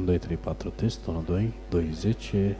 1, 2, 3, 4, test, 1, 2, 2, 10.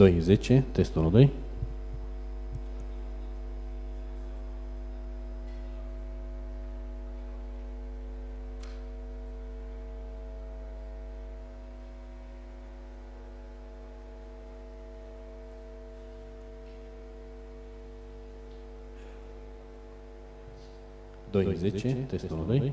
Doi, 10, test 1, 2. Doi, 10, test 1, 2.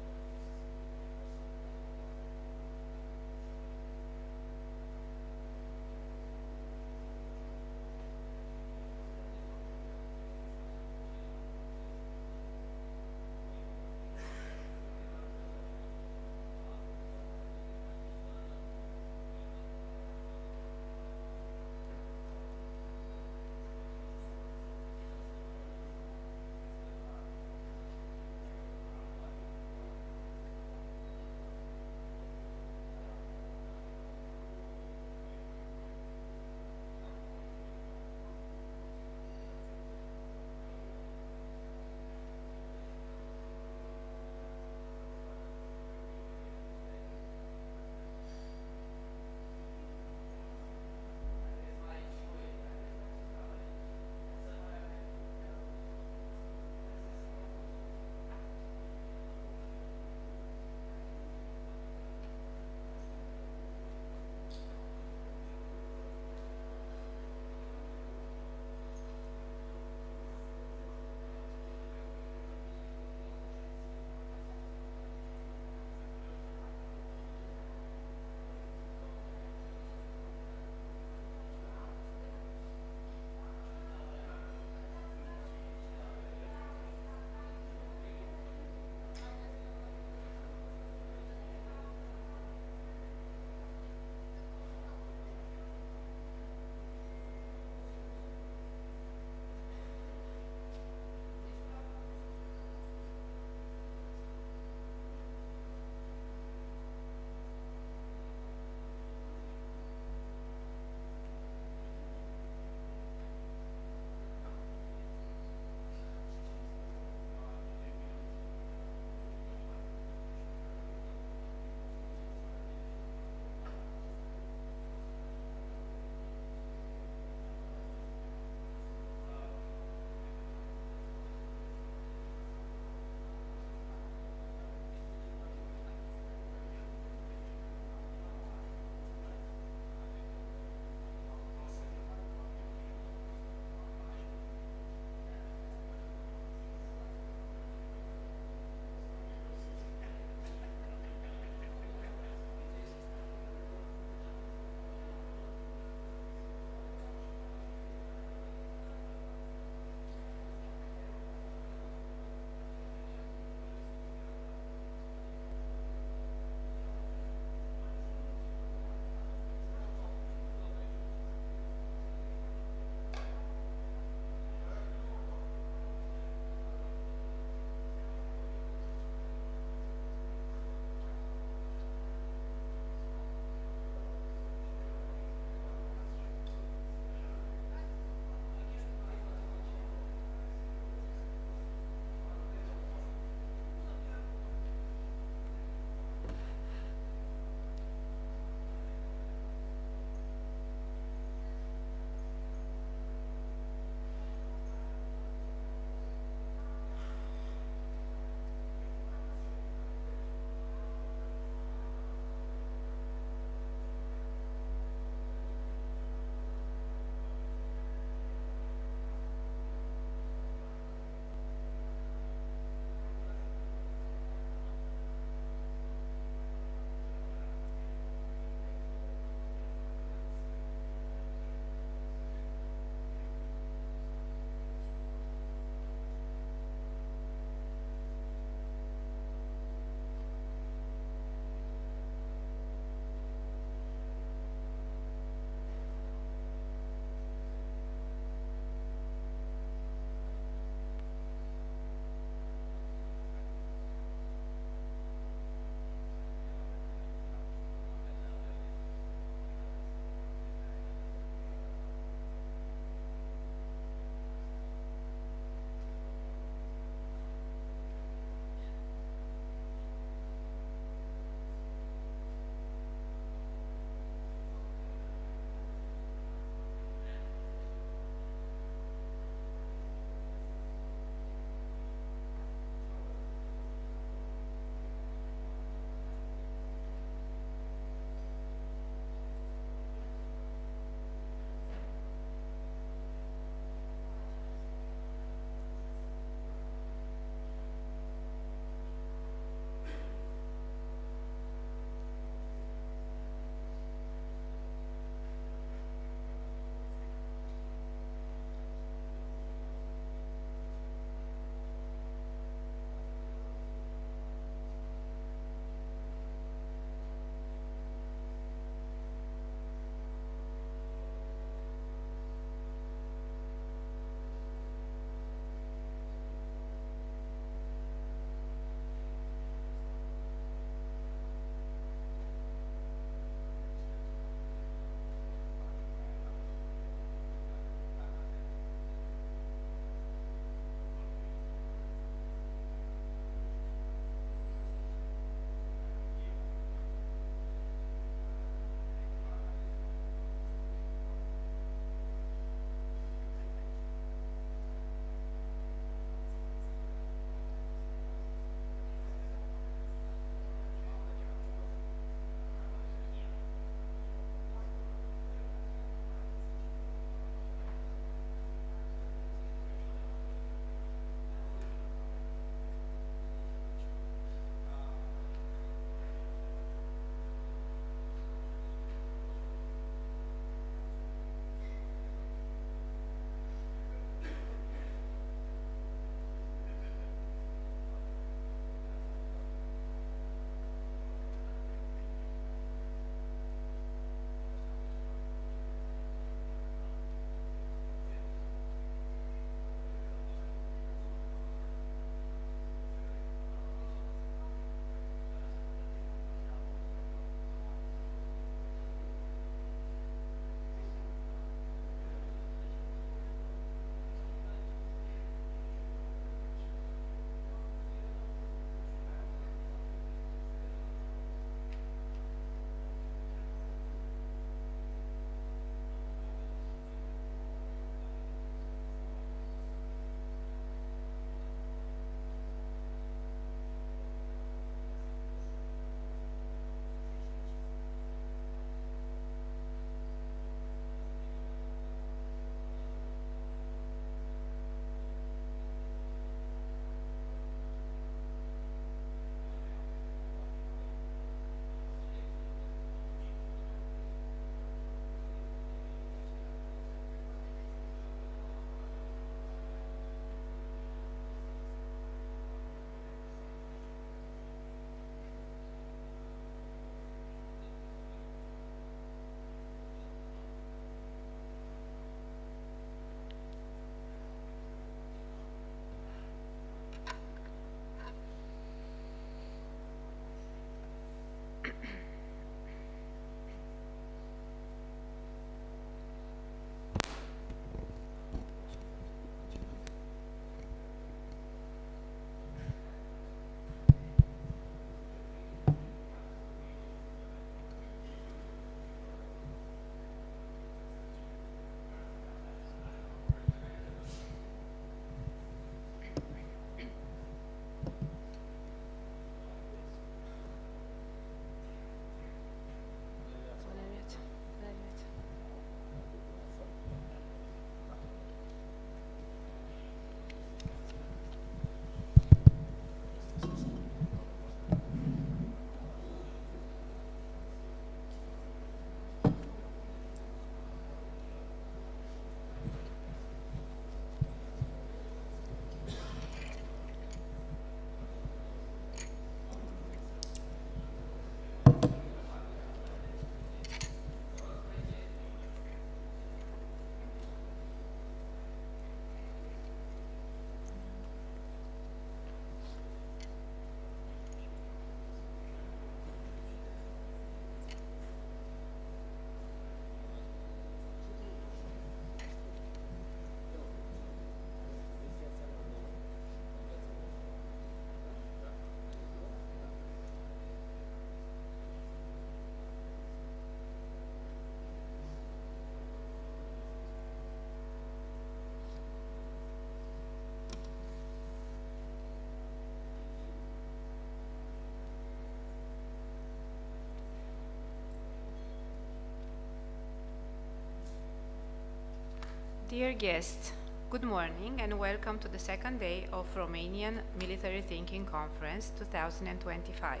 Dear guests, good morning and welcome to the second day of Romanian Military Thinking Conference 2025.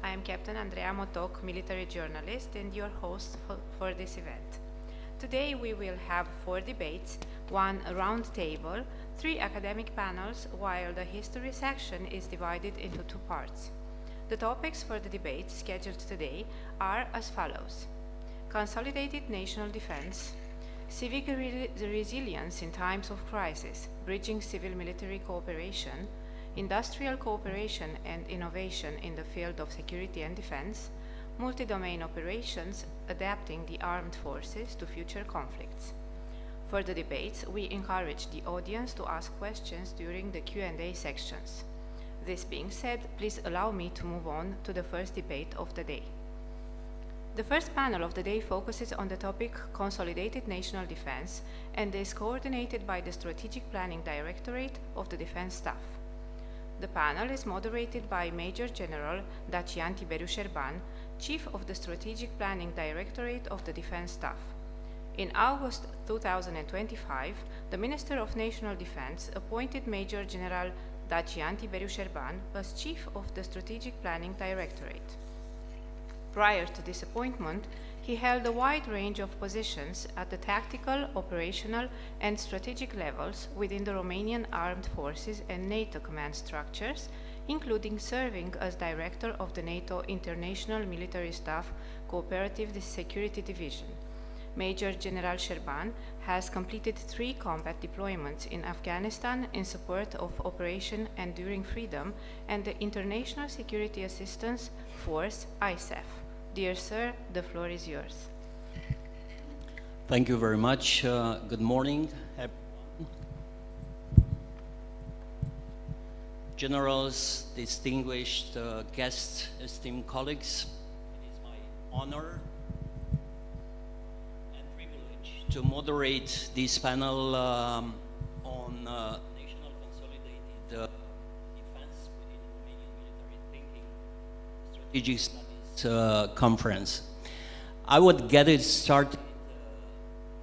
I am Captain Andreea Motoc, military journalist and your host for this event. Today we will have 4 debates, 1 round table, 3 academic panels, while the history section is divided into 2 parts. The topics for the debates scheduled today are as follows: consolidated national defense, civic resilience in times of crisis, bridging civil-military cooperation, industrial cooperation and innovation in the field of security and defense, multi-domain operations, adapting the armed forces to future conflicts. For the debates, we encourage the audience to ask questions during the Q&A sections. This being said, please allow me to move on to the first debate of the day. The first panel of the day focuses on the topic Consolidated National Defense and is coordinated by the Strategic Planning Directorate of the Defense Staff. The panel is moderated by Major General Dacian Tiberiu Șerban, Chief of the Strategic Planning Directorate of the Defense Staff. In August 2025, the Minister of National Defense appointed Major General Dacian Tiberiu Șerban as Chief of the Strategic Planning Directorate. Prior to this appointment, he held a wide range of positions at the tactical, operational, and strategic levels within the Romanian Armed Forces and NATO command structures, including serving as director of the NATO International Military Staff Cooperative Security Division. Major General Șerban has completed 3 combat deployments in Afghanistan in support of Operation Enduring Freedom and the International Security Assistance Force, ISAF. Dear sir, the floor is yours. Thank you very much. Good morning, everyone. Generals, distinguished guests, esteemed colleagues, it is my honor and privilege to moderate this panel on national consolidated defense within Romanian military thinking strategic studies conference. I would get it started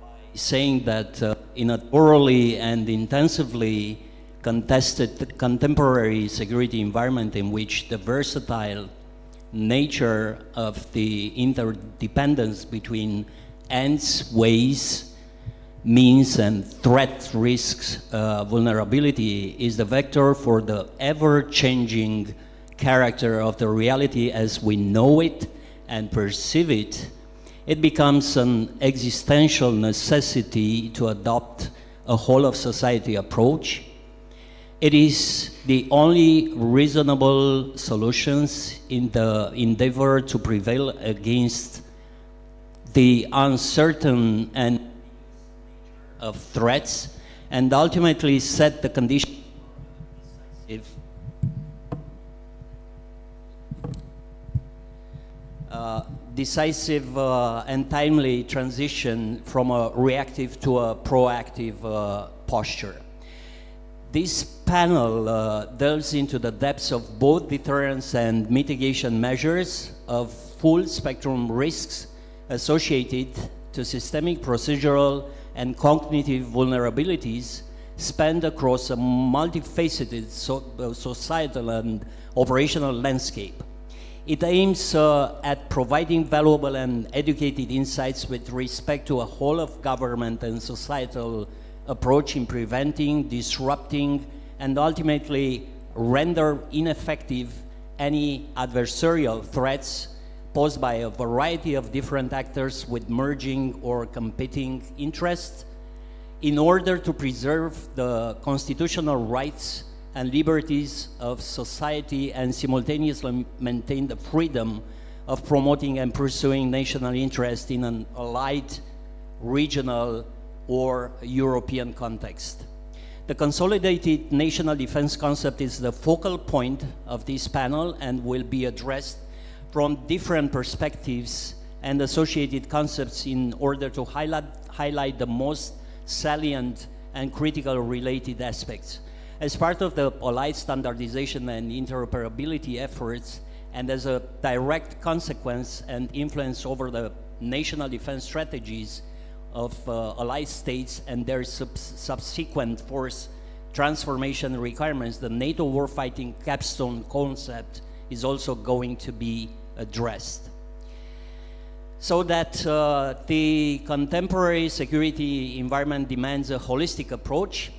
by saying that in a thoroughly and intensively contested contemporary security environment in which the versatile nature of the interdependence between ends, ways, means, and threat risks vulnerability is the vector for the ever-changing character of the reality as we know it and perceive it, it becomes an existential necessity to adopt a whole of society approach. It is the only reasonable solutions in the endeavor to prevail against the uncertain and of threats and ultimately set the condition decisive and timely transition from a reactive to a proactive posture. This panel delves into the depths of both deterrence and mitigation measures of full spectrum risks associated to systemic, procedural, and cognitive vulnerabilities spanned across a multifaceted societal and operational landscape. It aims at providing valuable and educated insights with respect to a whole of government and societal approach in preventing, disrupting, and ultimately render ineffective any adversarial threats posed by a variety of different actors with merging or competing interests in order to preserve the constitutional rights and liberties of society and simultaneously maintain the freedom of promoting and pursuing national interest in an allied, regional, or European context. The consolidated national defense concept is the focal point of this panel and will be addressed from different perspectives and associated concepts in order to highlight the most salient and critical related aspects. As part of the allied standardization and interoperability efforts, and as a direct consequence and influence over the national defense strategies of allied states and their subsequent force transformation requirements, the NATO warfighting capstone concept is also going to be addressed. So that the contemporary security environment demands a holistic approach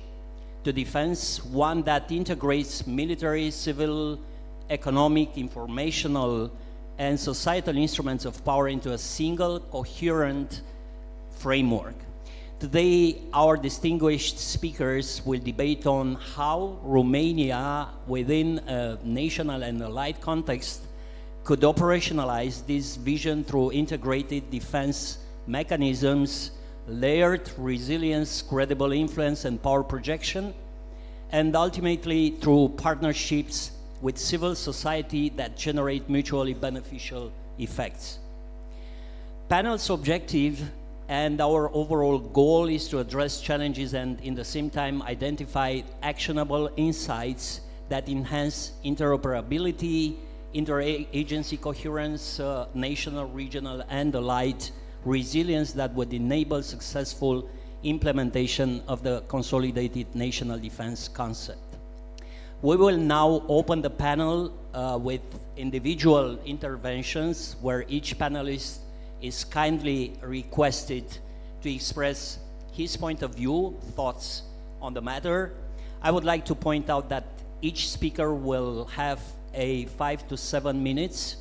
to defense, one that integrates military, civil, economic, informational, and societal instruments of power into a single, coherent framework. Today, our distinguished speakers will debate on how Romania, within a national and allied context, could operationalize this vision through integrated defense mechanisms, layered resilience, credible influence, and power projection, and ultimately through partnerships with civil society that generate mutually beneficial effects. Panel's objective and our overall goal is to address challenges and, in the same time, identify actionable insights that enhance interoperability, interagency coherence, national, regional, and allied resilience that would enable successful implementation of the consolidated national defense concept. We will now open the panel with individual interventions where each panelist is kindly requested to express his point of view, thoughts on the matter. I would like to point out that each speaker will have a 5 to 7 minutes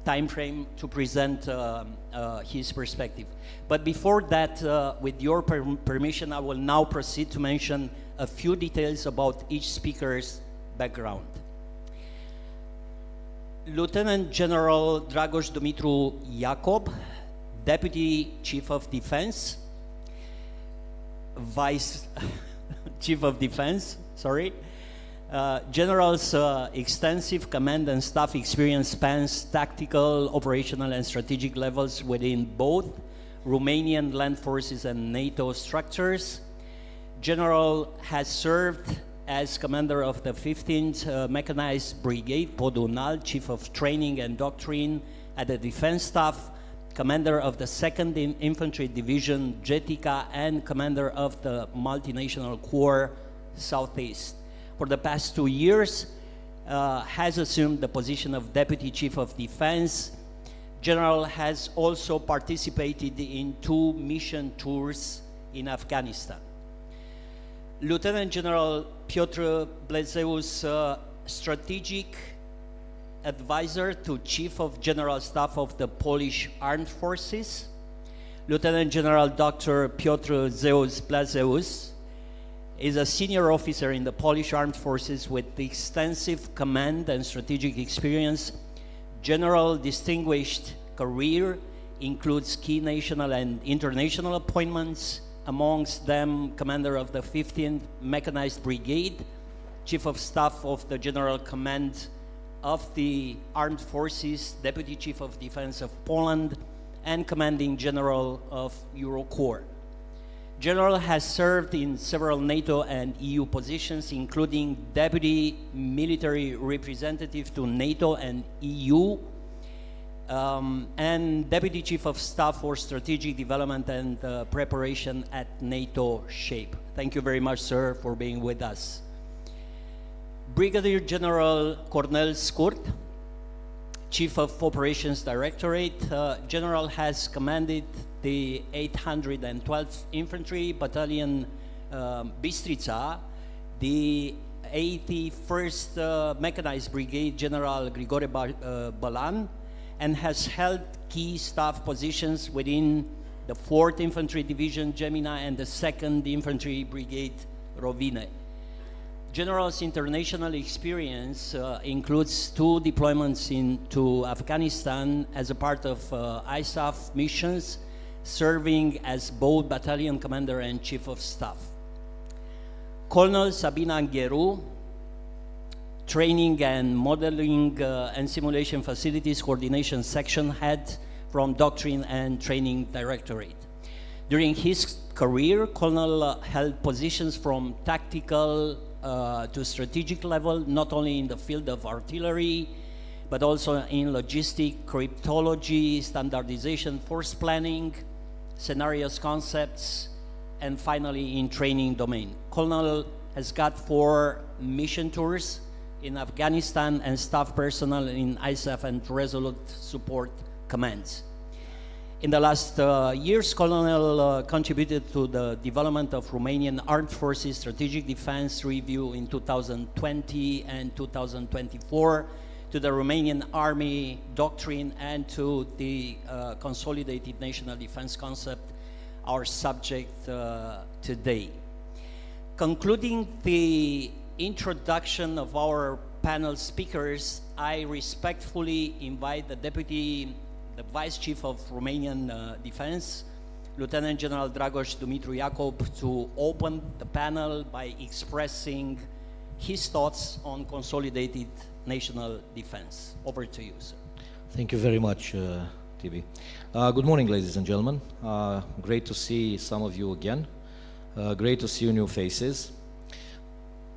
time frame to present his perspective. But before that, with your permission, I will now proceed to mention a few details about each speaker's background. Lieutenant General Dragoș Dumitru Iacob, Deputy Chief of Defense, Vice Chief of Defense, sorry. General's extensive command and staff experience spans tactical, operational, and strategic levels within both Romanian land forces and NATO structures. General has served as commander of the 15th Mechanized Brigade, Podunal, Chief of Training and Doctrine at the Defense Staff, commander of the 2nd Infantry Division, Jetica, and commander of the Multinational Corps, Southeast. For the past 2 years, has assumed the position of Deputy Chief of Defense. General has also participated in 2 mission tours in Afghanistan. Lieutenant General Piotr Blezeus, strategic advisor to Chief of General Staff of the Polish Armed Forces. Lieutenant General Dr. Piotr Zeus Blezeus is a senior officer in the Polish Armed Forces with extensive command and strategic experience. General distinguished career includes key national and international appointments, amongst them commander of the 15th Mechanized Brigade, Chief of Staff of the General Command of the Armed Forces, Deputy Chief of Defense of Poland, and Commanding General of Eurocorps. General has served in several NATO and EU positions, including Deputy Military Representative to NATO and EU, and Deputy Chief of Staff for Strategic Development and Preparation at NATO SHAPE. Thank you very much, sir, for being with us. Brigadier General Cornel Scurt, Chief of Operations Directorate. General has commanded the 812th Infantry Battalion Bistrița, the 81st Mechanized Brigade General Grigore Balan, and has held key staff positions within the 4th Infantry Division Gemina and the 2nd Infantry Brigade Rovine. General's international experience includes 2 deployments into Afghanistan as a part of ISAF missions, serving as both battalion commander and chief of staff. Colonel Sabina Gheru, Training and Modeling and Simulation Facilities Coordination Section Head from Doctrine and Training Directorate. During his career, Colonel held positions from tactical to strategic level, not only in the field of artillery, but also in logistic, cryptology, standardization, force planning, scenarios, concepts, and finally in training domain. Colonel has got 4 mission tours in Afghanistan and staff personnel in ISAF and Resolute Support Commands. In the last years, Colonel contributed to the development of Romanian Armed Forces Strategic Defense Review in 2020 and 2024, to the Romanian Army Doctrine, and to the Consolidated National Defense Concept, our subject today. Concluding the introduction of our panel speakers, I respectfully invite the Vice Chief of Romanian Defense, Lieutenant General Dragoș Dumitru Iacob, to open the panel by expressing his thoughts on consolidated national defense. Over to you, sir. Thank you very much, TB. Good morning, ladies and gentlemen. Great to see some of you again. Great to see you new faces.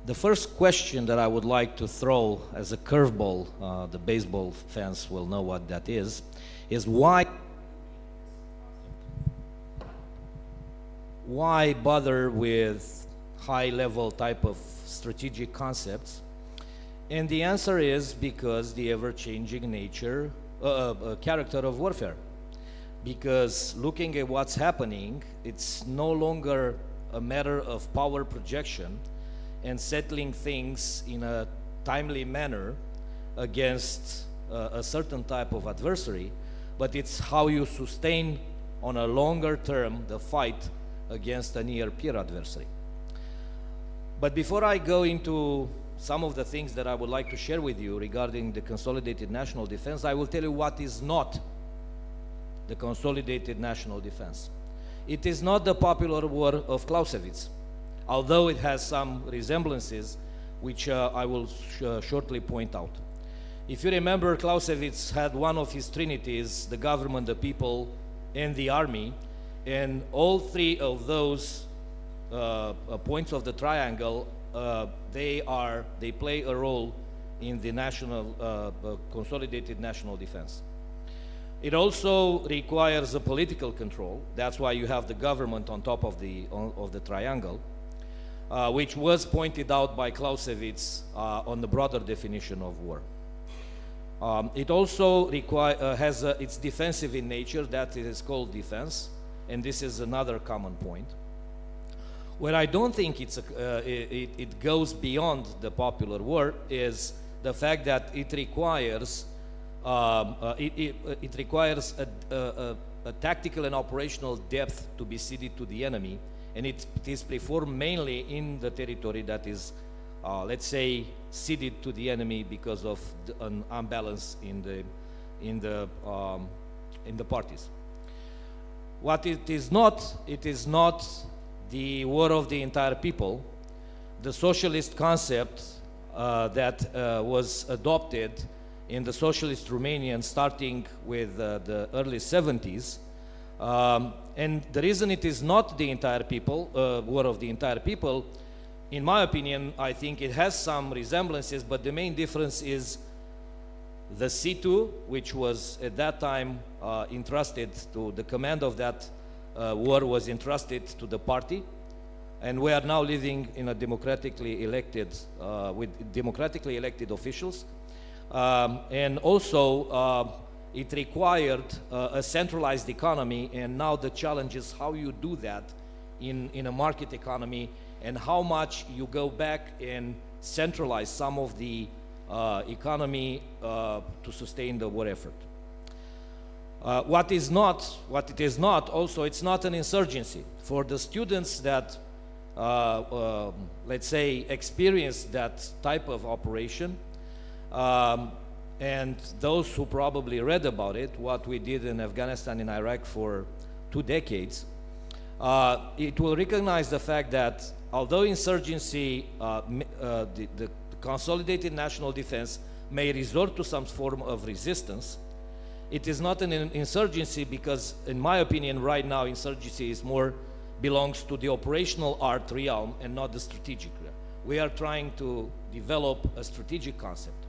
The first question that I would like to throw as a curveball, the baseball fans will know what that is why bother with high-level type of strategic concepts? And the answer is because the ever-changing nature, character of warfare. Because looking at what's happening, it's no longer a matter of power projection and settling things in a timely manner against a certain type of adversary, but it's how you sustain on a longer term the fight against a near-peer adversary. But before I go into some of the things that I would like to share with you regarding the consolidated national defense, I will tell you what is not the consolidated national defense. It is not the popular war of Clausewitz, although it has some resemblances, which I will shortly point out. If you remember, Clausewitz had one of his trinities, the government, the people, and the army, and all 3 of those points of the triangle, they play a role in the national, consolidated national defense. It also requires a political control. That's why you have the government on top of the triangle, which was pointed out by Clausewitz on the broader definition of war. It also it's defensive in nature, that it is called defense, and this is another common point. Where I don't think it goes beyond the popular war is the fact that it requires a tactical and operational depth to be ceded to the enemy, and it is performed mainly in the territory that is, let's say, ceded to the enemy because of an imbalance in the parties. What it is not the war of the entire people. The socialist concept that was adopted in the socialist Romanian starting with the early 70s. And the reason it is not the entire people, war of the entire people, in my opinion, I think it has some resemblances, but the main difference is the C2, which was at that time entrusted to the command of that war, was entrusted to the party, and we are now living in a democratically elected, with democratically elected officials. And also, it required a centralized economy, and now the challenge is how you do that in a market economy, and how much you go back and centralize some of the economy to sustain the war effort. What it is not, also, it's not an insurgency. For the students that, let's say, experience that type of operation, and those who probably read about it, what we did in Afghanistan and Iraq for 2 decades, it will recognize the fact that although insurgency, the consolidated national defense may resort to some form of resistance, it is not an insurgency because, in my opinion, right now, insurgency is more belongs to the operational art realm and not the strategic realm. We are trying to develop a strategic concept.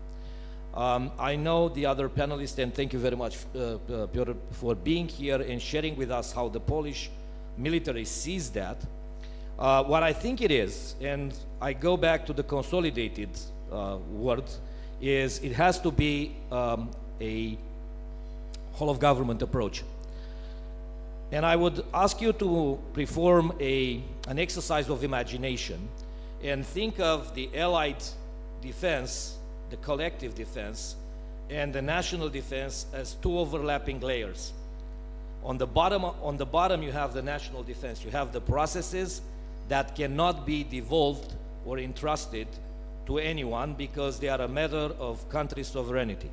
I know the other panelists, and thank you very much, Piotr, for being here and sharing with us how the Polish military sees that. What I think it is, and I go back to the consolidated word, is it has to be a whole of government approach. And I would ask you to perform an exercise of imagination and think of the Allied defense, the collective defense, and the national defense as two overlapping layers. On the bottom you have the national defense. You have the processes that cannot be devolved or entrusted to anyone because they are a matter of country sovereignty.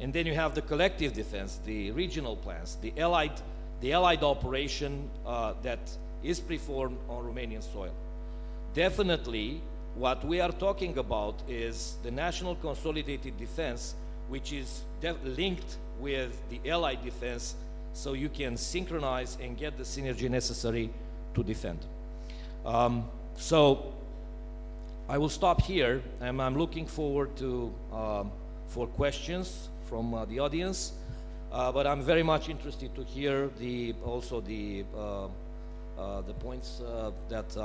And then you have the collective defense, the regional plans, the allied operation that is performed on Romanian soil. Definitely, what we are talking about is the national consolidated defense, which is linked with the allied defense, so you can synchronize and get the synergy necessary to defend. So I will stop here, and I'm looking forward to for questions from the audience. But I'm very much interested to hear also the points that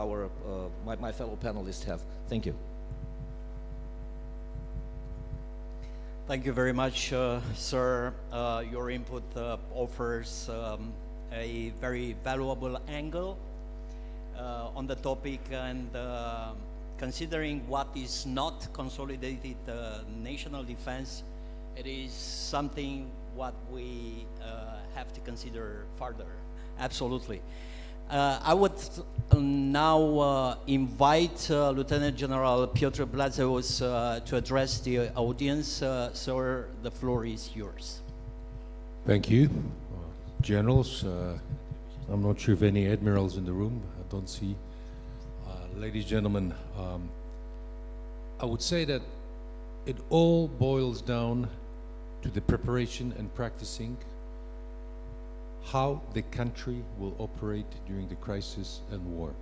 my fellow panelists have. Thank you. Thank you very much, sir. Your input offers a very valuable angle on the topic, and considering what is not consolidated national defense, it is something what we have to consider further. Absolutely. I would now invite Lieutenant General Piotr Bladzeus to address the audience. Sir, the floor is yours. Thank you. Generals, I'm not sure if any admirals in the room. I don't see. Ladies and gentlemen, I would say that it all boils down to the preparation and practicing how the country will operate during the crisis and war.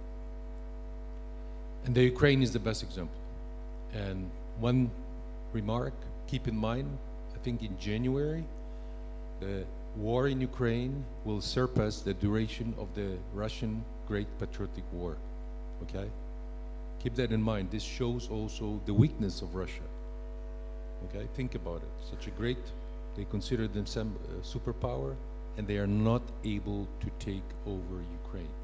And the Ukraine is the best example. And one remark, keep in mind, I think in January, the war in Ukraine will surpass the duration of the Russian Great Patriotic War, okay? Keep that in mind. This shows also the weakness of Russia. Okay, think about it. Such a great, they consider themselves a superpower, and they are not able to take over Ukraine.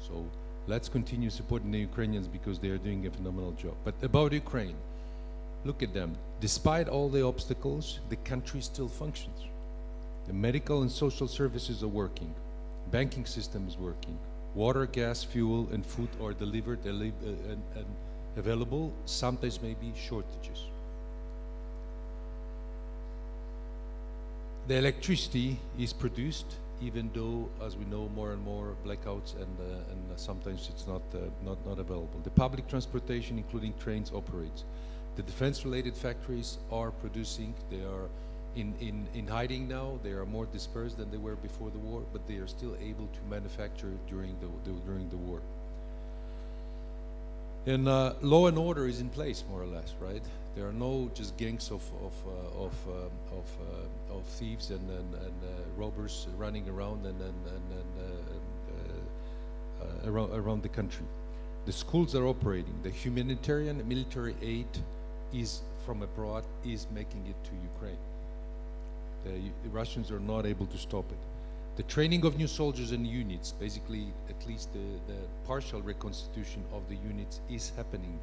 So let's continue supporting the Ukrainians because they are doing a phenomenal job. But about Ukraine, look at them. Despite all the obstacles, the country still functions. The medical and social services are working. Banking system is working. Water, gas, fuel, and food are delivered and available. Sometimes maybe shortages. The electricity is produced, even though, as we know, more and more blackouts and sometimes it's not available. The public transportation, including trains, operates. The defense-related factories are producing. They are in hiding now. They are more dispersed than they were before the war, but they are still able to manufacture during the war. And law and order is in place, more or less, right? There are no just gangs of thieves and robbers running around around the country. The schools are operating. The humanitarian and military aid is from abroad is making it to Ukraine. The Russians are not able to stop it. The training of new soldiers and units, basically at least the partial reconstitution of the units is happening.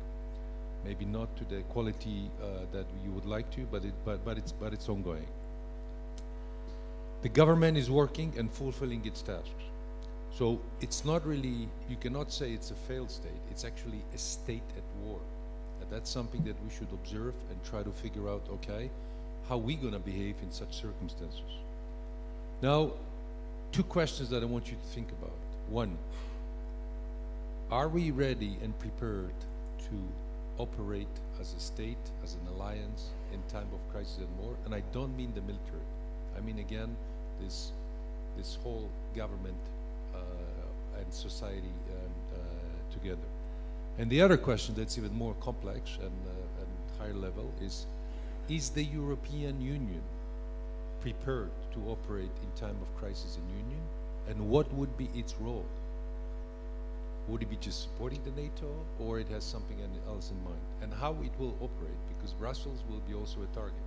Maybe not to the quality that you would like to, but it's ongoing. The government is working and fulfilling its tasks. So it's not really, you cannot say it's a failed state. It's actually a state at war. And that's something that we should observe and try to figure out, okay, how we gonna behave in such circumstances. Now, two questions that I want you to think about. One, are we ready and prepared to operate as a state, as an alliance in time of crisis and war? And I don't mean the military. I mean, again, this whole government and society together. And the other question that's even more complex and higher level is, is the European Union prepared to operate in time of crisis in Union? And what would be its role? Would it be just supporting the NATO, or it has something else in mind? And how it will operate, because Brussels will be also a target.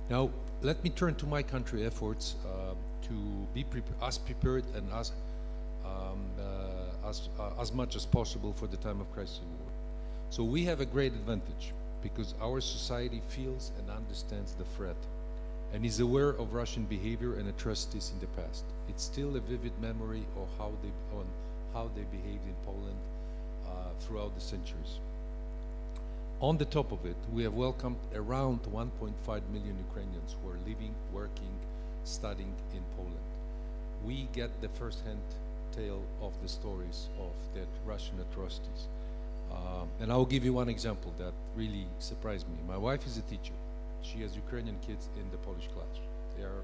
Now, let me turn to my country efforts to be as prepared and as much as possible for the time of crisis and war. So we have a great advantage because our society feels and understands the threat and is aware of Russian behavior and atrocities in the past. It's still a vivid memory of how they behaved in Poland throughout the centuries. On the top of it, we have welcomed around 1.5 million Ukrainians who are living, working, studying in Poland. We get the first-hand tale of the stories of the Russian atrocities. And I'll give you one example that really surprised me. My wife is a teacher. She has Ukrainian kids in the Polish class. They are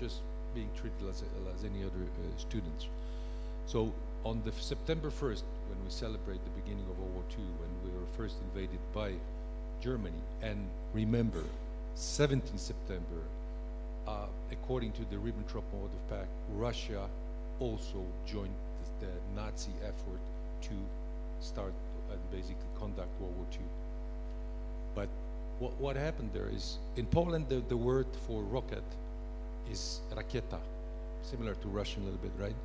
just being treated as any other students. So on the September 1st, when we celebrate the beginning of World War II, when we were first invaded by Germany, and remember, 17 September, according to the Ribbentrop-Molotov Pact, Russia also joined the Nazi effort to start and basically conduct World War II. But what happened there is, in Poland, the word for rocket is rakieta, similar to Russian a little bit, right?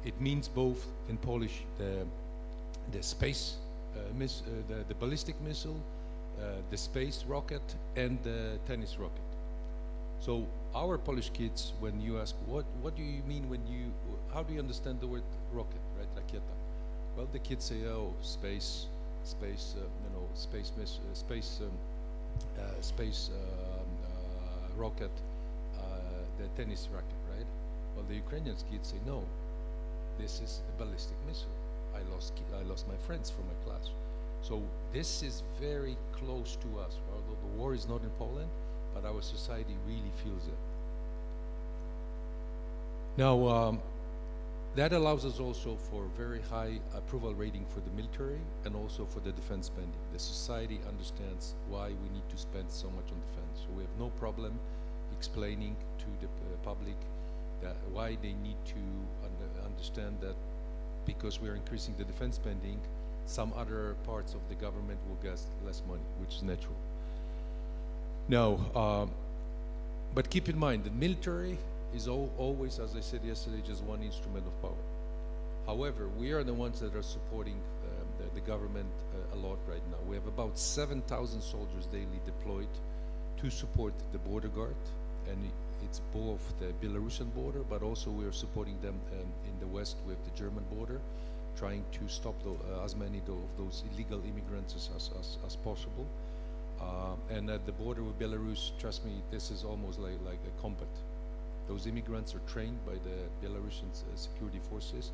It means both in Polish the space, the ballistic missile, the space rocket, and the tennis rocket. So our Polish kids, when you ask, what do you mean when you, how do you understand the word rocket, right, rakieta? Well, the kids say, oh, space rocket, the tennis racket, right? Well, the Ukrainian kids say, no, this is a ballistic missile. I lost my friends from my class. So this is very close to us. Although the war is not in Poland, but our society really feels it. Now, that allows us also for very high approval rating for the military and also for the defense spending. The society understands why we need to spend so much on defense. So we have no problem explaining to the public that why they need to understand that because we are increasing the defense spending, some other parts of the government will get less money, which is natural. Now, but keep in mind, the military is always, as I said yesterday, just one instrument of power. However, we are the ones that are supporting the government a lot right now. We have about 7,000 soldiers daily deployed to support the border guard, and it's both the Belarusian border, but also we are supporting them in the west with the German border, trying to stop as many of those illegal immigrants as possible. And at the border with Belarus, trust me, this is almost like a combat. Those immigrants are trained by the Belarusian security forces,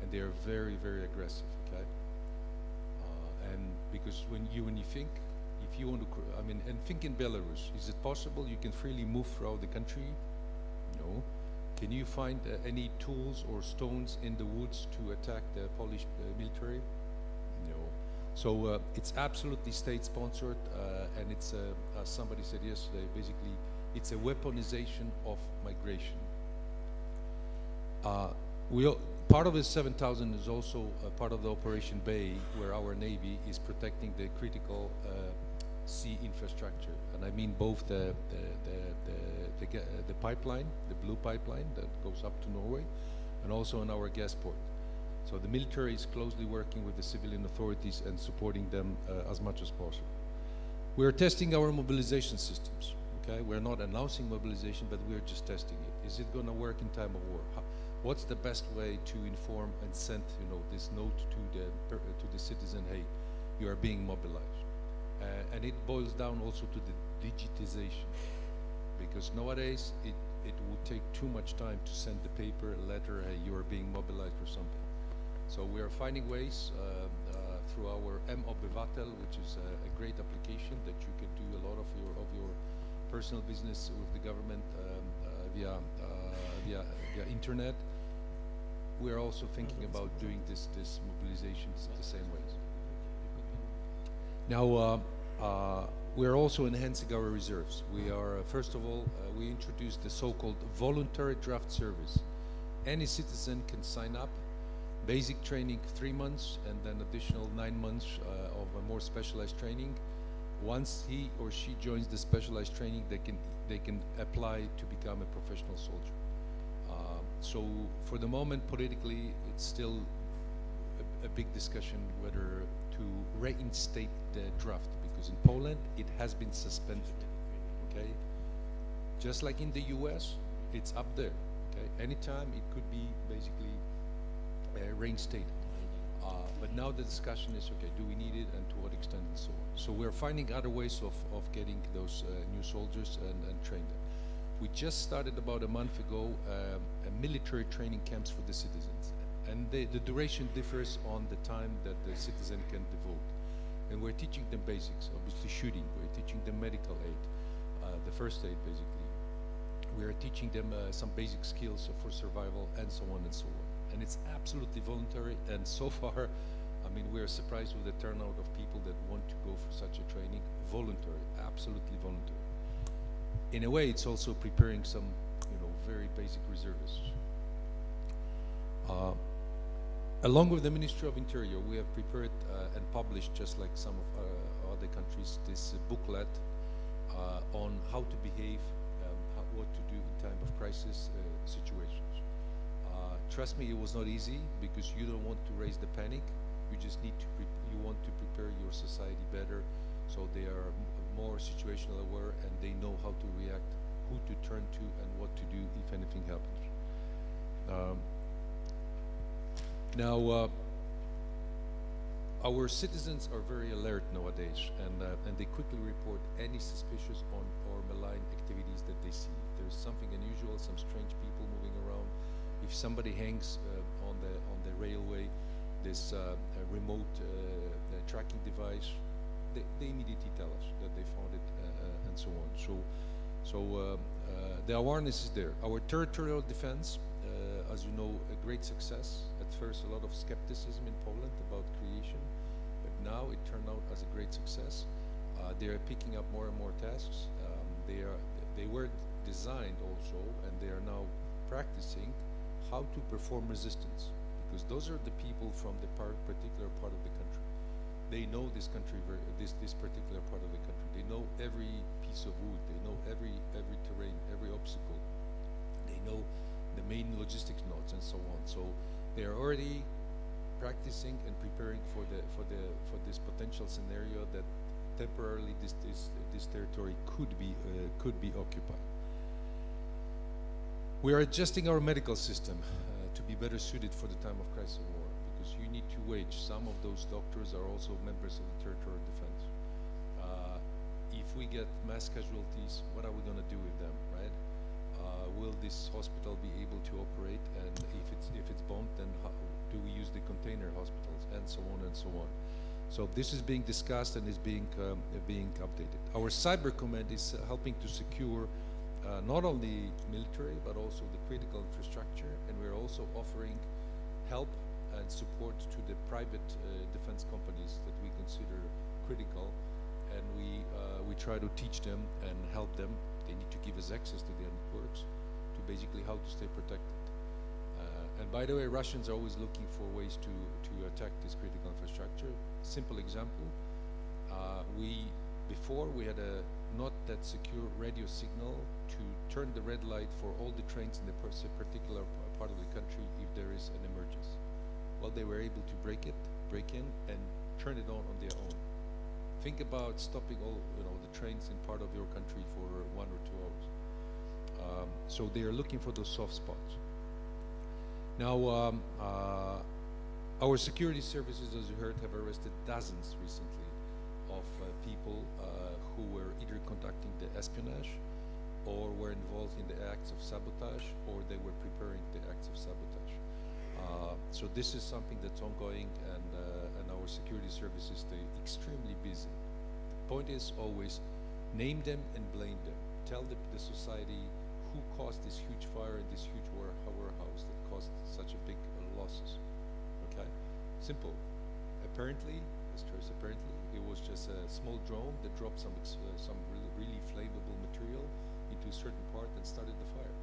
and they are very, very aggressive. Okay, and because when you think, if you want to, and think in Belarus, is it possible you can freely move throughout the country? No. Can you find any tools or stones in the woods to attack the Polish military? No. So it's absolutely state-sponsored, and it's, as somebody said yesterday, basically it's a weaponization of migration. Part of the 7,000 is also part of the Operation Bay, where our Navy is protecting the critical sea infrastructure, and I mean both the pipeline, the blue pipeline that goes up to Norway, and also on our gas port. So the military is closely working with the civilian authorities and supporting them as much as possible. We are testing our mobilization systems. Okay, we're not announcing mobilization, but we're just testing it. Is it going to work in time of war? What's the best way to inform and send, this note to the citizen? Hey, you are being mobilized, and it boils down also to the digitization, because nowadays it would take too much time to send the paper, a letter, hey, you are being mobilized or something. So we are finding ways through our M-Obywatel, which is a great application that you can do a lot of your personal business with the government via internet. We are also thinking about doing this mobilizations the same ways. Now, we're also enhancing our reserves. We are, first of all, we introduced the so-called voluntary draft service. Any citizen can sign up, basic training 3 months, and then additional 9 months of a more specialized training. Once he or she joins the specialized training, they can apply to become a professional soldier. So for the moment, politically, it's still a big discussion whether to reinstate the draft, because in Poland it has been suspended. Okay, just like in the US, it's up there. Okay, anytime it could be basically reinstated. But now the discussion is, okay, do we need it and to what extent and so on. So we're finding other ways of getting those new soldiers and train them. We just started about a month ago a military training camps for the citizens. And the duration differs on the time that the citizen can devote. And we're teaching them basics, obviously shooting, we're teaching them medical aid, the first aid basically. We're teaching them some basic skills for survival and so on and so on. And it's absolutely voluntary, and so far, I mean, we're surprised with the turnout of people that want to go for such a training. Voluntary, absolutely voluntary. In a way, it's also preparing some, very basic reservists. Along with the Ministry of Interior, we have prepared and published, just like some of other countries, this booklet on how to behave, what to do in time of crisis situations. Trust me, it was not easy, because you don't want to raise the panic. You just need to, you want to prepare your society better, so they are more situational aware and they know how to react, who to turn to, and what to do if anything happens. Now, our citizens are very alert nowadays, and they quickly report any suspicious or malign activities that they see. If there's something unusual, some strange people moving around. If somebody hangs on the railway, this remote tracking device, they immediately tell us that they found it and so on. So the awareness is there. Our territorial defense, as you know, a great success. At first, a lot of skepticism in Poland about creation, but now it turned out as a great success. They are picking up more and more tasks. They were designed also, and they are now practicing how to perform resistance, because those are the people from the particular part of the country. They know this country, this particular part of the country. They know every piece of wood. They know every terrain, every obstacle. They know the main logistics nodes and so on. So they are already practicing and preparing for this potential scenario that temporarily this territory could be occupied. We are adjusting our medical system to be better suited for the time of crisis and war, because you need to wage. Some of those doctors are also members of the territorial defense. If we get mass casualties, what are we going to do with them, right? Will this hospital be able to operate? And if it's bombed, then how do we use the container hospitals, and so on and so on. So this is being discussed and is being updated. Our cyber command is helping to secure not only military, but also the critical infrastructure, and we're also offering help and support to the private defense companies that we consider critical, and we try to teach them and help them. They need to give us access to their networks, to basically how to stay protected. And by the way, Russians are always looking for ways to attack this critical infrastructure. Simple example, before we had a not that secure radio signal to turn the red light for all the trains in the particular part of the country if there is an emergency. Well, they were able to break in and turn it on their own. Think about stopping all the trains in part of your country for 1 or 2 hours. So they are looking for those soft spots. Now, our security services, as you heard, have arrested dozens recently of people who were either conducting the espionage or were involved in the acts of sabotage, or they were preparing the acts of sabotage. So this is something that's ongoing, and our security services stay extremely busy. The point is always name them and blame them. Tell the society who caused this huge fire in this huge warehouse that caused such a big losses. Okay, simple. Apparently, disasters. Apparently, it was just a small drone that dropped some really flammable material into a certain part and started the fire.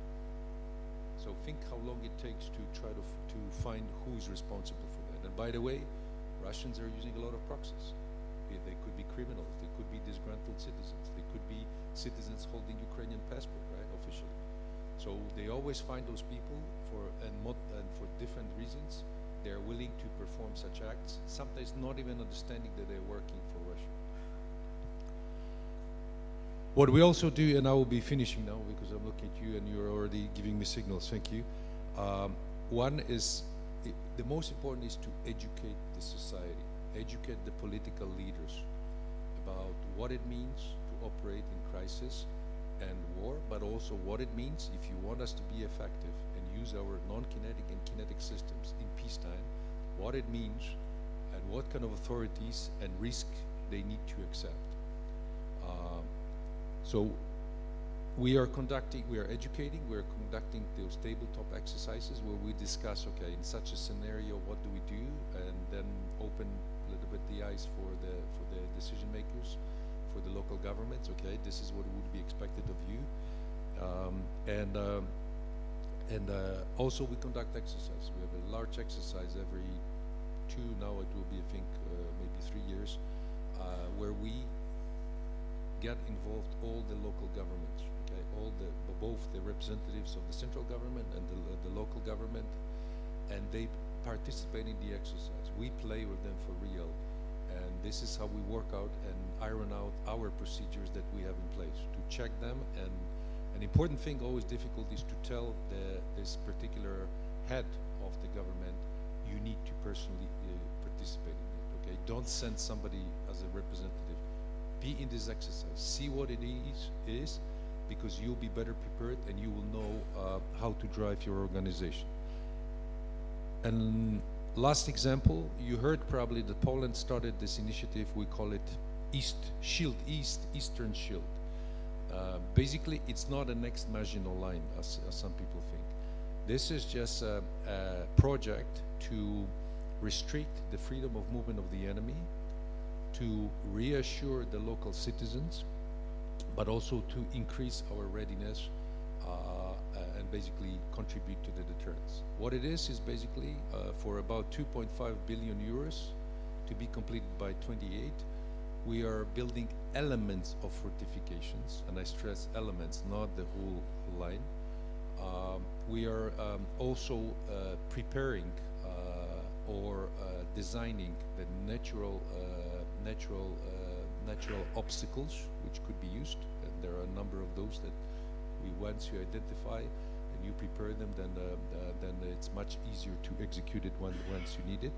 So think how long it takes to try to find who is responsible for that. And by the way, Russians are using a lot of proxies. They could be criminals, they could be disgruntled citizens, they could be citizens holding Ukrainian passport, right, officially. So they always find those people for different reasons. They are willing to perform such acts, sometimes not even understanding that they're working for Russia. What we also do, and I will be finishing now because I'm looking at you and you're already giving me signals, thank you. One is, the most important is to educate the society, educate the political leaders about what it means to operate in crisis and war, but also what it means if you want us to be effective and use our non-kinetic and kinetic systems in peacetime, what it means and what kind of authorities and risk they need to accept. So we are educating, we are conducting those tabletop exercises where we discuss, okay, in such a scenario, what do we do? And then open a little bit the eyes for the decision makers, for the local governments, okay, this is what would be expected of you. Also we conduct exercise. We have a large exercise every now it will be, I think, maybe 3 years, where we get involved all the local governments, okay, both the representatives of the central government and the local government, and they participate in the exercise. We play with them for real, and this is how we work out and iron out our procedures that we have in place to check them. And an important thing, always difficult, is to tell this particular head of the government, you need to personally participate in it, okay? Don't send somebody as a representative. Be in this exercise, see what it is, because you'll be better prepared and you will know how to drive your organization. And last example, you heard probably that Poland started this initiative, we call it Eastern Shield. Basically, it's not a next Maginot Line, as some people think. This is just a project to restrict the freedom of movement of the enemy, to reassure the local citizens, but also to increase our readiness and basically contribute to the deterrence. What it is basically for about 2.5 billion euros to be completed by 28. We are building elements of fortifications, and I stress elements, not the whole line. We are also preparing or designing the natural obstacles which could be used, and there are a number of those that once you identify and you prepare them, then it's much easier to execute it once you need it.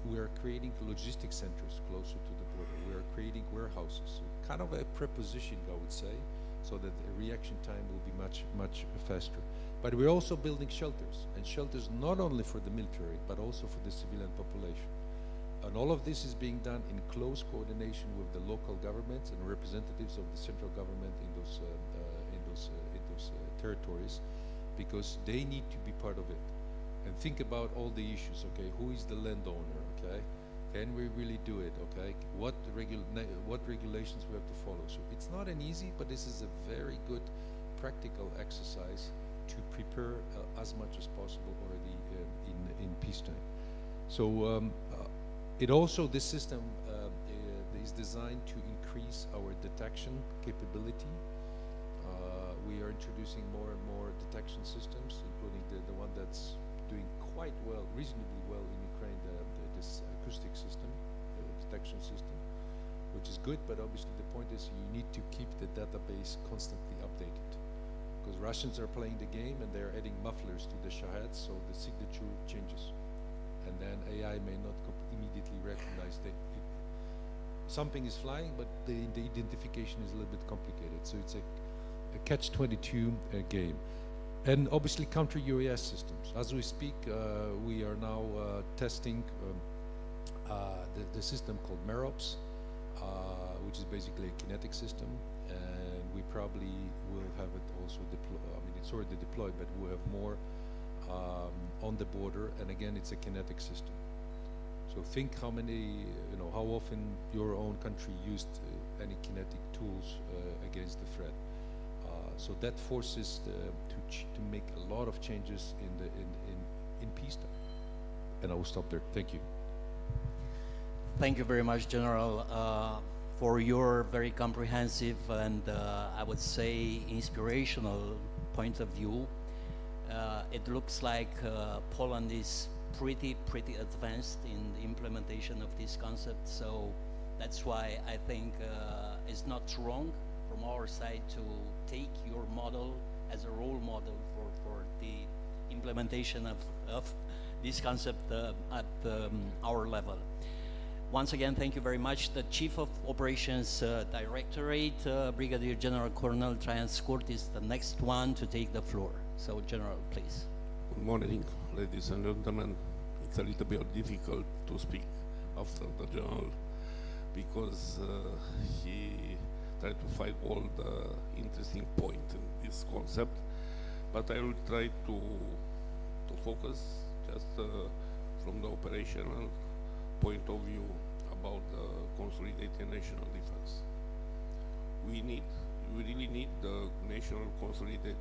We are creating logistic centers closer to the border. We are creating warehouses, kind of a prepositioning, I would say, so that the reaction time will be much faster. But we're also building shelters, and shelters not only for the military, but also for the civilian population. And all of this is being done in close coordination with the local governments and representatives of the central government in those territories, because they need to be part of it. And think about all the issues, okay? Who is the landowner, okay? Can we really do it, okay? What regulations we have to follow? So it's not an easy, but this is a very good practical exercise to prepare as much as possible already in peacetime. So this system is designed to increase our detection capability. We are introducing more and more detection systems, including the one that's doing quite well, reasonably well in Ukraine, this acoustic system, the detection system, which is good, but obviously the point is you need to keep the database constantly updated, because Russians are playing the game and they're adding mufflers to the Shaheds, so the signature changes, and then AI may not immediately recognize that something is flying, but the identification is a little bit complicated, so it's a catch-22 game. And obviously counter-UAS systems. As we speak, we are now testing the system called MEROPS, which is basically a kinetic system, and we probably will have it also deployed. I mean, it's already deployed, but we'll have more on the border, and again, it's a kinetic system. So think how many, how often your own country used any kinetic tools against the threat. So that forces to make a lot of changes in peacetime. And I will stop there. Thank you. Thank you very much, General, for your very comprehensive and I would say inspirational point of view. It looks like Poland is pretty advanced in the implementation of this concept, so that's why I think it's not wrong from our side to take your model as a role model for the implementation of this concept at our level. Once again, thank you very much. The Chief of Operations Directorate, Brigadier General Colonel Traian Scurt, is the next one to take the floor. So, General, please. Good morning, ladies and gentlemen. It's a little bit difficult to speak after the general because he tried to find all the interesting points in this concept, but I will try to focus just from the operational point of view about the consolidated national defense. We really need the national consolidated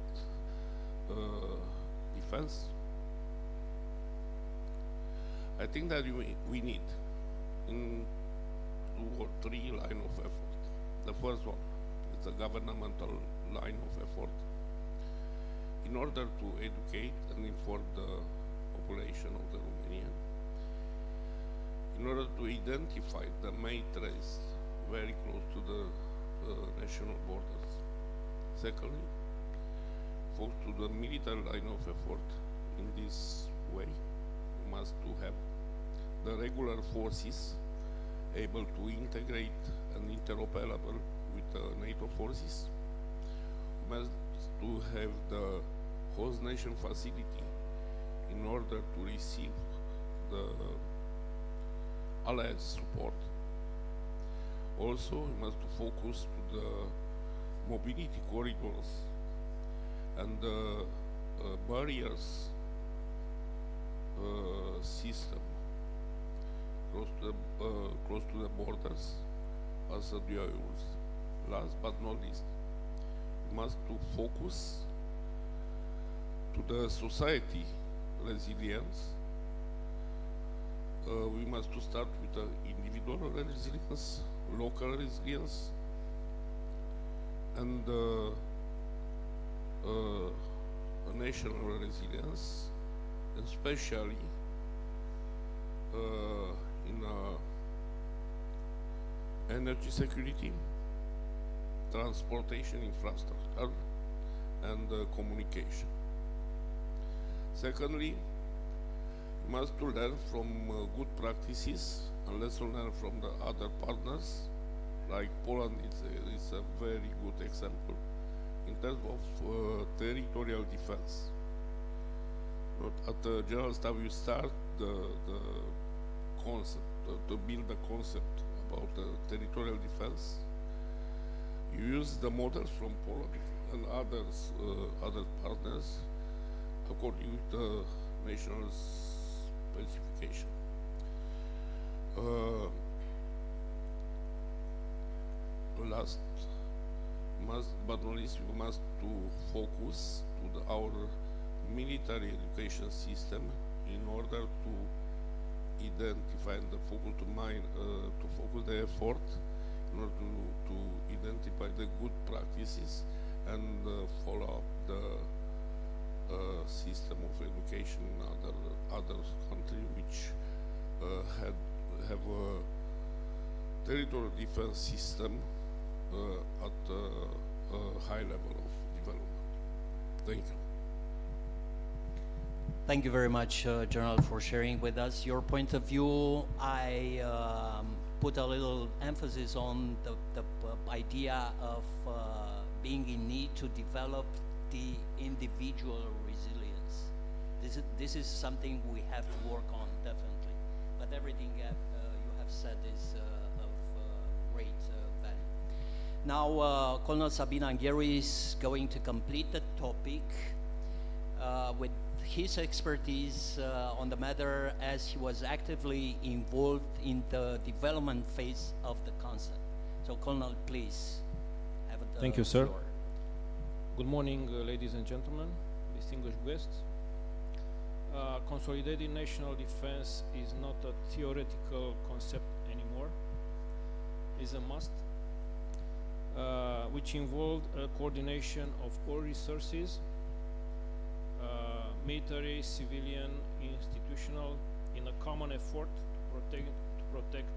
defense. I think that we need in 2 or 3 lines of effort. The first one is the governmental line of effort in order to educate and inform the population of the Romanian, in order to identify the main threats very close to the national borders. Secondly, focus to the military line of effort. In this way, we must to have the regular forces able to integrate and interoperable with the NATO forces. We must to have the host nation facility in order to receive the allied support. Also, we must focus to the mobility corridors and the barriers system close to the borders as a dual use. Last but not least, we must to focus to the society resilience. We must to start with the individual resilience, local resilience, and national resilience, especially in energy security, transportation infrastructure, and communication. Secondly, we must to learn from good practices and lesson learned from the other partners, like Poland is a very good example in terms of territorial defense. At the General Staff, you start the concept, to build the concept about territorial defense. You use the models from Poland and other partners according to the national specification. Last, but not least, we must to focus to our military education system in order to identify and focus the effort in order to identify the good practices and follow up the system of education in other countries which have a territorial defense system at a high level of development. Thank you. Thank you very much, General, for sharing with us your point of view. I put a little emphasis on the idea of being in need to develop the individual resilience. This is something we have to work on, definitely. But everything you have said is of great value. Now, Colonel Sabina Angheru is going to complete the topic with his expertise on the matter as he was actively involved in the development phase of the concept. So, Colonel, please have the Thank you, sir. floor. Good morning, ladies and gentlemen, distinguished guests. Consolidated national defense is not a theoretical concept anymore. It's a must, which involved a coordination of all resources, military, civilian, institutional, in a common effort to protect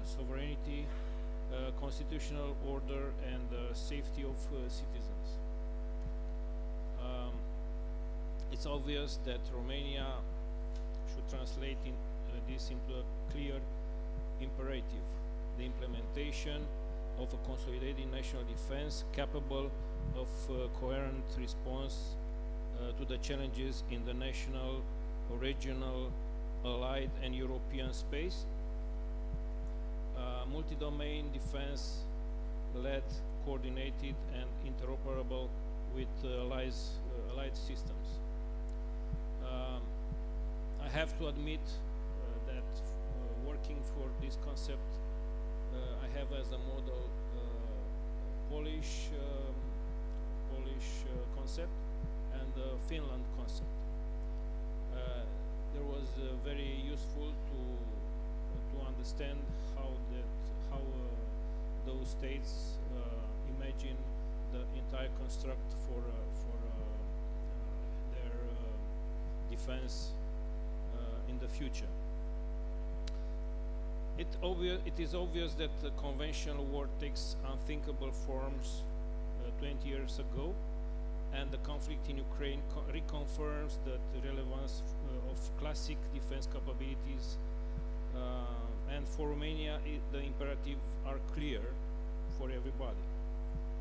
sovereignty, constitutional order, and safety of citizens. It's obvious that Romania should translate this into a clear imperative: the implementation of a consolidated national defense capable of coherent response to the challenges in the national, regional, allied, and European space. Multi-domain defense led, coordinated, and interoperable with allied systems. I have to admit that working for this concept, I have as a model Polish concept and Finland concept. There was very useful to understand how those states imagine the entire construct for their defense in the future. It is obvious that the conventional war takes unthinkable forms 20 years ago, and the conflict in Ukraine reconfirms the relevance of classic defense capabilities. And for Romania, the imperatives are clear for everybody: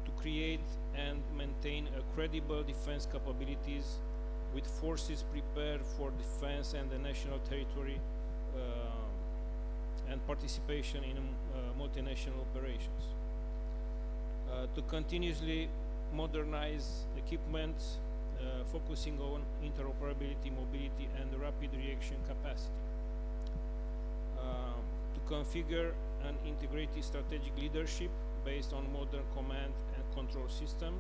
to create and maintain a credible defense capabilities with forces prepared for defense and the national territory and participation in multinational operations. To continuously modernize equipment, focusing on interoperability, mobility, and rapid reaction capacity. To configure an integrated strategic leadership based on modern command and control system,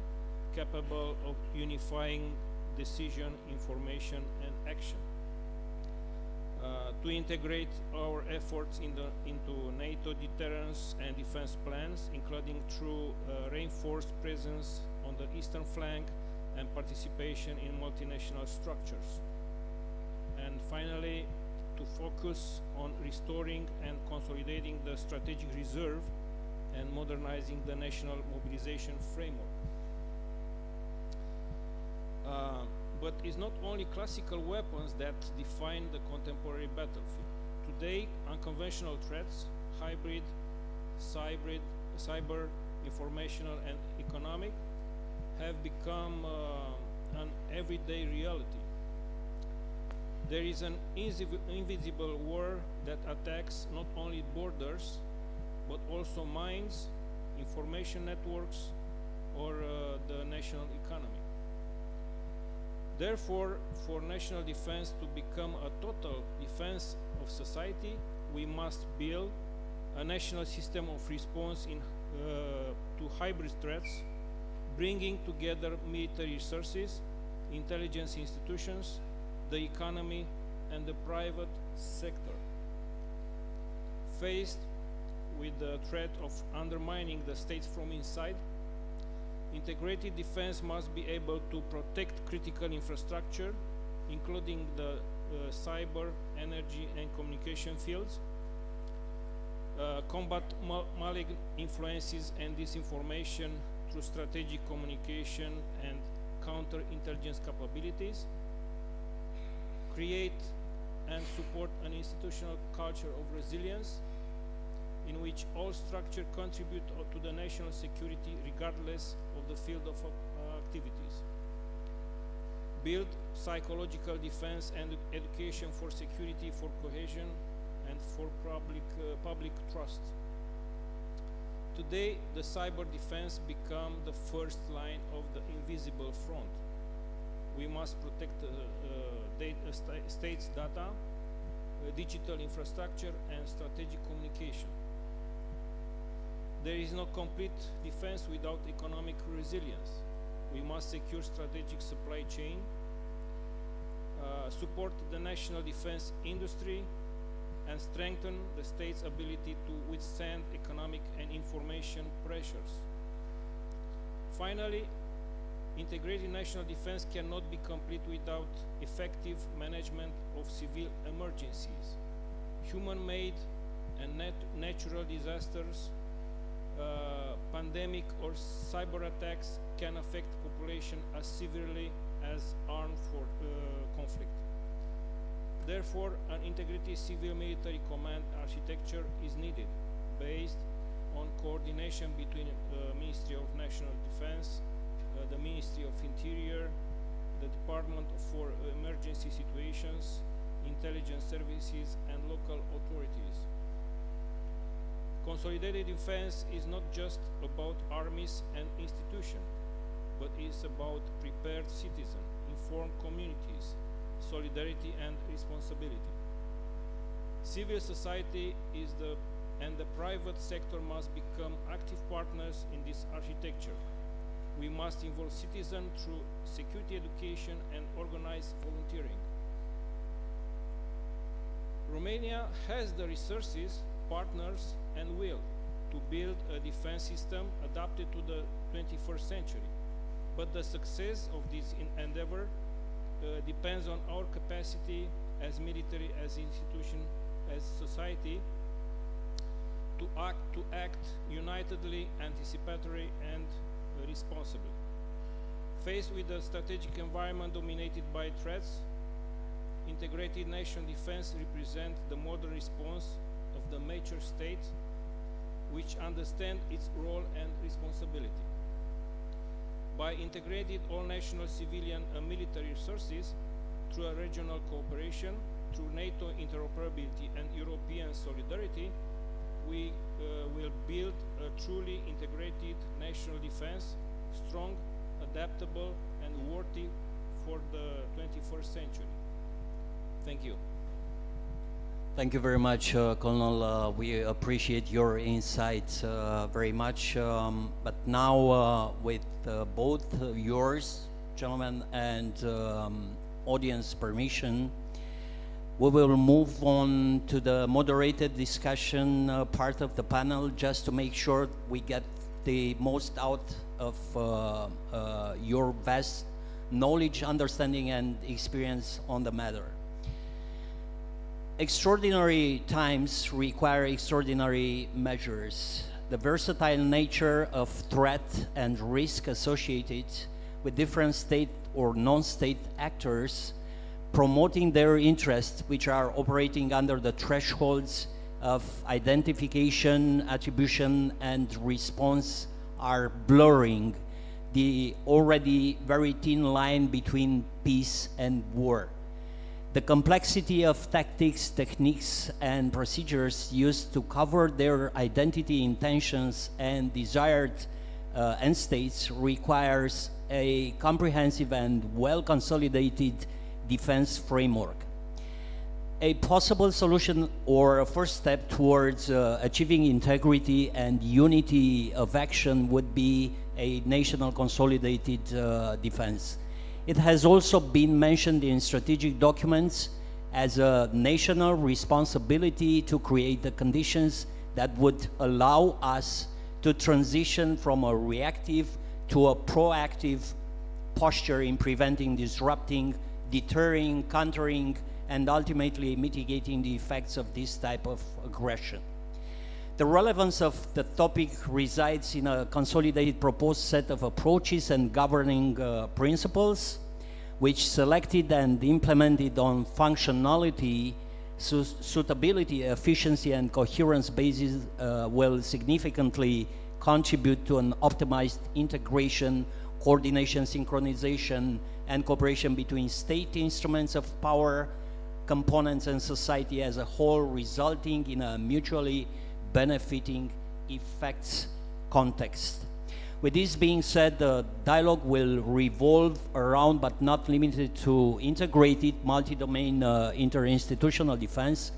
capable of unifying decision, information, and action. To integrate our efforts into NATO deterrence and defense plans, including through reinforced presence on the eastern flank and participation in multinational structures. And finally, to focus on restoring and consolidating the strategic reserve and modernizing the national mobilization framework. But it's not only classical weapons that define the contemporary battlefield. Today, unconventional threats, hybrid, cyber, informational, and economic, have become an everyday reality. There is an invisible war that attacks not only borders, but also minds, information networks, or the national economy. Therefore, for national defense to become a total defense of society, we must build a national system of response to hybrid threats, bringing together military resources, intelligence institutions, the economy, and the private sector. Faced with the threat of undermining the states from inside, integrated defense must be able to protect critical infrastructure, including the cyber, energy, and communication fields, combat malign influences and disinformation through strategic communication and counterintelligence capabilities, create and support an institutional culture of resilience in which all structures contribute to the national security regardless of the field of activities. Build psychological defense and education for security, for cohesion, and for public trust. Today, the cyber defense become the first line of the invisible front. We must protect states' data, digital infrastructure, and strategic communication. There is no complete defense without economic resilience. We must secure strategic supply chain, support the national defense industry, and strengthen the state's ability to withstand economic and information pressures. Finally, integrated national defense cannot be complete without effective management of civil emergencies. Human-made and natural disasters, pandemic or cyber attacks can affect population as severely as armed conflict. Therefore, an integrated civil-military command architecture is needed, based on coordination between Ministry of National Defense, the Ministry of Interior, the Department for Emergency Situations, intelligence services, and local authorities. Consolidated defense is not just about armies and institutions, but is about prepared citizens, informed communities, solidarity and responsibility. Civil society and the private sector must become active partners in this architecture. We must involve citizens through security education and organized volunteering. Romania has the resources, partners, and will to build a defense system adapted to the 21st century. But the success of this endeavor depends on our capacity as military, as institution, as society to act unitedly, anticipatory, and responsibly. Faced with a strategic environment dominated by threats, integrated national defense represents the modern response of the mature state, which understands its role and responsibility. By integrating all national civilian and military resources through a regional cooperation, through NATO interoperability and European solidarity, we will build a truly integrated national defense, strong, adaptable, and worthy for the 21st century. Thank you. Thank you very much, Colonel. We appreciate your insights very much. But now, with both yours, gentlemen, and audience permission, we will move on to the moderated discussion part of the panel, just to make sure we get the most out of your vast knowledge, understanding, and experience on the matter. Extraordinary times require extraordinary measures. The versatile nature of threat and risk associated with different state or non-state actors promoting their interests, which are operating under the thresholds of identification, attribution, and response, are blurring the already very thin line between peace and war. The complexity of tactics, techniques, and procedures used to cover their identity, intentions, and desired end states requires a comprehensive and well-consolidated defense framework. A possible solution or a first step towards achieving integrity and unity of action would be a national consolidated defense. It has also been mentioned in strategic documents as a national responsibility to create the conditions that would allow us to transition from a reactive to a proactive posture in preventing, disrupting, deterring, countering, and ultimately mitigating the effects of this type of aggression. The relevance of the topic resides in a consolidated proposed set of approaches and governing principles, which selected and implemented on functionality, suitability, efficiency, and coherence basis will significantly contribute to an optimized integration, coordination, synchronization, and cooperation between state instruments of power, components, and society as a whole, resulting in a mutually benefiting effects context. With this being said, the dialogue will revolve around, but not limited to, integrated multi-domain interinstitutional defense,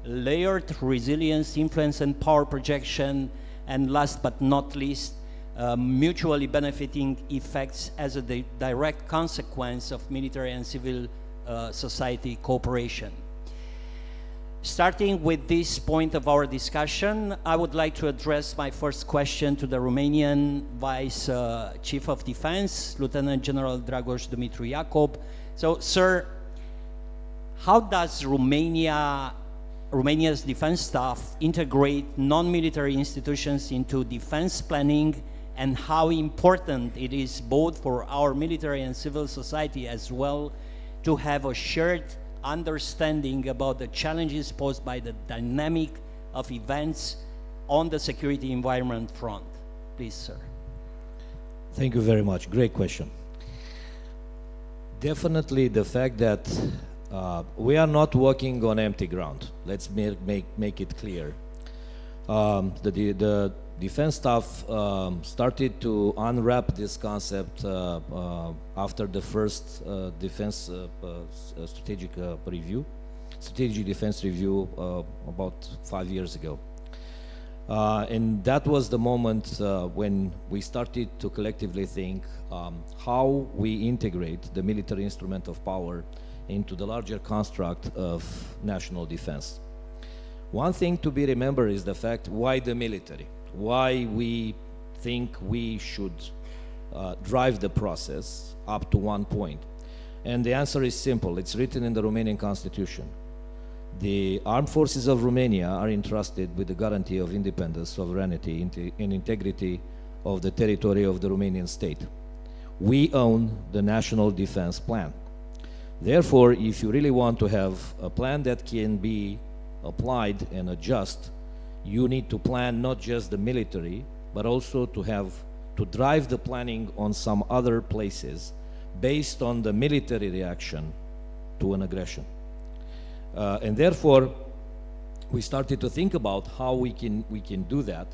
layered resilience, influence and power projection, and last but not least, mutually benefiting effects as a direct consequence of military and civil society cooperation. Starting with this point of our discussion, I would like to address my first question to the Romanian Vice Chief of Defense, Lieutenant General Dragoș Dumitru Iacob. So, sir, how does Romania's defense staff integrate non-military institutions into defense planning, and how important it is both for our military and civil society as well to have a shared understanding about the challenges posed by the dynamic of events on the security environment front? Please, sir. Thank you very much. Great question. Definitely the fact that we are not working on empty ground. Let's make it clear. The defense staff started to unwrap this concept after the first defense strategic defense review about 5 years ago. And that was the moment when we started to collectively think how we integrate the military instrument of power into the larger construct of national defense. One thing to be remembered is the fact, why the military? Why we think we should drive the process up to one point. And the answer is simple. It's written in the Romanian Constitution. The armed forces of Romania are entrusted with the guarantee of independence, sovereignty, and integrity of the territory of the Romanian state. We own the national defense plan. Therefore, if you really want to have a plan that can be applied and adjust, you need to plan not just the military, but also to drive the planning on some other places based on the military reaction to an aggression. And therefore, we started to think about how we can do that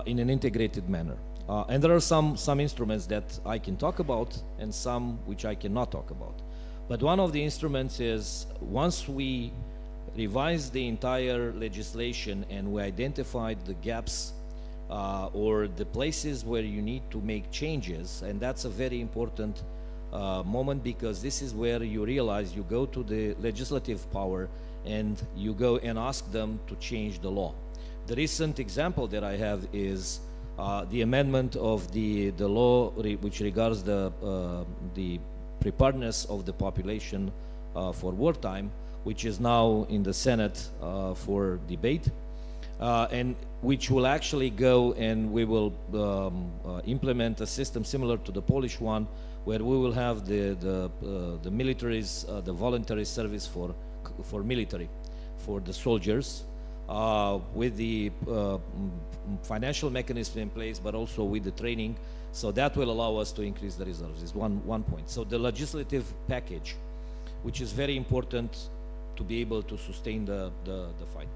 in an integrated manner. And there are some instruments that I can talk about and some which I cannot talk about. But one of the instruments is, once we revised the entire legislation and we identified the gaps or the places where you need to make changes, and that's a very important moment, because this is where you realize you go to the legislative power and you go and ask them to change the law. The recent example that I have is the amendment of the law which regards the preparedness of the population for wartime, which is now in the Senate for debate, and which will actually go and we will implement a system similar to the Polish one, where we will have the militaries, the voluntary service for military, for the soldiers, with the financial mechanism in place, but also with the training. So that will allow us to increase the reserves, is one point. So the legislative package, which is very important to be able to sustain the fight.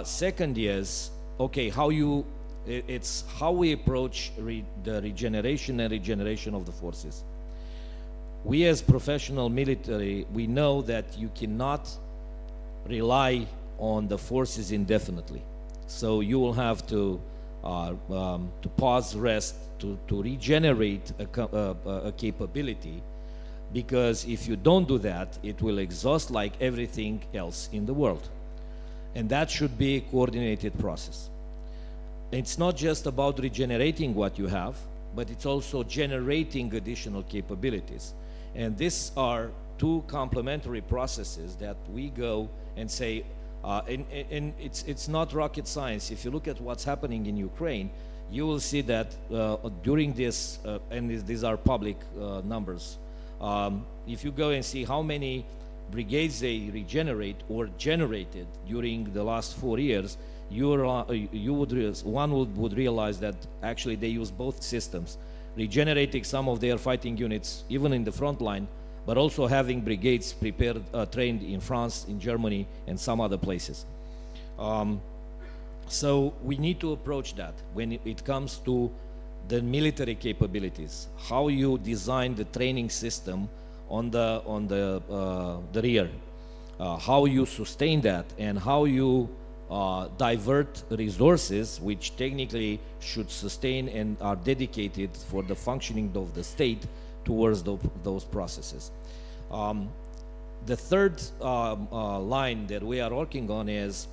Second is, okay, it's how we approach the regeneration of the forces. We as professional military, we know that you cannot rely on the forces indefinitely. So you will have to pause, rest, to regenerate a capability, because if you don't do that, it will exhaust like everything else in the world. And that should be a coordinated process. It's not just about regenerating what you have, but it's also generating additional capabilities. And these are two complementary processes that we go and say, and it's not rocket science. If you look at what's happening in Ukraine, you will see that during this, and these are public numbers, if you go and see how many brigades they regenerate or generated during the last 4 years, one would realize that actually they use both systems, regenerating some of their fighting units even in the front line, but also having brigades prepared, trained in France, in Germany, and some other places. So we need to approach that when it comes to the military capabilities, how you design the training system on the rear, how you sustain that, and how you divert resources which technically should sustain and are dedicated for the functioning of the state towards those processes. The third line that we are working on is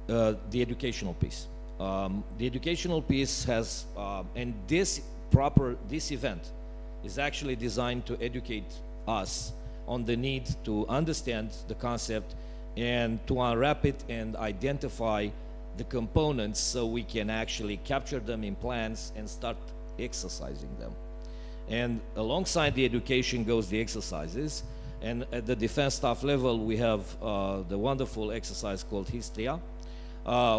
the educational piece. The educational piece has, and this event is actually designed to educate us on the need to understand the concept and to unwrap it and identify the components so we can actually capture them in plans and start exercising them. And alongside the education goes the exercises. And at the defense staff level, we have the wonderful exercise called Ziua,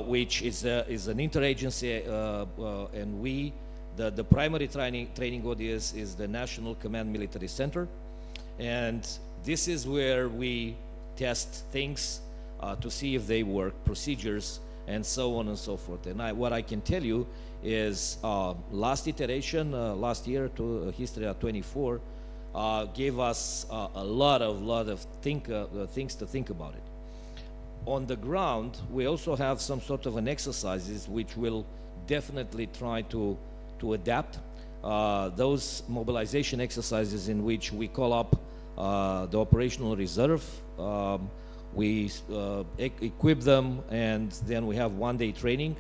which is an interagency, and the primary training audience is the National Command Military Center. And this is where we test things to see if they work, procedures, and so on and so forth. And what I can tell you is last iteration, last year, to Ziua 24, gave us a lot of things to think about it. On the ground, we also have some sort of an exercises which will definitely try to adapt those mobilization exercises in which we call up the operational reserve. We equip them, and then we have one-day training.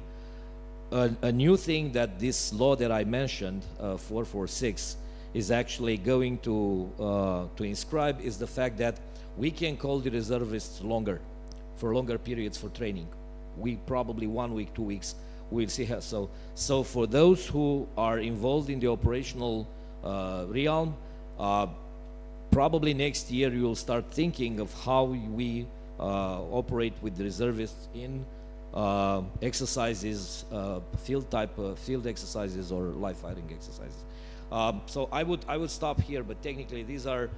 A new thing that this law that I mentioned, 446, is actually going to inscribe is the fact that we can call the reservists for longer periods for training. We probably 1 week, 2 weeks, we'll see how. So for those who are involved in the operational realm, probably next year you'll start thinking of how we operate with the reservists in exercises, field exercises or live firing exercises. So I would stop here, but technically these are,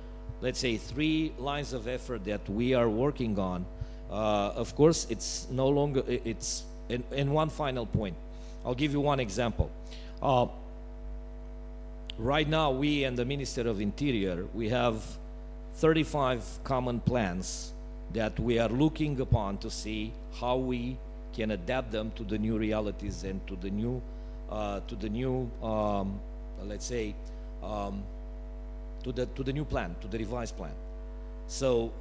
let's say, 3 lines of effort that we are working on. Of course, it's no longer, it's, and one final point. I'll give you one example. Right now, we and the Minister of Interior, we have 35 common plans that we are looking upon to see how we can adapt them to the new realities and to the new, let's say, to the new plan, to the revised plan. So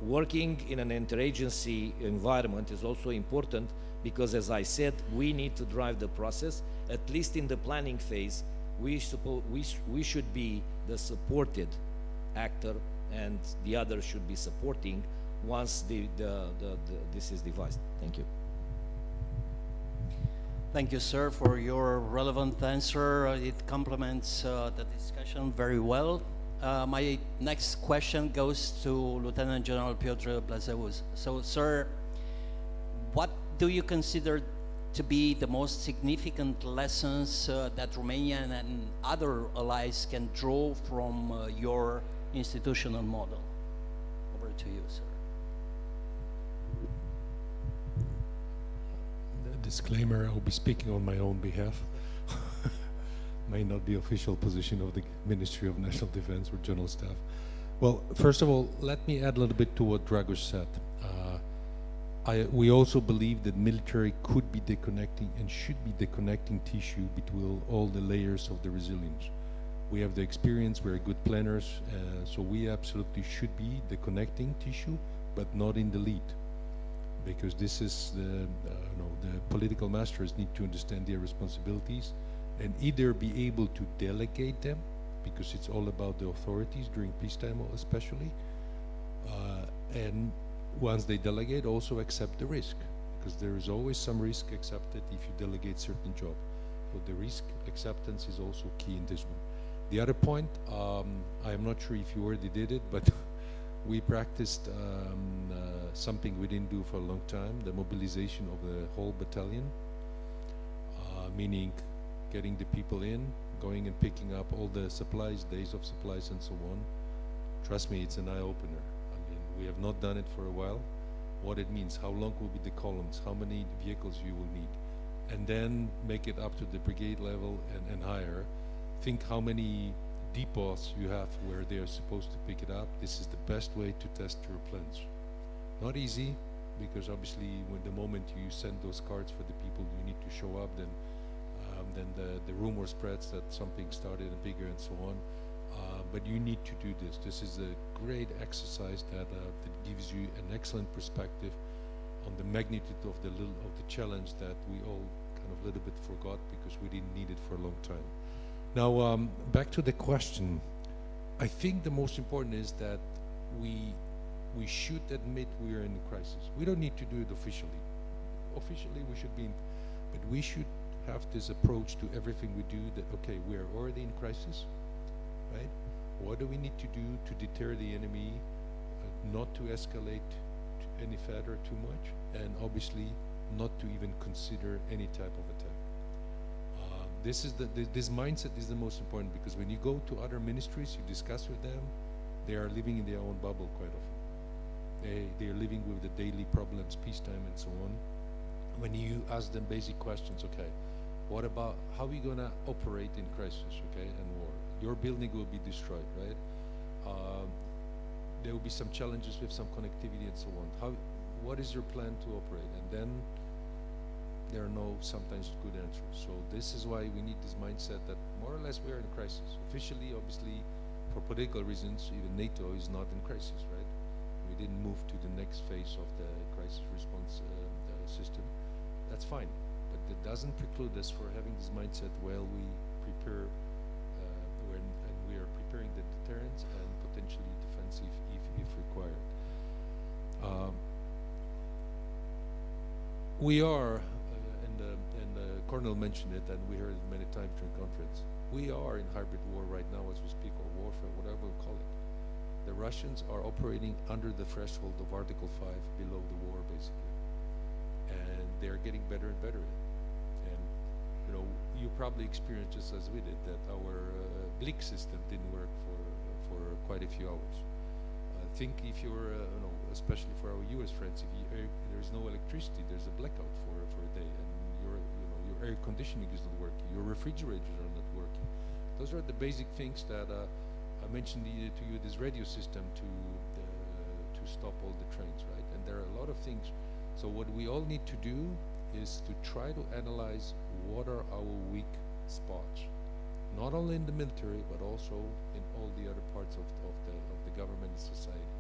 working in an interagency environment is also important because, as I said, we need to drive the process. At least in the planning phase, we should be the supported actor, and the other should be supporting once this is devised. Thank you. Thank you, sir, for your relevant answer. It complements the discussion very well. My next question goes to Lieutenant General Piotr Blazeus. So, sir, what do you consider to be the most significant lessons that Romania and other allies can draw from your institutional model? Over to you, sir. Disclaimer, I will be speaking on my own behalf. May not be official position of the Ministry of National Defense or General Staff. Well, first of all, let me add a little bit to what Dragoș said. We also believe that military could be the connecting and should be the connecting tissue between all the layers of the resilience. We have the experience, we're good planners, so we absolutely should be the connecting tissue, but not in the lead. Because this is the political masters need to understand their responsibilities and either be able to delegate them, because it's all about the authorities during peacetime especially, and once they delegate, also accept the risk, because there is always some risk accepted if you delegate certain job. So the risk acceptance is also key in this one. The other point, I am not sure if you already did it, but we practiced something we didn't do for a long time, the mobilization of the whole battalion, meaning getting the people in, going and picking up all the supplies, days of supplies and so on. Trust me, it's an eye-opener. I mean, we have not done it for a while. What it means, how long will be the columns, how many vehicles you will need, and then make it up to the brigade level and higher. Think how many depots you have where they are supposed to pick it up. This is the best way to test your plans. Not easy, because obviously when the moment you send those cards for the people you need to show up, then the rumor spreads that something started bigger and so on. But you need to do this. This is a great exercise that gives you an excellent perspective on the magnitude of the challenge that we all kind of a little bit forgot because we didn't need it for a long time. Now, back to the question. I think the most important is that we should admit we are in a crisis. We don't need to do it officially. Officially, we should be, but we should have this approach to everything we do that, okay, we are already in crisis, right? What do we need to do to deter the enemy, not to escalate any further too much, and obviously not to even consider any type of attack. This mindset is the most important, because when you go to other ministries, you discuss with them, they are living in their own bubble quite often. They are living with the daily problems, peacetime and so on. When you ask them basic questions, okay, what about how are we gonna operate in crisis, okay, and war? Your building will be destroyed, right? There will be some challenges with some connectivity and so on. What is your plan to operate? And then there are no sometimes good answers. So this is why we need this mindset that more or less we are in a crisis. Officially, obviously, for political reasons, even NATO is not in crisis, right? We didn't move to the next phase of the crisis response system. That's fine, but that doesn't preclude us for having this mindset while we prepare and we are preparing the deterrence and potentially defensive if required. We are, and the Colonel mentioned it, and we heard it many times during conference. We are in hybrid war right now as we speak, or warfare, whatever we call it. The Russians are operating under the threshold of Article 5, below the war, basically, and they're getting better and better. And you know, you probably experienced just as we did that our Blick system didn't work for quite a few hours. I think if you're, you know, especially for our U.S. friends, if there's no electricity, there's a blackout for a day, and your air conditioning is not working, your refrigerators are not working. Those are the basic things that I mentioned to you, this radio system to stop all the trains, right? And there are a lot of things. So what we all need to do is to try to analyze what are our weak spots, not only in the military but also in all the other parts of the government and society,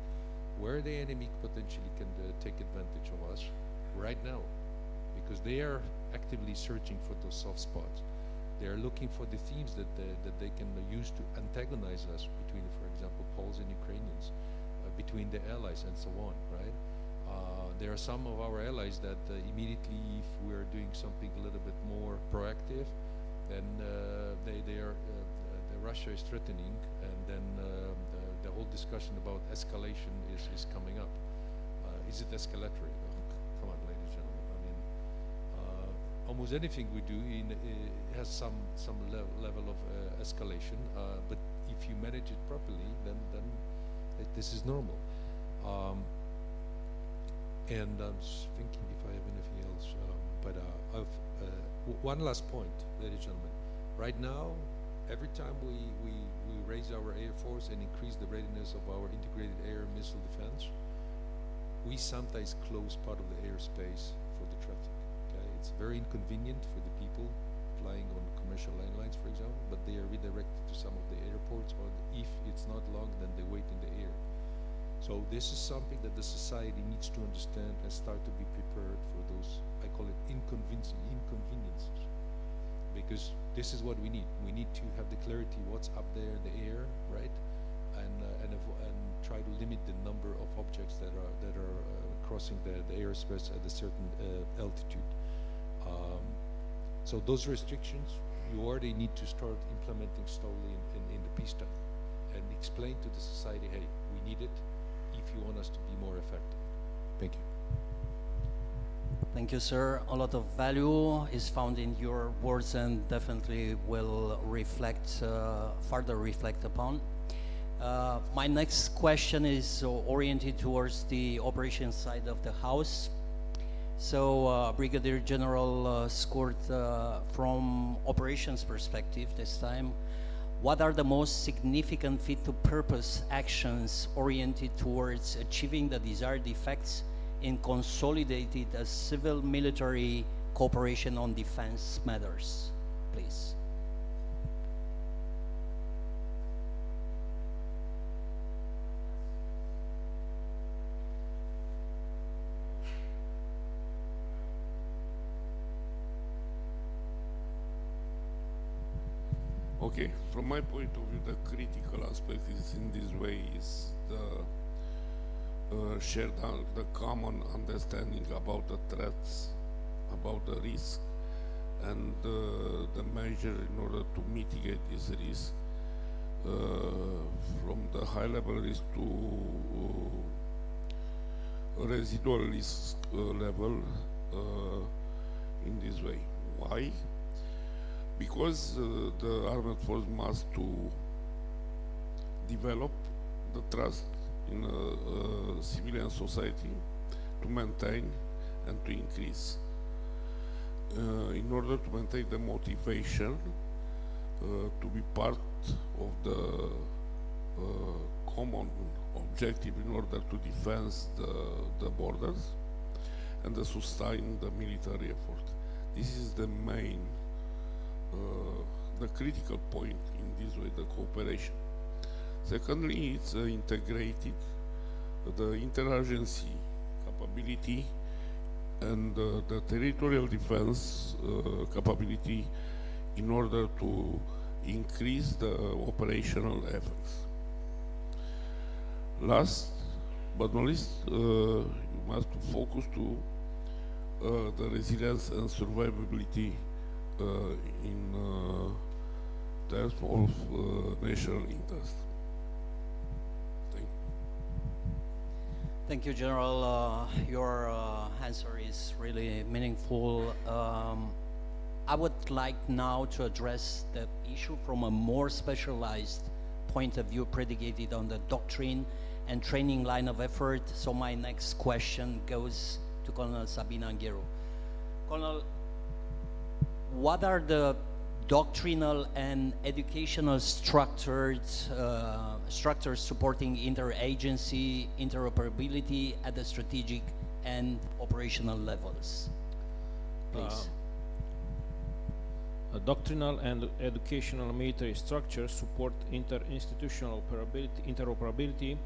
where the enemy potentially can take advantage of us right now, because they are actively searching for those soft spots. They are looking for the themes that they can use to antagonize us between, for example, Poles and Ukrainians, between the allies and so on, right? There are some of our allies that immediately, if we are doing something a little bit more proactive, then Russia is threatening, and then the whole discussion about escalation is coming up. Is it escalatory? Come on, ladies and gentlemen. I mean, almost anything we do has some level of escalation, but if you manage it properly, then this is normal. And I'm just thinking if I have anything else, but one last point, ladies and gentlemen. Right now, every time we raise our air force and increase the readiness of our integrated air and missile defense, we sometimes close part of the airspace for the traffic. Okay, it's very inconvenient for the people flying on commercial landlines, for example, but they are redirected to some of the airports, or if it's not long, then they wait in the air. So this is something that the society needs to understand and start to be prepared for those, I call it inconveniences, because this is what we need. We need to have the clarity what's up there in the air, right? And try to limit the number of objects that are crossing the airspace at a certain altitude. So those restrictions you already need to start implementing slowly in the peacetime, and explain to the society, hey, we need it if you want us to be more effective. Thank you. Thank you, sir. A lot of value is found in your words and definitely will further reflect upon. My next question is oriented towards the operations side of the house. So, Brigadier General Skort, from operations perspective this time, what are the most significant fit-to-purpose actions oriented towards achieving the desired effects in consolidated civil-military cooperation on defense matters, please? Okay, from my point of view, the critical aspect is in this way is the the common understanding about the threats, about the risk, and the measure in order to mitigate this risk from the high level risk to residual risk level in this way. Why? Because the armed force must to develop the trust in civilian society to maintain and to increase. In order to maintain the motivation to be part of the common objective in order to defend the borders and to sustain the military effort. This is the main the critical point in this way, the cooperation. Secondly, it's integrated the interagency capability and the territorial defense capability in order to increase the operational effects. Last but not least, you must focus to the resilience and survivability in terms of national interest. Thank you. Thank you, General. Your answer is really meaningful. I would like now to address the issue from a more specialized point of view predicated on the doctrine and training line of effort. So my next question goes to Colonel Sabina Angheru. Colonel, what are the doctrinal and educational structures supporting interagency interoperability at the strategic and operational levels? Please. Doctrinal and educational military structures support interinstitutional interoperability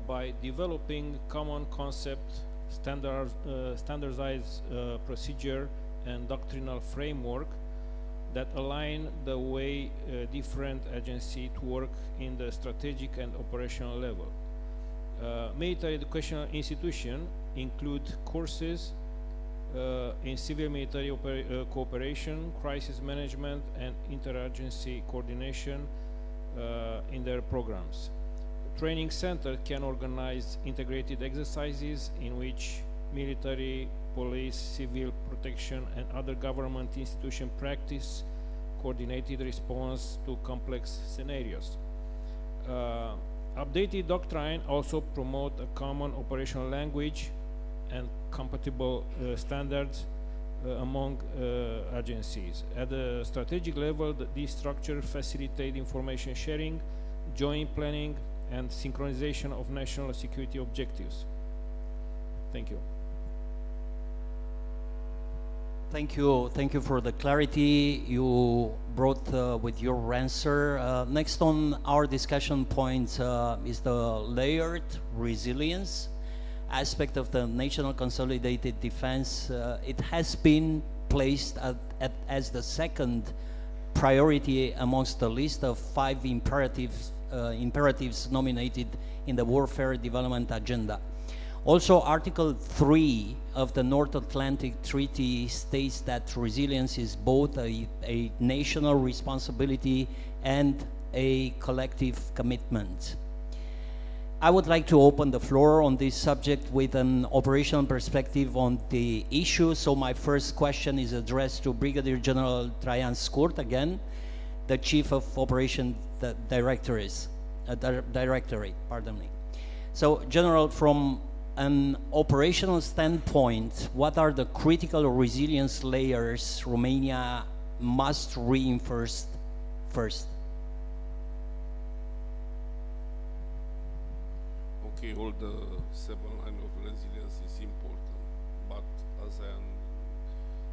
by developing common concept, standardized procedure, and doctrinal framework that align the way different agencies work in the strategic and operational level. Military educational institutions include courses in civil-military cooperation, crisis management, and interagency coordination in their programs. Training center can organize integrated exercises in which military, police, civil protection, and other government institutions practice coordinated response to complex scenarios. Updated doctrine also promote a common operational language and compatible standards among agencies. At the strategic level, these structures facilitate information sharing, joint planning, and synchronization of national security objectives. Thank you. Thank you for the clarity you brought with your answer. Next on our discussion point is the layered resilience aspect of the national consolidated defense. It has been placed as the second priority amongst the list of 5 imperatives nominated in the Warfare Development Agenda. Also, Article 3 of the North Atlantic Treaty states that resilience is both a national responsibility and a collective commitment. I would like to open the floor on this subject with an operational perspective on the issue. So my first question is addressed to Brigadier General Traian Skort, again, the Chief of Operation Directorate. So, General, from an operational standpoint, what are the critical resilience layers Romania must reinforce first? Okay, all the 7 line of resilience is important, but as I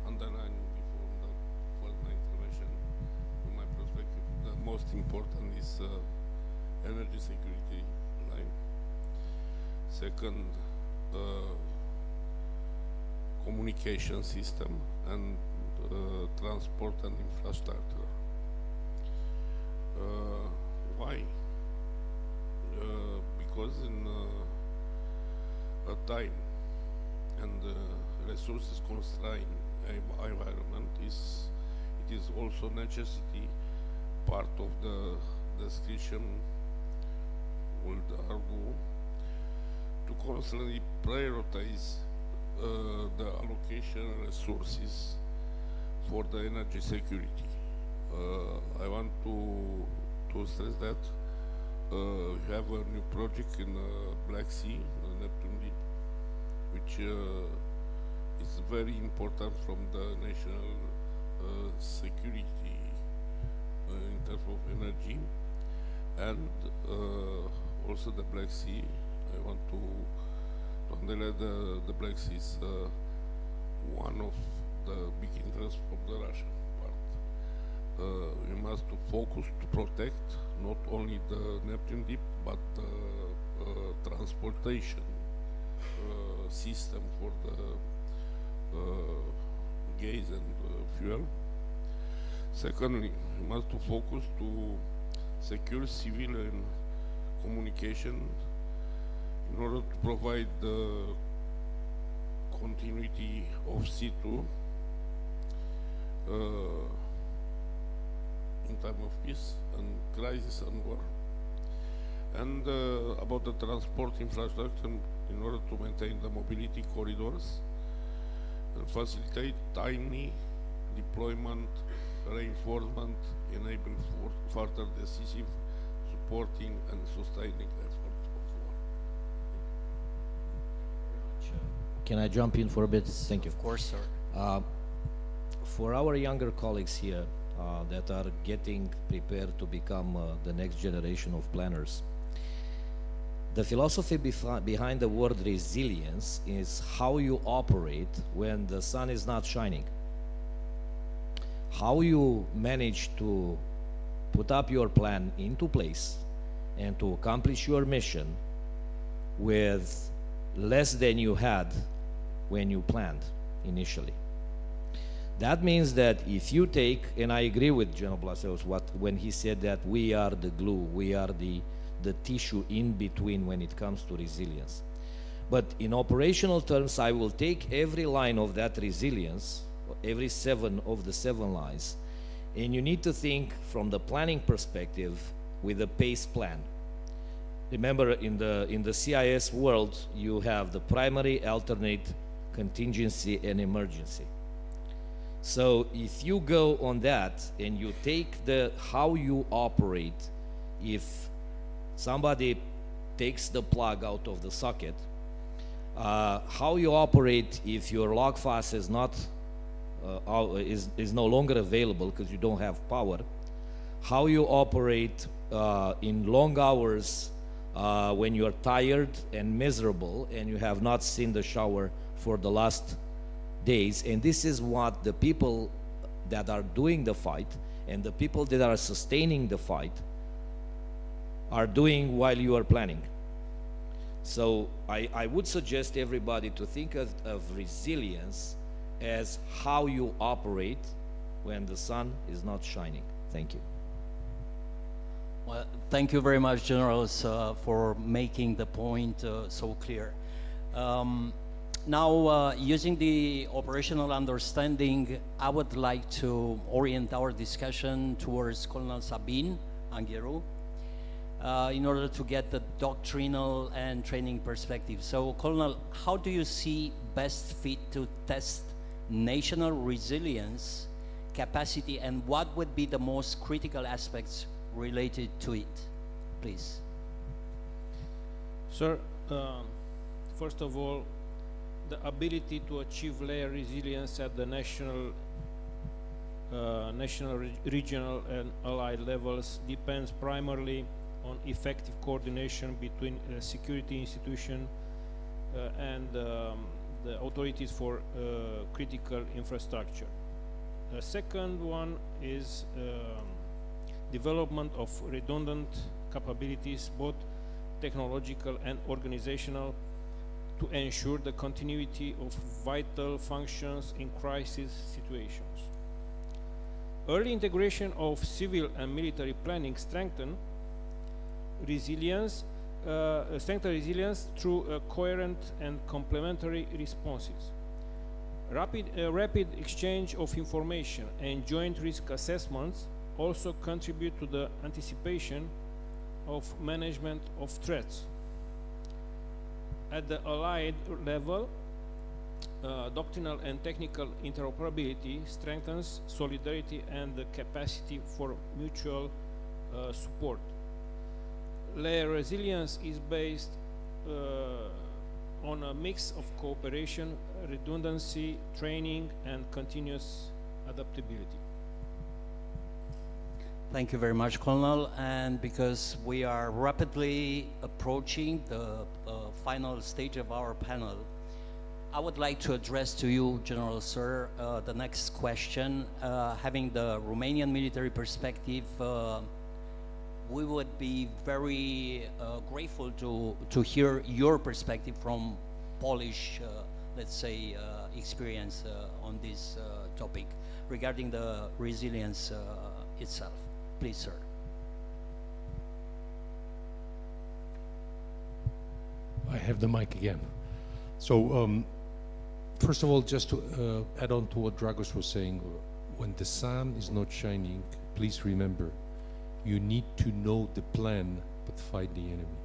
underlined before my intervention, from my perspective, the most important is energy security line. Second, communication system and transport and infrastructure. Why? Because in a time and resources constrained environment it is also necessity part of the discussion would argue to constantly prioritize the allocation resources for the energy security. I want to stress that we have a new project in Black Sea, the Neptune Deep, which is very important from the national security in terms of energy, and also the Black Sea. I want to underline the Black Sea is one of the big interests of the Russian part. We must focus to protect not only the Neptune Deep but the transportation system for the gas and fuel. Secondly, we must focus to secure civilian communication in order to provide the continuity of C2 in time of peace and crisis and war. And about the transport infrastructure in order to maintain the mobility corridors and facilitate timely deployment, reinforcement, enable further decisive supporting and sustaining efforts of war. Can I jump in for a bit? Thank you. Of course, sir. For our younger colleagues here that are getting prepared to become the next generation of planners, the philosophy behind the word resilience is how you operate when the sun is not shining. How you manage to put up your plan into place and to accomplish your mission with less than you had when you planned initially. That means that if you take, and I agree with General Blaseus when he said that we are the glue, we are the tissue in between when it comes to resilience. But in operational terms, I will take every line of that resilience, every 7 of the 7 lines, and you need to think from the planning perspective with a PACE plan. Remember, in the CIS world, you have the primary, alternate, contingency, and emergency. So if you go on that and you take the how you operate, if somebody takes the plug out of the socket, how you operate if your log fast is not is no longer available because you don't have power, how you operate in long hours when you're tired and miserable and you have not seen the shower for the last days. And this is what the people that are doing the fight and the people that are sustaining the fight are doing while you are planning. So I would suggest everybody to think of resilience as how you operate when the sun is not shining. Thank you. Well, thank you very much, Generals, for making the point so clear. Now, using the operational understanding, I would like to orient our discussion towards Colonel Sabin Angheru in order to get the doctrinal and training perspective. So, Colonel, how do you see best fit to test national resilience capacity, and what would be the most critical aspects related to it, please? Sir, first of all, the ability to achieve layer resilience at the national, regional, and allied levels depends primarily on effective coordination between security institution and the authorities for critical infrastructure. The second one is development of redundant capabilities, both technological and organizational, to ensure the continuity of vital functions in crisis situations. Early integration of civil and military planning strengthen resilience through coherent and complementary responses. Rapid exchange of information and joint risk assessments also contribute to the anticipation of management of threats. At the allied level, doctrinal and technical interoperability strengthens solidarity and the capacity for mutual support. Layer resilience is based on a mix of cooperation, redundancy, training, and continuous adaptability. Thank you very much, Colonel. And because we are rapidly approaching the final stage of our panel, I would like to address to you, General Sir, the next question. Having the Romanian military perspective, we would be very grateful to hear your perspective from Polish, let's say, experience on this topic regarding the resilience itself. Please, sir. I have the mic again. So, first of all, just to add on to what Dragos was saying, when the sun is not shining, please remember, you need to know the plan, but fight the enemy.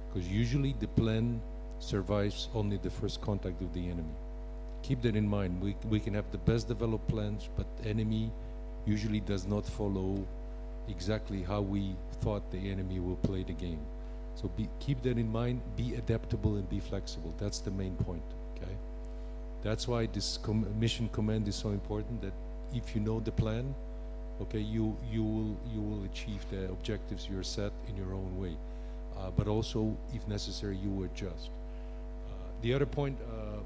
Because usually the plan survives only the first contact with the enemy. Keep that in mind. We can have the best developed plans, but the enemy usually does not follow exactly how we thought the enemy will play the game. So keep that in mind, be adaptable and be flexible. That's the main point, okay? That's why this mission command is so important, that if you know the plan, okay, you will achieve the objectives you're set in your own way. But also, if necessary, you will adjust. The other point,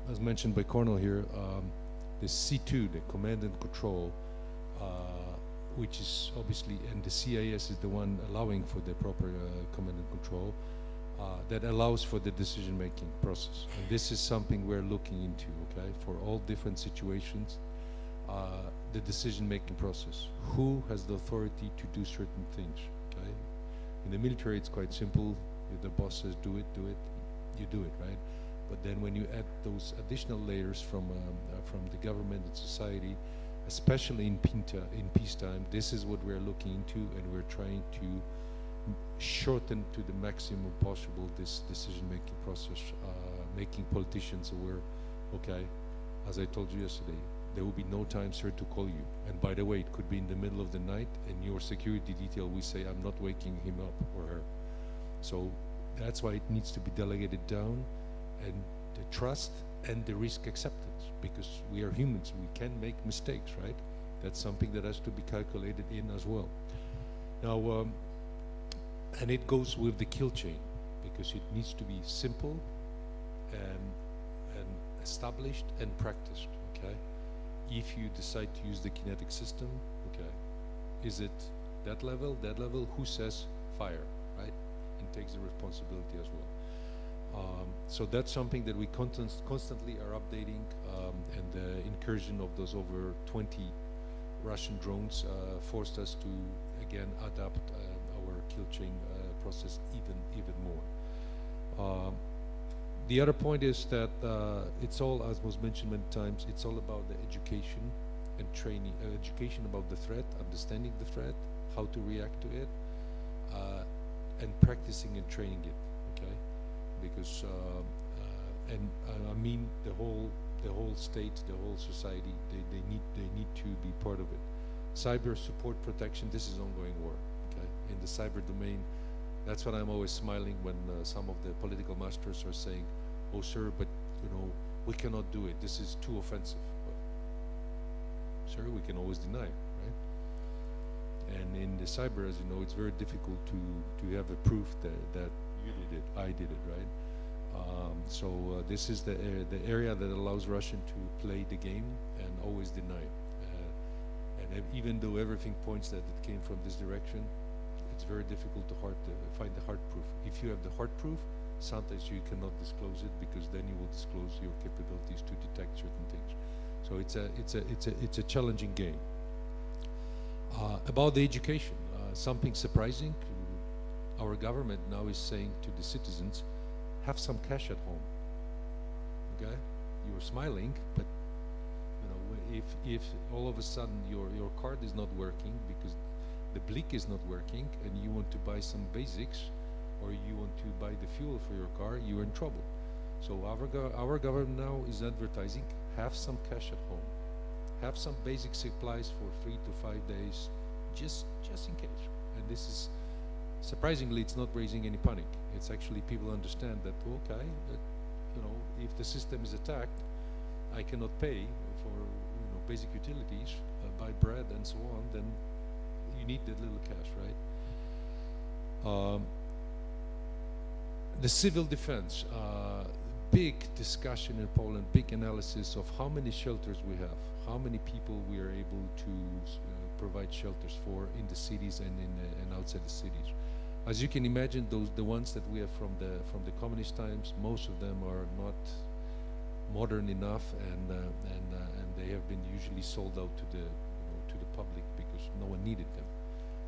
as mentioned by Colonel here, the C2, the command and control, which is obviously, and the CIS is the one allowing for the proper command and control, that allows for the decision-making process. And this is something we're looking into, okay, for all different situations, the decision-making process. Who has the authority to do certain things, okay? In the military, it's quite simple. If the boss says do it, you do it, right? But then when you add those additional layers from the government and society, especially in peacetime, this is what we're looking into, and we're trying to shorten to the maximum possible this decision-making process, making politicians aware, okay, as I told you yesterday, there will be no time, sir, to call you. And by the way, it could be in the middle of the night, and your security detail, we say, I'm not waking him up or her. So that's why it needs to be delegated down, and the trust and the risk acceptance, because we are humans, we can make mistakes, right? That's something that has to be calculated in as well. Now, and it goes with the kill chain, because it needs to be simple and established and practiced, okay? If you decide to use the kinetic system, okay, is it that level, who says fire, right? And takes the responsibility as well. So that's something that we constantly are updating, and the incursion of those over 20 Russian drones forced us to, again, adapt our kill chain process even more. The other point is that it's all, as was mentioned many times, it's all about the education and training, education about the threat, understanding the threat, how to react to it, and practicing and training it, okay? Because, I mean the whole state, the whole society, they need to be part of it. Cyber support protection, this is ongoing war, okay? In the cyber domain, that's what I'm always smiling when some of the political masters are saying, oh sir, but we cannot do it. This is too offensive. Well, sir, we can always deny, right? And in the cyber, as you know, it's very difficult to have a proof that you did it, I did it, right? So this is the area that allows Russian to play the game and always deny. And even though everything points that it came from this direction, it's very difficult to find the hard proof. If you have the hard proof, sometimes you cannot disclose it because then you will disclose your capabilities to detect certain things. So it's a challenging game. About the education, something surprising. Our government now is saying to the citizens, have some cash at home. Okay, you're smiling, but if all of a sudden your card is not working because the blick is not working, and you want to buy some basics, or you want to buy the fuel for your car, you're in trouble. So our government now is advertising, have some cash at home, have some basic supplies for 3 to 5 days, just in case. And this is, surprisingly, it's not raising any panic. It's actually people understand that, okay, if the system is attacked, I cannot pay for basic utilities, buy bread and so on, then you need that little cash, right? The civil defense, big discussion in Poland, big analysis of how many shelters we have, how many people we are able to provide shelters for in the cities and outside the cities. As you can imagine, the ones that we have from the communist times, most of them are not modern enough, and they have been usually sold out to the public because no one needed them.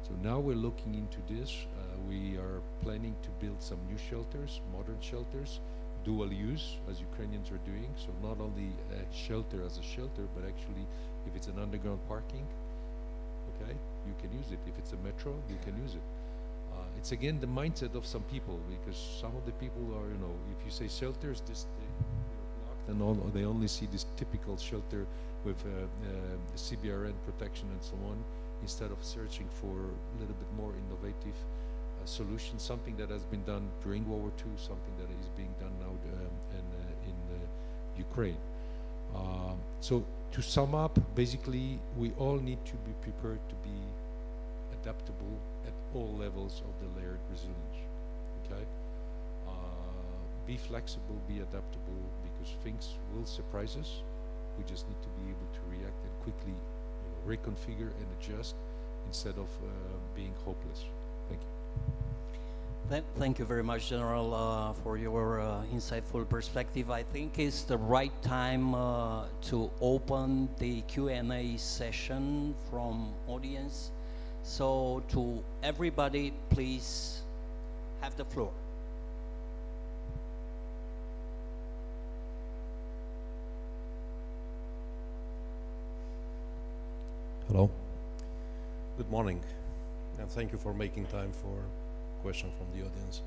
So now we're looking into this. We are planning to build some new shelters, modern shelters, dual use, as Ukrainians are doing. So not only a shelter as a shelter, but actually, if it's an underground parking, okay, you can use it. If it's a metro, you can use it. It's again the mindset of some people, because some of the people are, if you say shelters, they're blocked, and they only see this typical shelter with CBRN protection and so on, instead of searching for a little bit more innovative solutions, something that has been done during World War II, something that is being done now in Ukraine. So to sum up, basically, we all need to be prepared to be adaptable at all levels of the layered resilience. Okay, be flexible, be adaptable, because things will surprise us. We just need to be able to react and quickly reconfigure and adjust instead of being hopeless. Thank you. Thank you very much, General, for your insightful perspective. I think it's the right time to open the Q&A session from audience. So to everybody, please have the floor. Hello. Good morning, and thank you for making time for question from the audience.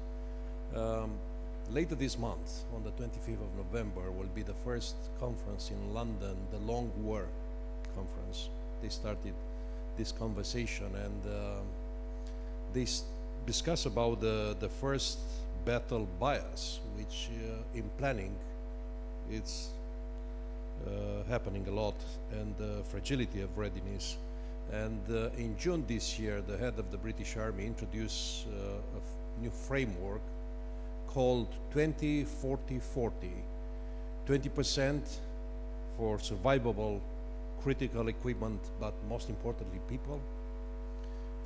Later this month, on the 25th of November, will be the first conference in London, the Long War Conference. They started this conversation, and they discuss about the first battle bias, which in planning it's happening a lot, and the fragility of readiness. And in June this year, the head of the British Army introduced a new framework called 20-40-40. 20% for survivable critical equipment, but most importantly people.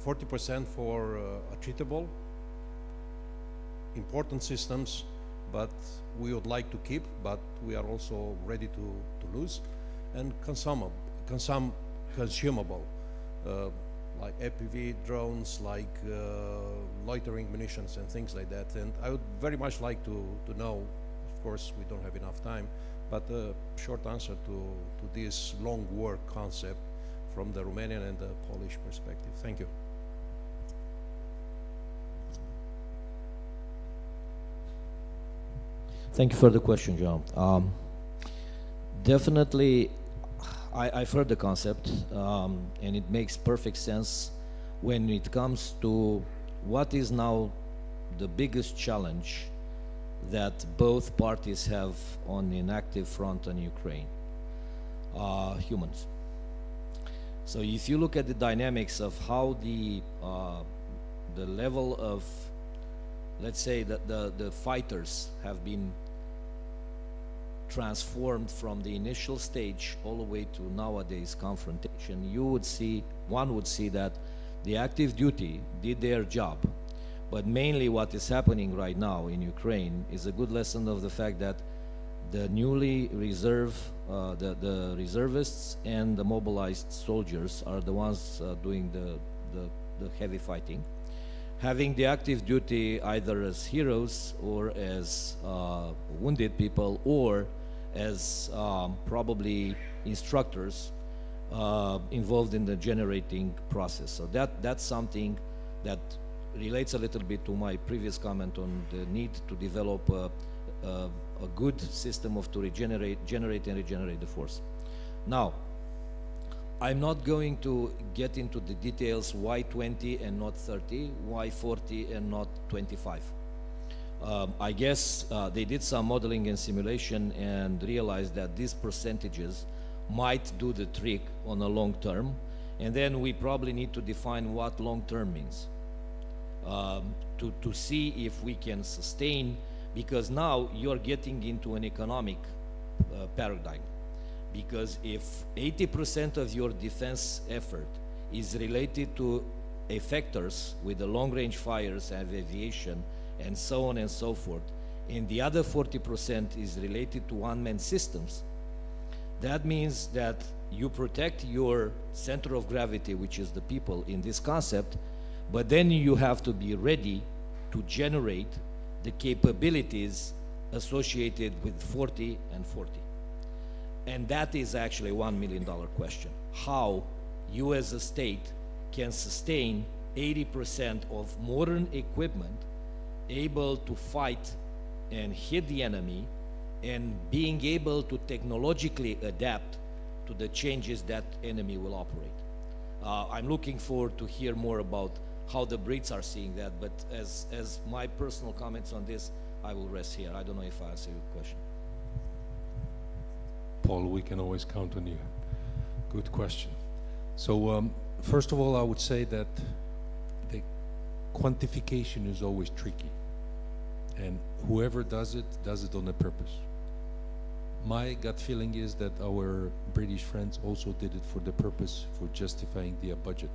40% for treatable, important systems, but we would like to keep, but we are also ready to lose. And consumable, like FPV drones, like loitering munitions and things like that. And I would very much like to know, of course we don't have enough time, but a short answer to this long war concept from the Romanian and the Polish perspective. Thank you. Thank you for the question, John. Definitely, I've heard the concept, and it makes perfect sense when it comes to what is now the biggest challenge that both parties have on an active front on Ukraine. Humans. So if you look at the dynamics of how the level of, let's say, the fighters have been transformed from the initial stage all the way to nowadays confrontation, one would see that the active duty did their job. But mainly what is happening right now in Ukraine is a good lesson of the fact that the newly the reservists and the mobilized soldiers are the ones doing the heavy fighting. Having the active duty either as heroes or as wounded people or as probably instructors involved in the generating process. So that's something that relates a little bit to my previous comment on the need to develop a good system of to generate and regenerate the force. Now, I'm not going to get into the details why 20 and not 30, why 40 and not 25. I guess they did some modeling and simulation and realized that these percentages might do the trick on a long term, and then we probably need to define what long term means to see if we can sustain, because now you're getting into an economic paradigm. Because if 80% of your defense effort is related to effectors with the long-range fires and aviation and so on and so forth, and the other 40% is related to one-man systems, that means that you protect your center of gravity, which is the people in this concept, but then you have to be ready to generate the capabilities associated with 40 and 40. And that is actually $1 million question. How you as a state can sustain 80% of modern equipment able to fight and hit the enemy, and being able to technologically adapt to the changes that enemy will operate. I'm looking forward to hear more about how the Brits are seeing that, but as my personal comments on this, I will rest here. I don't know if I answered your question. Paul, we can always count on you. Good question. So first of all, I would say that the quantification is always tricky, and whoever does it on a purpose. My gut feeling is that our British friends also did it for the purpose for justifying their budget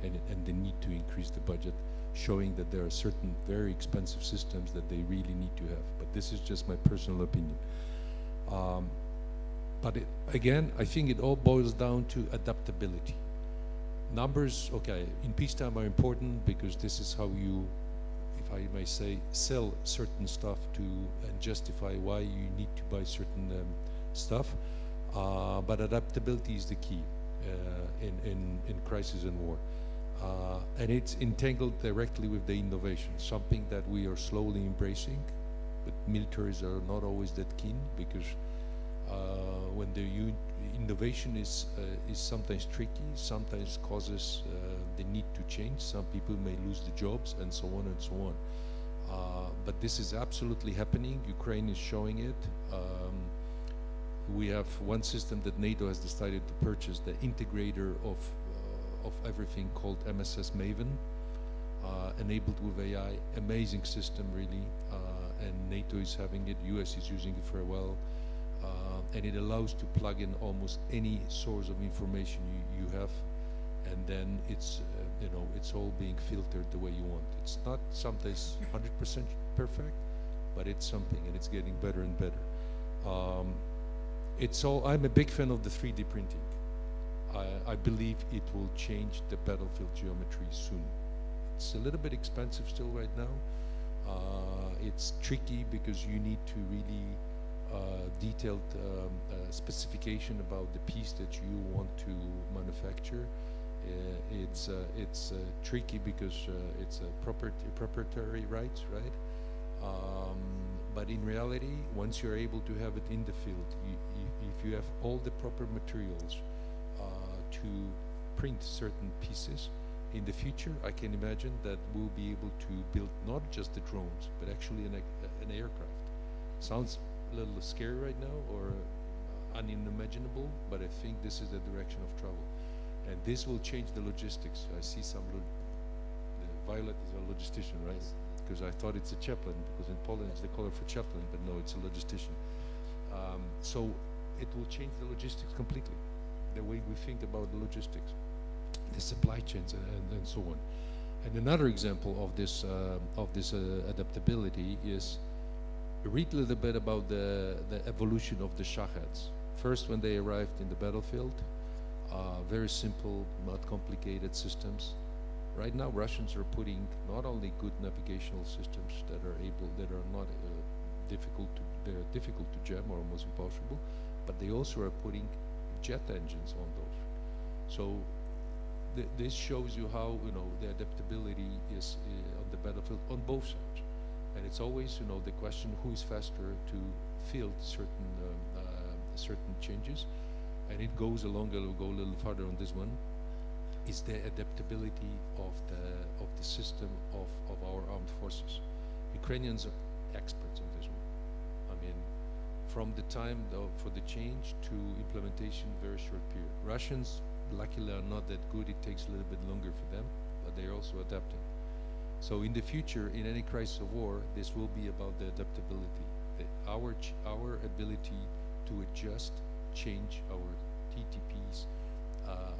and the need to increase the budget, showing that there are certain very expensive systems that they really need to have. But this is just my personal opinion. But again, I think it all boils down to adaptability. Numbers, okay, in peacetime are important because this is how you, if I may say, sell certain stuff to and justify why you need to buy certain stuff. But adaptability is the key in crisis and war. And it's entangled directly with the innovation, something that we are slowly embracing, but militaries are not always that keen, because when the innovation is sometimes tricky, sometimes causes the need to change. Some people may lose the jobs and so on and so on. But this is absolutely happening. Ukraine is showing it. We have one system that NATO has decided to purchase, the integrator of everything, called MSS Maven, enabled with AI. Amazing system, really. And NATO is having it. US is using it for a while. And it allows to plug in almost any source of information you have, and then it's it's all being filtered the way you want. It's not sometimes 100% perfect, but it's something, and it's getting better and better. I'm a big fan of the 3D printing. I believe it will change the battlefield geometry soon. It's a little bit expensive still right now. It's tricky because you need to really detailed specification about the piece that you want to manufacture. It's tricky because it's a proprietary rights, right? But in reality, once you're able to have it in the field, if you have all the proper materials to print certain pieces, in the future, I can imagine that we'll be able to build not just the drones, but actually an aircraft. Sounds a little scary right now or unimaginable, but I think this is the direction of travel. And this will change the logistics. I see Violet is a logistician, right? Because I thought it's a chaplain, because in Poland it's the color for chaplain, but no, it's a logistician. So it will change the logistics completely, the way we think about the logistics, the supply chains, and so on. And another example of this adaptability is read a little bit about the evolution of the Shaheds. First, when they arrived in the battlefield, very simple, not complicated systems. Right now, Russians are putting not only good navigational systems that are not difficult to jam or almost impossible, but they also are putting jet engines on those. So this shows you how the adaptability is on the battlefield on both sides, and it's always the question who is faster to field certain changes, and it goes along. I'll go a little further on this one. Is the adaptability of the system of our armed forces. Ukrainians are experts on this one. I mean, from the time for the change to implementation, very short period. Russians, luckily, are not that good. It takes a little bit longer for them, but they're also adapting. So in the future, in any crisis of war, this will be about the adaptability, our ability to adjust, change our TTPs,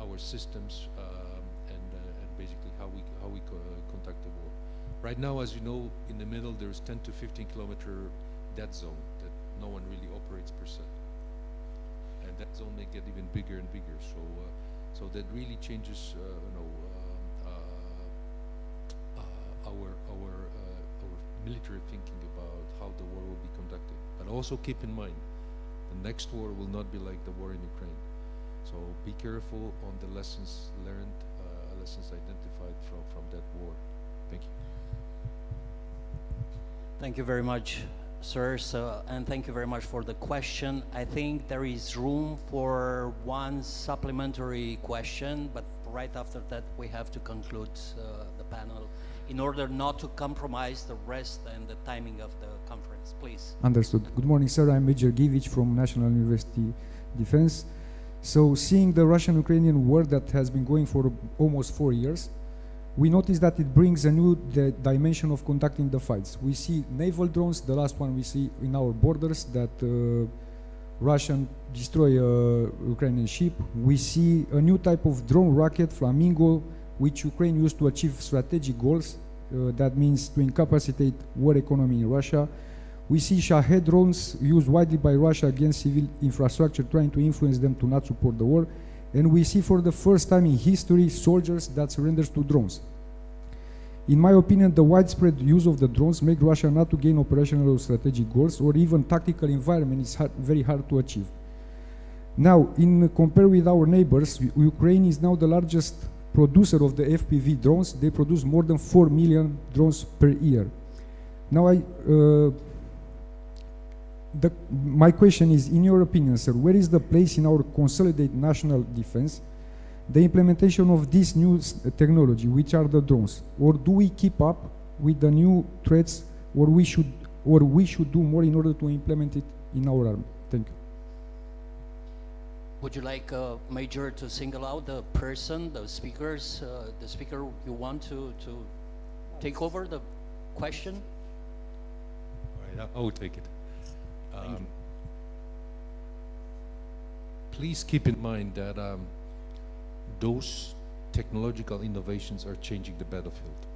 our systems, and basically how we conduct the war. Right now, as you know, in the middle there's 10 to 15 kilometer dead zone that no one really operates per se, and that zone may get even bigger and bigger. So that really changes, our military thinking about how the war will be conducted. But also keep in mind, the next war will not be like the war in Ukraine. So be careful on the lessons learned, lessons identified from that war. Thank you. Thank you very much, sir. And thank you very much for the question. I think there is room for one supplementary question, but right after that we have to conclude the panel in order not to compromise the rest and the timing of the conference. Please. Understood. Good morning, sir. I'm Major Givich from National University Defense. So seeing the Russian-Ukrainian war that has been going for almost 4 years, we notice that it brings a new dimension of conducting the fights. We see naval drones, the last one we see in our borders, that Russian destroy Ukrainian ship. We see a new type of drone rocket, Flamingo, which Ukraine used to achieve strategic goals. That means to incapacitate war economy in Russia. We see Shahed drones used widely by Russia against civil infrastructure, trying to influence them to not support the war. And we see for the first time in history soldiers that surrender to drones. In my opinion, the widespread use of the drones make Russia not to gain operational or strategic goals, or even tactical environment is very hard to achieve. Now, in compare with our neighbors, Ukraine is now the largest producer of the FPV drones. They produce more than 4 million drones per year. Now, my question is, in your opinion, sir, where is the place in our consolidated national defense, the implementation of this new technology, which are the drones? Or do we keep up with the new threats, or we should do more in order to implement it in our army? Thank you. Would you like, Major, to single out the person, the speakers, the speaker you want to take over the question? All right, I will take it. Please keep in mind that those technological innovations are changing the battlefield,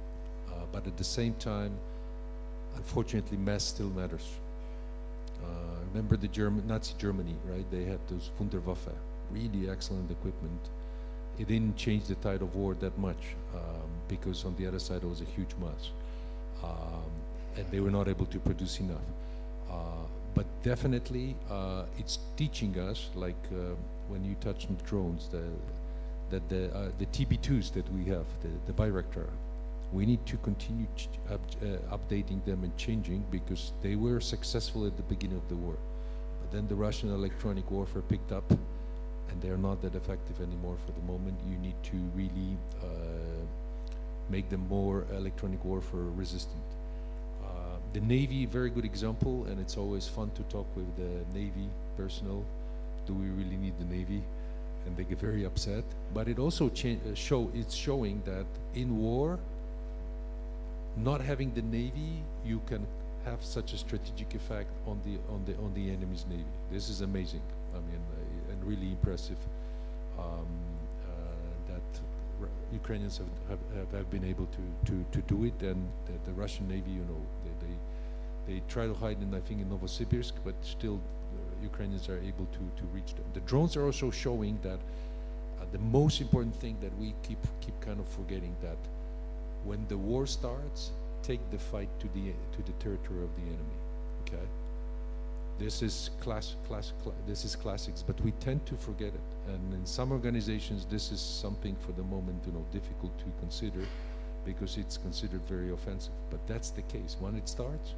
but at the same time, unfortunately, mass still matters. Remember the Nazi Germany, right? They had those Wunderwaffe, really excellent equipment. It didn't change the tide of war that much because on the other side there was a huge mass, and they were not able to produce enough. But definitely, it's teaching us, like when you touch on drones, that the TB2s that we have, the Bayraktar, we need to continue updating them and changing, because they were successful at the beginning of the war. But then the Russian electronic warfare picked up, and they're not that effective anymore for the moment. You need to really make them more electronic warfare resistant. The Navy, very good example, and it's always fun to talk with the Navy personnel. Do we really need the Navy? And they get very upset. But it also it's showing that in war, not having the Navy, you can have such a strategic effect on the enemy's Navy. This is amazing. I mean, and really impressive that Ukrainians have been able to do it, and the Russian Navy, you know, they try to hide in, I think, in Novosibirsk, but still Ukrainians are able to reach them. The drones are also showing that the most important thing that we keep kind of forgetting, that when the war starts, take the fight to the territory of the enemy. Okay, this is this is classics, but we tend to forget it. And in some organizations, this is something for the moment, you know, difficult to consider because it's considered very offensive. But that's the case. When it starts,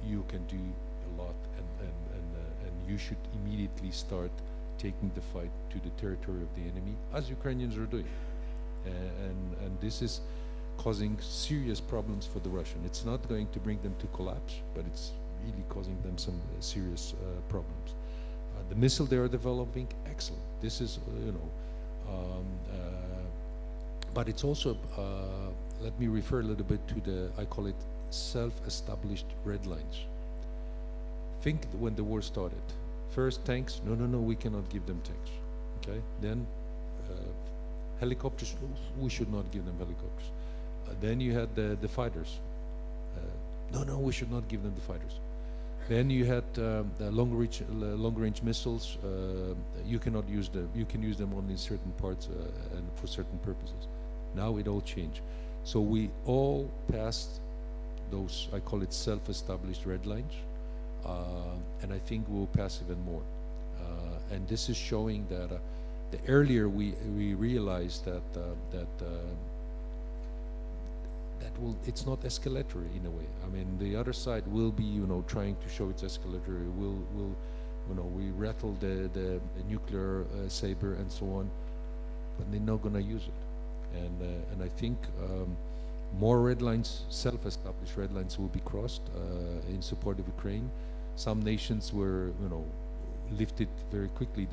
you can do a lot, and you should immediately start taking the fight to the territory of the enemy, as Ukrainians are doing. And this is causing serious problems for the Russian. It's not going to bring them to collapse, but it's really causing them some serious problems. The missile they are developing, excellent. This is, you know, but it's also, let me refer a little bit to the, I call it self-established red lines. Think when the war started. First, tanks, no, we cannot give them tanks, okay? Then helicopters, we should not give them helicopters. Then you had the fighters. No, we should not give them the fighters. Then you had the long-range missiles. You cannot use them. You can use them only in certain parts and for certain purposes. Now it all changed. So we all passed those, I call it self-established red lines, and I think we'll pass even more. And this is showing that the earlier we realize that it's not escalatory in a way. I mean, the other side will be, you know, trying to show it's escalatory. You know, we rattle the nuclear saber and so on, but they're not going to use it. And I think more red lines, self-established red lines, will be crossed in support of Ukraine. Some nations were, you know, lifted very quickly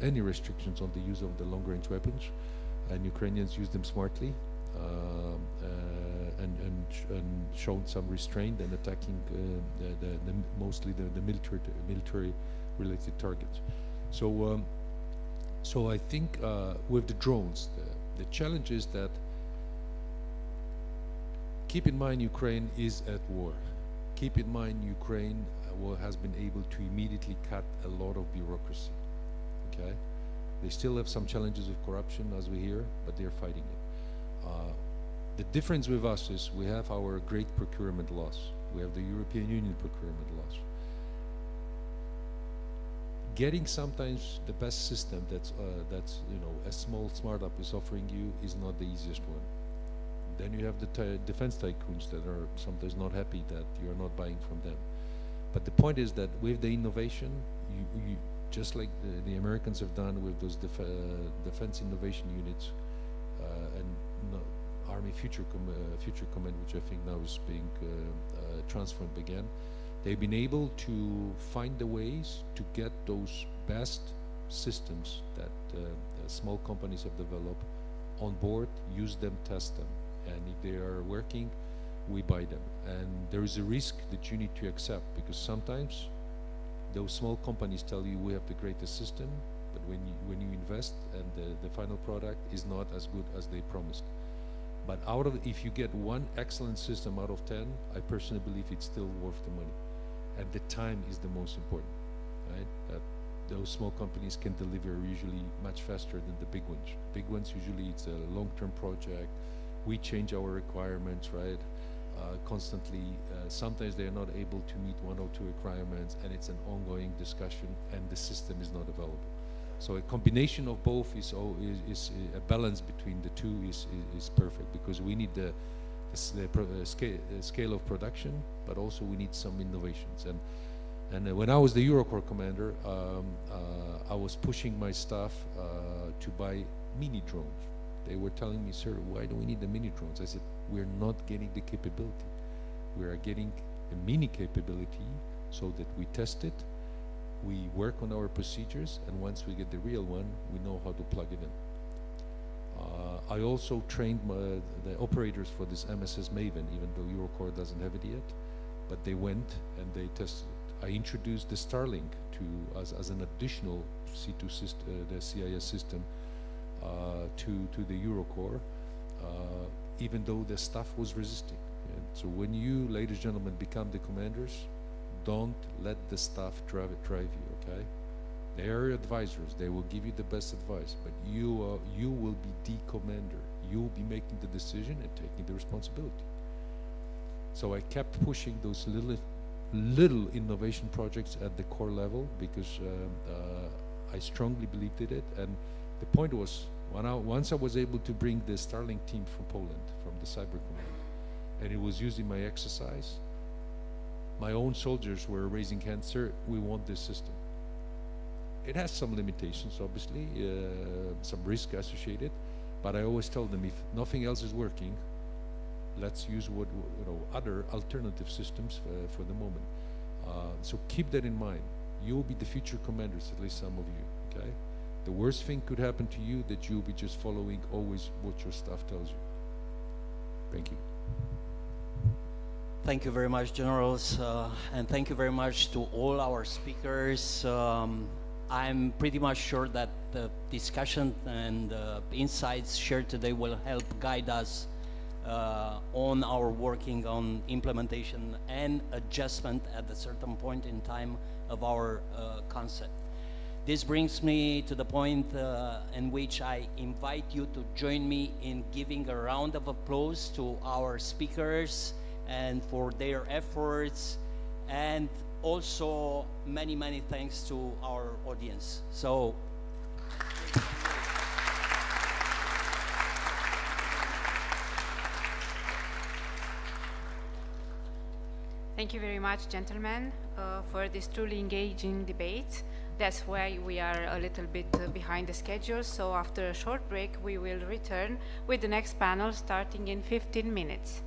any restrictions on the use of the long-range weapons, and Ukrainians used them smartly. And shown some restraint and attacking mostly the military related targets. So I think with the drones, the challenge is that, keep in mind, Ukraine is at war. Keep in mind, Ukraine has been able to immediately cut a lot of bureaucracy. Okay, they still have some challenges of corruption, as we hear, but they're fighting it. The difference with us is we have our great procurement laws. We have the European Union procurement laws. Getting sometimes the best system that's you know, a small startup is offering you is not the easiest one. Then you have the defense tycoons that are sometimes not happy that you're not buying from them. But the point is that with the innovation, you just like the Americans have done with those defense innovation units, and Army Future Command, which I think now is being transformed again. They've been able to find the ways to get those best systems that small companies have developed on board, use them, test them, and if they are working, we buy them. And there is a risk that you need to accept, because sometimes those small companies tell you we have the greatest system, but when you invest and the final product is not as good as they promised. But if you get one excellent system out of 10, I personally believe it's still worth the money. And the time is the most important, right? That those small companies can deliver usually much faster than the big ones. Big ones, usually it's a long-term project. We change our requirements, right? Constantly. Sometimes they are not able to meet one or two requirements, and it's an ongoing discussion, and the system is not available. So a combination of both is a balance between the two is perfect, because we need the scale of production, but also we need some innovations. And when I was the Eurocorps commander, I was pushing my staff to buy mini drones. They were telling me, sir, why do we need the mini drones? I said, we're not getting the capability. We are getting a mini capability so that we test it, we work on our procedures, and once we get the real one, we know how to plug it in. I also trained the operators for this MSS Maven, even though Eurocore doesn't have it yet, but they went and they tested it. I introduced the Starlink as an additional C2 system, the CIS system, to the Eurocore, even though the staff was resisting. And so when you, ladies and gentlemen, become the commanders, don't let the staff drive you, okay? They are your advisors, they will give you the best advice, but you will be the commander. You will be making the decision and taking the responsibility. So I kept pushing those little innovation projects at the core level because I strongly believed in it. And the point was, once I was able to bring the Starlink team from Poland, from the Cyber Command, and it was used in my exercise, my own soldiers were raising hands, sir, we want this system. It has some limitations, obviously, some risk associated, but I always tell them, if nothing else is working, let's use other alternative systems for the moment. So keep that in mind. You will be the future commanders, at least some of you, okay? The worst thing could happen to you that you'll be just following always what your staff tells you. Thank you. Thank you very much, generals, and thank you very much to all our speakers. I'm pretty much sure that the discussion and insights shared today will help guide us on our working on implementation and adjustment at a certain point in time of our concept. This brings me to the point in which I invite you to join me in giving a round of applause to our speakers and for their efforts, and also many thanks to our audience. So Thank you very much, gentlemen, for this truly engaging debate. That's why we are a little bit behind the schedule. So after a short break, we will return with the next panel starting in 15 minutes.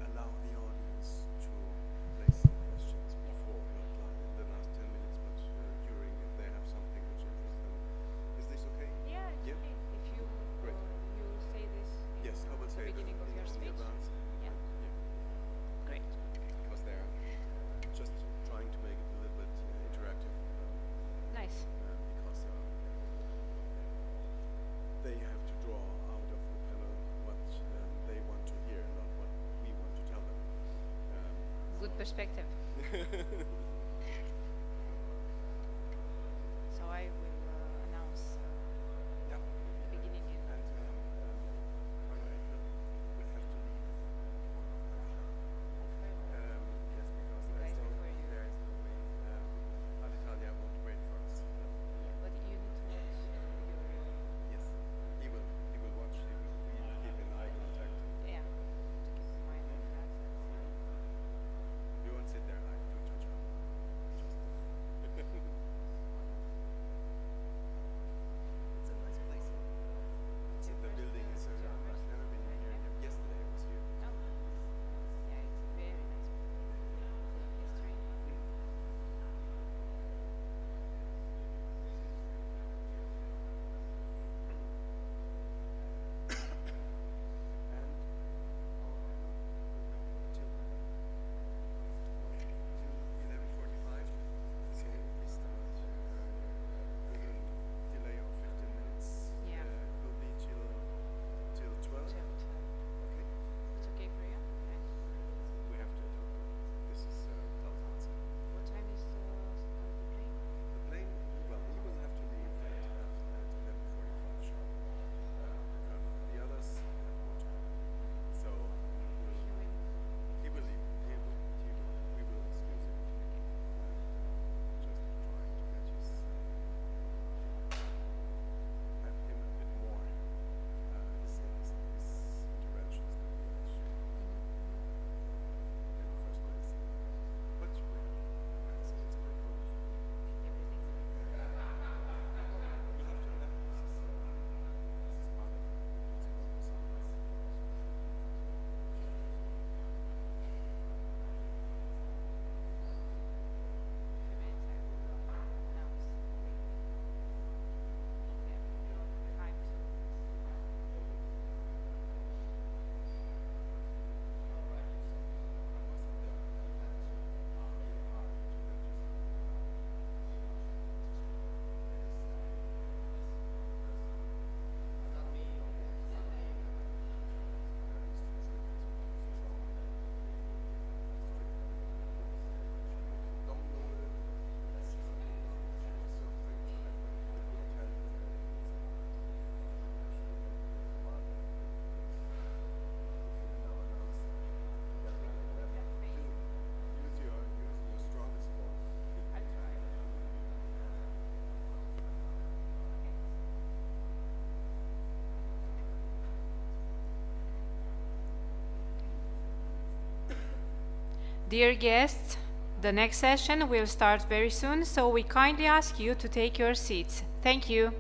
Allow the audience to place some questions before, not like in the last 10 minutes, but during if they have something which interests them. Is this okay? Yeah, it's Yeah? okay. If you Great. you say this Yes, I will at say the beginning of your in the speech. advance. Yeah. Great. Because they're just trying to make it a little bit interactive. Nice. Because they have to draw out of the panel what they want to hear, not what we want to tell them. Good perspective. So I will announce Yeah. beginning in. And we have to leave. Yes, because Guys, before you- there is no way. Alitalia won't wait for us. But you need to watch your. Yes, he will watch. He will keep in eye contact. Yeah. To keep in mind of that. You won't sit there like cha-cha-cha. It's a nice place. The building is. I've never been here. Yesterday I was here. Oh. Yeah, it's very nice. History. And 11:45. So we start with a delay of 15 minutes. Yeah. Will be till 12. Till 12. Okay. It's okay for you? Okay. We have to. This is Talzan's. What time is the plane? The plane. Well, he will have to leave at 11:45 sharp. The others have more time. So he will leave. We will excuse him. Just trying to get his. Have him a bit more. His interventions can be much in the first place. But it's a good move. You have to adapt. This is part of it. Use your strongest one. Dear guests, the next session will start very soon, so we kindly ask you to take your seats. Thank you.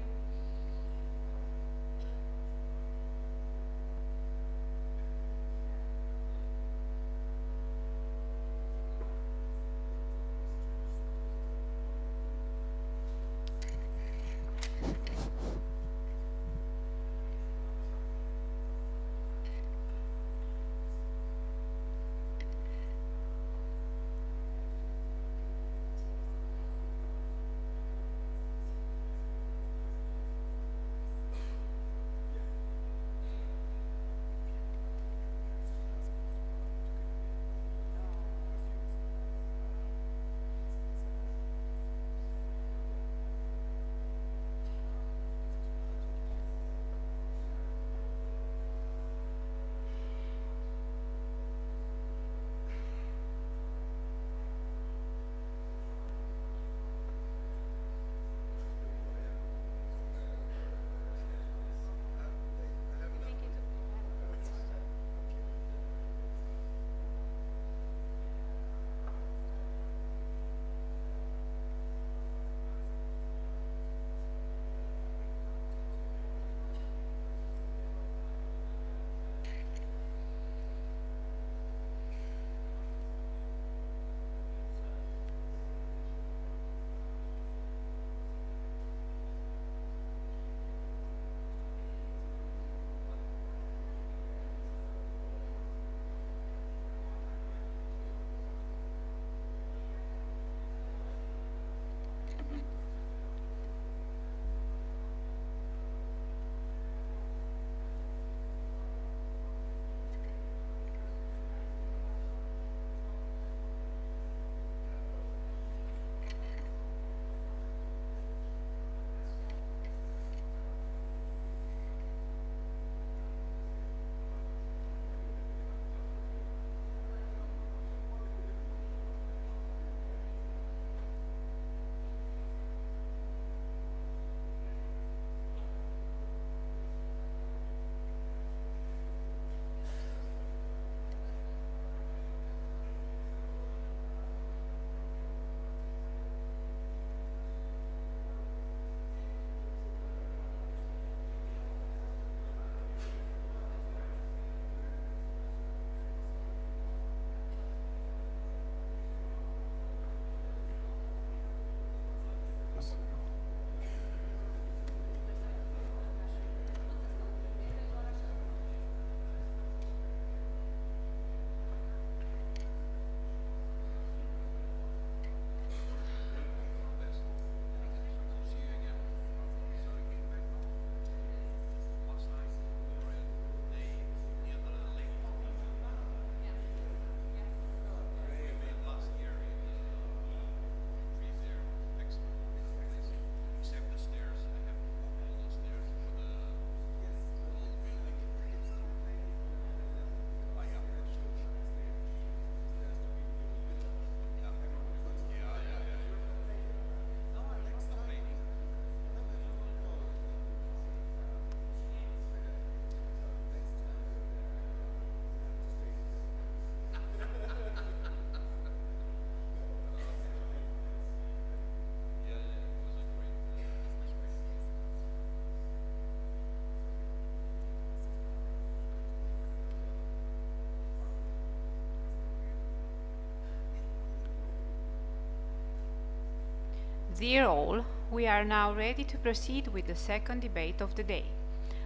Dear all, we are now ready to proceed with the second debate of the day.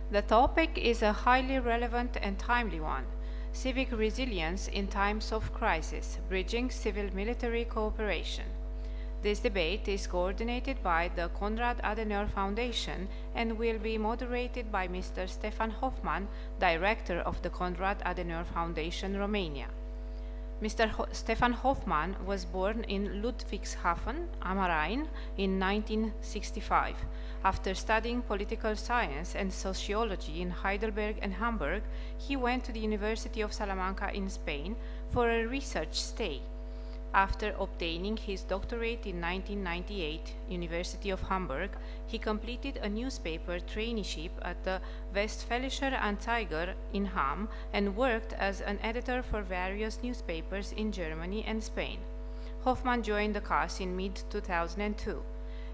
The topic is a highly relevant and timely one: civic resilience in times of crisis, bridging civil-military cooperation. This debate is coordinated by the Konrad Adenauer Foundation and will be moderated by Mr. Stefan Hoffman, Director of the Konrad Adenauer Foundation, Romania. Mr. Stefan Hoffman was born in Ludwigshafen am Rhein in 1965. After studying political science and sociology in Heidelberg and Hamburg, he went to the University of Salamanca in Spain for a research stay. After obtaining his doctorate in 1998, University of Hamburg, he completed a newspaper traineeship at the Westfälischer Anzeiger in Hamm and worked as an editor for various newspapers in Germany and Spain. Hoffman joined the CAS in mid-2002.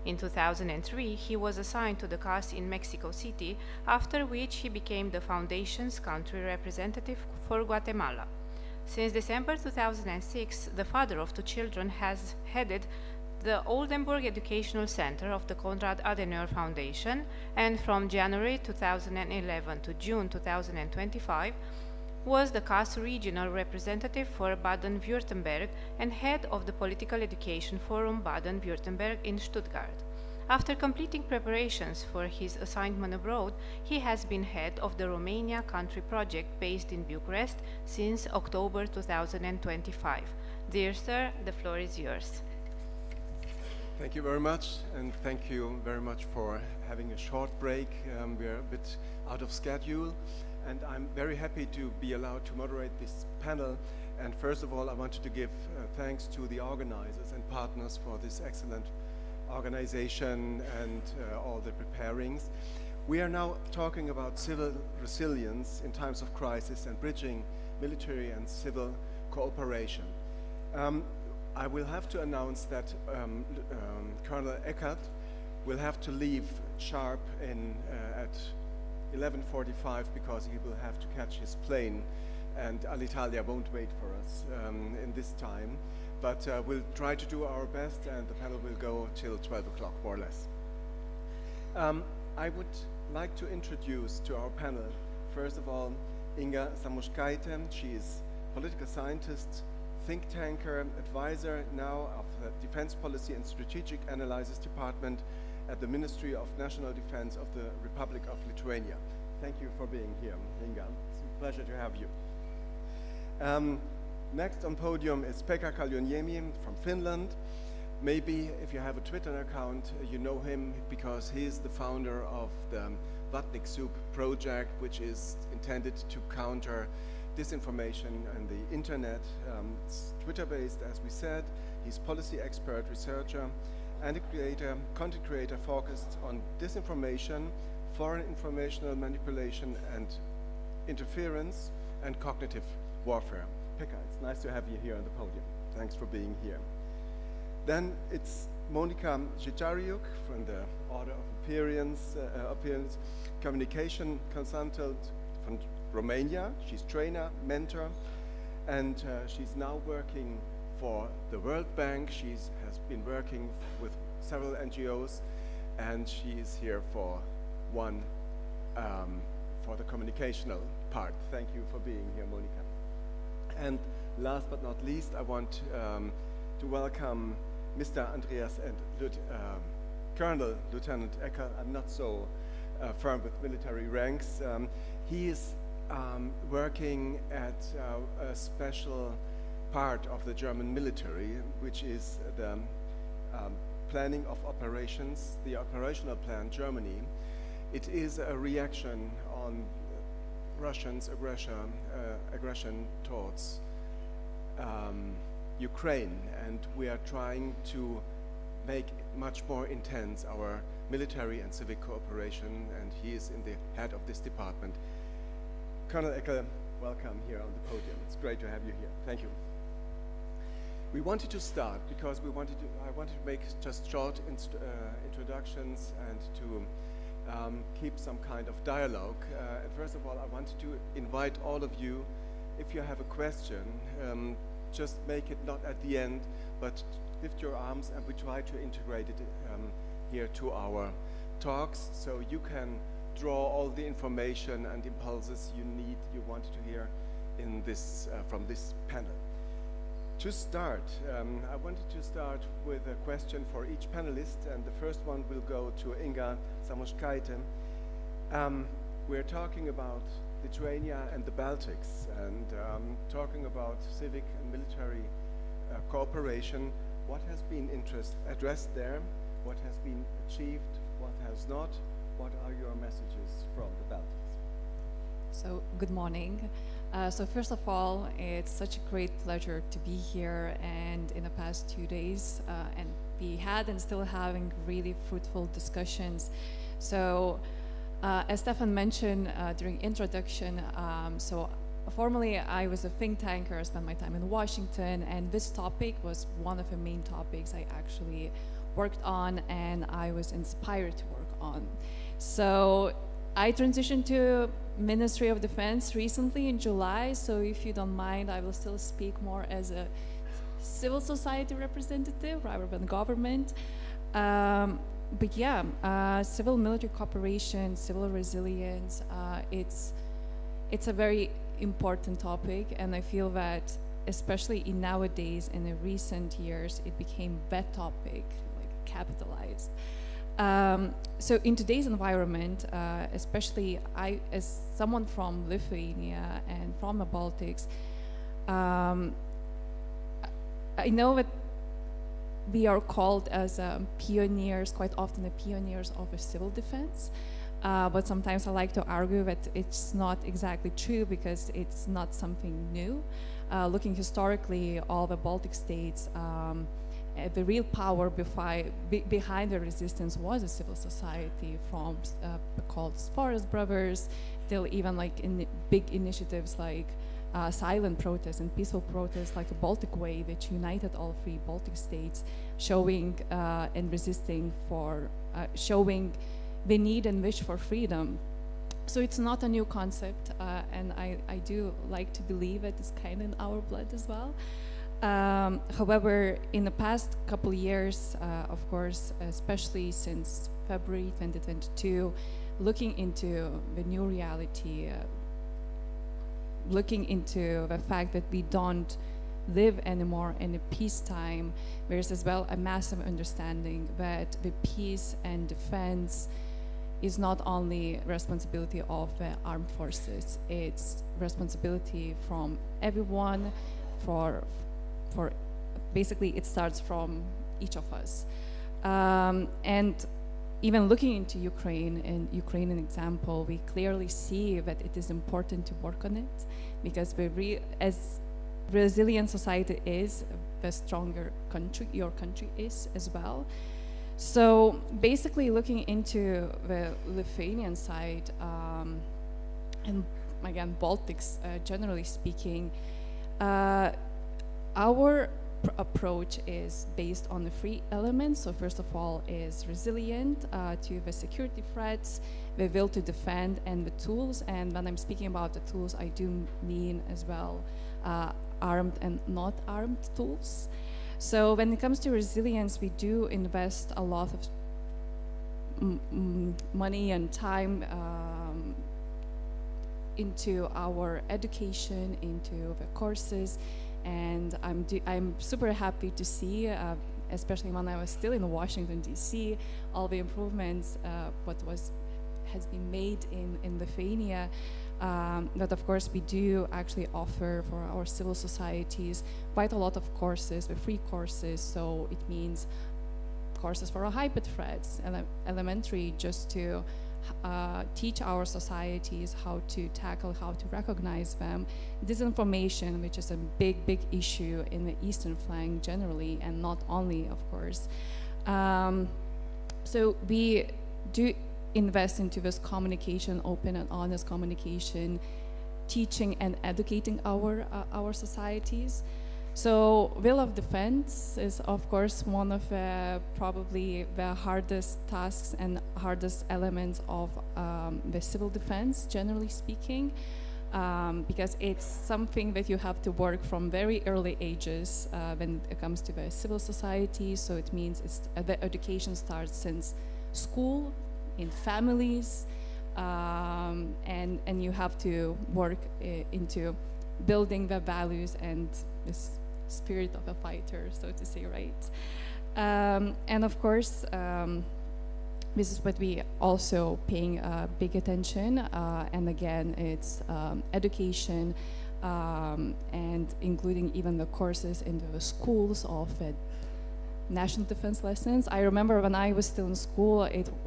In 2003, he was assigned to the CAS in Mexico City, after which he became the foundation's country representative for Guatemala. Since December 2006, the father of two children has headed the Oldenburg Educational Center of the Konrad Adenauer Foundation, and from January 2011 to June 2025 was the CAS regional representative for Baden-Württemberg and head of the Political Education Forum Baden-Württemberg in Stuttgart. After completing preparations for his assignment abroad, he has been head of the Romania Country Project based in Bucharest since October 2025. Dear sir, the floor is yours. Thank you very much, and thank you very much for having a short break. We're a bit out of schedule, and I'm very happy to be allowed to moderate this panel. And first of all, I wanted to give thanks to the organizers and partners for this excellent organization and all the preparings. We are now talking about civil resilience in times of crisis and bridging military and civil cooperation. I will have to announce that Colonel Eckert will have to leave sharp at 11:45 because he will have to catch his plane, and Alitalia won't wait for us in this time. But we'll try to do our best, and the panel will go till 12 o'clock, more or less. I would like to introduce to our panel, first of all, Inga Samoshkaite. She is political scientist, think tanker, advisor now of the Defense Policy and Strategic Analysis Department at the Ministry of National Defense of the Republic of Lithuania. Thank you for being here, Inga. It's a pleasure to have you. Next on podium is Pekka Kaljuniemi from Finland. Maybe if you have a Twitter account, you know him because he is the founder of the Vatnik Soup project, which is intended to counter disinformation on the internet. It's Twitter-based, as we said. He's policy expert, researcher, and a creator, content creator focused on disinformation, foreign informational manipulation and interference, and cognitive warfare. Pekka, it's nice to have you here on the podium. Thanks for being here. Then it's Monika Zhitariuk from the Order of Appearance, communication consultant from Romania. She's trainer, mentor, and she's now working for the World Bank. She has been working with several NGOs, and she is here for the communicational part. Thank you for being here, Monika. And last but not least, I want to welcome Mr. Andreas and Colonel Lieutenant Ecker. I'm not so firm with military ranks. He is working at a special part of the German military, which is the planning of operations, the operational plan Germany. It is a reaction on Russians' aggression towards Ukraine, and we are trying to make much more intense our military and civic cooperation, and he is in the head of this department. Colonel Eckel, welcome here on the podium. It's great to have you here. Thank you. We wanted to start because I wanted to make just short introductions and to keep some kind of dialogue. First of all, I wanted to invite all of you, if you have a question, just make it not at the end, but lift your arms, and we try to integrate it here to our talks, so you can draw all the information and impulses you want to hear in this from this panel. To start, I wanted to start with a question for each panelist, and the first one will go to Inga Samoškaite. We're talking about Lithuania and the Baltics, and talking about civic and military cooperation. What has been addressed there? What has been achieved? What has not? What are your messages from the Baltics? So, good morning. So first of all, it's such a great pleasure to be here, and in the past 2 days, and we had and still having really fruitful discussions. So, as Stefan mentioned during introduction, so formerly I was a think tanker. I spent my time in Washington, and this topic was one of the main topics I actually worked on, and I was inspired to work on. So I transitioned to Ministry of Defense recently in July, so if you don't mind, I will still speak more as a civil society representative rather than government. But yeah, civil military cooperation, civil resilience, it's a very important topic, and I feel that especially in nowadays, in the recent years, it became that topic, like capitalized. So in today's environment, especially as someone from Lithuania and from the Baltics, I know that we are called as pioneers, quite often the pioneers of a civil defense, but sometimes I like to argue that it's not exactly true because it's not something new. Looking historically, all the Baltic states, the real power behind the resistance was a civil society, from called Forest Brothers, till even like in big initiatives like silent protests and peaceful protests like a Baltic Way, which united all three Baltic states, showing and resisting for, showing the need and wish for freedom. So it's not a new concept, and I do like to believe it is kind of in our blood as well. However, in the past couple years, of course, especially since February 2022, looking into the new reality, looking into the fact that we don't live anymore in a peacetime, there's as well a massive understanding that the peace and defense is not only responsibility of the armed forces, it's responsibility from everyone. For basically, it starts from each of us. And even looking into Ukraine and Ukrainian example, we clearly see that it is important to work on it, because as resilient society is, the stronger country your country is as well. So basically, looking into the Lithuanian side, and again Baltics, generally speaking, our approach is based on the three elements. So first of all is resilient to the security threats, the will to defend, and the tools. And when I'm speaking about the tools, I do mean as well armed and not armed tools. So when it comes to resilience, we do invest a lot of money and time into our education, into the courses, and I'm super happy to see, especially when I was still in Washington D.C., all the improvements has been made in Lithuania. But of course, we do actually offer for our civil societies quite a lot of courses, the free courses. So it means courses for hybrid threats, elementary, just to teach our societies how to tackle, how to recognize them. Disinformation, which is a big, big issue in the eastern flank generally, and not only, of course. So we do invest into this communication, open and honest communication, teaching and educating our societies. So will of defense is of course one of probably the hardest tasks and hardest elements of the civil defense, generally speaking. because it's something that you have to work from very early ages when it comes to the civil society. So it means the education starts since school, in families, and you have to work into building the values and this spirit of a fighter, so to say, right? And of course, this is what we also paying big attention, and again, it's education, and including even the courses into the schools of national defense lessons. I remember when I was still in school,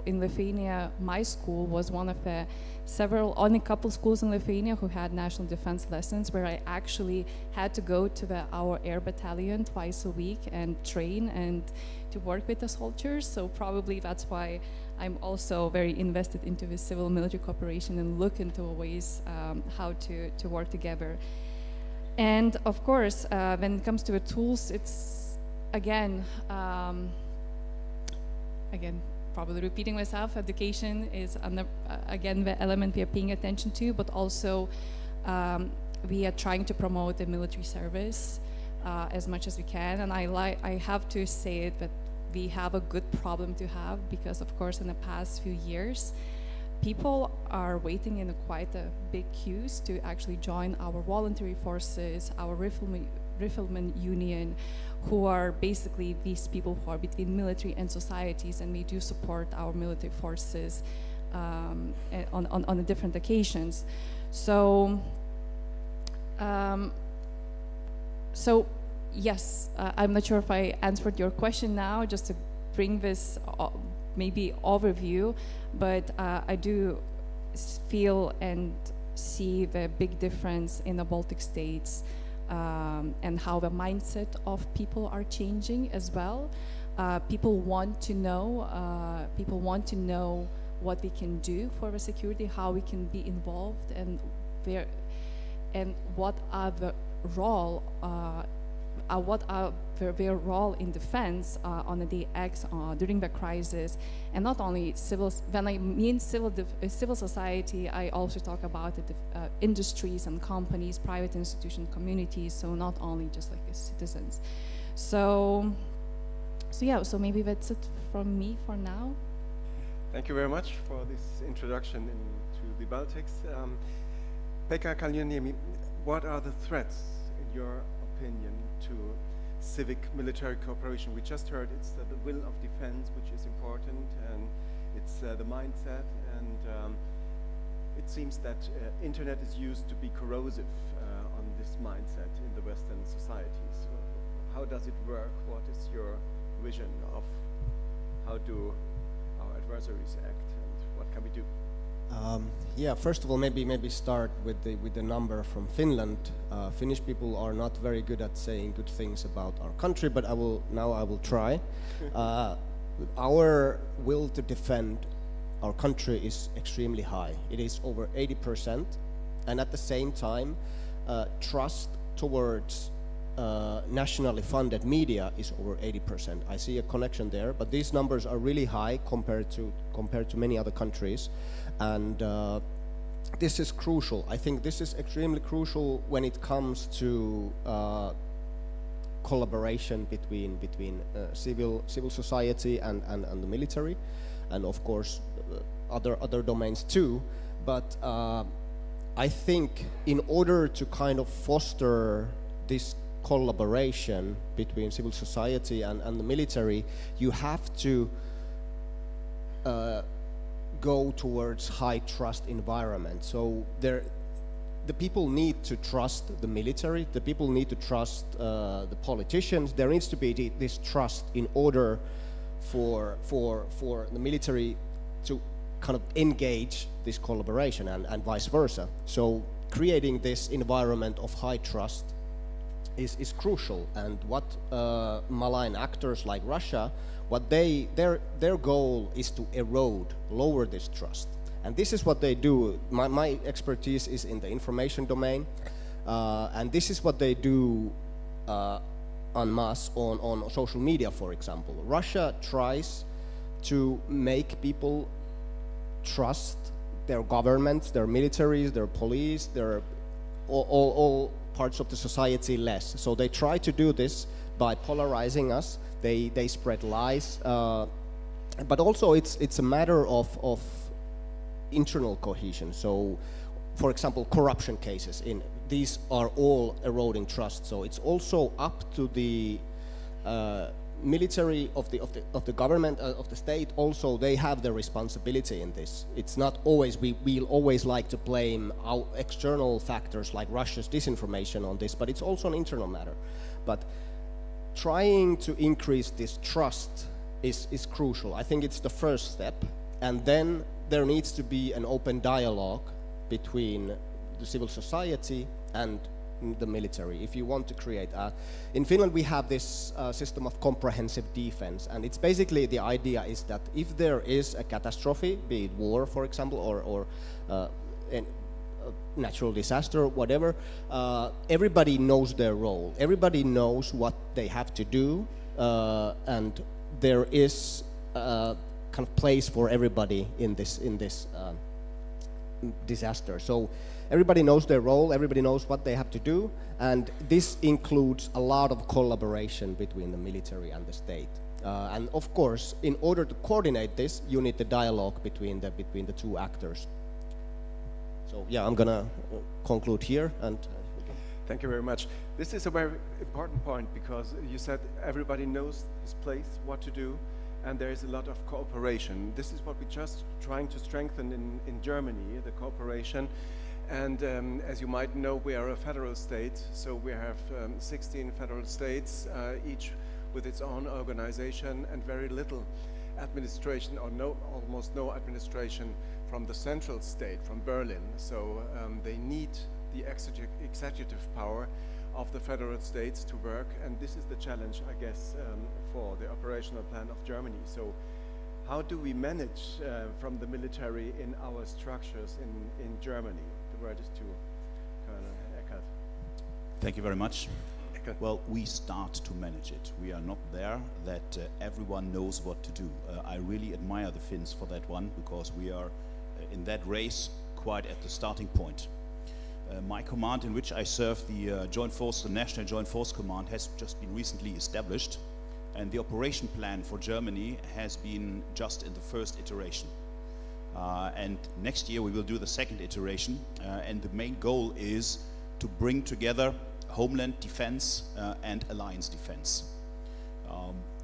in Lithuania, my school was one of the only couple schools in Lithuania who had national defense lessons, where I actually had to go to our air battalion twice a week and train and to work with the soldiers. So probably that's why I'm also very invested into this civil-military cooperation and look into ways how to work together. And of course, when it comes to the tools, it's again, probably repeating myself, education is again the element we are paying attention to, but also we are trying to promote the military service as much as we can. And I have to say it that we have a good problem to have, because of course in the past few years, people are waiting in quite a big queues to actually join our voluntary forces, our rifleman union, who are basically these people who are between military and societies, and we do support our military forces on the different occasions. So, yes, I'm not sure if I answered your question now, just to bring this maybe overview, but I do feel and see the big difference in the Baltic states, and how the mindset of people are changing as well. People want to know what we can do for the security, how we can be involved, and what are the role, their role in defense on the day X during the crisis. And not only civil, when I mean civil society, I also talk about the industries and companies, private institutions, communities, so not only just like citizens. So yeah, so maybe that's it from me for now. Thank you very much for this introduction into the Baltics. Pekka Kaljuniemi, what are the threats, in your opinion, to civic military cooperation? We just heard it's the will of defense, which is important, and it's the mindset, and it seems that internet is used to be corrosive on this mindset in the Western societies. So how does it work? What is your vision of how do our adversaries act, and what can we do? Yeah, first of all, maybe start with the number from Finland. Finnish people are not very good at saying good things about our country, but I will try. Our will to defend our country is extremely high. It is over 80%, and at the same time, trust towards nationally funded media is over 80%. I see a connection there, but these numbers are really high compared to many other countries, and this is crucial. I think this is extremely crucial when it comes to collaboration between civil society and the military, and of course other domains too. But I think in order to kind of foster this collaboration between civil society and the military, you have to go towards high trust environment. So the people need to trust the military, the people need to trust the politicians. There needs to be this trust in order for the military to kind of engage this collaboration, and vice versa. So creating this environment of high trust is crucial, and what malign actors like Russia, what their goal is to lower this trust, and this is what they do. My expertise is in the information domain, and this is what they do en masse on social media, for example. Russia tries to make people trust their governments, their militaries, their police, their all parts of the society less. So they try to do this by polarizing us. They spread lies, but also it's a matter of internal cohesion. So, for example, corruption cases, these are all eroding trust. So it's also up to the military of the government, of the state. Also, they have the responsibility in this. It's not always, we'll always like to blame our external factors like Russia's disinformation on this, but it's also an internal matter. But trying to increase this trust is crucial. I think it's the first step, and then there needs to be an open dialogue between the civil society and the military. If you want to create in Finland we have this system of comprehensive defense, and it's basically, the idea is that if there is a catastrophe, be it war, for example, or a natural disaster, whatever, everybody knows their role. Everybody knows what they have to do, and there is kind of place for everybody in this disaster. So everybody knows their role, everybody knows what they have to do, and this includes a lot of collaboration between the military and the state. And of course, in order to coordinate this, you need the dialogue between the two actors. So yeah, I'm gonna conclude here, and Thank you very much. This is a very important point, because you said everybody knows his place, what to do, and there is a lot of cooperation. This is what we're just trying to strengthen in Germany, the cooperation. And as you might know, we are a federal state, so we have 16 federal states, each with its own organization, and very little administration, or almost no administration from the central state, from Berlin. So they need the executive power of the federal states to work, and this is the challenge, I guess, for the operational plan of Germany. So how do we manage from the military in our structures in Germany? The word is to Colonel Eckert. Thank you very much. Well, we start to manage it. We are not there that everyone knows what to do. I really admire the Finns for that one, because we are in that race quite at the starting point. My command, in which I serve, the Joint Force, the National Joint Force Command, has just been recently established, and the operation plan for Germany has been just in the first iteration. And next year we will do the second iteration, and the main goal is to bring together homeland defense and alliance defense.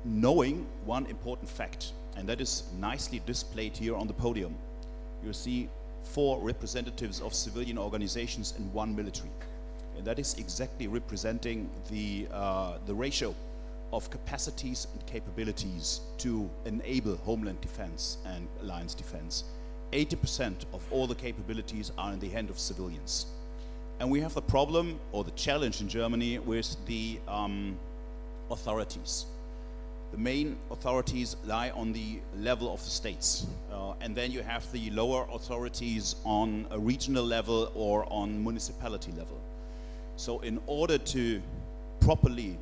Knowing one important fact, and that is nicely displayed here on the podium. You see 4 representatives of civilian organizations and 1 military. And that is exactly representing the ratio of capacities and capabilities to enable homeland defense and alliance defense. 80% of all the capabilities are in the hand of civilians. And we have the problem, or the challenge in Germany, with the authorities. The main authorities lie on the level of the states. And then you have the lower authorities on a regional level or on municipality level. So in order to properly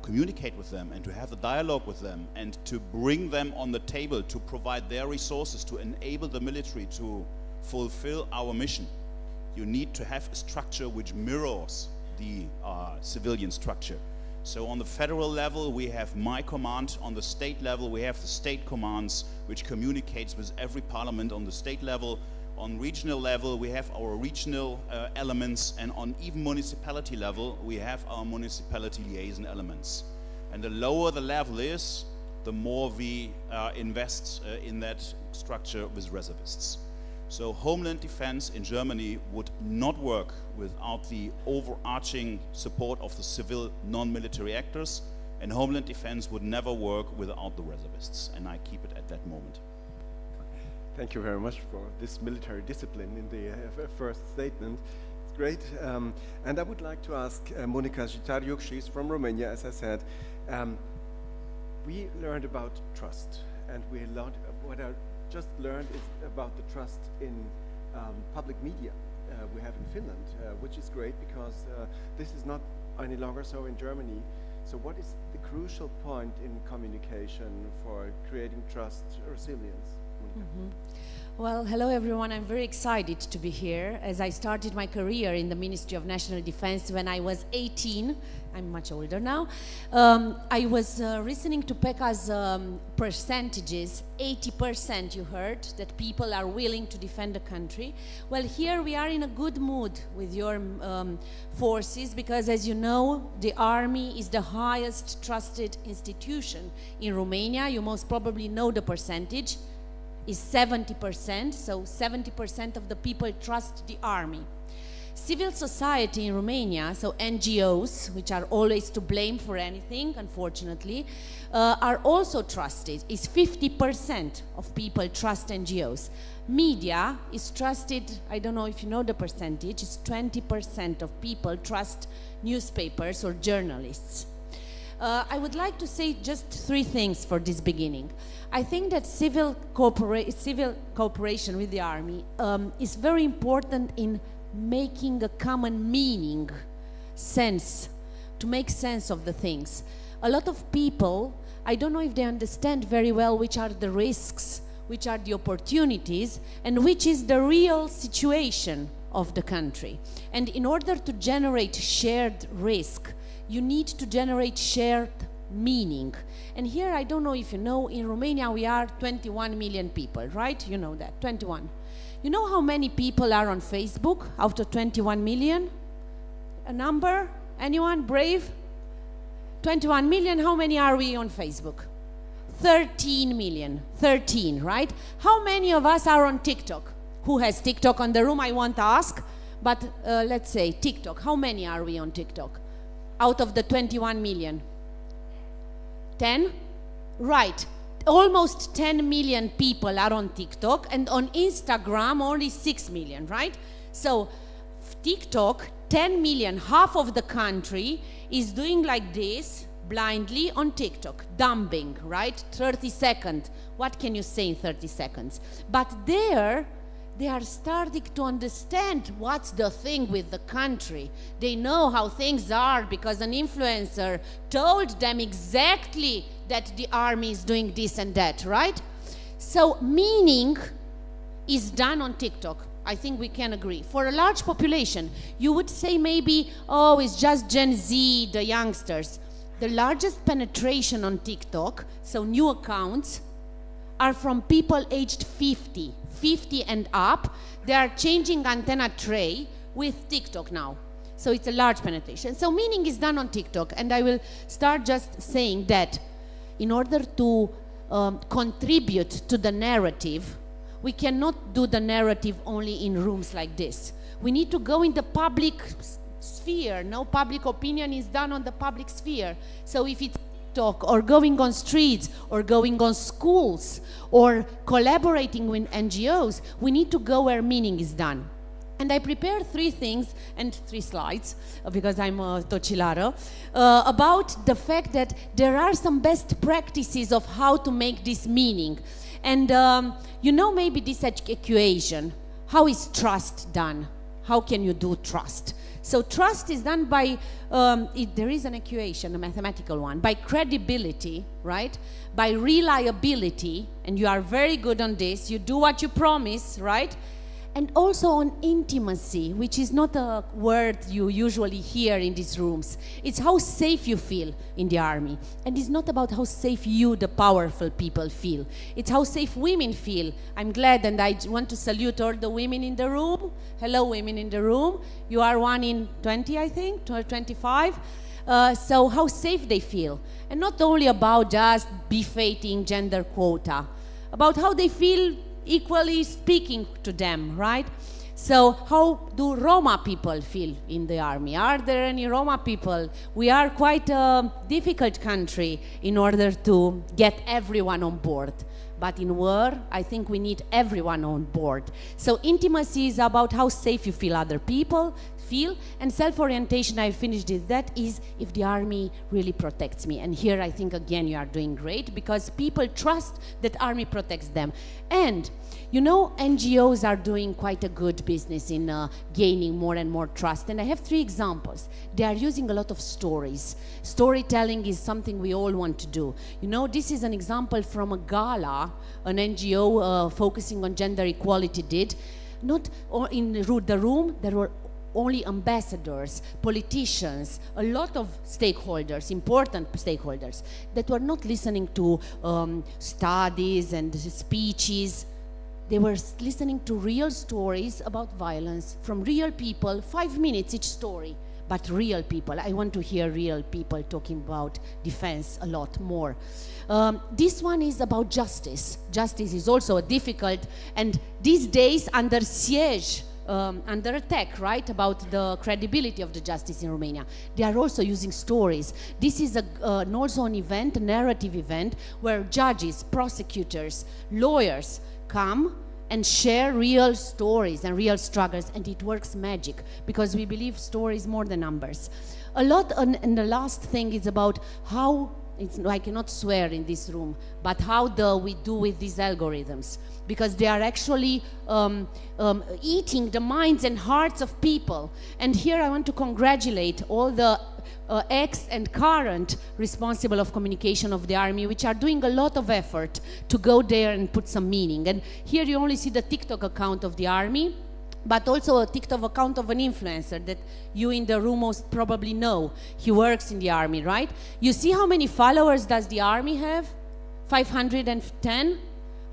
communicate with them and to have a dialogue with them and to bring them on the table to provide their resources to enable the military to fulfill our mission, you need to have a structure which mirrors the civilian structure. So on the federal level, we have my command. On the state level, we have the state commands, which communicates with every parliament on the state level. On regional level, we have our regional elements, and on even municipality level, we have our municipality liaison elements. And the lower the level is, the more we invest in that structure with reservists. So homeland defense in Germany would not work without the overarching support of the civil non-military actors, and homeland defense would never work without the reservists, and I keep it at that moment. Thank you very much for this military discipline in the first statement. It's great. And I would like to ask Monica Zitariuc, she's from Romania, as I said. We learned about trust, and we learned what I just learned is about the trust in public media we have in Finland, which is great, because this is not any longer so in Germany. So what is the crucial point in communication for creating trust, resilience? Well, hello everyone. I'm very excited to be here as I started my career in the Ministry of National Defense when I was 18. I'm much older now. I was listening to Pekka's percentages. 80% you heard that people are willing to defend the country. Well, here we are in a good mood with your forces because, as you know, the army is the highest trusted institution in Romania. You most probably know the percentage is 70%, so 70% of the people trust the army. Civil society in Romania, so NGOs, which are always to blame for anything, unfortunately, are also trusted. Is 50% of people trust NGOs. Media is trusted, I don't know if you know the percentage, it's 20% of people trust newspapers or journalists. I would like to say just 3 things for this beginning. I think that civil cooperation with the army is very important in making a common meaning, sense, to make sense of the things. A lot of people, I don't know if they understand very well which are the risks, which are the opportunities, and which is the real situation of the country. And in order to generate shared risk, you need to generate shared meaning. And here, I don't know if you know, in Romania we are 21 million people, right? You know that, 21. You know how many people are on Facebook out of 21 million? A number? Anyone brave? 21 million, how many are we on Facebook? 13 million, 13, right? How many of us are on TikTok? Who has TikTok on the room? I won't ask, but let's say TikTok. How many are we on TikTok? Out of the 21 million? 10? Right. Almost 10 million people are on TikTok, and on Instagram only 6 million, right? So TikTok, 10 million, half of the country is doing like this blindly on TikTok, dumping, right? 30 seconds. What can you say in 30 seconds? But there, they are starting to understand what's the thing with the country. They know how things are because an influencer told them exactly that the army is doing this and that, right? So meaning is done on TikTok. I think we can agree. For a large population, you would say maybe, oh, it's just Gen Z, the youngsters. The largest penetration on TikTok, so new accounts, are from people aged 50 and up. They are changing antenna tray with TikTok now. So it's a large penetration. So meaning is done on TikTok. And I will start just saying that in order to contribute to the narrative, we cannot do the narrative only in rooms like this. We need to go in the public sphere. No public opinion is done on the public sphere. So if it's TikTok or going on streets or going on schools or collaborating with NGOs, we need to go where meaning is done. And I prepared 3 things and 3 slides, because I'm a Tocilaro, about the fact that there are some best practices of how to make this meaning. And you know maybe this equation. How is trust done? How can you do trust? So trust is done by, there is an equation, a mathematical one, by credibility, right? By reliability, and you are very good on this, you do what you promise, right? And also on intimacy, which is not a word you usually hear in these rooms. It's how safe you feel in the army. And it's not about how safe you, the powerful people, feel. It's how safe women feel. I'm glad, and I want to salute all the women in the room. Hello, women in the room. You are 1 in 20, I think, 25. So how safe they feel. And not only about just befitting gender quota, about how they feel equally speaking to them, right? So how do Roma people feel in the army? Are there any Roma people? We are quite a difficult country in order to get everyone on board. But in war, I think we need everyone on board. So intimacy is about how safe you feel other people, feel. And self-orientation, I finished it, that is if the army really protects me. And here I think again you are doing great, because people trust that army protects them. And you know, NGOs are doing quite a good business in gaining more and more trust. And I have 3 examples. They are using a lot of stories. Storytelling is something we all want to do. You know, this is an example from a gala an NGO focusing on gender equality did. Not in the room, there were only ambassadors, politicians, a lot of stakeholders, important stakeholders, that were not listening to studies and speeches. They were listening to real stories about violence from real people, 5 minutes each story, but real people. I want to hear real people talking about defense a lot more. This one is about justice. Justice is also difficult, and these days under siege, under attack, right, about the credibility of the justice in Romania. They are also using stories. This is also an event, a narrative event, where judges, prosecutors, lawyers come and share real stories and real struggles, and it works magic, because we believe stories more than numbers. A lot, and the last thing is about how, I cannot swear in this room, but how we do with these algorithms, because they are actually eating the minds and hearts of people. And here I want to congratulate all the ex and current responsible of communication of the army, which are doing a lot of effort to go there and put some meaning. And here you only see the TikTok account of the army, but also a TikTok account of an influencer that you in the room most probably know. He works in the army, right? You see how many followers does the army have? 510?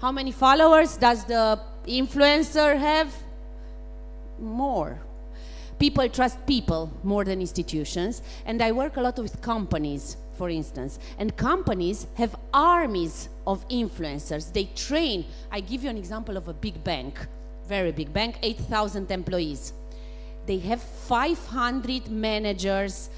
How many followers does the influencer have? More. People trust people more than institutions, and I work a lot with companies, for instance, and companies have armies of influencers. They train. I give you an example of a big bank, very big bank, 8,000 employees. They have 500 managers,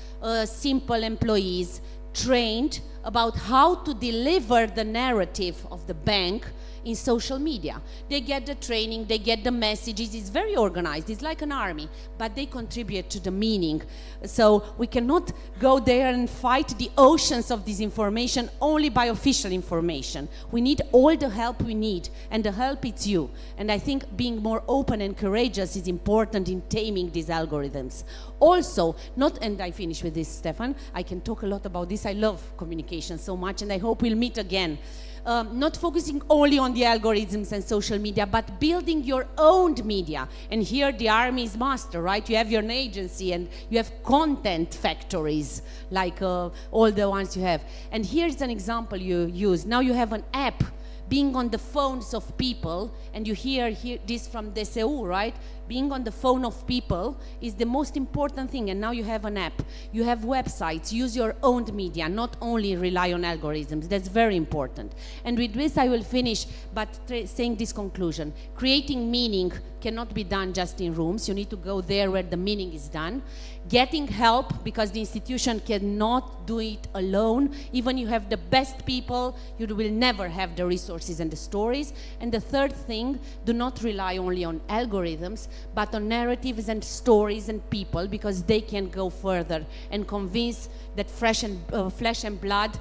simple employees, trained about how to deliver the narrative of the bank in social media. They get the training, they get the messages. It's very organized. It's like an army, but they contribute to the meaning. So we cannot go there and fight the oceans of disinformation only by official information. We need all the help we need, and the help it's you. And I think being more open and courageous is important in taming these algorithms. Also, and I finish with this, Stefan, I can talk a lot about this. I love communication so much, and I hope we'll meet again. Not focusing only on the algorithms and social media, but building your own media. And here the army is master, right? You have your own agency and you have content factories, like all the ones you have. And here's an example you use. Now you have an app being on the phones of people, and you hear this from DSU, right? Being on the phone of people is the most important thing, and now you have an app. You have websites, use your own media, not only rely on algorithms. That's very important. And with this I will finish, but saying this conclusion. Creating meaning cannot be done just in rooms. You need to go there where the meaning is done. Getting help, because the institution cannot do it alone. Even you have the best people, you will never have the resources and the stories. And the third thing, do not rely only on algorithms, but on narratives and stories and people, because they can go further and convince that flesh and blood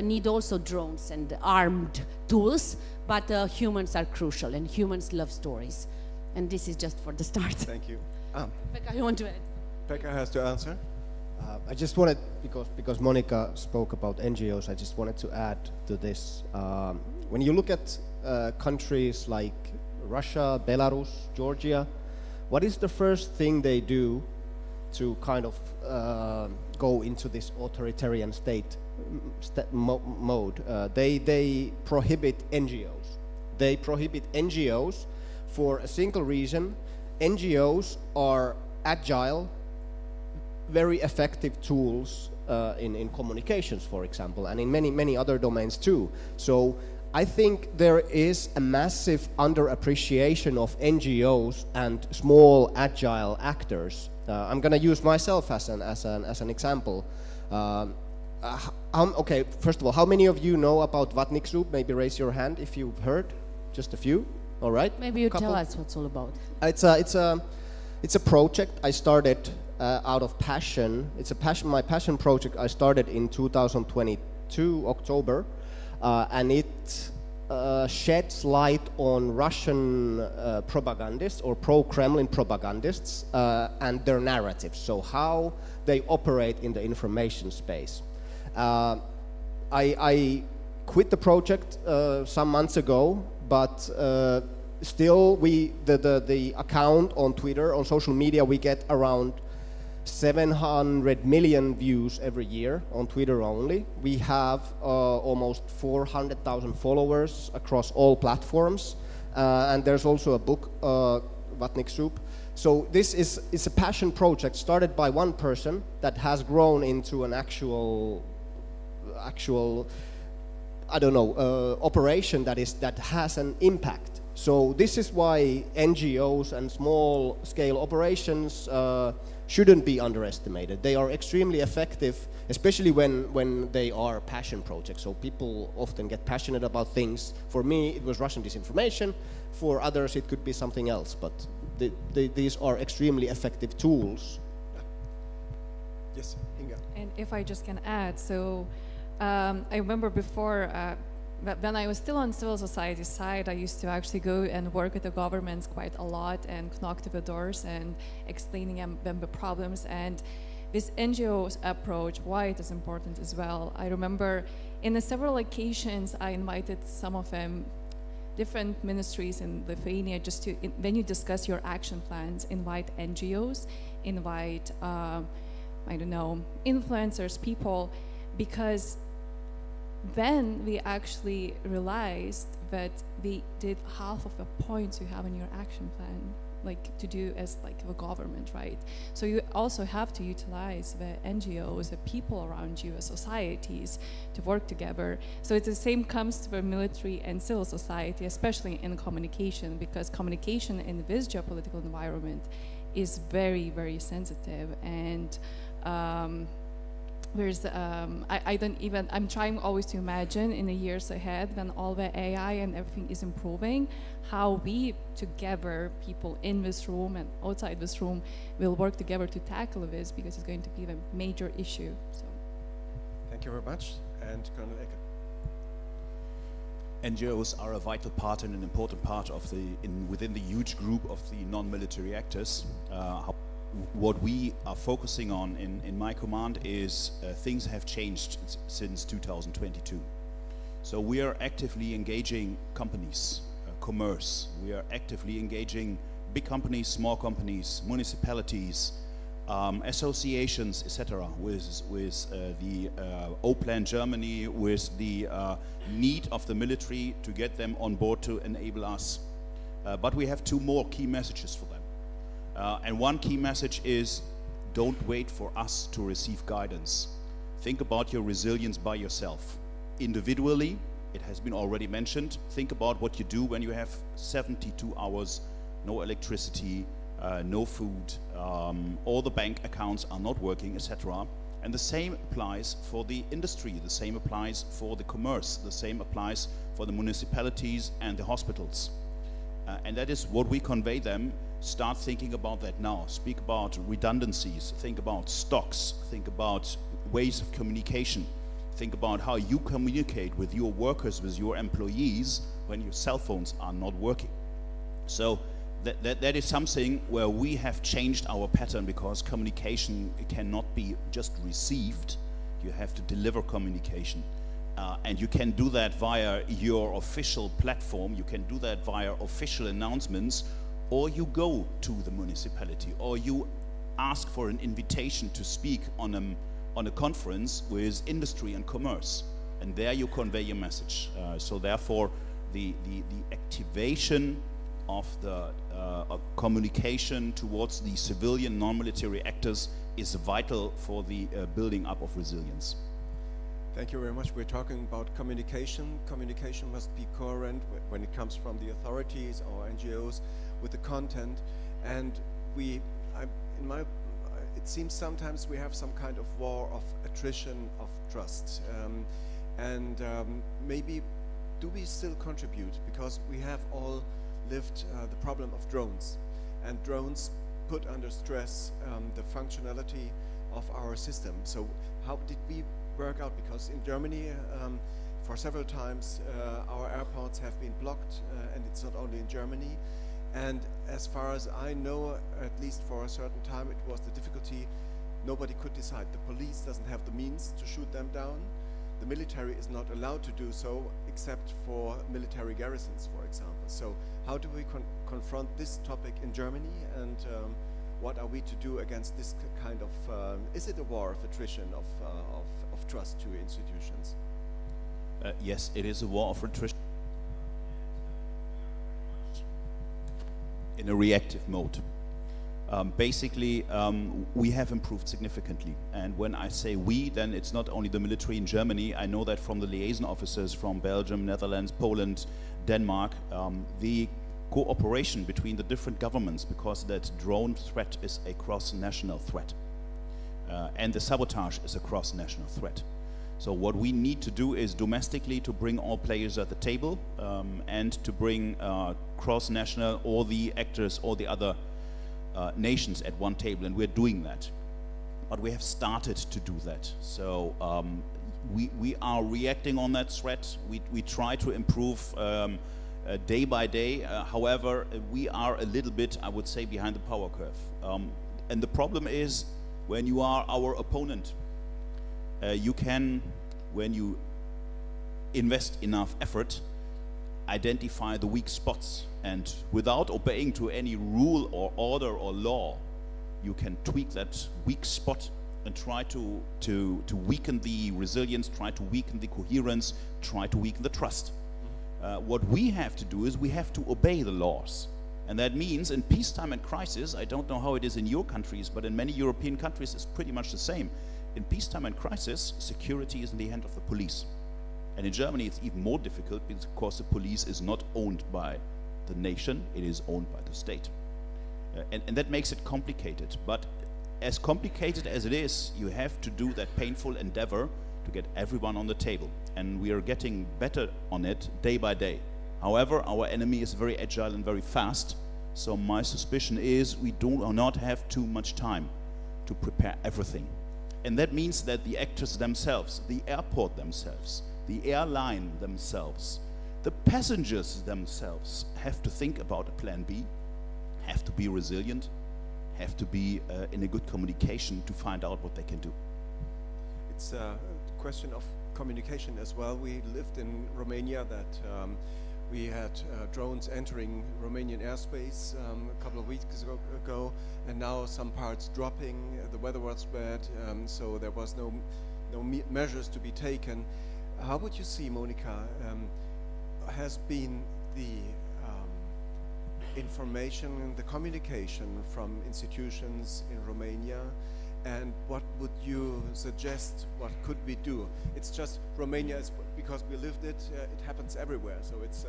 need also drones and armed tools, but humans are crucial, and humans love stories. And this is just for the start. Thank you. Pekka, you want to add? Pekka has to answer. I just wanted, because Monica spoke about NGOs, I just wanted to add to this. When you look at countries like Russia, Belarus, Georgia, what is the first thing they do to kind of go into this authoritarian mode? They prohibit NGOs. They prohibit NGOs for a single reason. NGOs are agile, very effective tools in communications, for example, and in many other domains too. So I think there is a massive underappreciation of NGOs and small agile actors. I'm going to use myself as an example. Okay, first of all, how many of you know about Vatnik Soup? Maybe raise your hand if you've heard. Just a few. All right. Maybe you tell us what's all about. It's a project I started out of passion. It's a passion, my passion project I started in 2022, October, and it sheds light on Russian propagandists or pro-Kremlin propagandists and their narratives, so how they operate in the information space. I quit the project some months ago, but still the account on Twitter, on social media, we get around 700 million views every year on Twitter only. We have almost 400,000 followers across all platforms, and there's also a book, Vatnik Soup. So this is a passion project started by one person that has grown into an actual I don't know, operation that has an impact. So this is why NGOs and small scale operations shouldn't be underestimated. They are extremely effective, especially when they are passion projects. So people often get passionate about things. For me, it was Russian disinformation. For others, it could be something else. But these are extremely effective tools. Yes, Inga. And if I just can add, so I remember before, when I was still on civil society side, I used to actually go and work with the governments quite a lot and knock to the doors and explaining them the problems. And this NGO's approach, why it is important as well. I remember in the several occasions I invited some of them, different ministries in Lithuania, just to, when you discuss your action plans, invite NGOs, invite, I don't know, influencers, people, because then we actually realized that they did half of the points you have in your action plan, like to do as like the government, right? So you also have to utilize the NGOs, the people around you, the societies to work together. So it's the same comes to the military and civil society, especially in communication, because communication in this geopolitical environment is very, very sensitive. And I'm trying always to imagine in the years ahead when all the AI and everything is improving, how we together, people in this room and outside this room, will work together to tackle this, because it's going to be a major issue. So. Thank you very much. And Colonel Ecker. NGOs are a vital part and an important part of within the huge group of the non-military actors. What we are focusing on in my command is things have changed since 2022. So we are actively engaging companies, commerce. We are actively engaging big companies, small companies, municipalities, associations, etc. with the O-Plan Germany, with the need of the military to get them on board to enable us. But we have two more key messages for them. And one key message is, don't wait for us to receive guidance. Think about your resilience by yourself. Individually, it has been already mentioned, think about what you do when you have 72 hours, no electricity, no food, all the bank accounts are not working, etc. And the same applies for the industry, the same applies for the commerce, the same applies for the municipalities and the hospitals. And that is what we convey them. Start thinking about that now. Speak about redundancies, think about stocks, think about ways of communication, think about how you communicate with your workers, with your employees when your cell phones are not working. So that is something where we have changed our pattern, because communication cannot be just received. You have to deliver communication. And you can do that via your official platform, you can do that via official announcements, or you go to the municipality, or you ask for an invitation to speak on a conference with industry and commerce, and there you convey your message. So therefore, the activation of the communication towards the civilian non-military actors is vital for the building up of resilience. Thank you very much. We're talking about communication. Communication must be coherent when it comes from the authorities or NGOs with the content. And it seems sometimes we have some kind of war of attrition of trust. Maybe do we still contribute? Because we have all lived the problem of drones. And drones put under stress the functionality of our system. So how did we work out? Because in Germany, for several times, our airports have been blocked, and it's not only in Germany. And as far as I know, at least for a certain time, it was the difficulty. Nobody could decide. The police doesn't have the means to shoot them down. The military is not allowed to do so, except for military garrisons, for example. So how do we confront this topic in Germany, and what are we to do against this kind of, is it a war of attrition of trust to institutions? Yes, it is a war of attrition in a reactive mode. Basically, we have improved significantly. And when I say we, then it's not only the military in Germany. I know that from the liaison officers from Belgium, Netherlands, Poland, Denmark, the cooperation between the different governments, because that drone threat is a cross-national threat. And the sabotage is a cross-national threat. So what we need to do is domestically to bring all players at the table, and to bring cross-national, all the actors, all the other nations at one table, and we're doing that. But we have started to do that. So we are reacting on that threat. We try to improve day by day. However, we are a little bit, I would say, behind the power curve. And the problem is, when you are our opponent, you can, when you invest enough effort, identify the weak spots, and without obeying to any rule or order or law, you can tweak that weak spot and try to weaken the resilience, try to weaken the coherence, try to weaken the trust. What we have to do is we have to obey the laws. And that means in peacetime and crisis, I don't know how it is in your countries, but in many European countries it's pretty much the same. In peacetime and crisis, security is in the hand of the police. And in Germany it's even more difficult, because the police is not owned by the nation, it is owned by the state. And that makes it complicated. But as complicated as it is, you have to do that painful endeavor to get everyone on the table. And we are getting better on it day by day. However, our enemy is very agile and very fast. So my suspicion is we do not have too much time to prepare everything. And that means that the actors themselves, the airport themselves, the airline themselves, the passengers themselves have to think about a plan B, have to be resilient, have to be in a good communication to find out what they can do. It's a question of communication as well. We lived in Romania that we had drones entering Romanian airspace a couple of weeks ago, and now some parts dropping. The weather was bad, so there was no measures to be taken. How would you see, Monica, has been the information, the communication from institutions in Romania, and what would you suggest, what could we do? It's just Romania is, because we lived it, it happens everywhere, so it's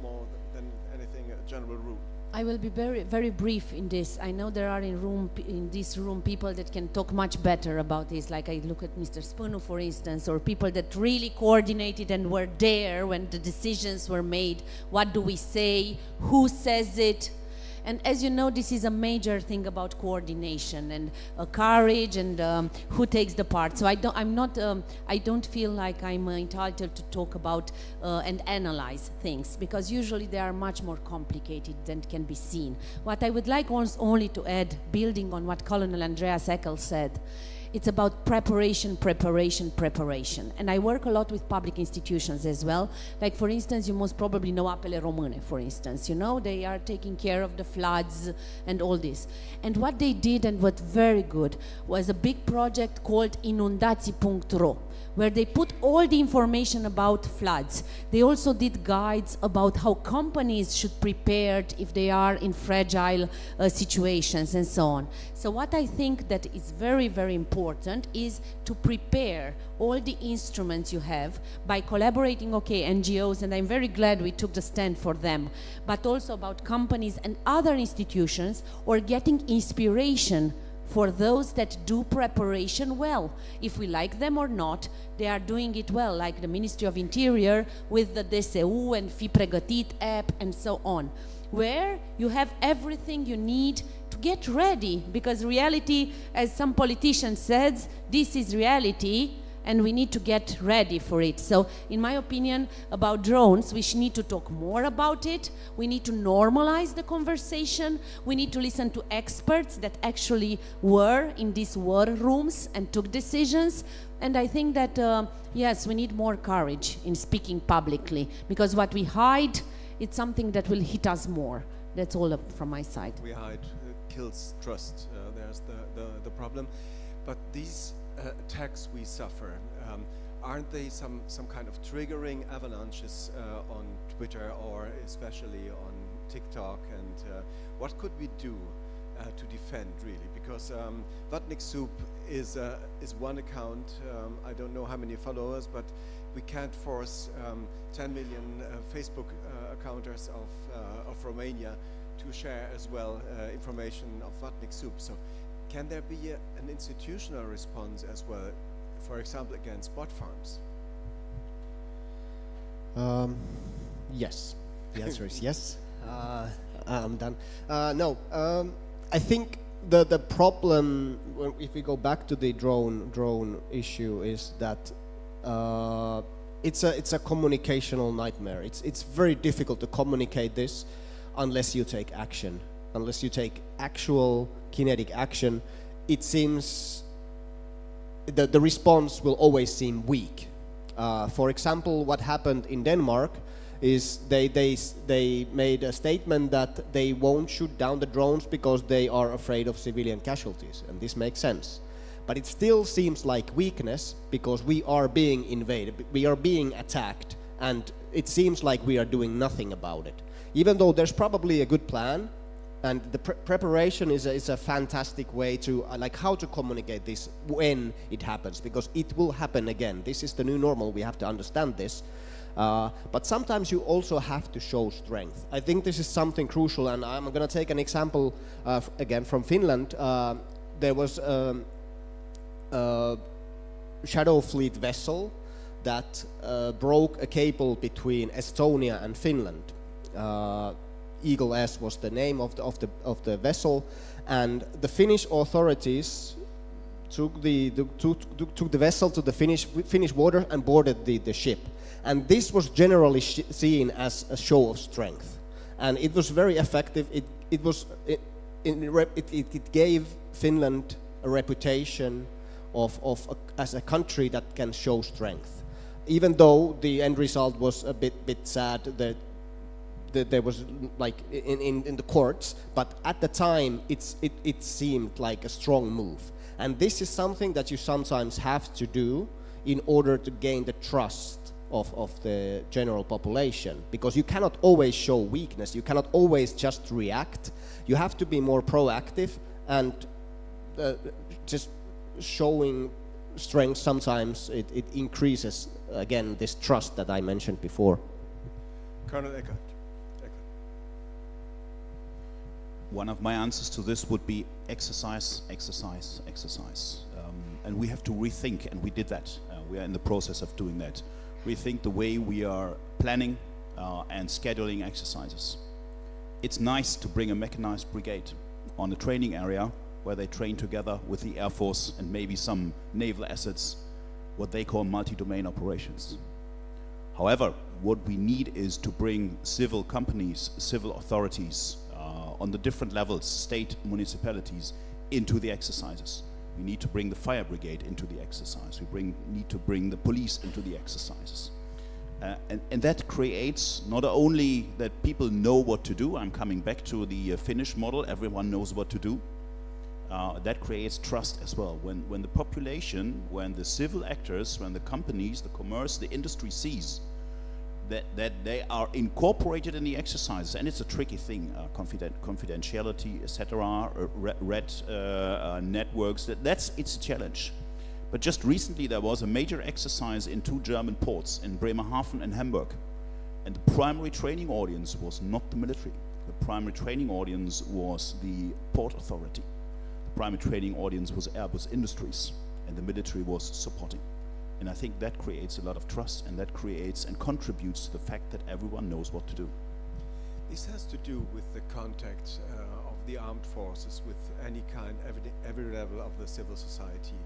more than anything a general rule. I will be very, very brief in this. I know there are in this room people that can talk much better about this, like I look at Mr. Spunu, for instance, or people that really coordinated and were there when the decisions were made. What do we say? Who says it? And as you know, this is a major thing about coordination and courage and who takes the part. So I don't feel like I'm entitled to talk about and analyze things, because usually they are much more complicated than can be seen. What I would like only to add, building on what Colonel Andreas Eckel said, it's about preparation, preparation, preparation. And I work a lot with public institutions as well. Like, for instance, you most probably know Apele Române, for instance. You know, they are taking care of the floods and all this. And what they did, and what's very good, was a big project called inundații.ro, where they put all the information about floods. They also did guides about how companies should prepare if they are in fragile situations and so on. So what I think that is very, very important is to prepare all the instruments you have by collaborating, okay, NGOs, and I'm very glad we took the stand for them, but also about companies and other institutions, or getting inspiration for those that do preparation well. If we like them or not, they are doing it well, like the Ministry of Interior with the DSU and Fi Pregătit app and so on, where you have everything you need to get ready, because reality, as some politician said, this is reality, and we need to get ready for it. So, in my opinion, about drones, we need to talk more about it. We need to normalize the conversation. We need to listen to experts that actually were in these war rooms and took decisions. And I think that, yes, we need more courage in speaking publicly, because what we hide, it's something that will hit us more. That's all from my side. We hide kills trust. There's the problem. But these attacks we suffer, aren't they some kind of triggering avalanches on Twitter or especially on TikTok? And what could we do to defend, really? Because Vatnik Soup is one account. I don't know how many followers, but we can't force 10 million Facebook accounters of Romania to share as well information of Vatnik Soup. So can there be an institutional response as well, for example, against bot farms? Yes. The answer is yes. I'm done. No. I think the problem, if we go back to the drone issue, is that it's a communicational nightmare. It's very difficult to communicate this unless you take action, unless you take actual kinetic action. It seems the response will always seem weak. For example, what happened in Denmark is they made a statement that they won't shoot down the drones because they are afraid of civilian casualties, and this makes sense. But it still seems like weakness because we are being invaded, we are being attacked, and it seems like we are doing nothing about it. Even though there's probably a good plan, and the preparation is a fantastic way to, like, how to communicate this when it happens, because it will happen again. This is the new normal, we have to understand this. But sometimes you also have to show strength. I think this is something crucial, and I'm going to take an example again from Finland. There was a Shadow Fleet vessel that broke a cable between Estonia and Finland. Eagle S was the name of the vessel, and the Finnish authorities took the vessel to the Finnish water and boarded the ship. And this was generally seen as a show of strength, and it was very effective. It gave Finland a reputation as a country that can show strength, even though the end result was a bit sad. That there was, like, in the courts, but at the time it seemed like a strong move. And this is something that you sometimes have to do in order to gain the trust of the general population, because you cannot always show weakness, you cannot always just react. You have to be more proactive, and just showing strength sometimes it increases again this trust that I mentioned before. Colonel Eckert. One of my answers to this would be exercise, exercise, exercise. And we have to rethink, and we did that. We are in the process of doing that. Rethink the way we are planning and scheduling exercises. It's nice to bring a mechanized brigade on a training area where they train together with the Air Force and maybe some naval assets, what they call multi-domain operations. However, what we need is to bring civil companies, civil authorities, on the different levels, state, municipalities, into the exercises. We need to bring the fire brigade into the exercise. We need to bring the police into the exercises. And that creates not only that people know what to do, I'm coming back to the Finnish model, everyone knows what to do. That creates trust as well. When the population, when the civil actors, when the companies, the commerce, the industry sees that they are incorporated in the exercises, and it's a tricky thing, confidentiality, etc., red networks, it's a challenge. But just recently there was a major exercise in 2 German ports, in Bremerhaven and Hamburg, and the primary training audience was not the military. The primary training audience was the port authority. The primary training audience was Airbus Industries, and the military was supporting. And I think that creates a lot of trust, and that creates and contributes to the fact that everyone knows what to do. This has to do with the contact of the armed forces with any kind, every level of the civil society.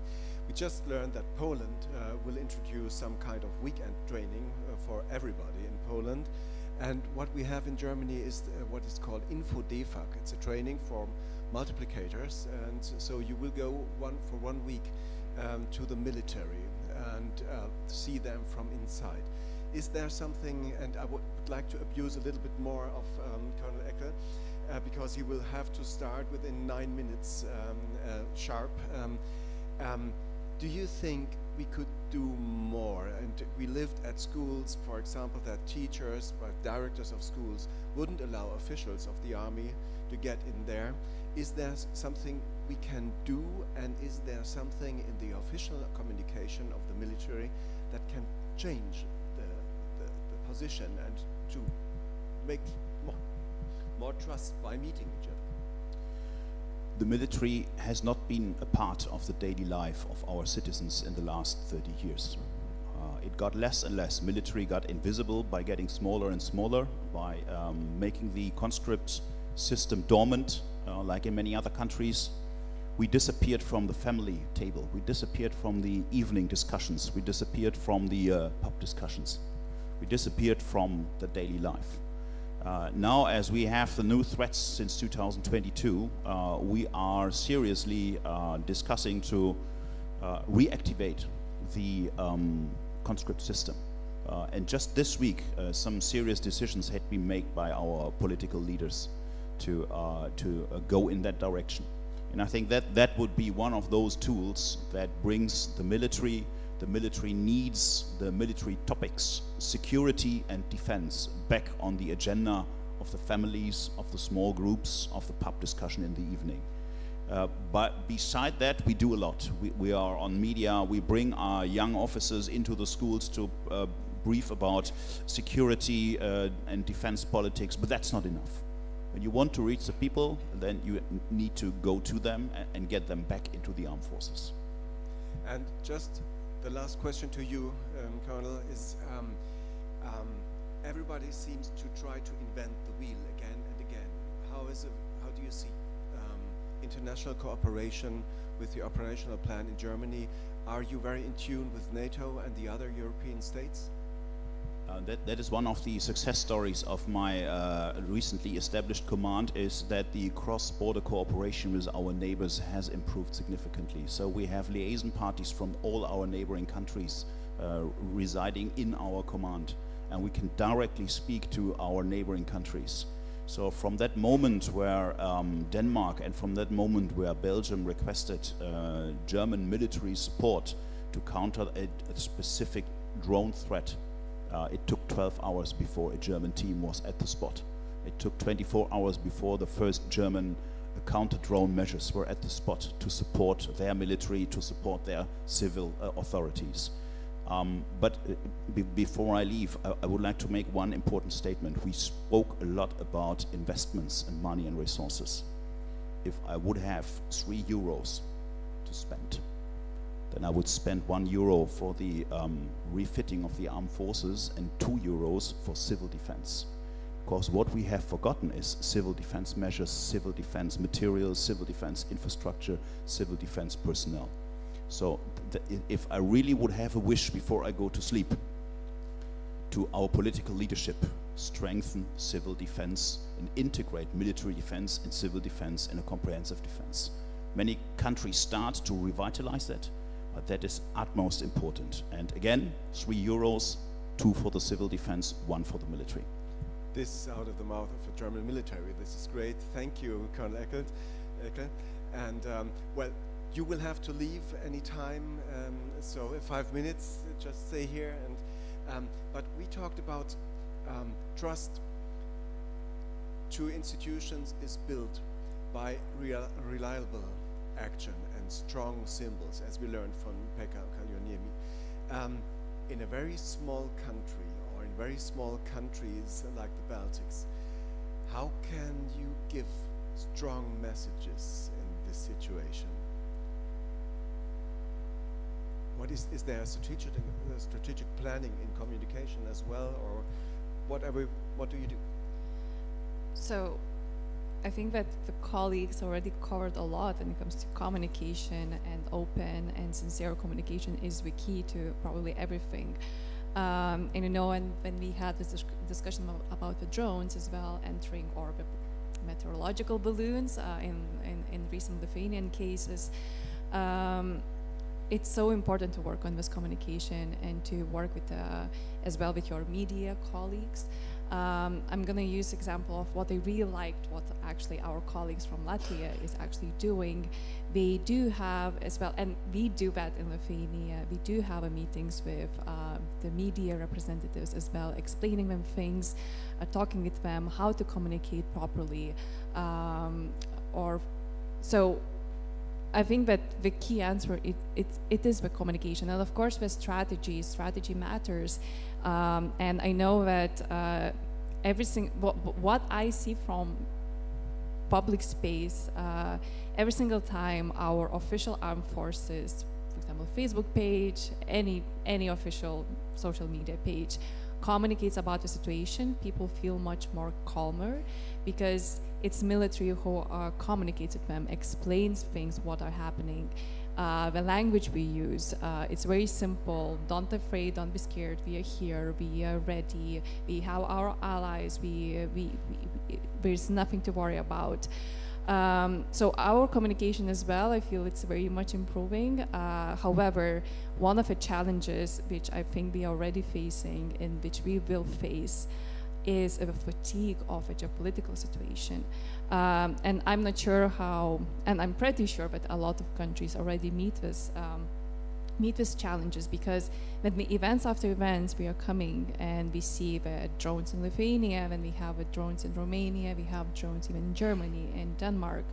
We just learned that Poland will introduce some kind of weekend training for everybody in Poland. And what we have in Germany is what is called Info-DEFAG. It's a training for multiplicators, and so you will go for 1 week to the military and see them from inside. Is there something, and I would like to abuse a little bit more of Colonel Eckel, because he will have to start within 9 minutes sharp. Do you think we could do more? And we lived at schools, for example, that teachers or directors of schools wouldn't allow officials of the army to get in there. Is there something we can do, and is there something in the official communication of the military that can change the position and to make more trust by meeting each other? The military has not been a part of the daily life of our citizens in the last 30 years. It got less and less. Military got invisible by getting smaller and smaller, by making the conscript system dormant, like in many other countries. We disappeared from the family table. We disappeared from the evening discussions. We disappeared from the pub discussions. We disappeared from the daily life. Now, as we have the new threats since 2022, we are seriously discussing to reactivate the conscript system. And just this week, some serious decisions had been made by our political leaders to go in that direction. And I think that would be one of those tools that brings the military needs, the military topics, security and defense, back on the agenda of the families, of the small groups, of the pub discussion in the evening. But beside that, we do a lot. We are on media. We bring our young officers into the schools to brief about security and defense politics, but that's not enough. When you want to reach the people, then you need to go to them and get them back into the armed forces. And just the last question to you, Colonel, is everybody seems to try to invent the wheel again and again. How do you see international cooperation with the operational plan in Germany? Are you very in tune with NATO and the other European states? That is one of the success stories of my recently established command, is that the cross-border cooperation with our neighbors has improved significantly. So we have liaison parties from all our neighboring countries residing in our command, and we can directly speak to our neighboring countries. So from that moment where Denmark and from that moment where Belgium requested German military support to counter a specific drone threat, it took 12 hours before a German team was at the spot. It took 24 hours before the first German counter-drone measures were at the spot to support their military, to support their civil authorities. But before I leave, I would like to make one important statement. We spoke a lot about investments and money and resources. If I would have €3 to spend, then I would spend €1 for the refitting of the armed forces and €2 for civil defense. Because what we have forgotten is civil defense measures, civil defense materials, civil defense infrastructure, civil defense personnel. So if I really would have a wish before I go to sleep, to our political leadership, strengthen civil defense and integrate military defense and civil defense in a comprehensive defense. Many countries start to revitalize that, but that is utmost important. And again, €3, 2 for the civil defense, 1 for the military. This is out of the mouth of a German military. This is great. Thank you, Colonel Eckel. And well, you will have to leave any time, so in 5 minutes, just stay here. And but we talked about trust to institutions is built by reliable action and strong symbols, as we learned from Pekka Kaljuniemi. In a very small country, or in very small countries like the Baltics, how can you give strong messages in this situation? What is there a strategic planning in communication as well, or what do you do? So I think that the colleagues already covered a lot when it comes to communication, and open and sincere communication is the key to probably everything. And you know, and when we had this discussion about the drones as well entering orbit, meteorological balloons in recent Lithuanian cases, it's so important to work on this communication and to work with as well with your media colleagues. I'm going to use example of what I really liked, what actually our colleagues from Latvia is actually doing. They do have as well, and we do that in Lithuania, we do have meetings with the media representatives as well, explaining them things, talking with them how to communicate properly. So I think that the key answer, it is the communication. And of course, the strategy matters. And I know that what I see from public space, every single time our official armed forces, for example, Facebook page, any official social media page, communicates about the situation, people feel much more calmer, because it's military who communicates with them, explains things, what are happening. The language we use, it's very simple. Don't afraid, don't be scared. We are here. We are ready. We have our allies. There's nothing to worry about. So our communication as well, I feel it's very much improving. However, one of the challenges which I think we are already facing and which we will face is a fatigue of a geopolitical situation. And I'm not sure how, and I'm pretty sure that a lot of countries already meet with challenges, because when the events after events we are coming and we see the drones in Lithuania, when we have drones in Romania, we have drones even in Germany and Denmark,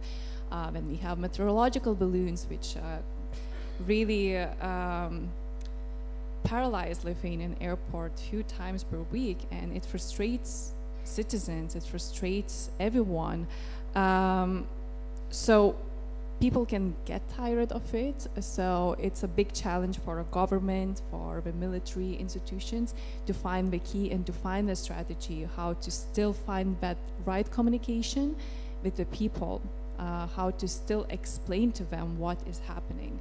when we have meteorological balloons which really paralyze Lithuanian airport a few times per week, and it frustrates citizens, it frustrates everyone. So people can get tired of it. So it's a big challenge for a government, for the military institutions, to find the key and to find the strategy, how to still find that right communication with the people, how to still explain to them what is happening.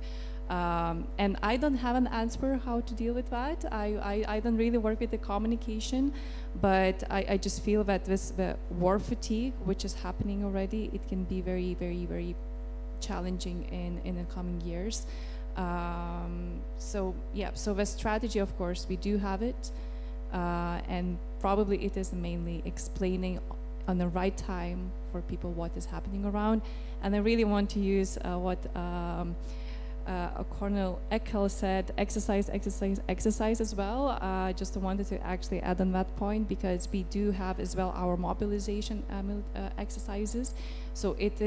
And I don't have an answer how to deal with that. I don't really work with the communication, but I just feel that the war fatigue, which is happening already, it can be very, very, very challenging in the coming years. So the strategy, of course, we do have it, and probably it is mainly explaining on the right time for people what is happening around. And I really want to use what Colonel Eckel said, exercise as well. Just wanted to actually add on that point, because we do have as well our mobilization exercises. So it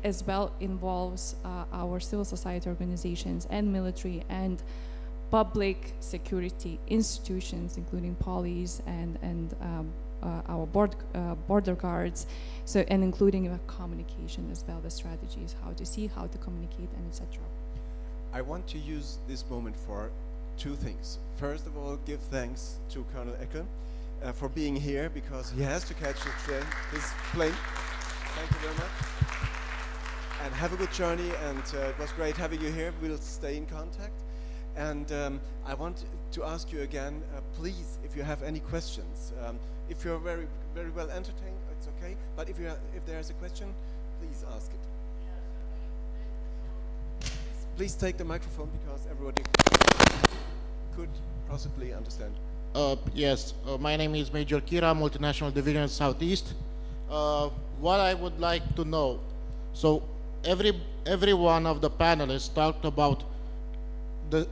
as well involves our civil society organizations and military and public security institutions, including police and our border guards, so, and including communication as well, the strategies, how to see, how to communicate, and etc. I want to use this moment for two things. First of all, give thanks to Colonel Eckel for being here, because he has to catch his plane. Thank you very much. And have a good journey, and it was great having you here. We'll stay in contact. And I want to ask you again, please, if you have any questions, if you're very, very well entertained, it's okay. But if there's a question, please ask it. Please take the microphone, because everybody could possibly understand. Yes, my name is Major Kira, Multinational Division Southeast. What I would like to know, so every one of the panelists talked about the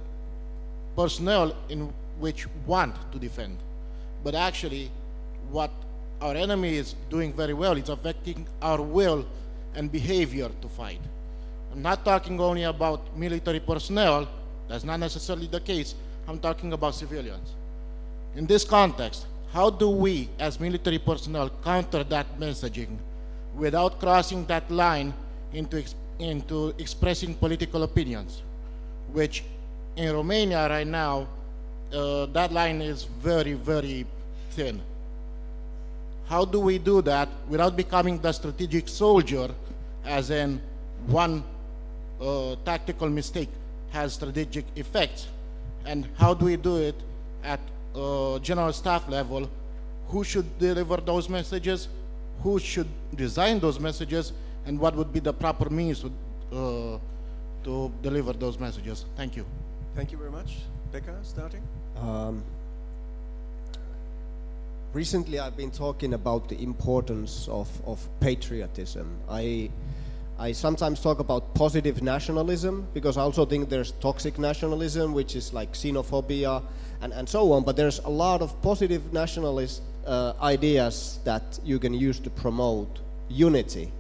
personnel in which want to defend, but actually what our enemy is doing very well is affecting our will and behavior to fight. I'm not talking only about military personnel, that's not necessarily the case, I'm talking about civilians. In this context, how do we as military personnel counter that messaging without crossing that line into expressing political opinions, which in Romania right now, that line is very, very thin. how do we do that without becoming the strategic soldier, as in one tactical mistake has strategic effects? And how do we do it at general staff level? Who should deliver those messages? Who should design those messages? And what would be the proper means to deliver those messages? Thank you. Thank you very much. Becca, starting. Recently, I've been talking about the importance of patriotism. I sometimes talk about positive nationalism, because I also think there's toxic nationalism, which is like xenophobia and so on, but there's a lot of positive nationalist ideas that you can use to promote unity.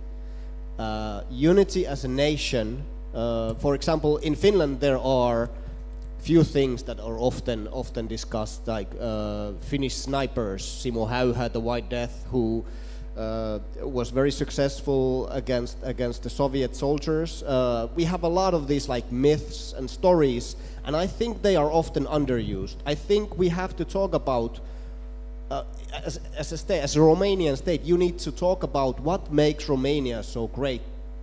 Unity as a nation. For example, in Finland there are few things that are often discussed, like Finnish snipers, Simo Häyhä, the White Death, who was very successful against the Soviet soldiers. We have a lot of these like myths and stories, and I think they are often underused. I think we have to talk about, as a Romanian state, you need to talk about what makes Romania so great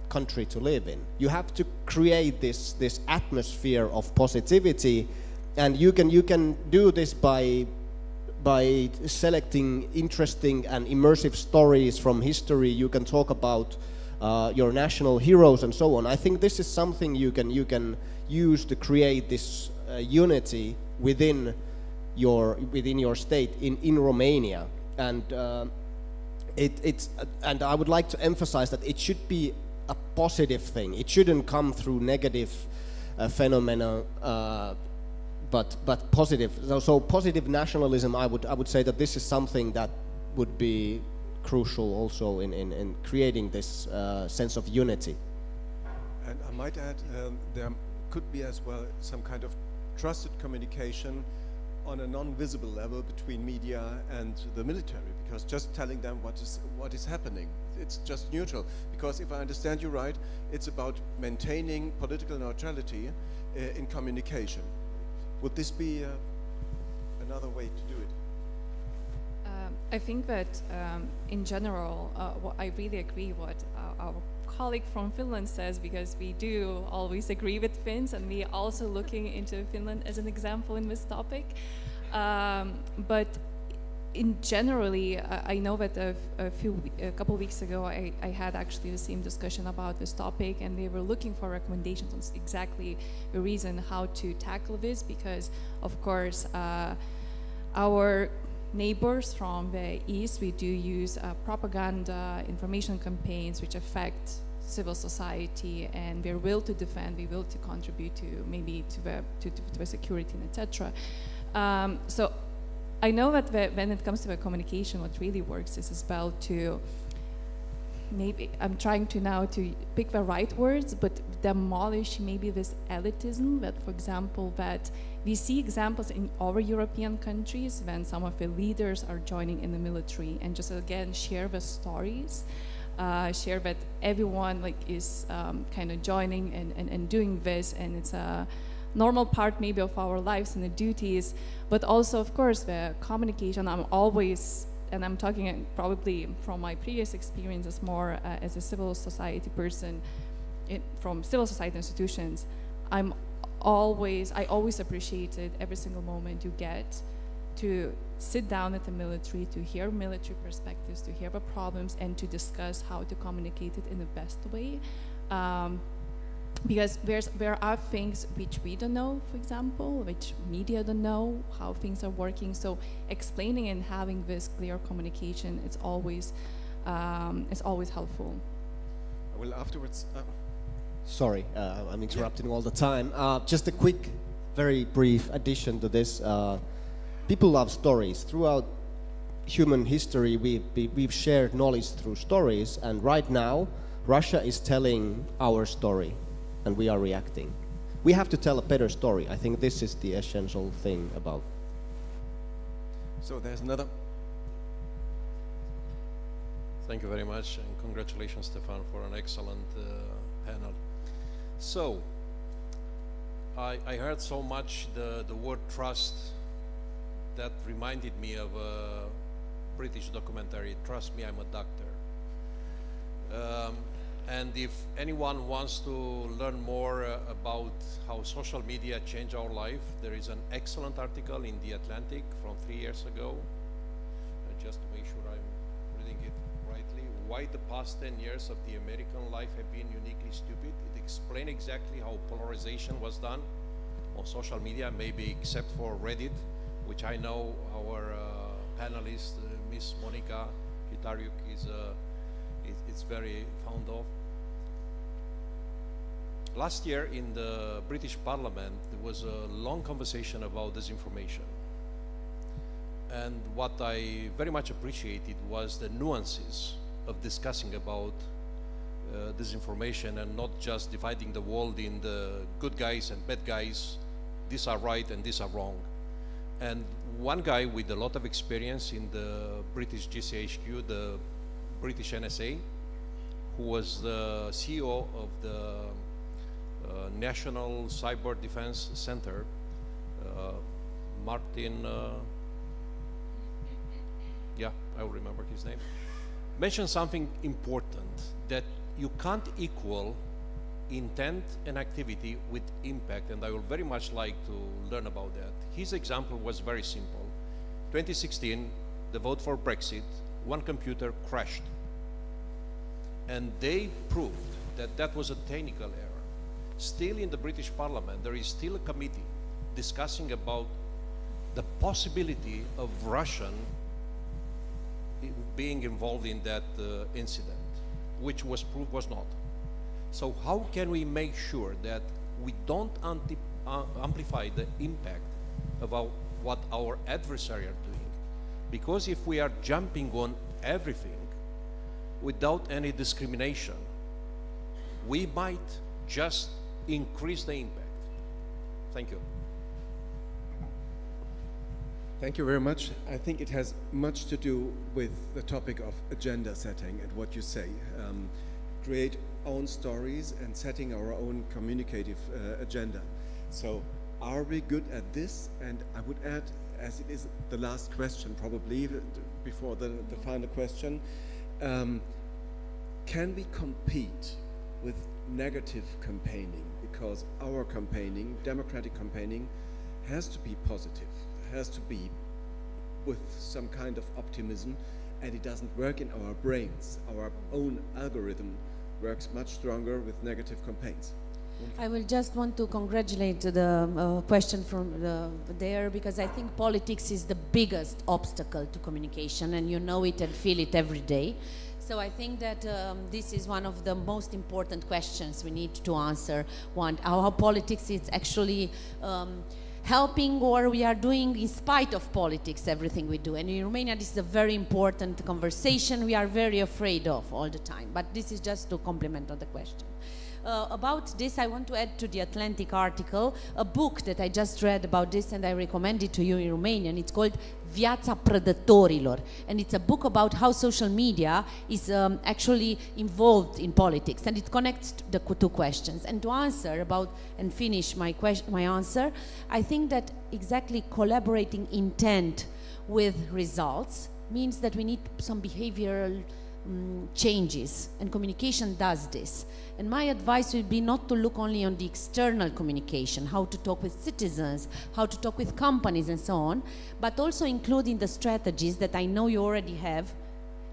country to live in. You have to create this atmosphere of positivity, and you can do this by selecting interesting and immersive stories from history. You can talk about your national heroes and so on. I think this is something you can use to create this unity within your state in Romania, and and I would like to emphasize that it should be a positive thing. It shouldn't come through negative phenomena, but positive. So positive nationalism, I would say that this is something that would be crucial also in creating this sense of unity. And I might add, there could be as well some kind of trusted communication on a non-visible level between media and the military, because just telling them what is happening, it's just neutral. Because if I understand you right, it's about maintaining political neutrality in communication. Would this be another way to do it? I think that in general, I really agree what our colleague from Finland says, because we do always agree with Finns, and we are also looking into Finland as an example in this topic. But in generally, I know that a couple of weeks ago, I had actually the same discussion about this topic, and they were looking for recommendations on exactly the reason how to tackle this, because of course our neighbors from the east, we do use propaganda, information campaigns which affect civil society, and their will to defend, their will to contribute to maybe to the security and etc. So I know that when it comes to the communication, what really works is as well to, maybe I'm trying to now to pick the right words, but demolish maybe this elitism that, for example, that we see examples in other European countries when some of the leaders are joining in the military, and just again share the stories, share that everyone is kind of joining and doing this, and it's a normal part maybe of our lives and the duties, but also of course the communication. I'm always, and I'm talking probably from my previous experiences more as a civil society person from civil society institutions, I always appreciated every single moment you get to sit down at the military, to hear military perspectives, to hear the problems, and to discuss how to communicate it in the best way. Because there are things which we don't know, for example, which media don't know, how things are working. So explaining and having this clear communication, it's always helpful. Well, afterwards. Sorry, I'm interrupting all the time. Just a quick, very brief addition to this. People love stories. Throughout human history, we've shared knowledge through stories, and right now, Russia is telling our story, and we are reacting. We have to tell a better story. I think this is the essential thing about. So there's another. Thank you very much, and congratulations, Stefan, for an excellent panel. So, I heard so much the word trust that reminded me of British documentary, Trust Me, I'm a Doctor. And if anyone wants to learn more about how social media change our life, there is an excellent article in The Atlantic from 3 years ago, just to make sure I'm reading it rightly, why the past 10 years of the American life have been uniquely stupid. It explains exactly how polarization was done on social media, maybe except for Reddit, which I know our panelist, Miss Monica Kitariuk, is very fond of. Last year in the British Parliament, there was a long conversation about disinformation. And what I very much appreciated was the nuances of discussing about disinformation and not just dividing the world in the good guys and bad guys. These are right and these are wrong. And one guy with a lot of experience in the British GCHQ, the British NSA, who was the CEO of the National Cyber Defense Center, Martin, yeah, I will remember his name, mentioned something important, that you can't equal intent and activity with impact, and I would very much like to learn about that. His example was very simple. 2016, the vote for Brexit, one computer crashed. And they proved that that was a technical error. Still in the British Parliament, there is still a committee discussing about the possibility of Russian being involved in that incident, which was proved was not. So how can we make sure that we don't amplify the impact of what our adversaries are doing? Because if we are jumping on everything without any discrimination, we might just increase the impact. Thank you. Thank you very much. I think it has much to do with the topic of agenda setting and what you say. Create own stories and setting our own communicative agenda. So are we good at this? And I would add, as it is the last question probably, before the final question, can we compete with negative campaigning? Because our campaigning, democratic campaigning, has to be positive, has to be with some kind of optimism, and it doesn't work in our brains. Our own algorithm works much stronger with negative campaigns. I will just want to congratulate the question from there, because I think politics is the biggest obstacle to communication, and you know it and feel it every day. So I think that this is one of the most important questions we need to answer. One, how politics is actually helping, or we are doing in spite of politics everything we do. And in Romania this is a very important conversation we are very afraid of all the time. But this is just to complement on the question. About this, I want to add to the Atlantic article a book that I just read about this, and I recommend it to you in Romanian. It's called Viața Prădătorilor, and it's a book about how social media is actually involved in politics, and it connects the two questions. And to answer about and finish my answer, I think that exactly collaborating intent with results means that we need some behavioral changes, and communication does this. And my advice would be not to look only on the external communication, how to talk with citizens, how to talk with companies and so on, but also include in the strategies that I know you already have,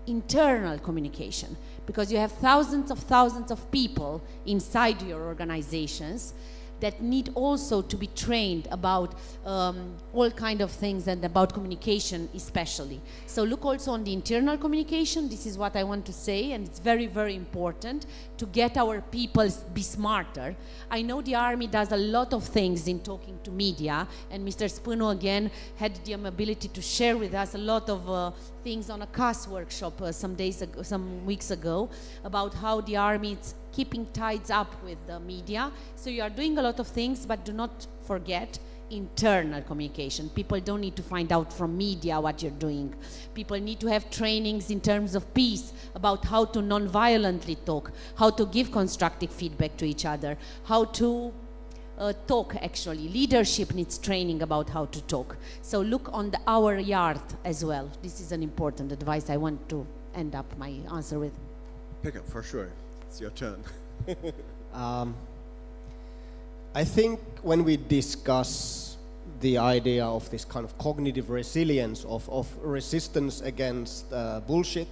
internal communication, because you have thousands of people inside your organizations that need also to be trained about all kind of things, and about communication especially. So look also on the internal communication. This is what I want to say, and it's very, very important to get our people be smarter. I know the army does a lot of things in talking to media, and Mr. Spânu again had the ability to share with us a lot of things on a CAS workshop some weeks ago, about how the army is keeping ties up with the media. So you are doing a lot of things, but do not forget internal communication. People don't need to find out from media what you're doing. People need to have trainings in terms of peace, about how to non-violently talk, how to give constructive feedback to each other, how to talk actually. Leadership needs training about how to talk. So look on our yard as well. This is an important advice I want to end up my answer with. Pick up for sure. It's your turn. I think when we discuss the idea of this kind of cognitive resilience, of resistance against bullshit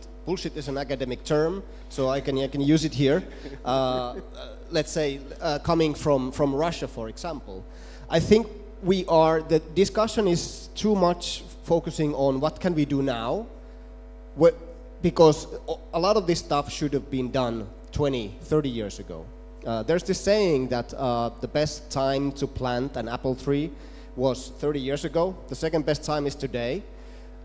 is an academic term, so I can use it here. Let's say coming from Russia, for example. I think the discussion is too much focusing on what can we do now, because a lot of this stuff should have been done 20, 30 years ago. There's this saying that the best time to plant an apple tree was 30 years ago. The second best time is today.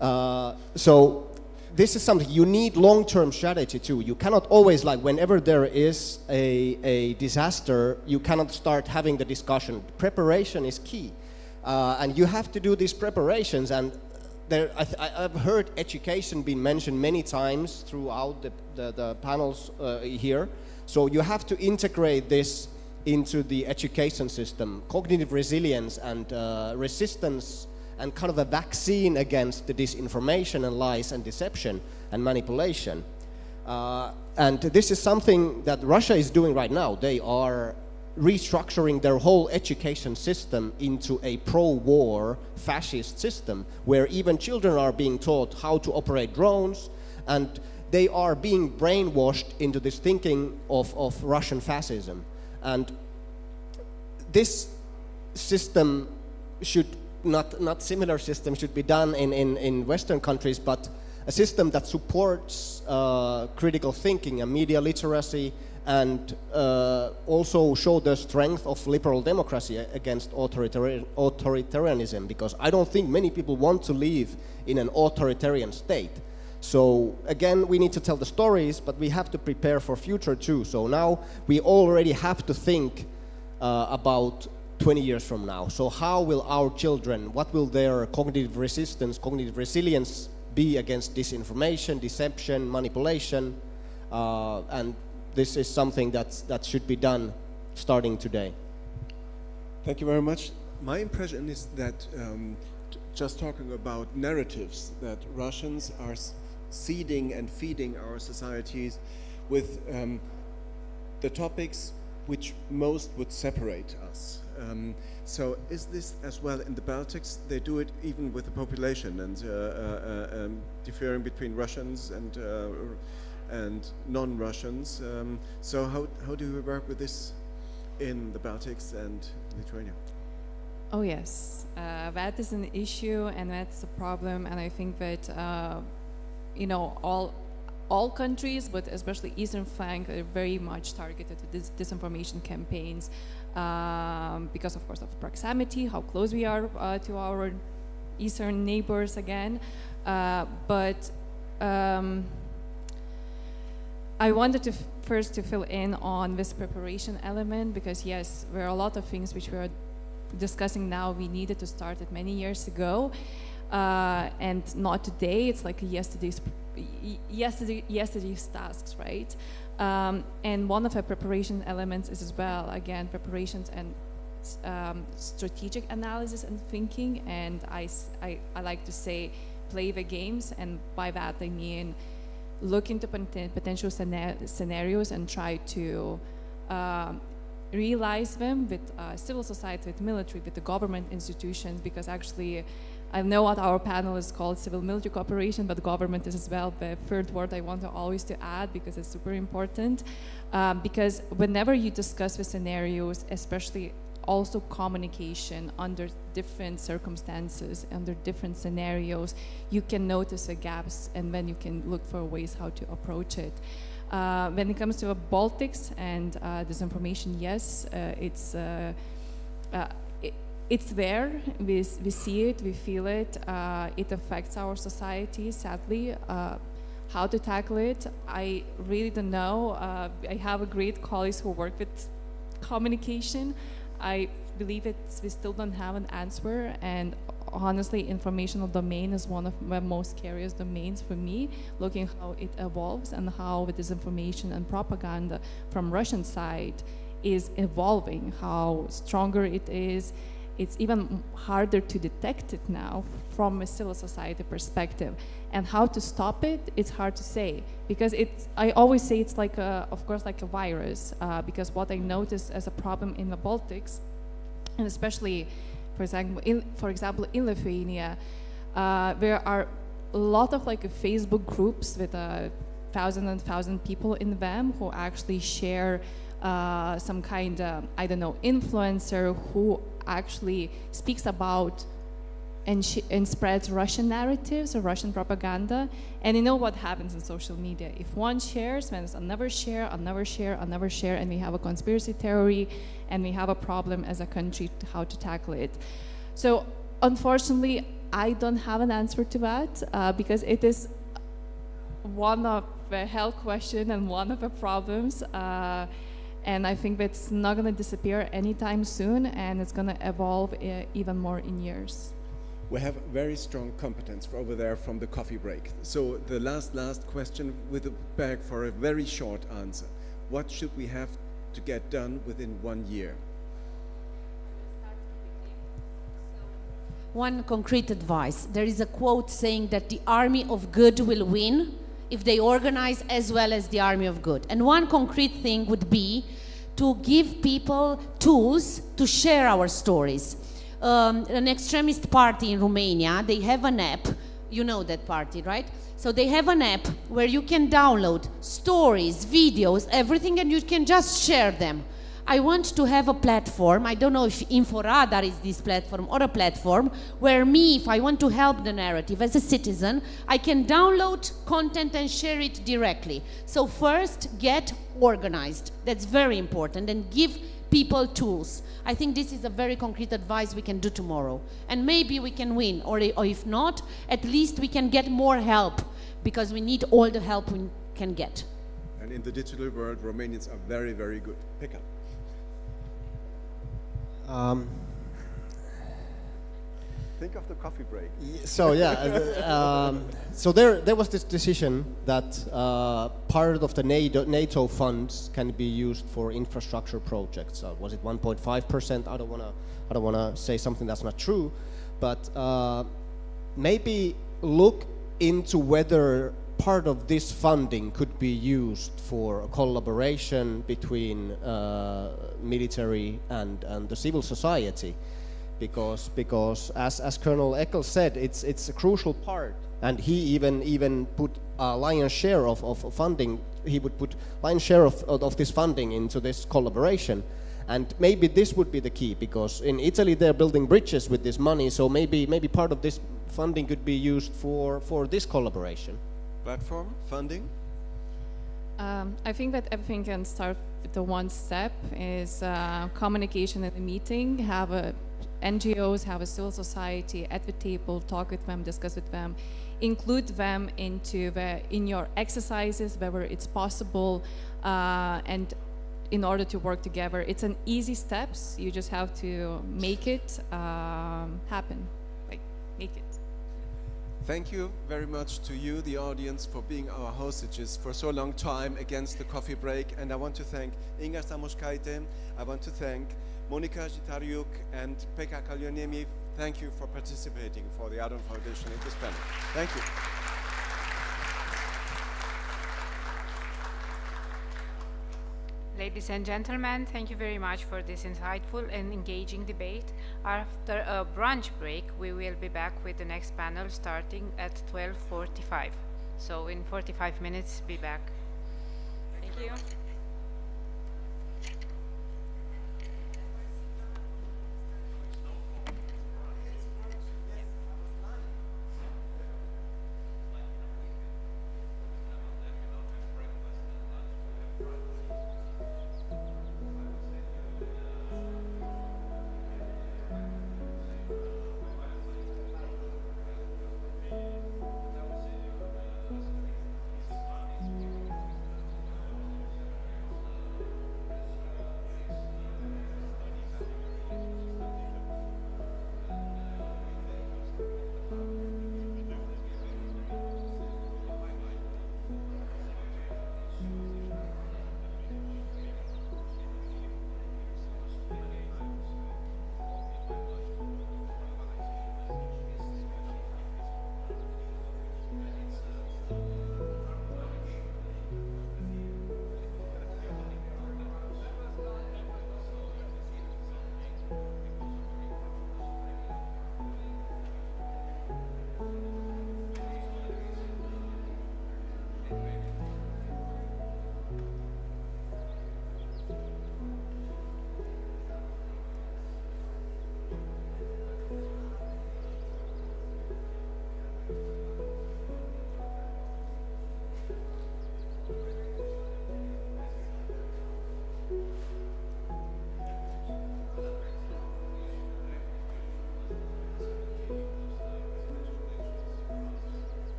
So this is something you need long-term strategy too. You cannot always, like, whenever there is a disaster, you cannot start having the discussion. Preparation is key. And you have to do these preparations. And I've heard education being mentioned many times throughout the panels here. So you have to integrate this into the education system, cognitive resilience and resistance, and kind of a vaccine against the disinformation and lies and deception and manipulation. And this is something that Russia is doing right now. They are restructuring their whole education system into a pro-war fascist system, where even children are being taught how to operate drones, and they are being brainwashed into this thinking of Russian fascism. And this system should not similar system should be done in Western countries, but a system that supports critical thinking and media literacy, and also show the strength of liberal democracy against authoritarianism, because I don't think many people want to live in an authoritarian state. So again, we need to tell the stories, but we have to prepare for future too. So now we already have to think about 20 years from now. So how will our children, what will their cognitive resistance, cognitive resilience be against disinformation, deception, manipulation? And this is something that should be done starting today. Thank you very much. My impression is that just talking about narratives, that Russians are seeding and feeding our societies with the topics which most would separate us. So is this as well in the Baltics? They do it even with the population and differing between Russians and non-Russians. So how do we work with this in the Baltics and Lithuania? Oh yes, that is an issue and that's a problem, and I think that all countries, but especially Eastern flank, are very much targeted to disinformation campaigns because, of course, of proximity, how close we are to our Eastern neighbors again. But I wanted to first to fill in on this preparation element, because yes, there are a lot of things which we are discussing now we needed to start it many years ago, and not today. It's like yesterday's tasks, right? And one of the preparation elements is as well, again, preparations and strategic analysis and thinking. And I like to say play the games, and by that I mean look into potential scenarios and try to realize them with civil society, with military, with the government institutions, because actually I know what our panel is called civil-military cooperation, but government is as well the third word I want to always to add, because it's super important. Because whenever you discuss the scenarios, especially also communication under different circumstances, under different scenarios, you can notice the gaps, and then you can look for ways how to approach it. When it comes to the Baltics and disinformation, yes, it's there. We see it, we feel it. It affects our society, sadly. How to tackle it, I really don't know. I have a great colleagues who work with communication. I believe we still don't have an answer, and honestly, informational domain is one of the most scariest domains for me, looking how it evolves and how the disinformation and propaganda from Russian side is evolving, how stronger it is. It's even harder to detect it now from a civil society perspective. And how to stop it, it's hard to say. Because I always say it's like, of course, like a virus. Because what I notice as a problem in the Baltics, and especially, for example, in Lithuania, there are a lot of like Facebook groups with 1,000 people in them who actually share some kind of, I don't know, influencer who actually speaks about and spreads Russian narratives or Russian propaganda. And you know what happens in social media. If one shares, then it's another share, another share, another share, and we have a conspiracy theory, and we have a problem as a country to how to tackle it. So unfortunately, I don't have an answer to that because it is one of the health question and one of the problems. And I think that's not going to disappear anytime soon, and it's going to evolve even more in years. We have very strong competence over there from the coffee break. So the last question with a bag for a very short answer. What should we have to get done within 1 year? One concrete advice. There is a quote saying that the army of good will win if they organize as well as the army of good. And one concrete thing would be to give people tools to share our stories. An extremist party in Romania, they have an app. You know that party, right? So they have an app where you can download stories, videos, everything, and you can just share them. I want to have a platform, I don't know if InfoRadar is this platform or a platform, where me, if I want to help the narrative as a citizen, I can download content and share it directly. So first, get organized. That's very important, and give people tools. I think this is a very concrete advice we can do tomorrow. And maybe we can win, or if not, at least we can get more help, because we need all the help we can get. And in the digital world, Romanians are very, very good. Pick up. Think of the coffee break. So yeah, so there was this decision that part of the NATO funds can be used for infrastructure projects. Was it 1.5%? I don't wanna say something that's not true, but maybe look into whether part of this funding could be used for a collaboration between military and the civil society, because as Colonel Eckel said, it's a crucial part, and he even put a lion's share of funding. He would put lion's share of this funding into this collaboration, and maybe this would be the key, because in Italy they're building bridges with this money, so maybe part of this funding could be used for this collaboration. Platform funding? I think that everything can start with the one step is communication at a meeting, have NGOs, have a civil society at the table, talk with them, discuss with them, include them in your exercises wherever it's possible, and in order to work together. It's an easy steps, you just have to make it happen, like make it. Thank you very much to you, the audience, for being our hostages for so long time against the coffee break. And I want to thank Inga Stamoskaite, I want to thank Monika Zitariuk and Pekka Kaljoniemi. Thank you for participating for the Adam Foundation in this panel. Thank you. Ladies and gentlemen, thank you very much for this insightful and engaging debate. After a brunch break, we will be back with the next panel starting at 12:45. So in 45 minutes, be back. Thank you.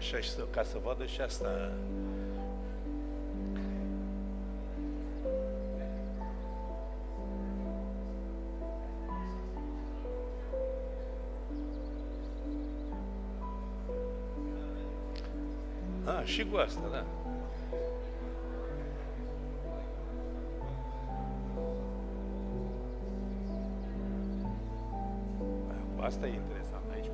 așa și ca să vadă și asta. Și cu asta, da. Asta e interesant aici.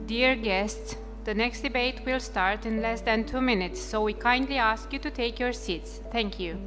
Dear guests, the next debate will start in less than 2 minutes, so we kindly ask you to take your seats. Thank you.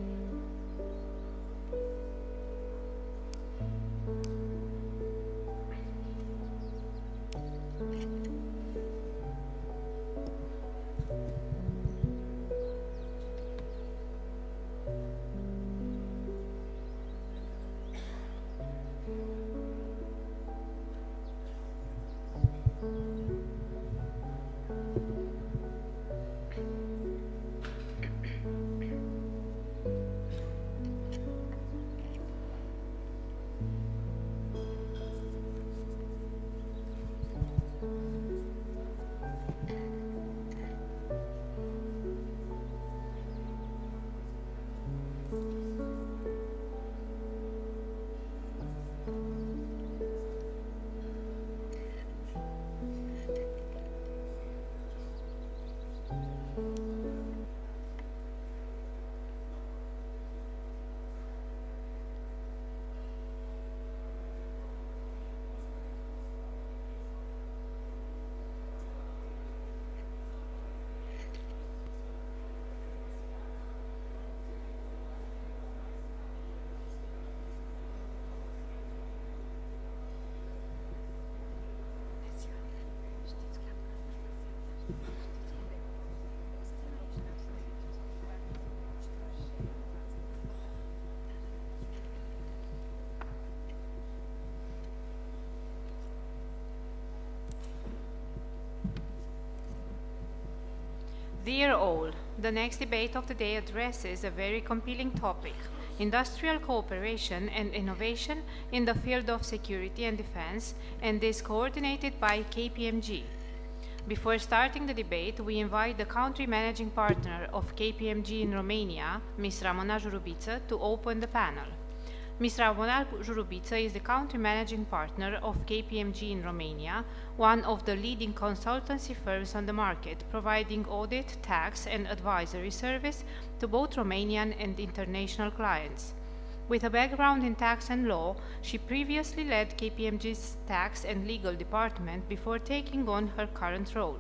Dear all, the next debate of the day addresses a very compelling topic: industrial cooperation and innovation in the field of security and defense, and is coordinated by KPMG. Before starting the debate, we invite the country managing partner of KPMG in Romania, Ms. Ramona Jurubiță, to open the panel. Ms. Ramona Jurubiță is the country managing partner of KPMG in Romania, one of the leading consultancy firms on the market, providing audit, tax, and advisory service to both Romanian and international clients. With a background in tax and law, she previously led KPMG's tax and legal department before taking on her current role.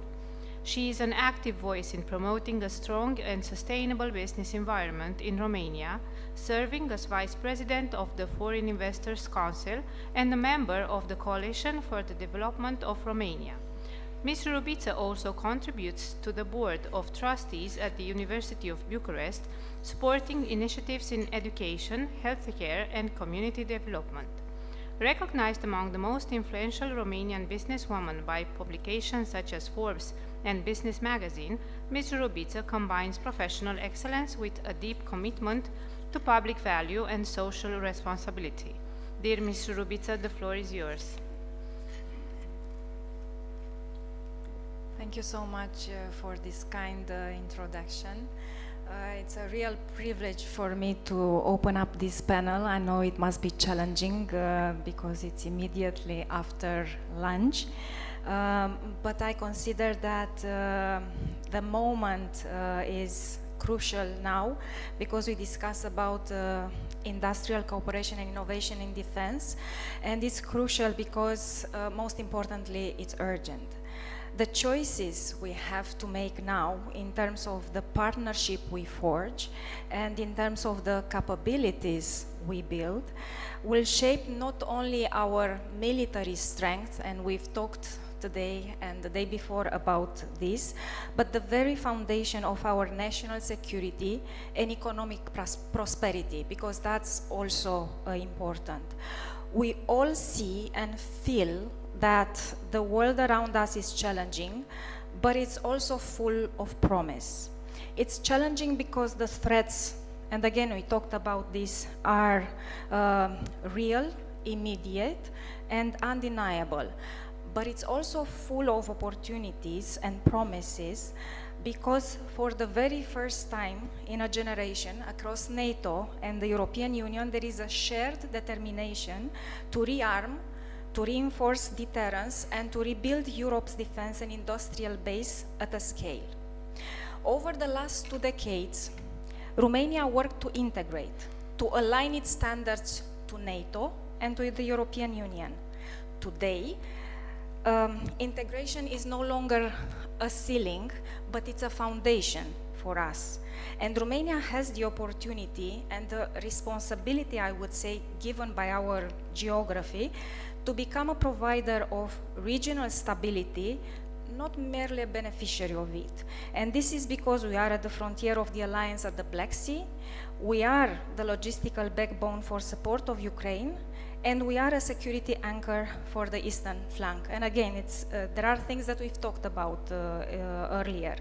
She is an active voice in promoting a strong and sustainable business environment in Romania, serving as Vice President of the Foreign Investors Council and a member of the Coalition for the Development of Romania. Ms. Jurubiță also contributes to the Board of Trustees at the University of Bucharest, supporting initiatives in education, healthcare, and community development. Recognized among the most influential Romanian businesswomen by publications such as Forbes and Business Magazine, Ms. Jurubiță combines professional excellence with a deep commitment to public value and social responsibility. Dear Ms. Jurubiță, the floor is yours. Thank you so much for this kind introduction. It's a real privilege for me to open up this panel. I know it must be challenging because it's immediately after lunch. But I consider that the moment is crucial now because we discuss about industrial cooperation and innovation in defense, and it's crucial because most importantly it's urgent. The choices we have to make now in terms of the partnership we forge and in terms of the capabilities we build will shape not only our military strength, and we've talked today and the day before about this, but the very foundation of our national security and economic prosperity, because that's also important. We all see and feel that the world around us is challenging, but it's also full of promise. It's challenging because the threats, and again we talked about this, are real, immediate, and undeniable. But it's also full of opportunities and promises because for the very first time in a generation across NATO and the European Union, there is a shared determination to rearm, to reinforce deterrence, and to rebuild Europe's defense and industrial base at a scale. Over the last 2 decades, Romania worked to integrate, to align its standards to NATO and to the European Union. Today, integration is no longer a ceiling, but it's a foundation for us. And Romania has the opportunity and the responsibility, I would say, given by our geography, to become a provider of regional stability, not merely a beneficiary of it. And this is because we are at the frontier of the alliance at the Black Sea, we are the logistical backbone for support of Ukraine, and we are a security anchor for the eastern flank. And again, there are things that we've talked about earlier.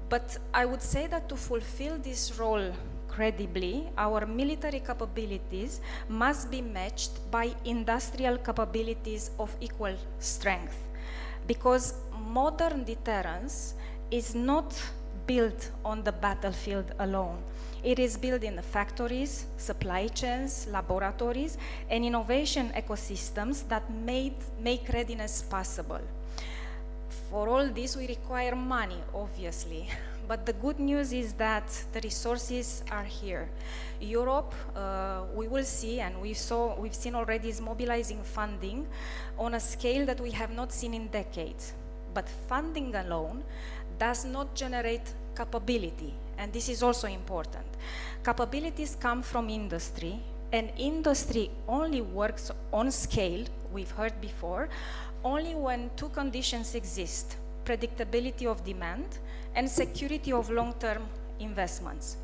But I would say that to fulfill this role credibly, our military capabilities must be matched by industrial capabilities of equal strength. Because modern deterrence is not built on the battlefield alone. It is built in the factories, supply chains, laboratories, and innovation ecosystems that make readiness possible. For all this, we require money, obviously. But the good news is that the resources are here. Europe, we will see, and we've seen already, is mobilizing funding on a scale that we have not seen in decades. But funding alone does not generate capability, and this is also important. Capabilities come from industry, and industry only works on scale, we've heard before, only when 2 conditions exist: predictability of demand and security of long-term investments.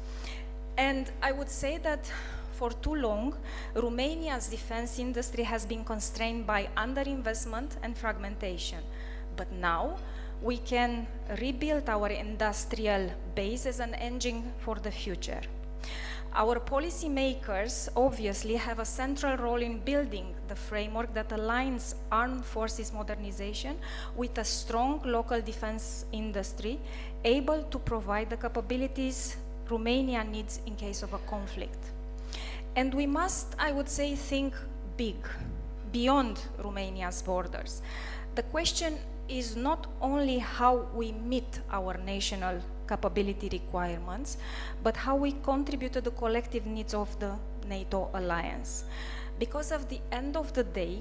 And I would say that for too long, Romania's defense industry has been constrained by underinvestment and fragmentation. But now, we can rebuild our industrial base as an engine for the future. Our policymakers obviously have a central role in building the framework that aligns armed forces modernization with a strong local defense industry able to provide the capabilities Romania needs in case of a conflict. And we must, I would say, think big, beyond Romania's borders. The question is not only how we meet our national capability requirements, but how we contribute to the collective needs of the NATO alliance. Because at the end of the day,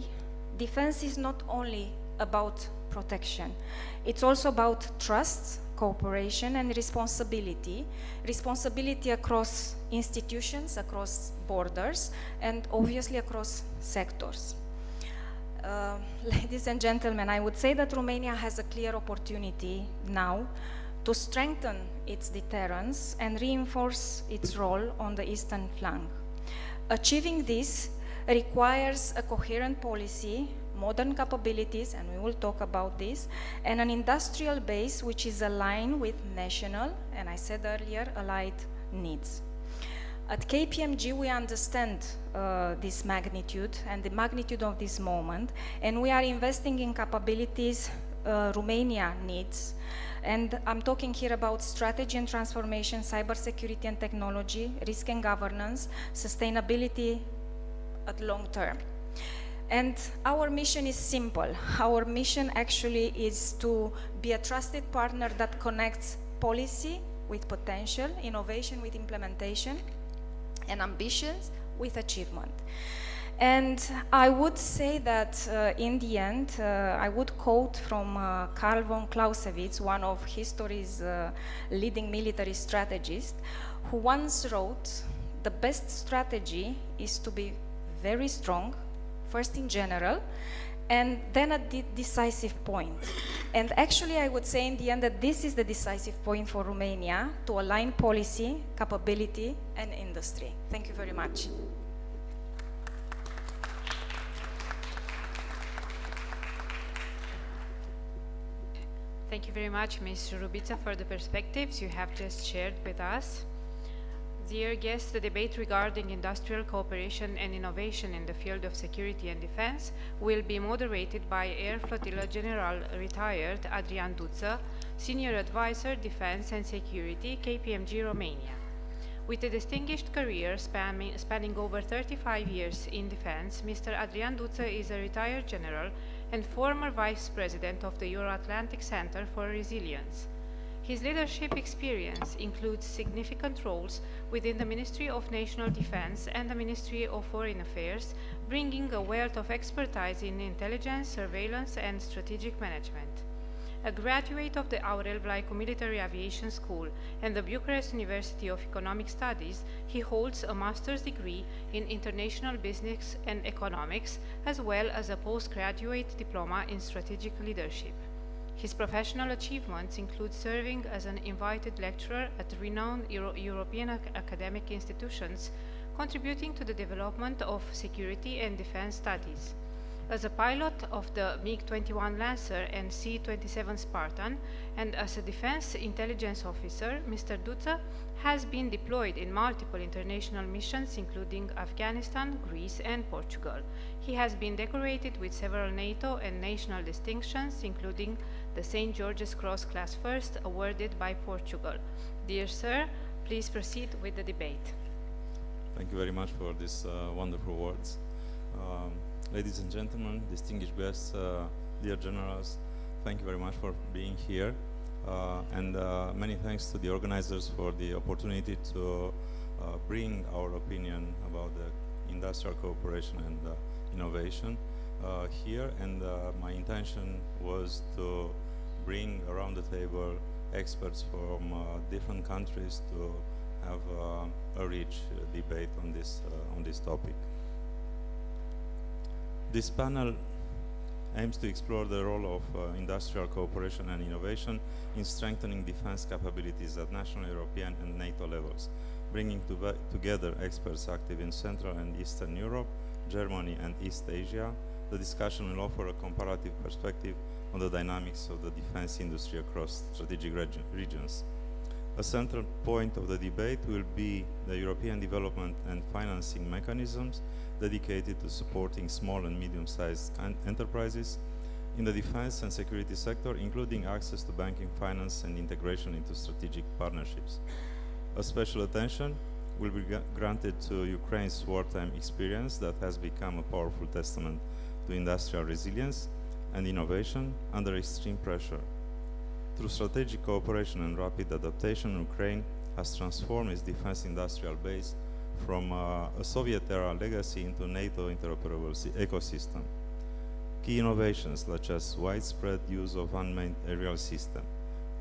defense is not only about protection, it's also about trust, cooperation, and responsibility. Responsibility across institutions, across borders, and obviously across sectors. Ladies and gentlemen, I would say that Romania has a clear opportunity now to strengthen its deterrence and reinforce its role on the eastern flank. Achieving this requires a coherent policy, modern capabilities, and we will talk about this, and an industrial base which is aligned with national, and I said earlier, allied needs. At KPMG, we understand this magnitude and the magnitude of this moment, and we are investing in capabilities Romania needs. And I'm talking here about strategy and transformation, cybersecurity and technology, risk and governance, sustainability at long term. And our mission is simple. Our mission actually is to be a trusted partner that connects policy with potential, innovation with implementation, and ambitions with achievement. And I would say that in the end, I would quote from Karl von Clausewitz, one of history's leading military strategists, who once wrote, "The best strategy is to be very strong, first in general, and then at the decisive point." And actually, I would say in the end that this is the decisive point for Romania to align policy, capability, and industry. Thank you very much. Thank you very much, Ms. Rubica, for the perspectives you have just shared with us. Dear guests, the debate regarding industrial cooperation and innovation in the field of security and defense will be moderated by Air Flotilla General Retired Adrian Duță, Senior Advisor, Defense and Security, KPMG Romania. With a distinguished career spanning over 35 years in defense, Mr. Adrian Duță is a retired general and former Vice President of the Euro-Atlantic Center for Resilience. His leadership experience includes significant roles within the Ministry of National Defense and the Ministry of Foreign Affairs, bringing a wealth of expertise in intelligence, surveillance, and strategic management. A graduate of the Aurel Vlaicu Military Aviation School and the Bucharest University of Economic Studies, he holds a master's degree in international business and economics, as well as a postgraduate diploma in strategic leadership. His professional achievements include serving as an invited lecturer at renowned European academic institutions, contributing to the development of security and defense studies. As a pilot of the MiG-21 Lancer and C-27 Spartan, and as a defense intelligence officer, Mr. Duță has been deployed in multiple international missions, including Afghanistan, Greece, and Portugal. He has been decorated with several NATO and national distinctions, including the St. George's Cross Class First, awarded by Portugal. Dear sir, please proceed with the debate. Thank you very much for these wonderful words. Ladies and gentlemen, distinguished guests, dear generals, thank you very much for being here. And many thanks to the organizers for the opportunity to bring our opinion about the industrial cooperation and innovation here. And my intention was to bring around the table experts from different countries to have a rich debate on this topic. This panel aims to explore the role of industrial cooperation and innovation in strengthening defense capabilities at national, European, and NATO levels, bringing together experts active in Central and Eastern Europe, Germany, and East Asia. The discussion will offer a comparative perspective on the dynamics of the defense industry across strategic regions. A central point of the debate will be the European development and financing mechanisms dedicated to supporting small and medium-sized enterprises in the defense and security sector, including access to banking, finance, and integration into strategic partnerships. A special attention will be granted to Ukraine's wartime experience that has become a powerful testament to industrial resilience and innovation under extreme pressure. Through strategic cooperation and rapid adaptation, Ukraine has transformed its defense industrial base from a Soviet-era legacy into NATO interoperable ecosystem. Key innovations such as widespread use of unmanned aerial system,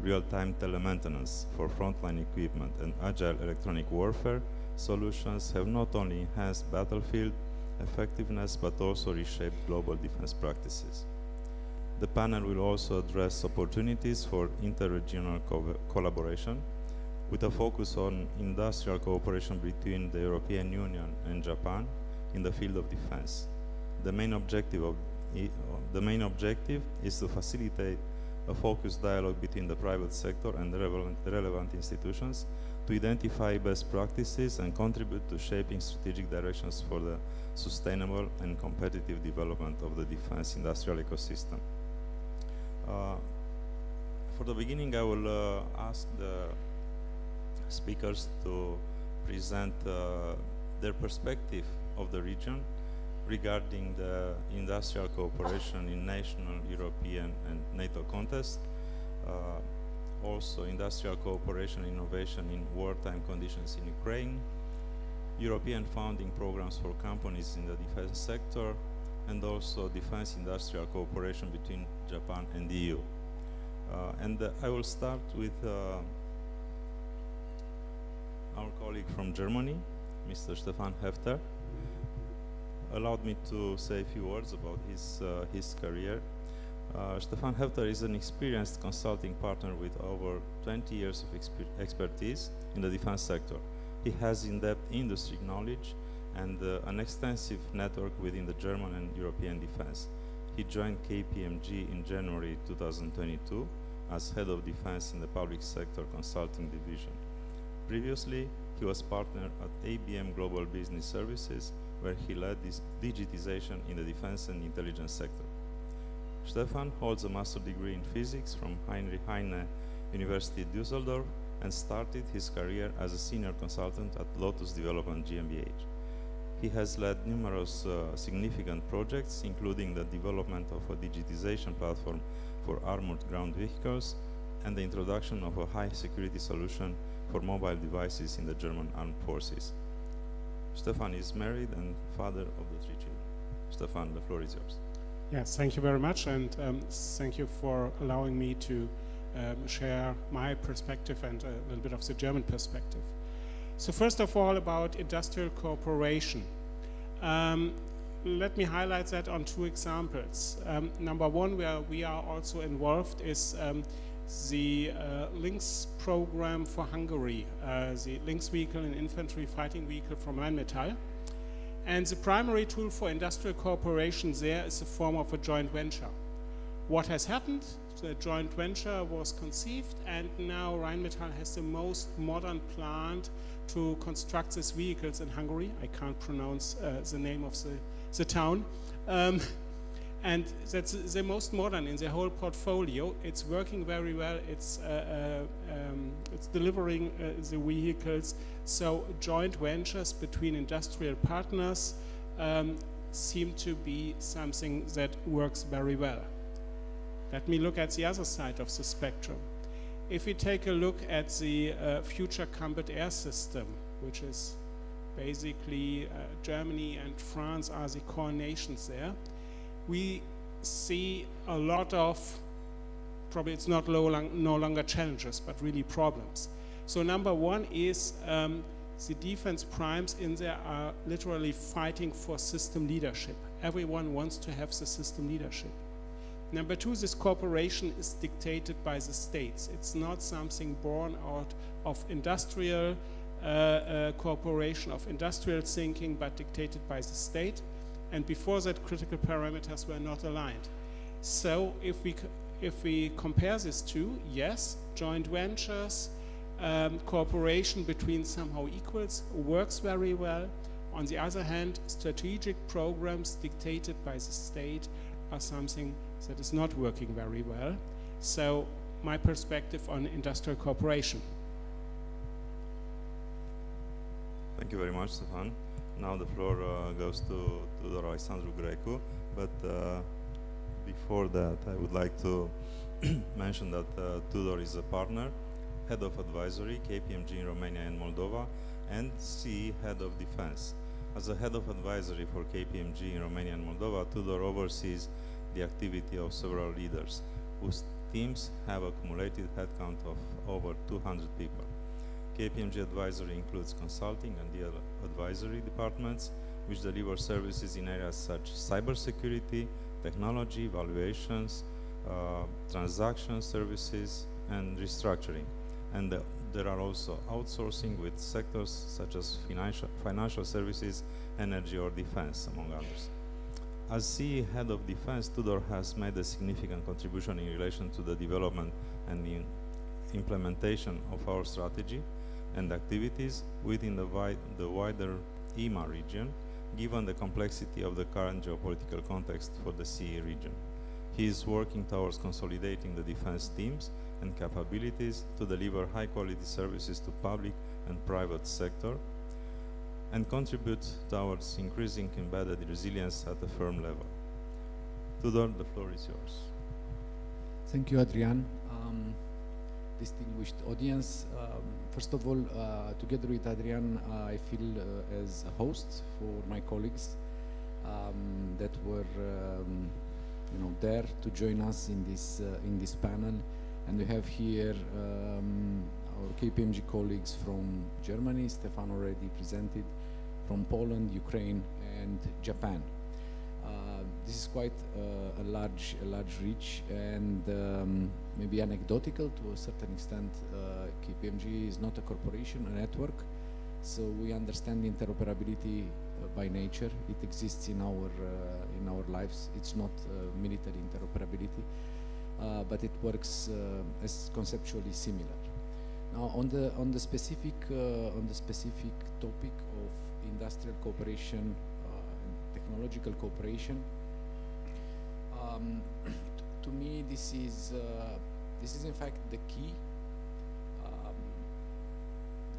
real-time telemaintenance for frontline equipment, and agile electronic warfare solutions have not only enhanced battlefield effectiveness but also reshaped global defense practices. The panel will also address opportunities for interregional collaboration with a focus on industrial cooperation between the European Union and Japan in the field of defense. The main objective is to facilitate a focused dialogue between the private sector and the relevant institutions to identify best practices and contribute to shaping strategic directions for the sustainable and competitive development of the defense industrial ecosystem. For the beginning, I will ask the speakers to present their perspective of the region regarding the industrial cooperation in national, European, and NATO context. Also, industrial cooperation and innovation in wartime conditions in Ukraine, European funding programs for companies in the defense sector, and also defense industrial cooperation between Japan and the EU. I will start with our colleague from Germany, Mr. Stefan Hefter. Allowed me to say a few words about his career. Stefan Hefter is an experienced consulting partner with over 20 years of expertise in the defense sector. He has in-depth industry knowledge and an extensive network within the German and European defense. He joined KPMG in January 2022 as head of defense in the public sector consulting division. Previously, he was partner at ABM Global Business Services, where he led this digitization in the defense and intelligence sector. Stefan holds a master's degree in physics from Heinrich Heine University Düsseldorf and started his career as a senior consultant at Lotus Development GmbH. He has led numerous significant projects, including the development of a digitization platform for armored ground vehicles and the introduction of a high security solution for mobile devices in the German armed forces. Stefan is married and father of the 3 children. Stefan, the floor is yours. Yes, thank you very much, and thank you for allowing me to share my perspective and a little bit of the German perspective. So first of all, about industrial cooperation. Let me highlight that on 2 examples. Number one, where we are also involved, is the Lynx program for Hungary, the Lynx vehicle and infantry fighting vehicle from Rheinmetall. And the primary tool for industrial cooperation there is a form of a joint venture. What has happened? The joint venture was conceived, and now Rheinmetall has the most modern plant to construct these vehicles in Hungary. I can't pronounce the name of the town. And that's the most modern in the whole portfolio. It's working very well. It's delivering the vehicles. So joint ventures between industrial partners seem to be something that works very well. Let me look at the other side of the spectrum. If we take a look at the future combat air system, which is basically Germany and France are the core nations there, we see a lot of, probably it's not no longer challenges, but really problems. So number one is the defense primes in there are literally fighting for system leadership. Everyone wants to have the system leadership. Number two, this cooperation is dictated by the states. It's not something born out of industrial cooperation, of industrial thinking, but dictated by the state. And before that, critical parameters were not aligned. So if we compare these two, yes, joint ventures, cooperation between somehow equals works very well. On the other hand, strategic programs dictated by the state are something that is not working very well. So my perspective on industrial cooperation. Thank you very much, Stefan. Now the floor goes to Tudor Alexandru Grecu, but before that I would like to mention that Tudor is a partner, head of advisory, KPMG in Romania and Moldova, and CE head of defense. As a head of advisory for KPMG in Romania and Moldova, Tudor oversees the activity of several leaders, whose teams have accumulated headcount of over 200 people. KPMG advisory includes consulting and deal advisory departments, which deliver services in areas such as cybersecurity, technology, valuations, transaction services, and restructuring. And there are also outsourcing with sectors such as financial services, energy, or defense, among others. As CE head of defense, Tudor has made a significant contribution in relation to the development and the implementation of our strategy and activities within the wider EMA region, given the complexity of the current geopolitical context for the CE region. He is working towards consolidating the defense teams and capabilities to deliver high-quality services to public and private sector and contribute towards increasing embedded resilience at a firm level. Tudor, the floor is yours. Thank you, Adrian. Distinguished audience, first of all, together with Adrian, I feel as a host for my colleagues that were, there to join us in this panel, and we have here our KPMG colleagues from Germany. Stefan already presented, from Poland, Ukraine, and Japan. This is quite a large reach, and maybe anecdotal to a certain extent. KPMG is not a corporation, a network, so we understand interoperability by nature. It exists in our lives. It's not military interoperability, but it works as conceptually similar. Now, on the specific topic of industrial cooperation and technological cooperation. To me, this is in fact the key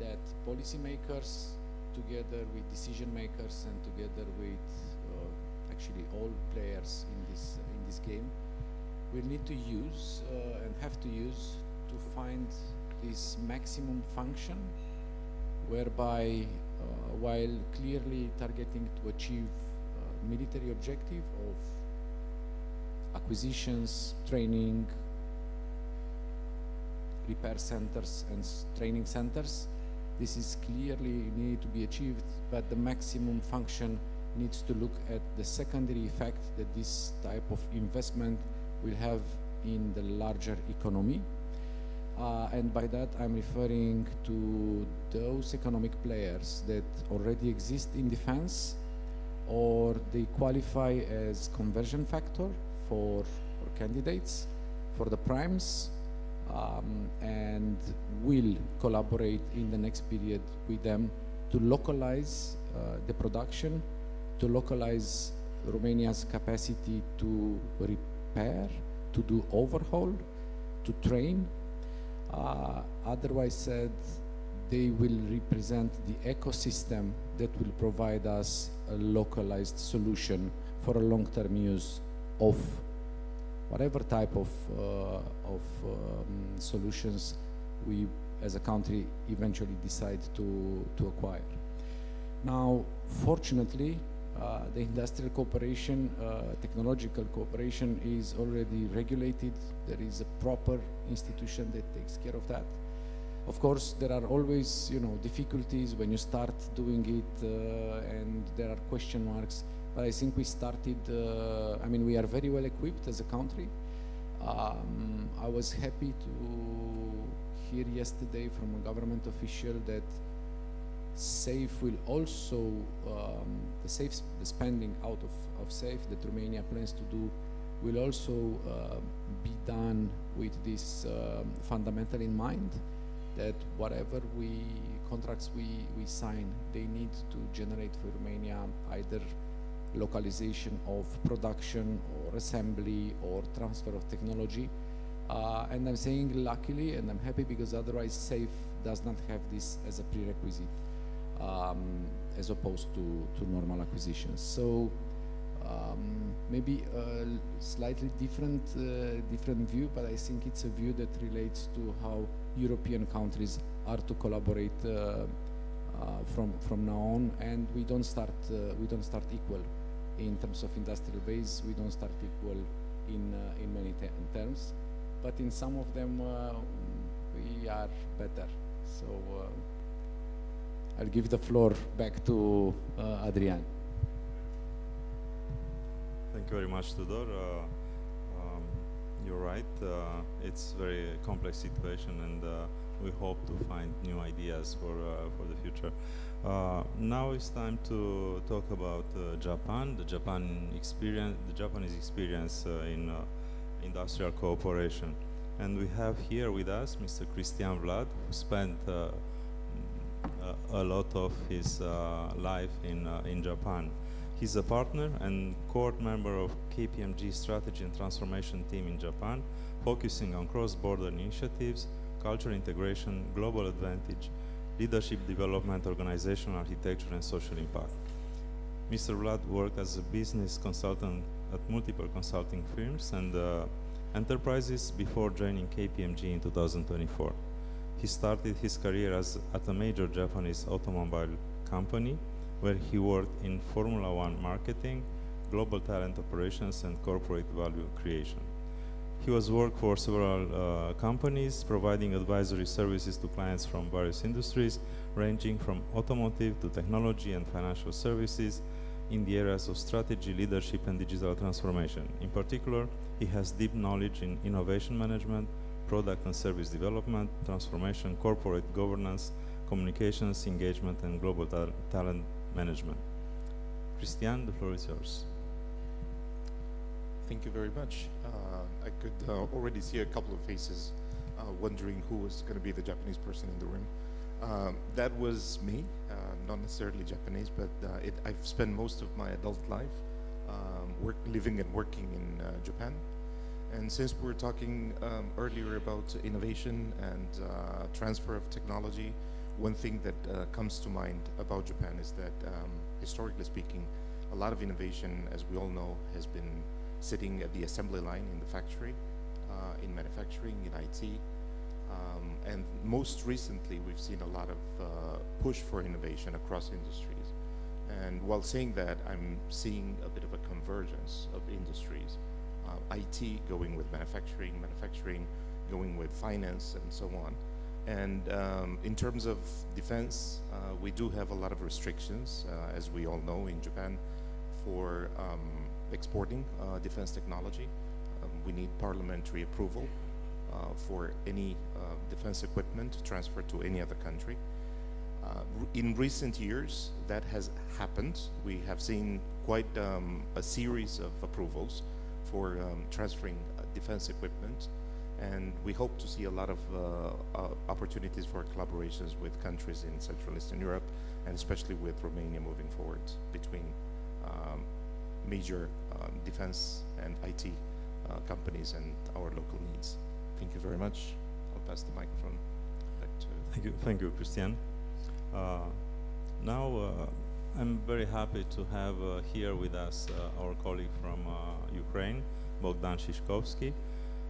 that policymakers, together with decision makers and together with actually all players in this game, will need to use and have to use to find this maximum function, whereby while clearly targeting to achieve military objective of acquisitions, training, repair centers and training centers, this is clearly need to be achieved, but the maximum function needs to look at the secondary effect that this type of investment will have in the larger economy. And by that I'm referring to those economic players that already exist in defense, or they qualify as conversion factor for candidates, for the primes, and will collaborate in the next period with them to localize the production, to localize Romania's capacity to repair, to do overhaul, to train. Otherwise said, they will represent the ecosystem that will provide us a localized solution for a long-term use of whatever type of solutions we as a country eventually decide to acquire. Now, fortunately, the industrial cooperation, technological cooperation is already regulated. There is a proper institution that takes care of that. Of course, there are always, difficulties when you start doing it, and there are question marks. But I think we started. We are very well equipped as a country. I was happy to hear yesterday from a government official that SAFE will also, the spending out of SAFE that Romania plans to do will also be done with this fundamental in mind, that whatever contracts we sign, they need to generate for Romania either localization of production or assembly or transfer of technology. And I'm saying luckily, and I'm happy, because otherwise SAFE does not have this as a prerequisite, as opposed to normal acquisitions. So maybe a slightly different view, but I think it's a view that relates to how European countries are to collaborate from now on, and we don't start equal in terms of industrial base. We don't start equal in many terms, but in some of them we are better. So I'll give the floor back to Adrian. Thank you very much, Tudor. You're right. It's a very complex situation, and we hope to find new ideas for the future. Now it's time to talk about Japan, the Japanese experience in industrial cooperation. And we have here with us Mr. Cristian Vlad, who spent a lot of his life in Japan. He's a partner and core member of KPMG Strategy and Transformation team in Japan, focusing on cross-border initiatives, culture integration, global advantage, leadership development, organizational architecture, and social impact. Mr. Vlad worked as a business consultant at multiple consulting firms and enterprises before joining KPMG in 2024. He started his career at a major Japanese automobile company, where he worked in Formula One marketing, global talent operations, and corporate value creation. He has worked for several companies, providing advisory services to clients from various industries, ranging from automotive to technology and financial services in the areas of strategy, leadership, and digital transformation. In particular, he has deep knowledge in innovation management, product and service development, transformation, corporate governance, communications, engagement, and global talent management. Christian, the floor is yours. Thank you very much. I could already see a couple of faces wondering who was going to be the Japanese person in the room. That was me, not necessarily Japanese, but I've spent most of my adult life living and working in Japan. And since we were talking earlier about innovation and transfer of technology, one thing that comes to mind about Japan is that, historically speaking, a lot of innovation, as we all know, has been sitting at the assembly line in the factory, in manufacturing, in IT. And most recently, we've seen a lot of push for innovation across industries. And while saying that, I'm seeing a bit of a convergence of industries. IT going with manufacturing, manufacturing going with finance, and so on. And in terms of defense, we do have a lot of restrictions, as we all know, in Japan for exporting defense technology. We need parliamentary approval for any defense equipment transferred to any other country. In recent years, that has happened. We have seen quite a series of approvals for transferring defense equipment, and we hope to see a lot of opportunities for collaborations with countries in Central Eastern Europe, and especially with Romania moving forward between major defense and IT companies and our local needs. Thank you very much. I'll pass the microphone back to... Thank you, Christian. Now, I'm very happy to have here with us our colleague from Ukraine, Bogdan Shishkovsky.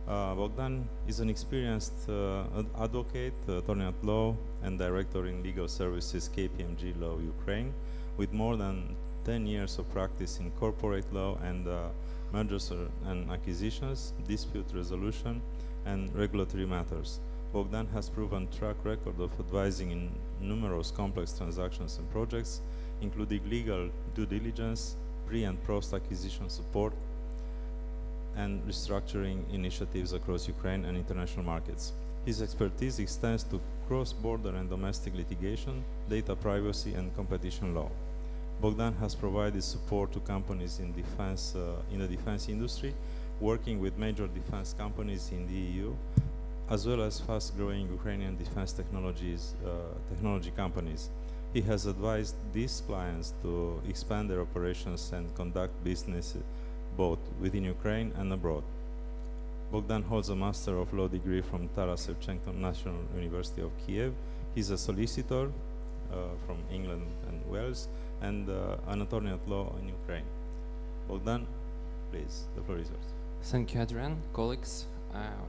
Bogdan is an experienced advocate, attorney at law, and director in legal services KPMG Law Ukraine, with more than 10 years of practice in corporate law and mergers and acquisitions, dispute resolution, and regulatory matters. Bogdan has proven track record of advising in numerous complex transactions and projects, including legal due diligence, pre- and post-acquisition support, and restructuring initiatives across Ukraine and international markets. His expertise extends to cross-border and domestic litigation, data privacy, and competition law. Bogdan has provided support to companies in the defense industry, working with major defense companies in the EU, as well as fast-growing Ukrainian defense technology companies. He has advised these clients to expand their operations and conduct business both within Ukraine and abroad. Bogdan holds a Master of Law degree from Taras Shevchenko National University of Kiev. He's a solicitor from England and Wales, and an attorney at law in Ukraine. Bogdan, please, the floor is yours. Thank you, Adrian. Colleagues,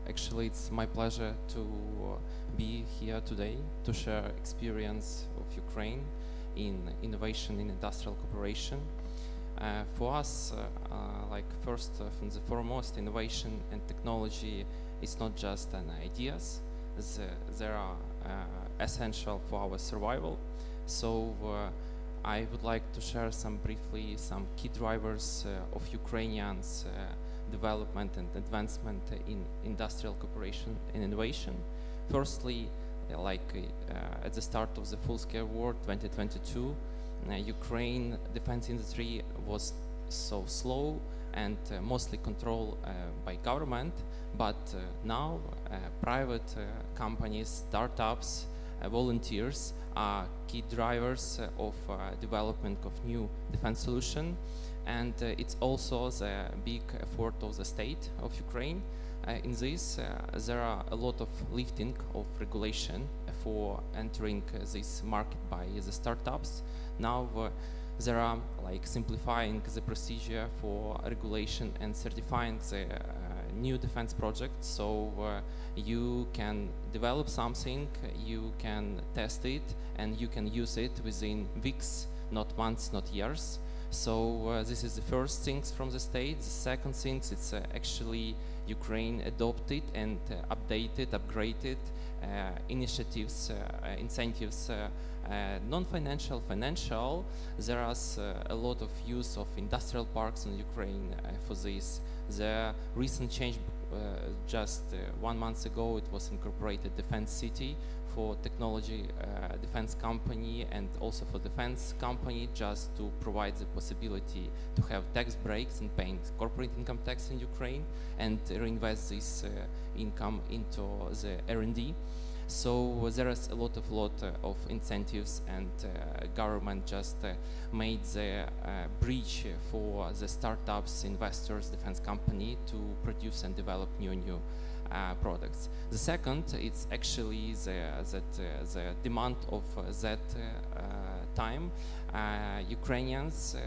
actually it's my pleasure to be here today to share experience of Ukraine in innovation in industrial cooperation. For us, first and foremost, innovation and technology is not just an ideas. They are essential for our survival. So I would like to share briefly some key drivers of Ukrainians' development and advancement in industrial cooperation and innovation. Firstly, at the start of the full-scale war 2022, Ukraine defense industry was so slow and mostly controlled by government, but now private companies, startups volunteers are key drivers of development of new defense solution, and it's also the big effort of the state of Ukraine. In this, there are a lot of lifting of regulation for entering this market by the startups. Now there are like simplifying the procedure for regulation and certifying the new defense project, so you can develop something, you can test it, and you can use it within weeks, not months, not years. So this is the first things from the state. The second things, it's actually Ukraine adopted and updated, upgraded initiatives, incentives, non-financial, financial. There is a lot of use of industrial parks in Ukraine for this. The recent change, just 1 month ago, it was incorporated defense city for technology defense company and also for defense company, just to provide the possibility to have tax breaks and paying corporate income tax in Ukraine and reinvest this income into the R&D. So there is a lot of incentives, and government just made the bridge for the startups, investors, defense company to produce and develop new products. The second, it's actually the demand of that time. Ukrainians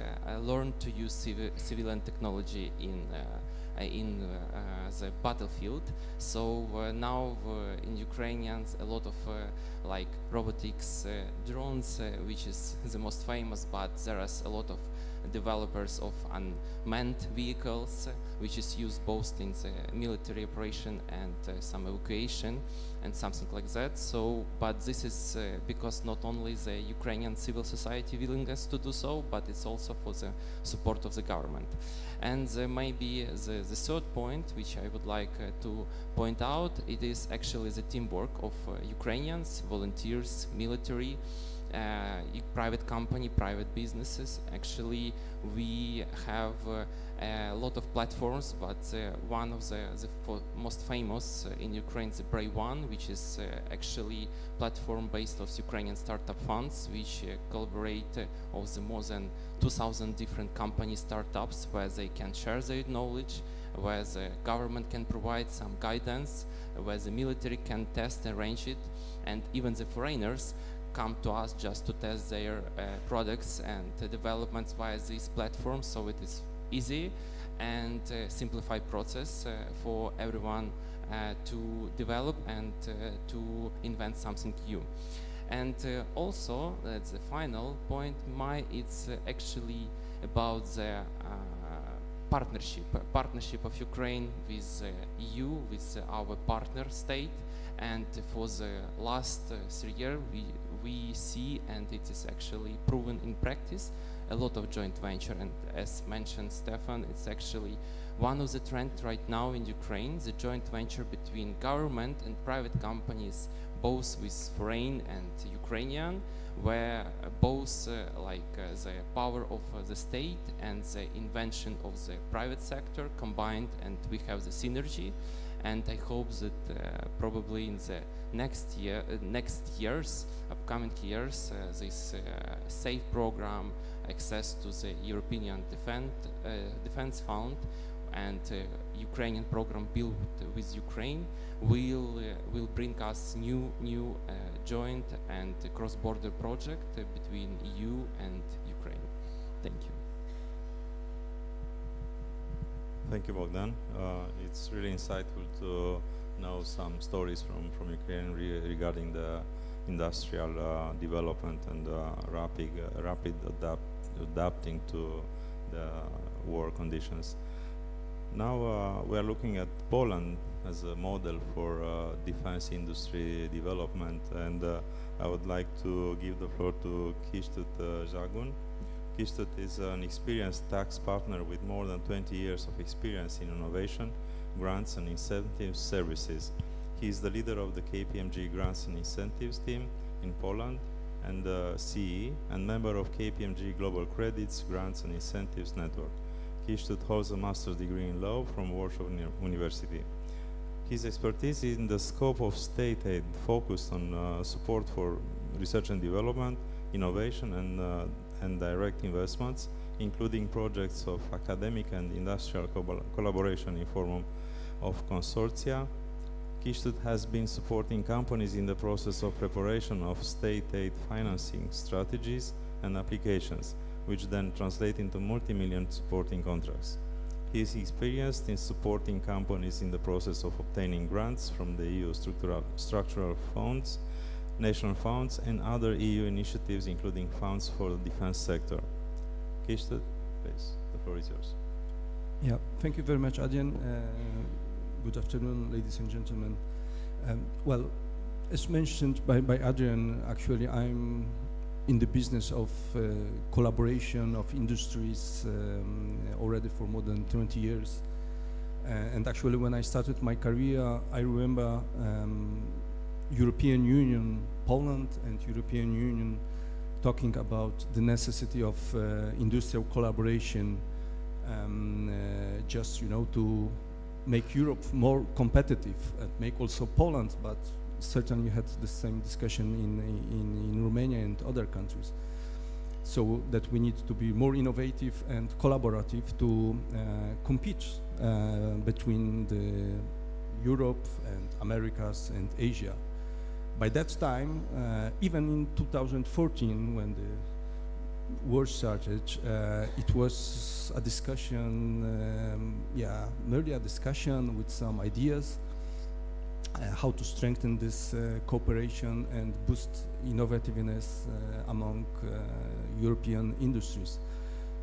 learned to use civilian technology in the battlefield. So now in Ukrainians a lot of like robotics, drones, which is the most famous, but there is a lot of developers of unmanned vehicles, which is used both in the military operation and some evacuation and something like that. So, but this is because not only the Ukrainian civil society willingness to do so, but it's also for the support of the government. And maybe the third point, which I would like to point out, it is actually the teamwork of Ukrainians, volunteers, military, private company, private businesses. Actually, we have a lot of platforms, but one of the most famous in Ukraine is the Brave One, which is actually platform based on Ukrainian startup funds, which collaborate of the more than 2,000 different company startups, where they can share their knowledge, where the government can provide some guidance, where the military can test and arrange it, and even the foreigners come to us just to test their products and developments via this platform. So it is easy and simplified process for everyone to develop and to invent something new. And also, that's the final point, it's actually about the partnership of Ukraine with EU, with our partner state. And for the last 3 years, we see, and it is actually proven in practice, a lot of joint venture. And as mentioned Stefan, it's actually one of the trends right now in Ukraine, the joint venture between government and private companies, both with foreign and Ukrainian, where both the power of the state and the invention of the private sector combined, and we have the synergy. And I hope that probably in the upcoming years, this SAFE program, access to the European Defense Fund, and Ukrainian program built with Ukraine will bring us new joint and cross-border project between EU and Ukraine. Thank you. Thank you, Bogdan. It's really insightful to know some stories from Ukraine regarding the industrial development and rapid adapting to the war conditions. Now we are looking at Poland as a model for defense industry development, and I would like to give the floor to Krzysztof Zagun. Krzysztof is an experienced tax partner with more than 20 years of experience in innovation, grants and incentive services. He is the leader of the KPMG Grants and Incentives team in Poland and CE, and member of KPMG Global Credits Grants and Incentives Network. Krzysztof holds a master's degree in law from Warsaw University. His expertise in the scope of state aid focused on support for research and development, innovation, and direct investments, including projects of academic and industrial collaboration in form of consortia. Kishtud has been supporting companies in the process of preparation of state aid financing strategies and applications, which then translate into multi-million supporting contracts. He is experienced in supporting companies in the process of obtaining grants from the EU structural funds, national funds, and other EU initiatives, including funds for the defense sector. Kishtud, please, the floor is yours. Yeah, thank you very much, Adrian. Good afternoon, ladies and gentlemen. Well, as mentioned by Adrian, actually I'm in the business of collaboration of industries already for more than 20 years. And actually when I started my career, I remember European Union, Poland and European Union talking about the necessity of industrial collaboration just, you know, to make Europe more competitive and make also Poland, but certainly had the same discussion in Romania and other countries. So that we need to be more innovative and collaborative to compete between the Europe and Americas and Asia. By that time, even in 2014, when the war started, it was a discussion, merely a discussion with some ideas how to strengthen this cooperation and boost innovativeness among European industries.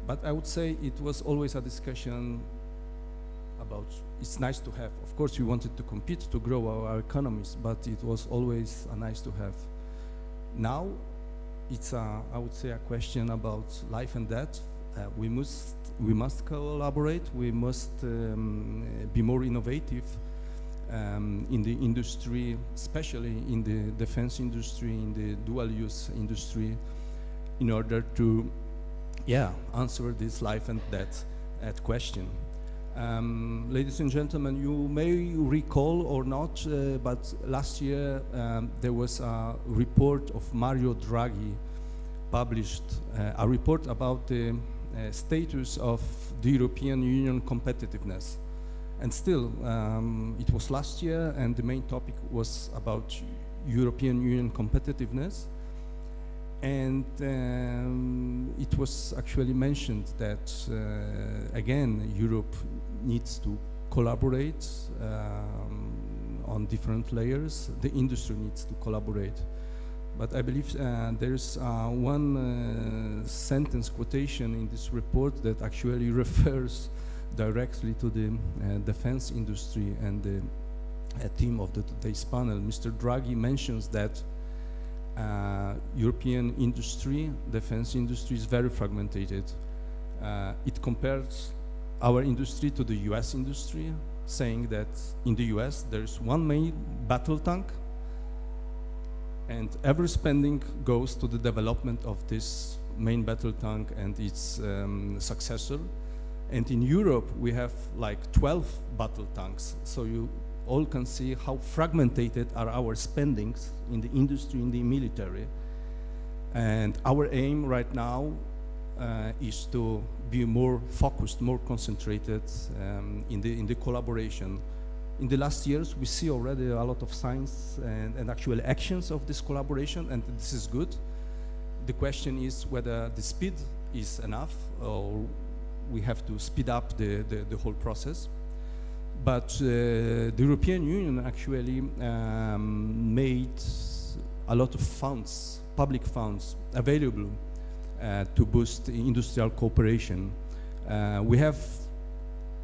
But I would say it was always a discussion about it's nice to have. Of course, we wanted to compete to grow our economies, but it was always a nice to have. Now, it's I would say a question about life and death. We must collaborate. We must be more innovative in the industry, especially in the defense industry, in the dual-use industry, in order to, answer this life and death question. Ladies and gentlemen, you may recall or not, but last year there was a report of Mario Draghi published, a report about the status of the European Union competitiveness. And still, it was last year, and the main topic was about European Union competitiveness. And it was actually mentioned that, again, Europe needs to collaborate on different layers. The industry needs to collaborate. But I believe there's one sentence quotation in this report that actually refers directly to the defense industry and the theme of today's panel. Mr. Draghi mentions that European industry, defense industry, is very fragmented. It compares our industry to the US industry, saying that in the US there's one main battle tank, and every spending goes to the development of this main battle tank and its successor. And in Europe we have like 12 battle tanks. So you all can see how fragmented are our spendings in the industry, in the military. And our aim right now is to be more focused, more concentrated in the collaboration. In the last years, we see already a lot of signs and actual actions of this collaboration, and this is good. The question is whether the speed is enough, or we have to speed up the whole process. But the European Union actually made a lot of funds, public funds, available to boost industrial cooperation. We have,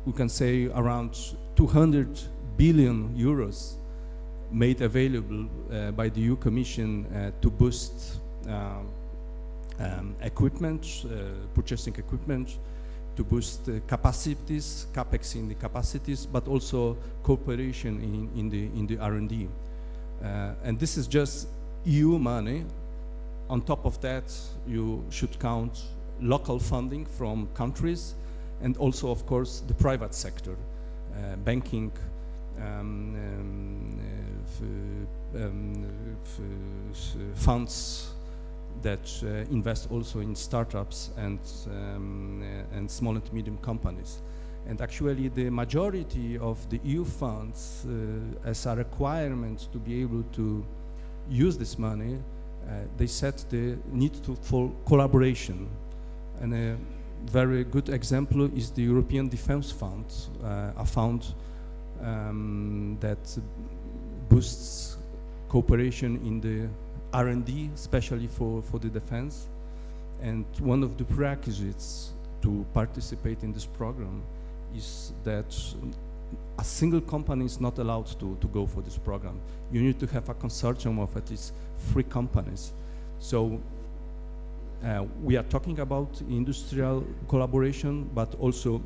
we can say, around 200 billion euros made available by the EU Commission to boost equipment, purchasing equipment, to boost capacities, capex in the capacities, but also cooperation in the R&D. And this is just EU money. On top of that, you should count local funding from countries, and also, of course, the private sector, banking, funds that invest also in startups and small and medium companies. And actually the majority of the EU funds as a requirement to be able to use this money, they set the need for collaboration. And a very good example is the European Defence Fund, a fund that boosts cooperation in the R&D, especially for the defense. And one of the prerequisites to participate in this program is that a single company is not allowed to go for this program. You need to have a consortium of at least 3 companies. So we are talking about industrial collaboration, but also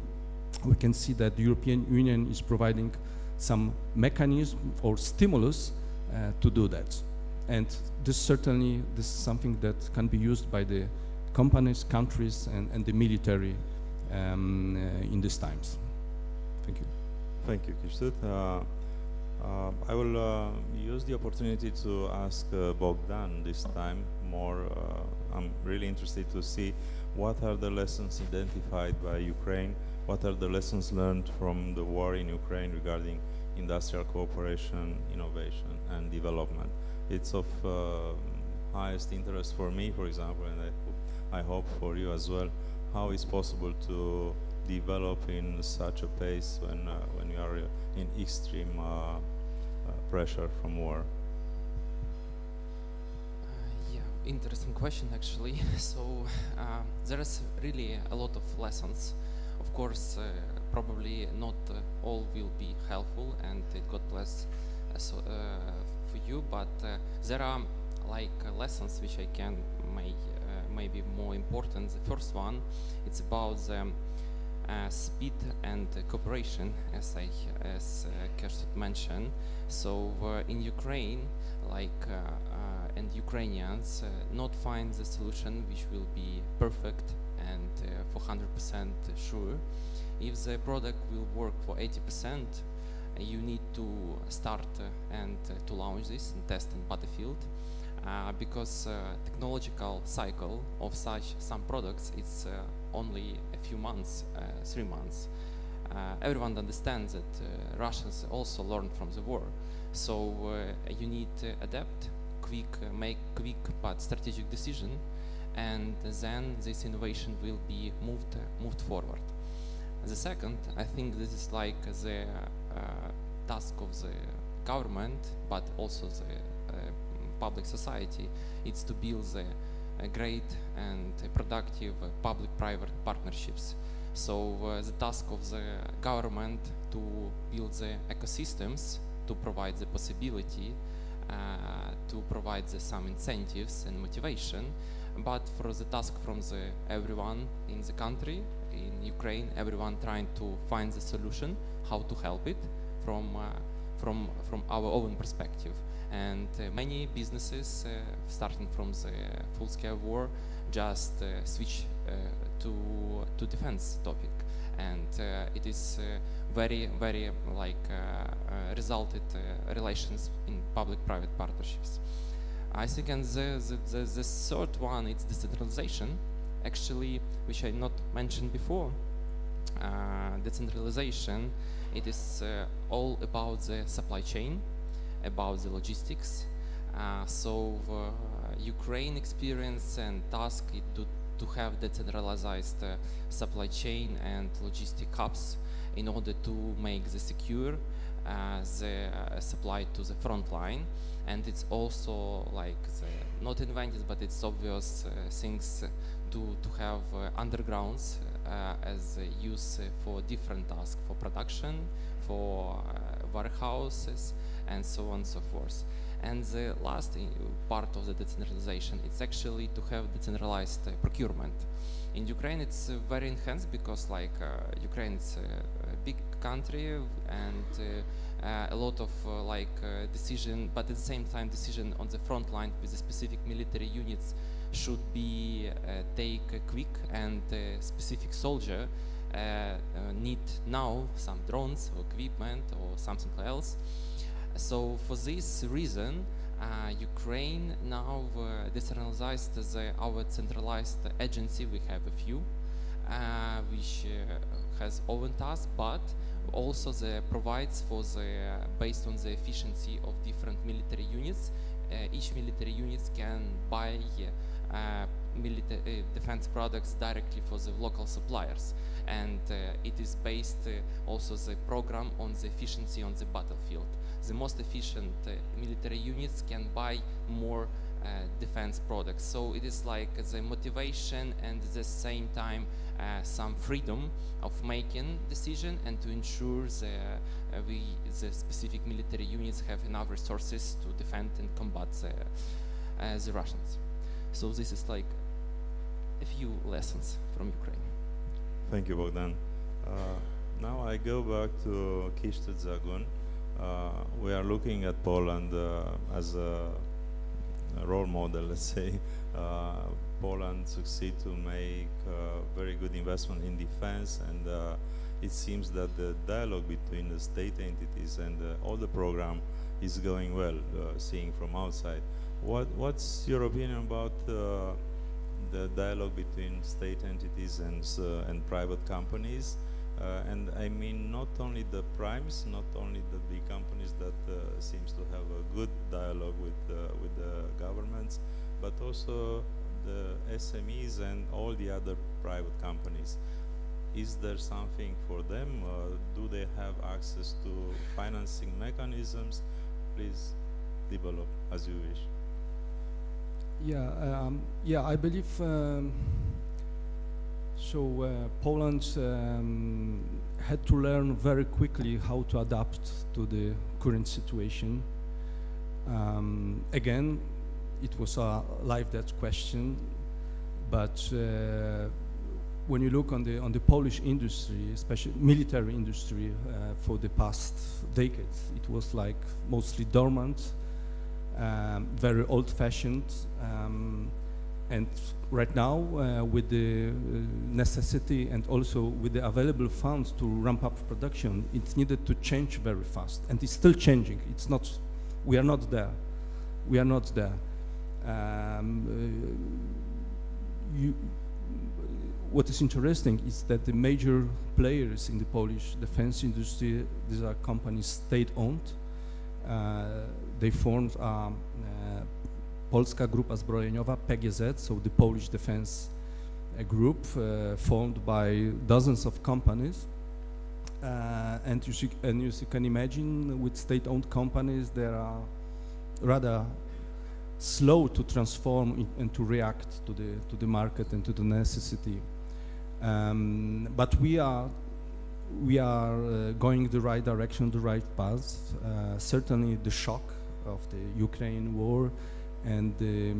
we can see that the European Union is providing some mechanism or stimulus to do that. And this is something that can be used by the companies, countries, and the military in these times. Thank you. Thank you, Kishut. I will use the opportunity to ask Bogdan this time more. I'm really interested to see what are the lessons identified by Ukraine, what are the lessons learned from the war in Ukraine regarding industrial cooperation, innovation, and development. It's of highest interest for me, for example, and I hope for you as well. How is possible to develop in such a pace when you are in extreme pressure from war? Yeah, interesting question actually. So there is really a lot of lessons. Of course, probably not all will be helpful, and God bless for you, but there are like lessons which I can maybe more important. The first one, it's about the speed and cooperation, as Kishut mentioned. So in Ukraine, and Ukrainians not find the solution which will be perfect and for 100% sure. If the product will work for 80%, you need to start and to launch this and test in battlefield, because technological cycle of some products it's only a few months, 3 months. Everyone understands that Russians also learned from the war, so you need to adapt, make quick but strategic decision, and then this innovation will be moved forward. The second, I think this is like the task of the government, but also the public society. It's to build the great and productive public-private partnerships. So the task of the government to build the ecosystems, to provide the possibility, to provide some incentives and motivation, but for the task from everyone in the country, in Ukraine, everyone trying to find the solution, how to help it from our own perspective. And many businesses, starting from the full-scale war, just switch to defense topic, and it is very resulted relations in public-private partnerships. I think, and the third one is decentralization, actually, which I not mentioned before. Decentralization, it is all about the supply chain, about the logistics. So Ukraine experience and task it to have decentralized supply chain and logistic hubs in order to make the secure the supply to the front line. And it's also like not invented, but it's obvious things to have undergrounds as use for different tasks, for production, for warehouses, and so on and so forth. And the last part of the decentralization, it's actually to have decentralized procurement. In Ukraine, it's very enhanced because Ukraine is a big country and a lot of decision, but at the same time decision on the front line with the specific military units should be take quick, and specific soldier need now some drones or equipment or something else. So for this reason, Ukraine now decentralized our centralized agency. We have a few, which has own tasks, but also provides for based on the efficiency of different military units. Each military unit can buy defense products directly for the local suppliers, and it is based also the program on the efficiency on the battlefield. The most efficient military units can buy more defense products. So it is like the motivation and at the same time some freedom of making decision and to ensure the specific military units have enough resources to defend and combat the Russians. So this is like a few lessons from Ukraine. Thank you, Bogdan. Now I go back to Kishtet Zagun. We are looking at Poland as a role model, let's say. Poland succeed to make very good investment in defense, and it seems that the dialogue between the state entities and all the program is going well, seeing from outside. What's your opinion about the dialogue between state entities and private companies? And I mean not only the primes, not only the big companies that seems to have a good dialogue with the governments, but also the SMEs and all the other private companies. Is there something for them? Do they have access to financing mechanisms? Please develop as you wish. Yeah, I believe Poland had to learn very quickly how to adapt to the current situation. Again, it was a live-death question, but when you look on the Polish industry, especially military industry, for the past decades, it was like mostly dormant, very old-fashioned, and right now, with the necessity and also with the available funds to ramp up production, it's needed to change very fast, and it's still changing. It's not, we are not there. We are not there. What is interesting is that the major players in the Polish defense industry, these are companies state-owned. They formed Polska Grupa Zbrojeniowa, PGZ, so the Polish defense group formed by dozens of companies. And you can imagine with state-owned companies, they are rather slow to transform and to react to the market and to the necessity. But we are going the right direction, the right path. Certainly the shock of the Ukraine war and the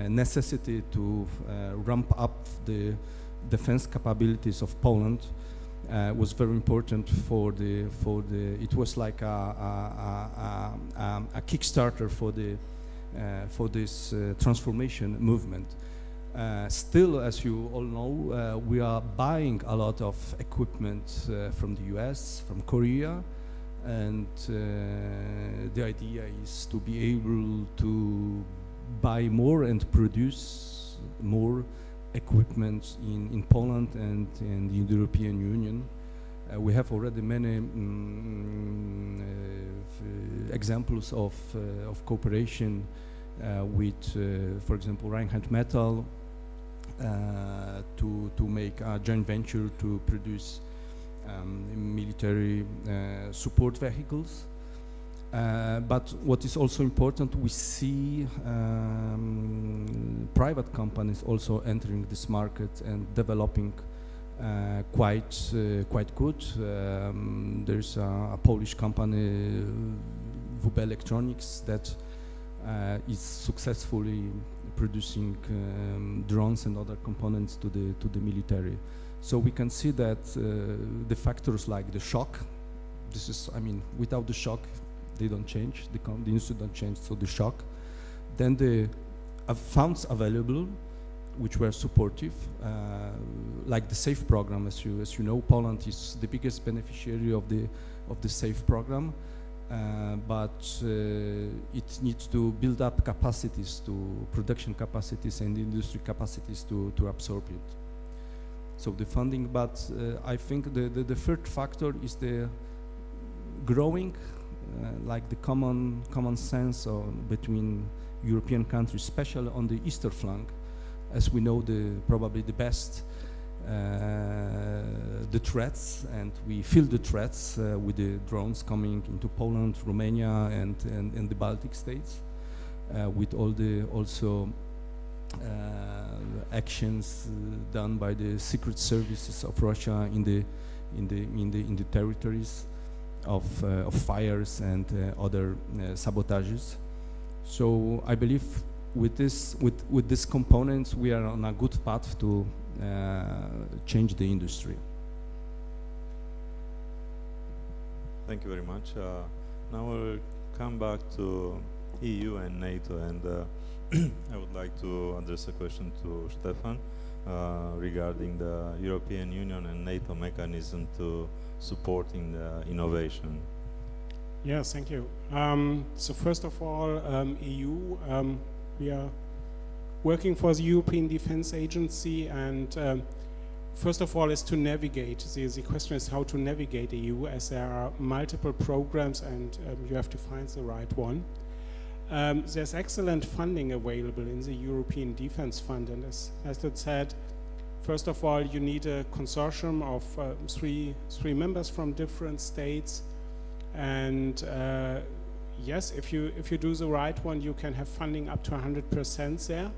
necessity to ramp up the defense capabilities of Poland was very important for the. It was like a Kickstarter for this transformation movement. Still, as you all know, we are buying a lot of equipment from the US, from Korea, and the idea is to be able to buy more and produce more equipment in Poland and in the European Union. We have already many examples of cooperation with, for example, Rheinland-Metall, to make a joint venture to produce military support vehicles. But what is also important, we see private companies also entering this market and developing quite good. There's a Polish company, WB Electronics, that is successfully producing drones and other components to the military. So we can see that the factors like the shock, this is, I mean, without the shock, they don't change, the industry don't change, so the shock. Then the funds available, which were supportive, like the SAFE program, as you know, Poland is the biggest beneficiary of the SAFE program, but it needs to build up capacities, production capacities and industry capacities to absorb it. So the funding, but I think the third factor is the growing, like the common sense between European countries, especially on the eastern flank, as we know probably the best the threats, and we feel the threats with the drones coming into Poland, Romania, and the Baltic states, with all the also actions done by the secret services of Russia in the territories of fires and other sabotages. So I believe with these components we are on a good path to change the industry. Thank you very much. Now we'll come back to EU and NATO, and I would like to address a question to Stefan regarding the European Union and NATO mechanism to supporting the innovation. Yes, thank you. So first of all, EU, we are working for the European Defence Agency, and first of all is to navigate. The question is how to navigate EU, as there are multiple programs and you have to find the right one. There's excellent funding available in the European Defence Fund, and as it said, first of all you need a consortium of three members from different states, and yes, if you do the right one, you can have funding up to 100% there.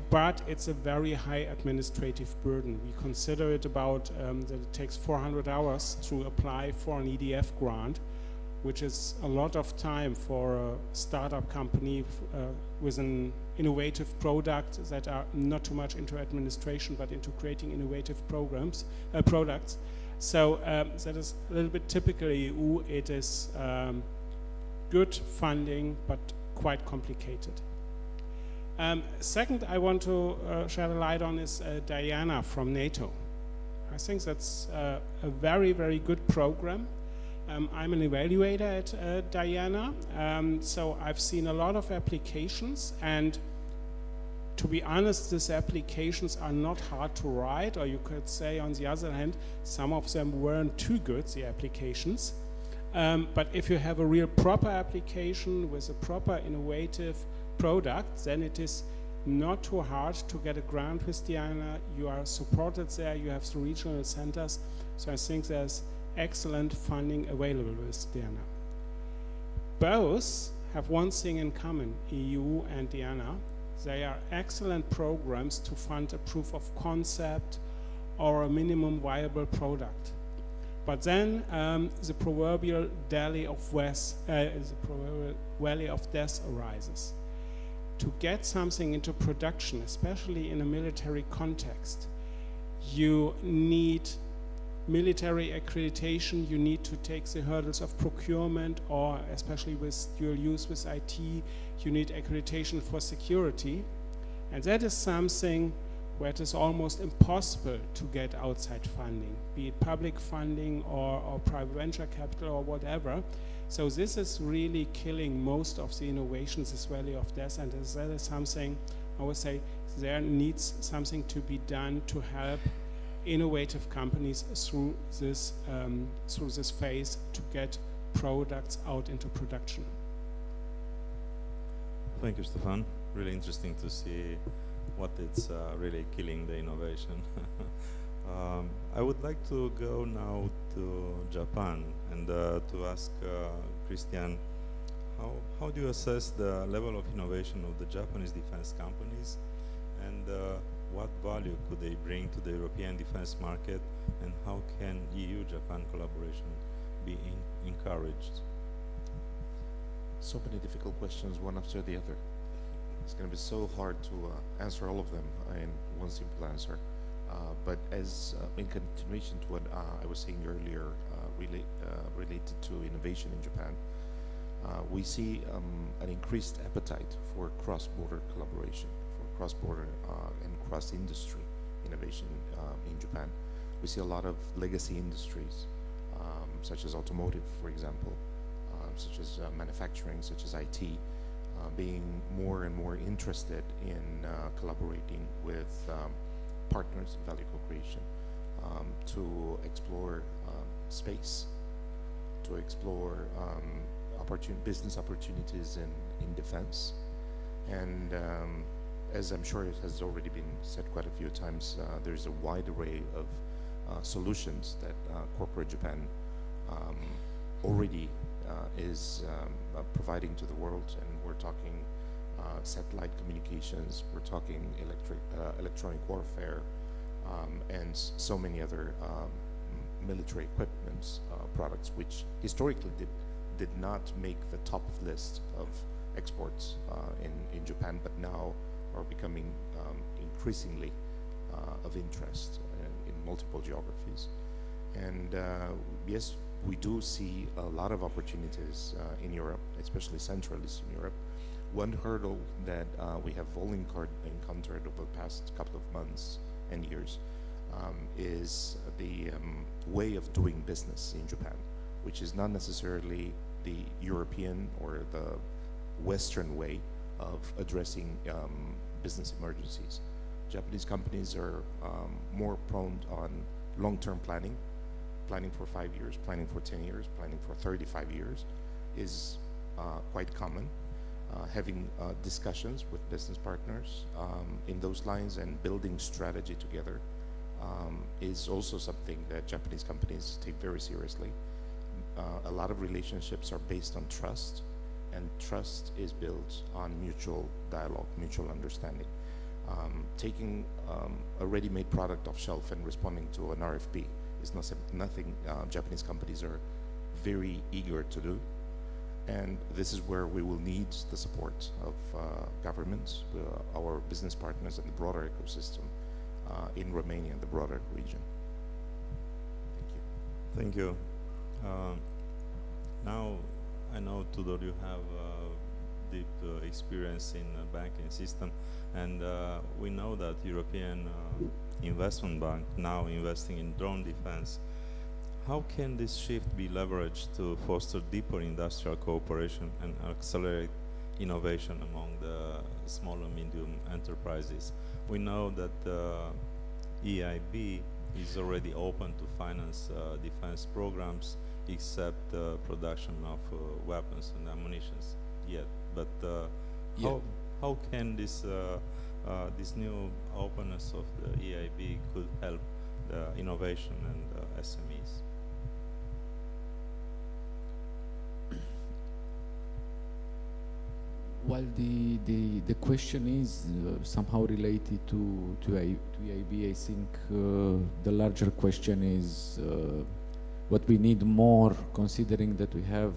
But it's a very high administrative burden. We consider it about that it takes 400 hours to apply for an EDF grant, which is a lot of time for a startup company with an innovative product that are not too much into administration but into creating innovative products. So that is a little bit typically EU. It is good funding but quite complicated. Second, I want to shed a light on is Diana from NATO. I think that's a very, very good program. I'm an evaluator at Diana, so I've seen a lot of applications, and to be honest, these applications are not hard to write, or you could say on the other hand, some of them weren't too good, the applications. But if you have a real proper application with a proper innovative product, then it is not too hard to get a grant with Diana. You are supported there, you have the regional centers, so I think there's excellent funding available with Diana. Both have one thing in common, EU and Diana. They are excellent programs to fund a proof of concept or a minimum viable product. But then the proverbial valley of death arises. To get something into production, especially in a military context, you need military accreditation, you need to take the hurdles of procurement, or especially with dual use with IT, you need accreditation for security. And that is something where it is almost impossible to get outside funding, be it public funding or private venture capital or whatever. So this is really killing most of the innovations, this valley of death, and that is something I would say there needs something to be done to help innovative companies through this phase to get products out into production. Thank you, Stefan. Really interesting to see what it's really killing the innovation. I would like to go now to Japan and to ask Christian, how do you assess the level of innovation of the Japanese defense companies, and what value could they bring to the European defense market, and how can EU-Japan collaboration be encouraged? So many difficult questions, one after the other. It's going to be so hard to answer all of them in one simple answer. But as in continuation to what I was saying earlier, related to innovation in Japan, we see an increased appetite for cross-border collaboration, for cross-border and cross-industry innovation in Japan. We see a lot of legacy industries, such as automotive, for example, such as manufacturing, such as IT, being more and more interested in collaborating with partners in value co-creation to explore space, to explore business opportunities in defense. And as I'm sure it has already been said quite a few times, there's a wide array of solutions that corporate Japan already is providing to the world, and we're talking satellite communications, we're talking electronic warfare, and so many other military equipment products, which historically did not make the top list of exports in Japan, but now are becoming increasingly of interest in multiple geographies. And yes, we do see a lot of opportunities in Europe, especially Central Eastern Europe. One hurdle that we have all encountered over the past couple of months and years is the way of doing business in Japan, which is not necessarily the European or the Western way of addressing business emergencies. Japanese companies are more prone on long-term planning for 5 years, planning for 10 years, planning for 35 years is quite common. Having discussions with business partners in those lines and building strategy together is also something that Japanese companies take very seriously. A lot of relationships are based on trust, and trust is built on mutual dialogue, mutual understanding. Taking a ready-made product off shelf and responding to an RFP is nothing Japanese companies are very eager to do. And this is where we will need the support of governments, our business partners, and the broader ecosystem in Romania and the broader region. Thank you. Now, I know, Tudor, you have deep experience in the banking system, and we know that European Investment Bank now investing in drone defense. How can this shift be leveraged to foster deeper industrial cooperation and accelerate innovation among the small and medium enterprises? We know that the EIB is already open to finance defense programs, except production of weapons and ammunition yet. But how can this new openness of the EIB could help the innovation and SMEs? Well, the question is somehow related to EIB. I think the larger question is what we need more, considering that we have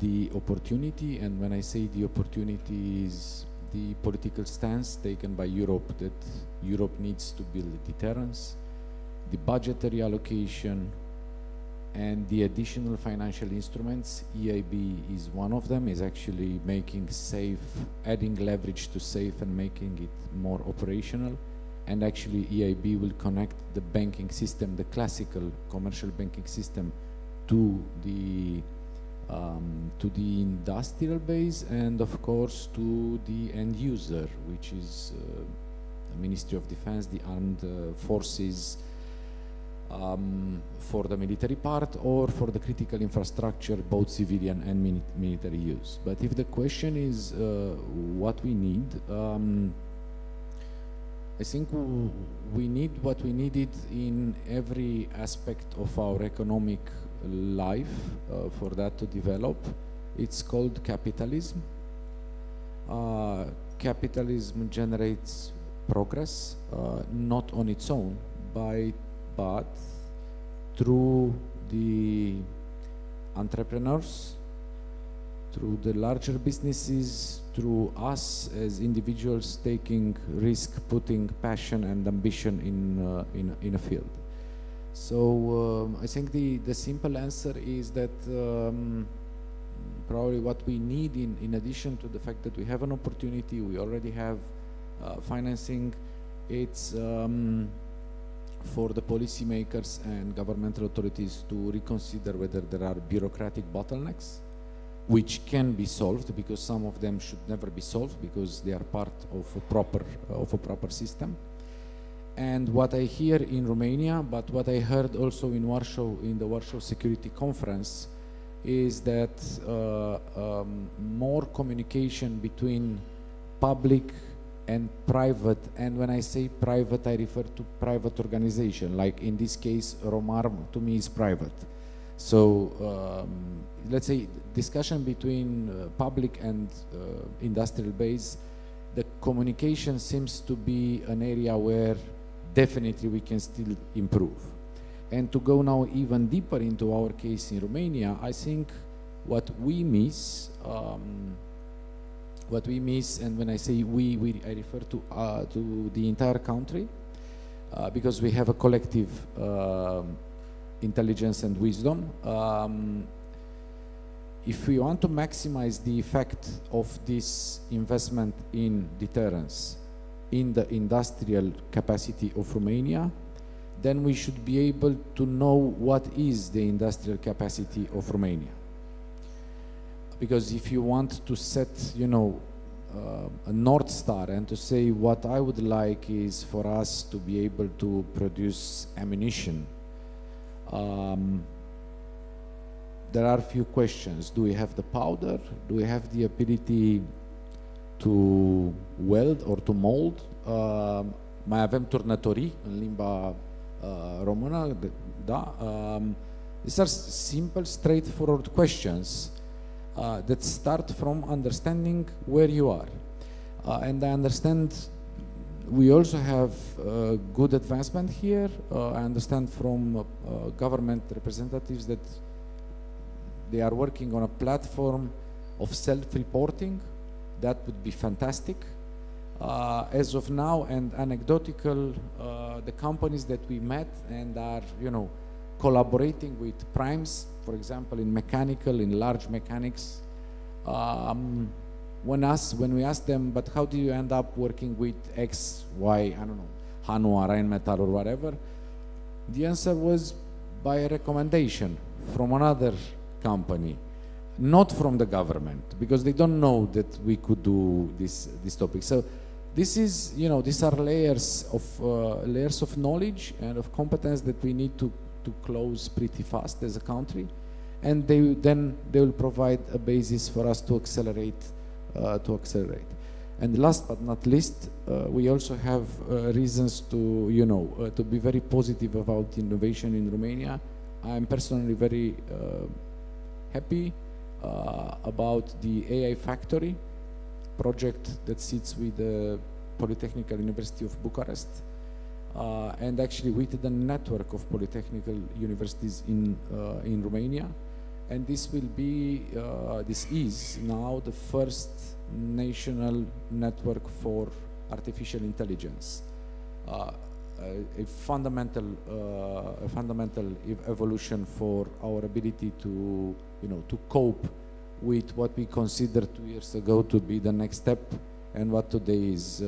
the opportunity, and when I say the opportunity is the political stance taken by Europe, that Europe needs to build deterrence, the budgetary allocation, and the additional financial instruments. EIB is one of them, is actually making safe, adding leverage to safe and making it more operational. And actually EIB will connect the banking system, the classical commercial banking system, to the industrial base, and of course to the end user, which is the Ministry of Defense, the armed forces, for the military part, or for the critical infrastructure, both civilian and military use. But if the question is what we need, I think we need what we needed in every aspect of our economic life for that to develop. It's called capitalism. Capitalism generates progress, not on its own, but through the entrepreneurs, through the larger businesses, through us as individuals taking risk, putting passion and ambition in a field. So I think the simple answer is that probably what we need, in addition to the fact that we have an opportunity, we already have financing, it's for the policymakers and governmental authorities to reconsider whether there are bureaucratic bottlenecks, which can be solved, because some of them should never be solved because they are part of a proper system. And what I hear in Romania, but what I heard also in Warsaw, in the Warsaw Security Conference, is that more communication between public and private, and when I say private, I refer to private organization, like in this case, Romarm to me is private. So let's say discussion between public and industrial base, the communication seems to be an area where definitely we can still improve. And to go now even deeper into our case in Romania, I think what we miss, and when I say we I refer to the entire country, because we have a collective intelligence and wisdom. If we want to maximize the effect of this investment in deterrence in the industrial capacity of Romania, then we should be able to know what is the industrial capacity of Romania. Because if you want to set, you know, a North Star and to say what I would like is for us to be able to produce ammunition, there are a few questions. Do we have the powder? Do we have the ability to weld or to mold? Mai avem turnătorii în limba română, da? These are simple, straightforward questions that start from understanding where you are. And I understand we also have good advancement here. I understand from government representatives that they are working on a platform of self-reporting. That would be fantastic. As of now, and anecdotal, the companies that we met and are, you know, collaborating with primes, for example, in mechanical, in large mechanics, when we ask them, but how do you end up working with X, Y, I don't know, Hanwha, Rheinmetall or whatever, the answer was by a recommendation from another company, not from the government, because they don't know that we could do this topic. So this is, you know, these are layers of knowledge and of competence that we need to close pretty fast as a country, and they will provide a basis for us to accelerate. And last but not least, we also have reasons to, you know, to be very positive about innovation in Romania. I'm personally very happy about the AI Factory project that sits with the Polytechnical University of Bucharest, and actually with the network of polytechnical universities in Romania. And this will be, this is now the first national network for artificial intelligence. A fundamental evolution for our ability to, you know, to cope with what we considered 2 years ago to be the next step, and what today is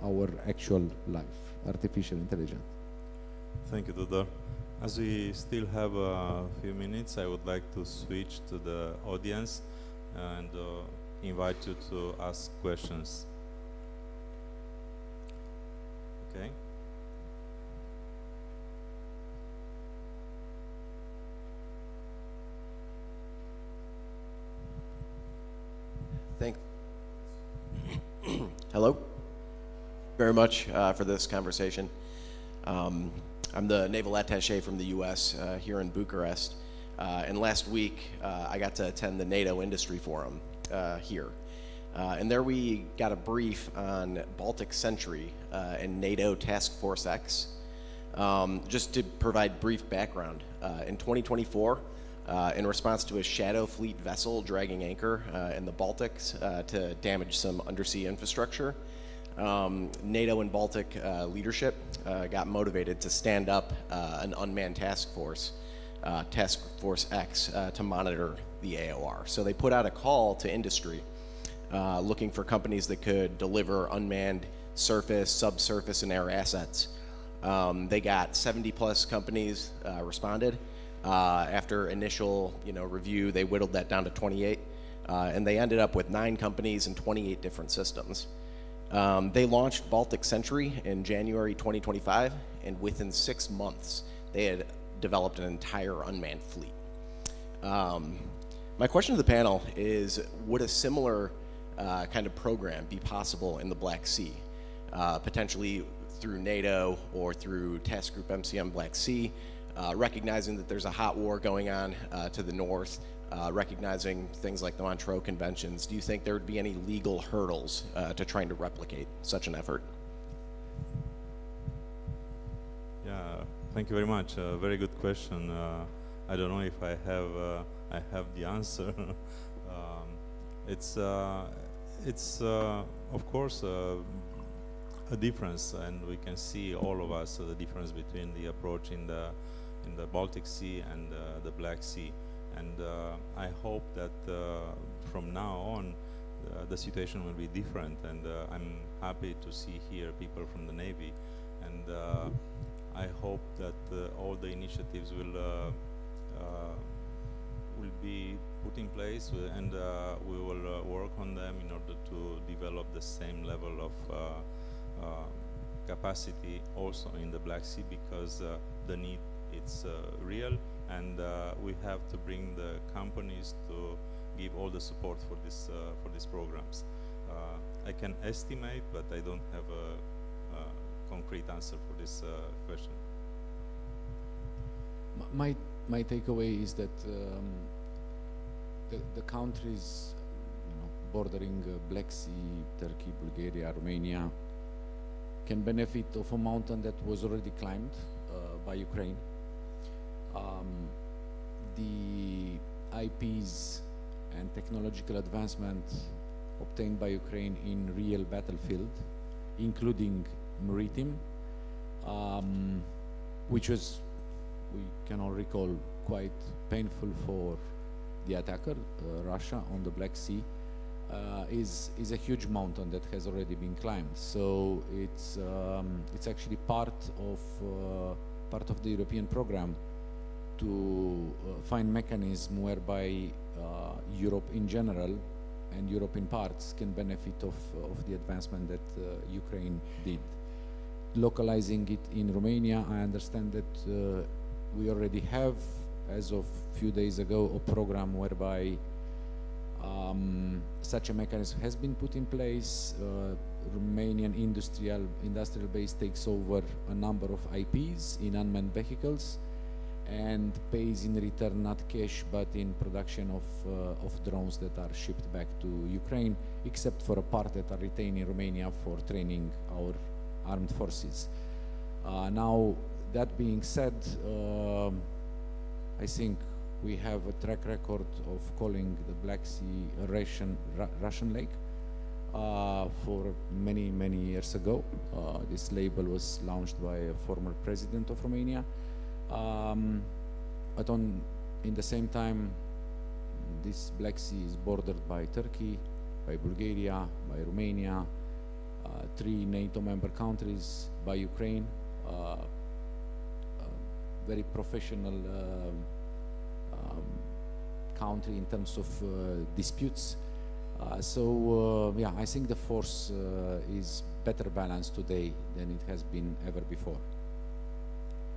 our actual life, artificial intelligence. Thank you, Tudor. As we still have a few minutes, I would like to switch to the audience and invite you to ask questions. Okay. Hello. Very much for this conversation. I'm the naval attaché from the U.S. Here in Bucharest, and last week I got to attend the NATO Industry Forum here, and there we got a brief on Baltic Sentry and NATO Task Force X. Just to provide brief background, in 2024, in response to a Shadow Fleet vessel dragging anchor in the Baltics to damage some undersea infrastructure, NATO and Baltic leadership got motivated to stand up an unmanned task force, Task Force X, to monitor the AOR. So they put out a call to industry looking for companies that could deliver unmanned surface, subsurface, and air assets They got 70 plus companies responded. After initial review, they whittled that down to 28, and they ended up with 9 companies and 28 different systems. They launched Baltic Sentry in January 2025, and within 6 months, they had developed an entire unmanned fleet. My question to the panel is, would a similar kind of program be possible in the Black Sea, potentially through NATO or through Task Group MCM Black Sea, recognizing that there's a hot war going on to the north, recognizing things like the Montreux Conventions? Do you think there would be any legal hurdles to trying to replicate such an effort? Yeah, thank you very much. Very good question. I don't know if I have the answer. It's of course a difference, and we can see all of us the difference between the approach in the Baltic Sea and the Black Sea. And I hope that from now on the situation will be different, and I'm happy to see here people from the Navy, and I hope that all the initiatives will be put in place, and we will work on them in order to develop the same level of capacity also in the Black Sea, because the need it's real, and we have to bring the companies to give all the support for these programs. I can estimate, but I don't have a concrete answer for this question. My takeaway is that the countries bordering Black Sea, Turkey, Bulgaria, Romania, can benefit of a mountain that was already climbed by Ukraine. The IPs and technological advancement obtained by Ukraine in real battlefield, including maritime, which was, we can all recall, quite painful for the attacker, Russia, on the Black Sea, is a huge mountain that has already been climbed. So it's actually part of the European program to find mechanism whereby Europe in general and Europe in parts can benefit of the advancement that Ukraine did. Localizing it in Romania, I understand that we already have, as of a few days ago, a program whereby such a mechanism has been put in place. Romanian industrial base takes over a number of IPs in unmanned vehicles and pays in return not cash but in production of drones that are shipped back to Ukraine, except for a part that are retained in Romania for training our armed forces. Now, that being said, I think we have a track record of calling the Black Sea a Russian lake for many, many years ago. This label was launched by a former president of Romania. But in the same time, this Black Sea is bordered by Turkey, by Bulgaria, by Romania, 3 NATO member countries, by Ukraine, very professional country in terms of disputes. Yeah, I think the force is better balanced today than it has been ever before.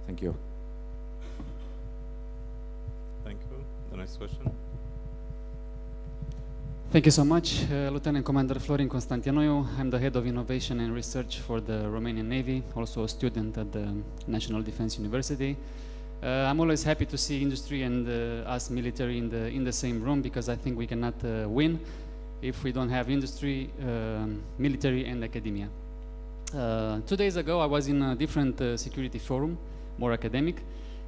Thank you. Thank you. The next question. Thank you so much, Lieutenant Commander Florin Constantinoiu. I'm the head of innovation and research for the Romanian Navy, also a student at the National Defense University. I'm always happy to see industry and us military in the same room, because I think we cannot win if we don't have industry, military and academia. 2 days ago I was in a different security forum, more academic,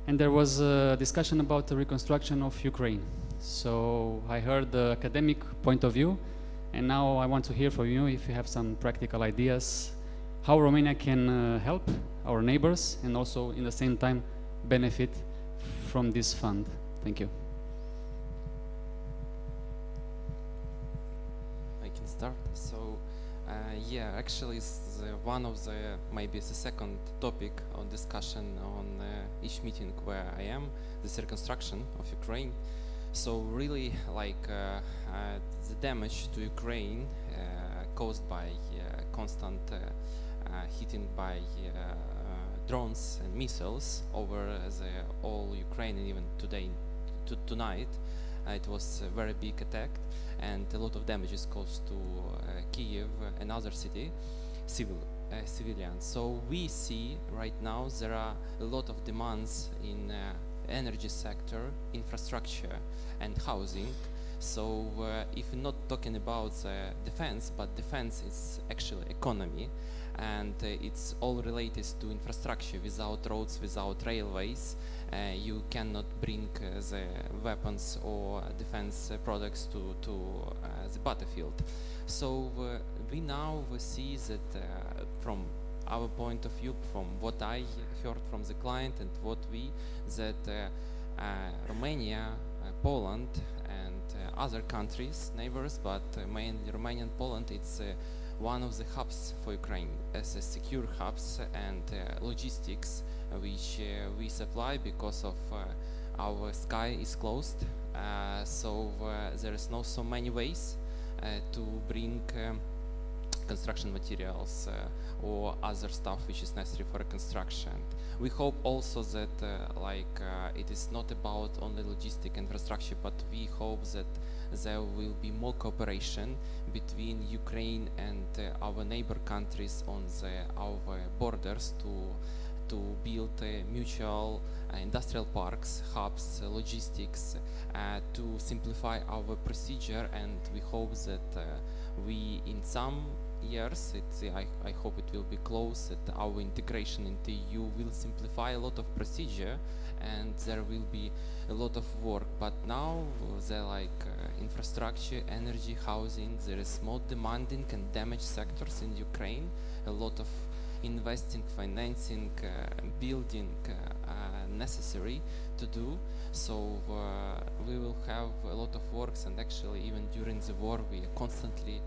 and there was a discussion about the reconstruction of Ukraine. So I heard the academic point of view, and now I want to hear from you if you have some practical ideas how Romania can help our neighbors and also in the same time benefit from this fund. Thank you. I can start. So Yeah, actually, it's one of the maybe it's the second topic on discussion on each meeting where I am, the reconstruction of Ukraine. So really, like the damage to Ukraine caused by constant hitting by drones and missiles over the all Ukraine, and even today, tonight, it was a very big attack, and a lot of damages caused to Kiev and other city, civilians. So we see right now there are a lot of demands in energy sector, infrastructure, and housing. So if we're not talking about defense, but defense is actually economy, and it's all related to infrastructure. Without roads, without railways, you cannot bring the weapons or defense products to the battlefield. So we now see that from our point of view, from what I heard from the client and what we, that Romania, Poland, and other countries, neighbors, but mainly Romania and Poland, it's one of the hubs for Ukraine as a secure hubs and logistics, which we supply because of our sky is closed. So there is no so many ways to bring construction materials or other stuff which is necessary for construction. We hope also that it is not about only logistic infrastructure, but we hope that there will be more cooperation between Ukraine and our neighbor countries on our borders to build mutual industrial parks, hubs, logistics, to simplify our procedure, and we hope that we in some years, I hope it will be close, that our integration into EU will simplify a lot of procedure and there will be a lot of work. But now the infrastructure, energy, housing, there is more demanding and damaged sectors in Ukraine, a lot of investing, financing, building necessary to do. So we will have a lot of works, and actually even during the war we constantly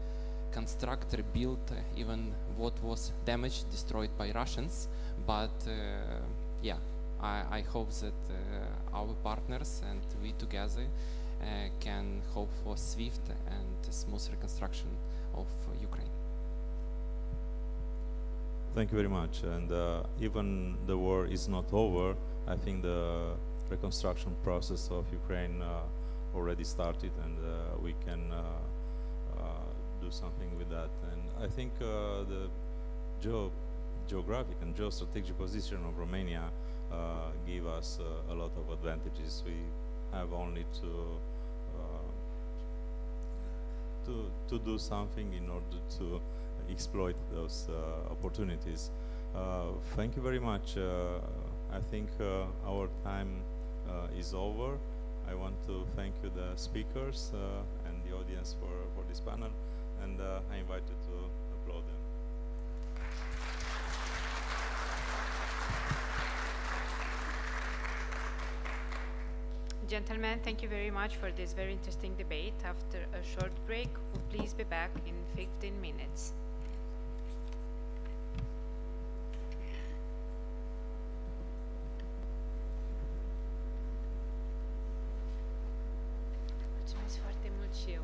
construct, rebuild even what was damaged, destroyed by Russians. But yeah, I hope that our partners and we together can hope for swift and smooth reconstruction of Ukraine. Thank you very much. And even the war is not over, I think the reconstruction process of Ukraine already started, and we can do something with that. And I think the geographic and geostrategic position of Romania give us a lot of advantages. We have only to do something in order to exploit those opportunities. Thank you very much. I think our time is over. I want to thank you, the speakers and the audience for this panel, and I invite you to applaud them. Gentlemen, thank you very much for this very interesting debate. After a short break, we'll please be back in 15 minutes. Mulțumesc foarte mult și eu.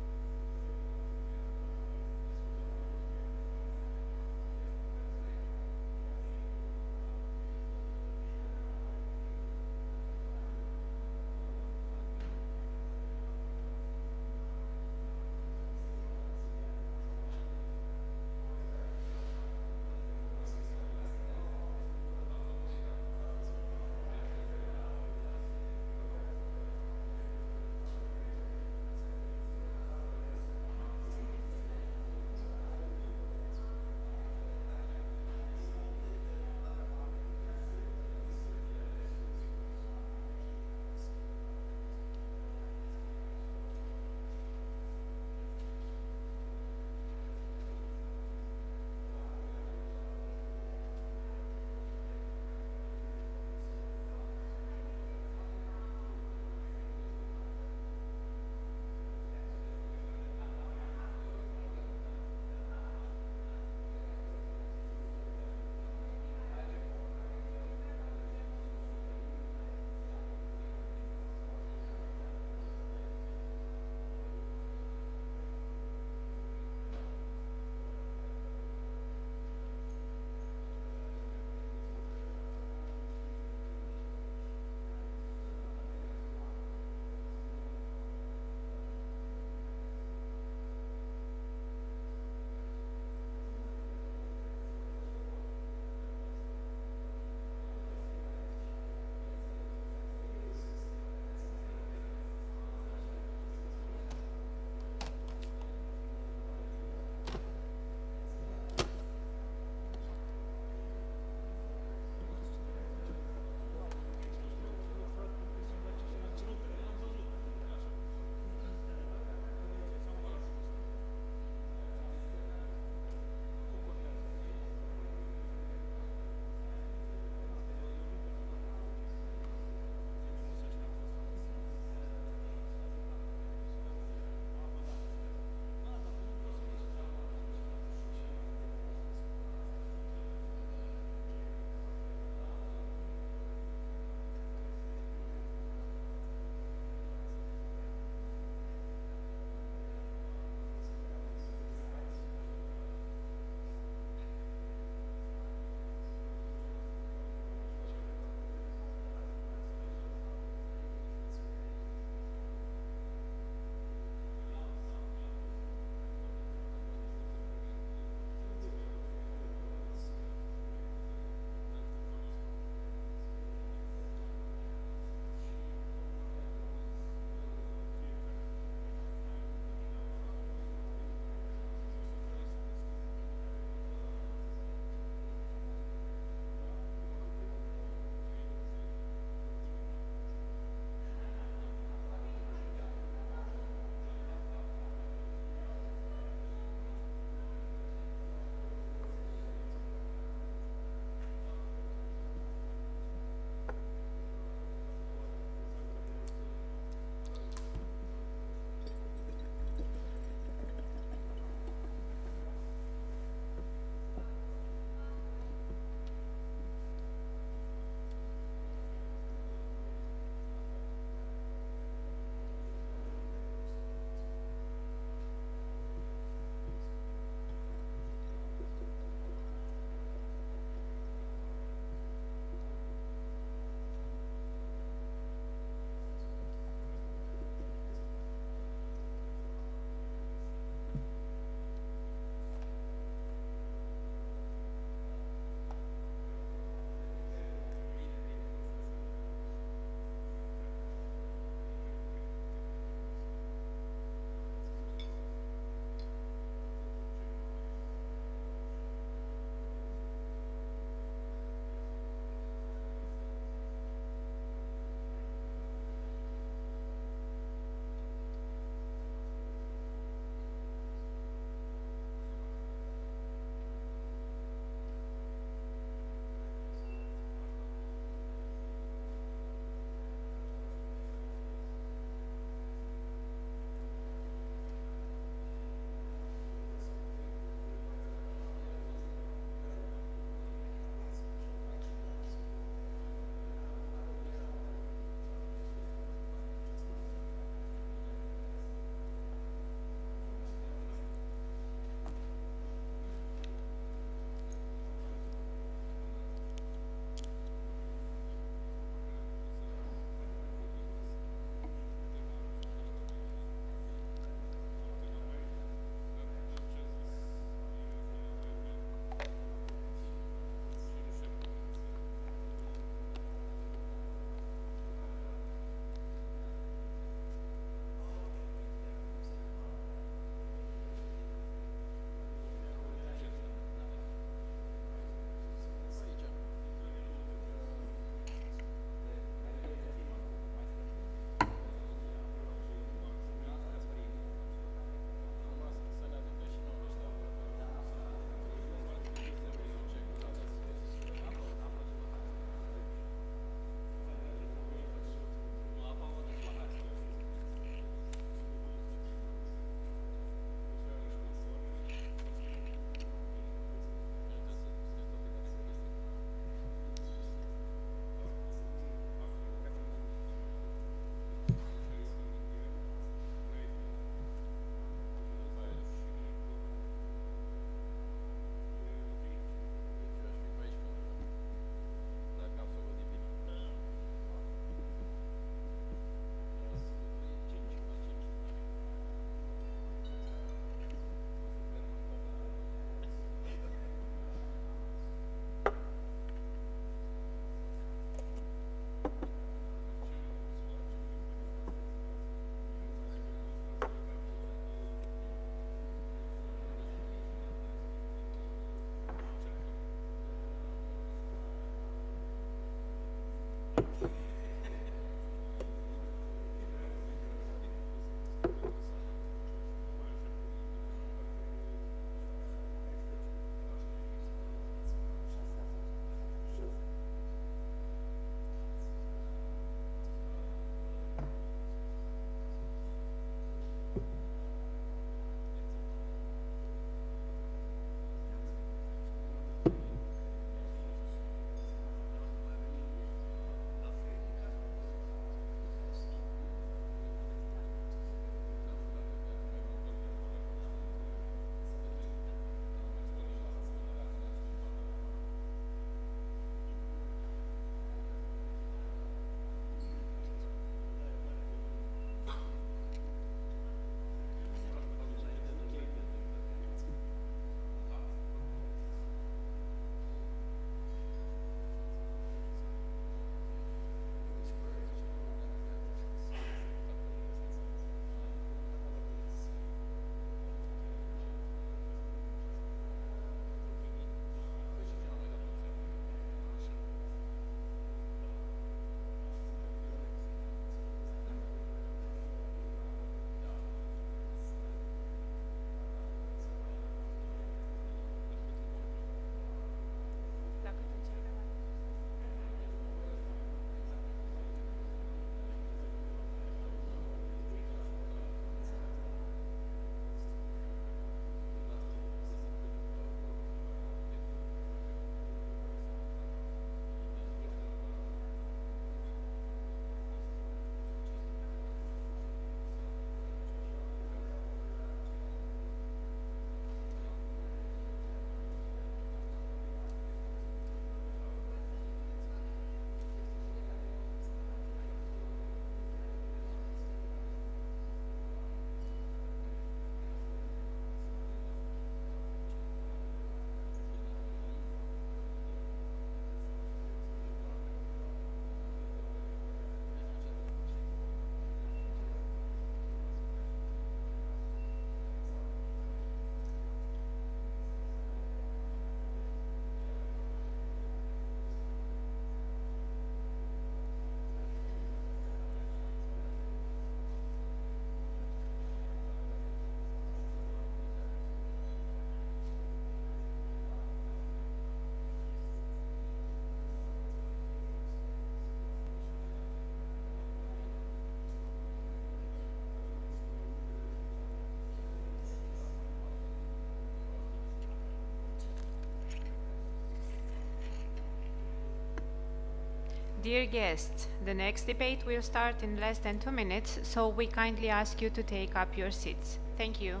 Dear guests, the next debate will start in less than 2 minutes, so we kindly ask you to take up your seats. Thank you.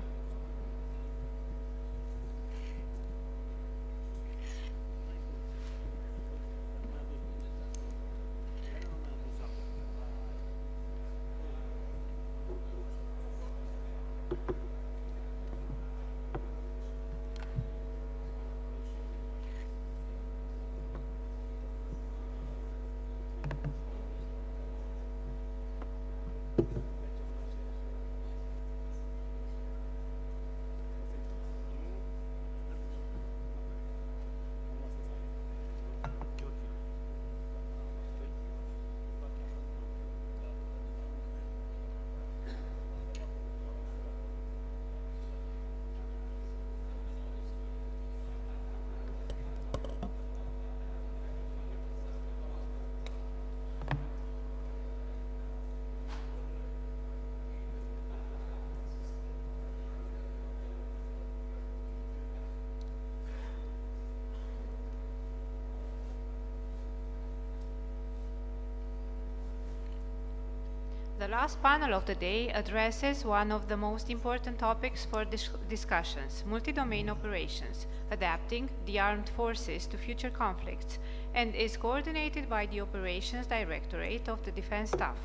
The last panel of the day addresses one of the most important topics for discussions, multi-domain operations, adapting the armed forces to future conflicts, and is coordinated by the Operations Directorate of the Defense Staff.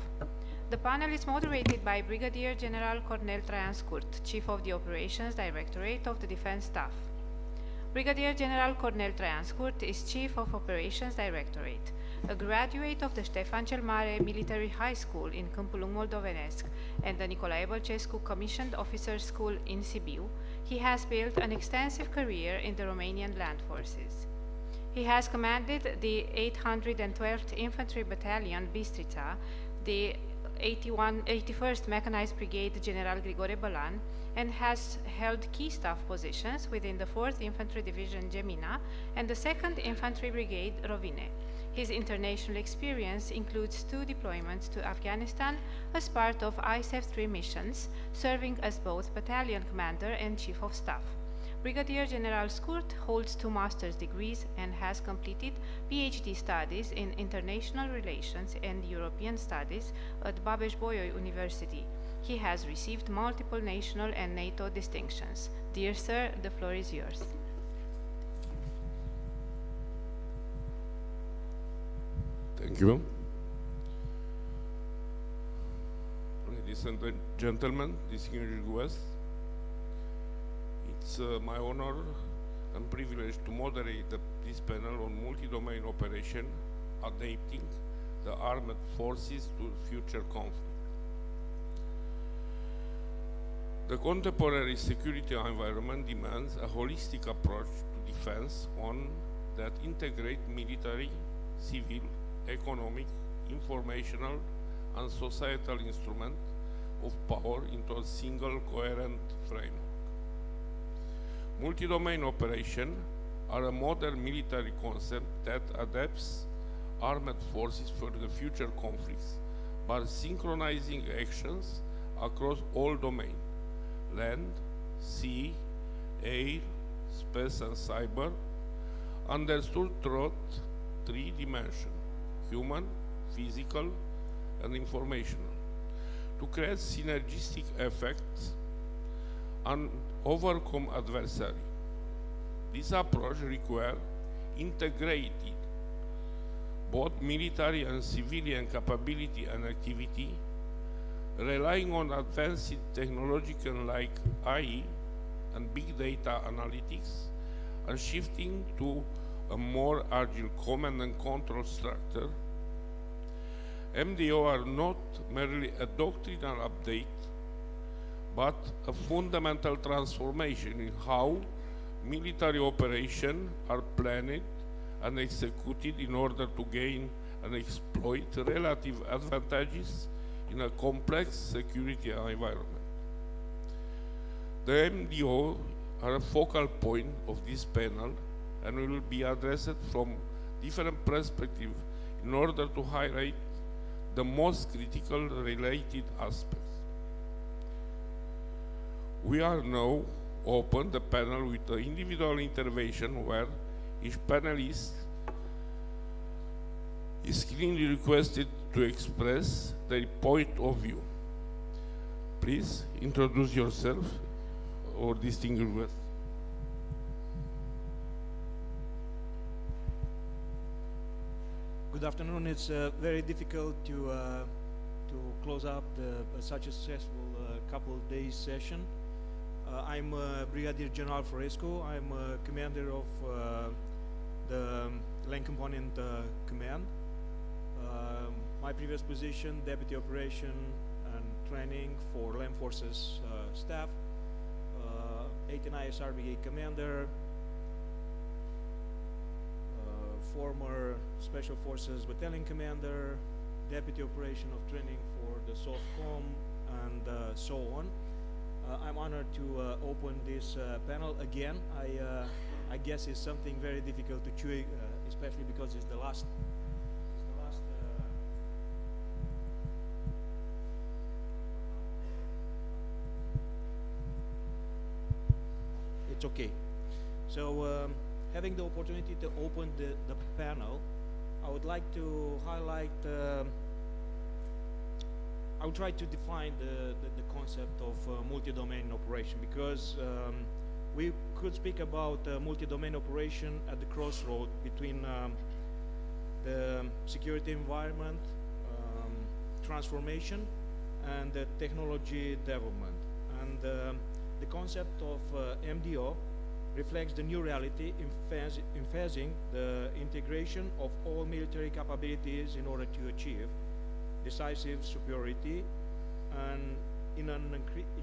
The panel is moderated by Brigadier General Cornel Traian Scurt, Chief of the Operations Directorate of the Defense Staff. Brigadier General Cornel Traian Scurt is Chief of Operations Directorate. A graduate of the Ștefan cel Mare Military High School in Câmpul Lung Moldovenesc and the Nicolae Bălcescu Commissioned Officers School in Sibiu, he has built an extensive career in the Romanian land forces. He has commanded the 812th Infantry Battalion Bistrița, the 81st Mechanized Brigade General Grigore Bălan, and has held key staff positions within the 4th Infantry Division Gemina and the 2nd Infantry Brigade Rovine. His international experience includes 2 deployments to Afghanistan as part of ISAF-3 missions, serving as both battalion commander and chief of staff. Brigadier General Scurt holds 2 master's degrees and has completed PhD studies in international relations and European studies at Babeș-Bolyai University. He has received multiple national and NATO distinctions. Dear sir, the floor is yours. Thank you. Ladies and gentlemen, distinguished guests, it's my honor and privilege to moderate this panel on multi-domain operation, adapting the armed forces to future conflict. The contemporary security environment demands a holistic approach to defense that integrate military, civil, economic, informational, and societal instrument of power into a single coherent framework. Multi-domain operations are a modern military concept that adapts armed forces for the future conflicts by synchronizing actions across all domains: land, sea, air, space, and cyber, understood through 3 dimensions: human, physical, and informational, to create synergistic effects and overcome adversary. This approach requires integrated both military and civilian capability and activity, relying on advanced technologies like AI and big data analytics, and shifting to a more agile command and control structure. MDO are not merely a doctrinal update, but a fundamental transformation in how military operations are planned and executed in order to gain and exploit relative advantages in a complex security environment. The MDO are a focal point of this panel and will be addressed from different perspectives in order to highlight the most critical related aspects. We are now open the panel with the individual intervention where each panelist is kindly requested to express their point of view. Please introduce yourself or distinguished guest. Good afternoon. It's very difficult to close up such a successful couple of days session. I'm Brigadier General Florescu. I'm commander of the Land Component Command. My previous position, Deputy Operation and Training for Land Forces Staff, 18 ISR Brigade Commander, former Special Forces Battalion Commander, Deputy Operation of Training for the SOFCOM, and so on. I'm honored to open this panel again. I guess it's something very difficult to chew, especially because it's the last. It's okay. So, having the opportunity to open the panel, I would like to highlight. I will try to define the concept of multi-domain operation, because we could speak about multi-domain operation at the crossroad between the security environment, transformation, and the technology development. And the concept of MDO reflects the new reality, emphasizing the integration of all military capabilities in order to achieve decisive superiority and in an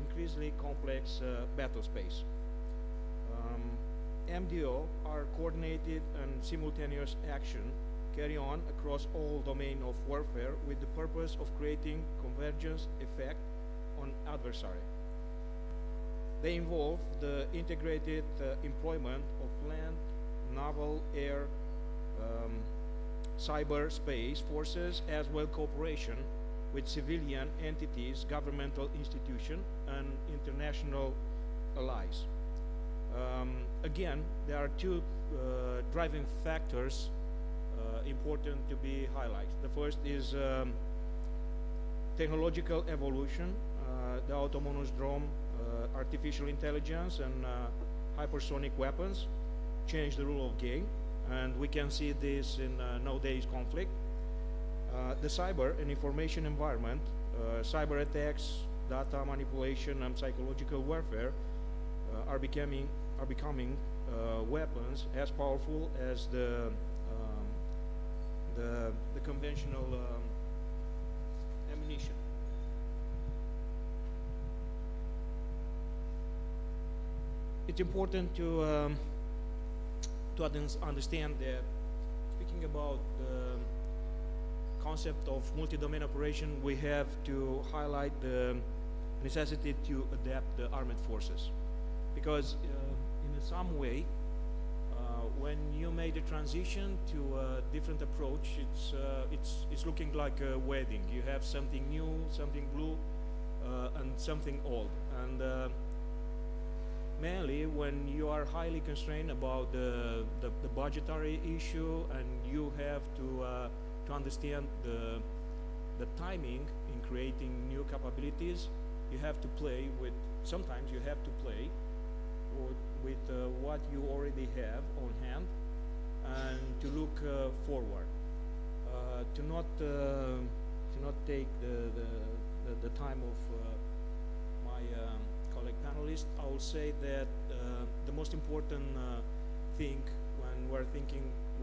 increasingly complex battle space. MDO are coordinated and simultaneous action carry on across all domain of warfare with the purpose of creating convergence effect on adversary. They involve the integrated employment of land, naval, air, cyberspace forces, as well cooperation with civilian entities, governmental institutions, and international allies. Again, there are two driving factors important to be highlighted. The first is technological evolution, the autonomous drone, artificial intelligence, and hypersonic weapons change the rule of game, and we can see this in nowadays conflict. The cyber and information environment, cyber attacks, data manipulation, and psychological warfare are becoming weapons as powerful as the conventional ammunition. It's important to understand that, speaking about the concept of multi-domain operation, we have to highlight the necessity to adapt the armed forces, because in some way, when you made a transition to a different approach, it's looking like a wedding. You have something new, something blue, and something old. And mainly when you are highly constrained about the budgetary issue, and you have to understand the timing in creating new capabilities, you have to play with, sometimes you have to play with what you already have on hand, and to look forward, to not take the time of my colleague panelists. I will say that the most important thing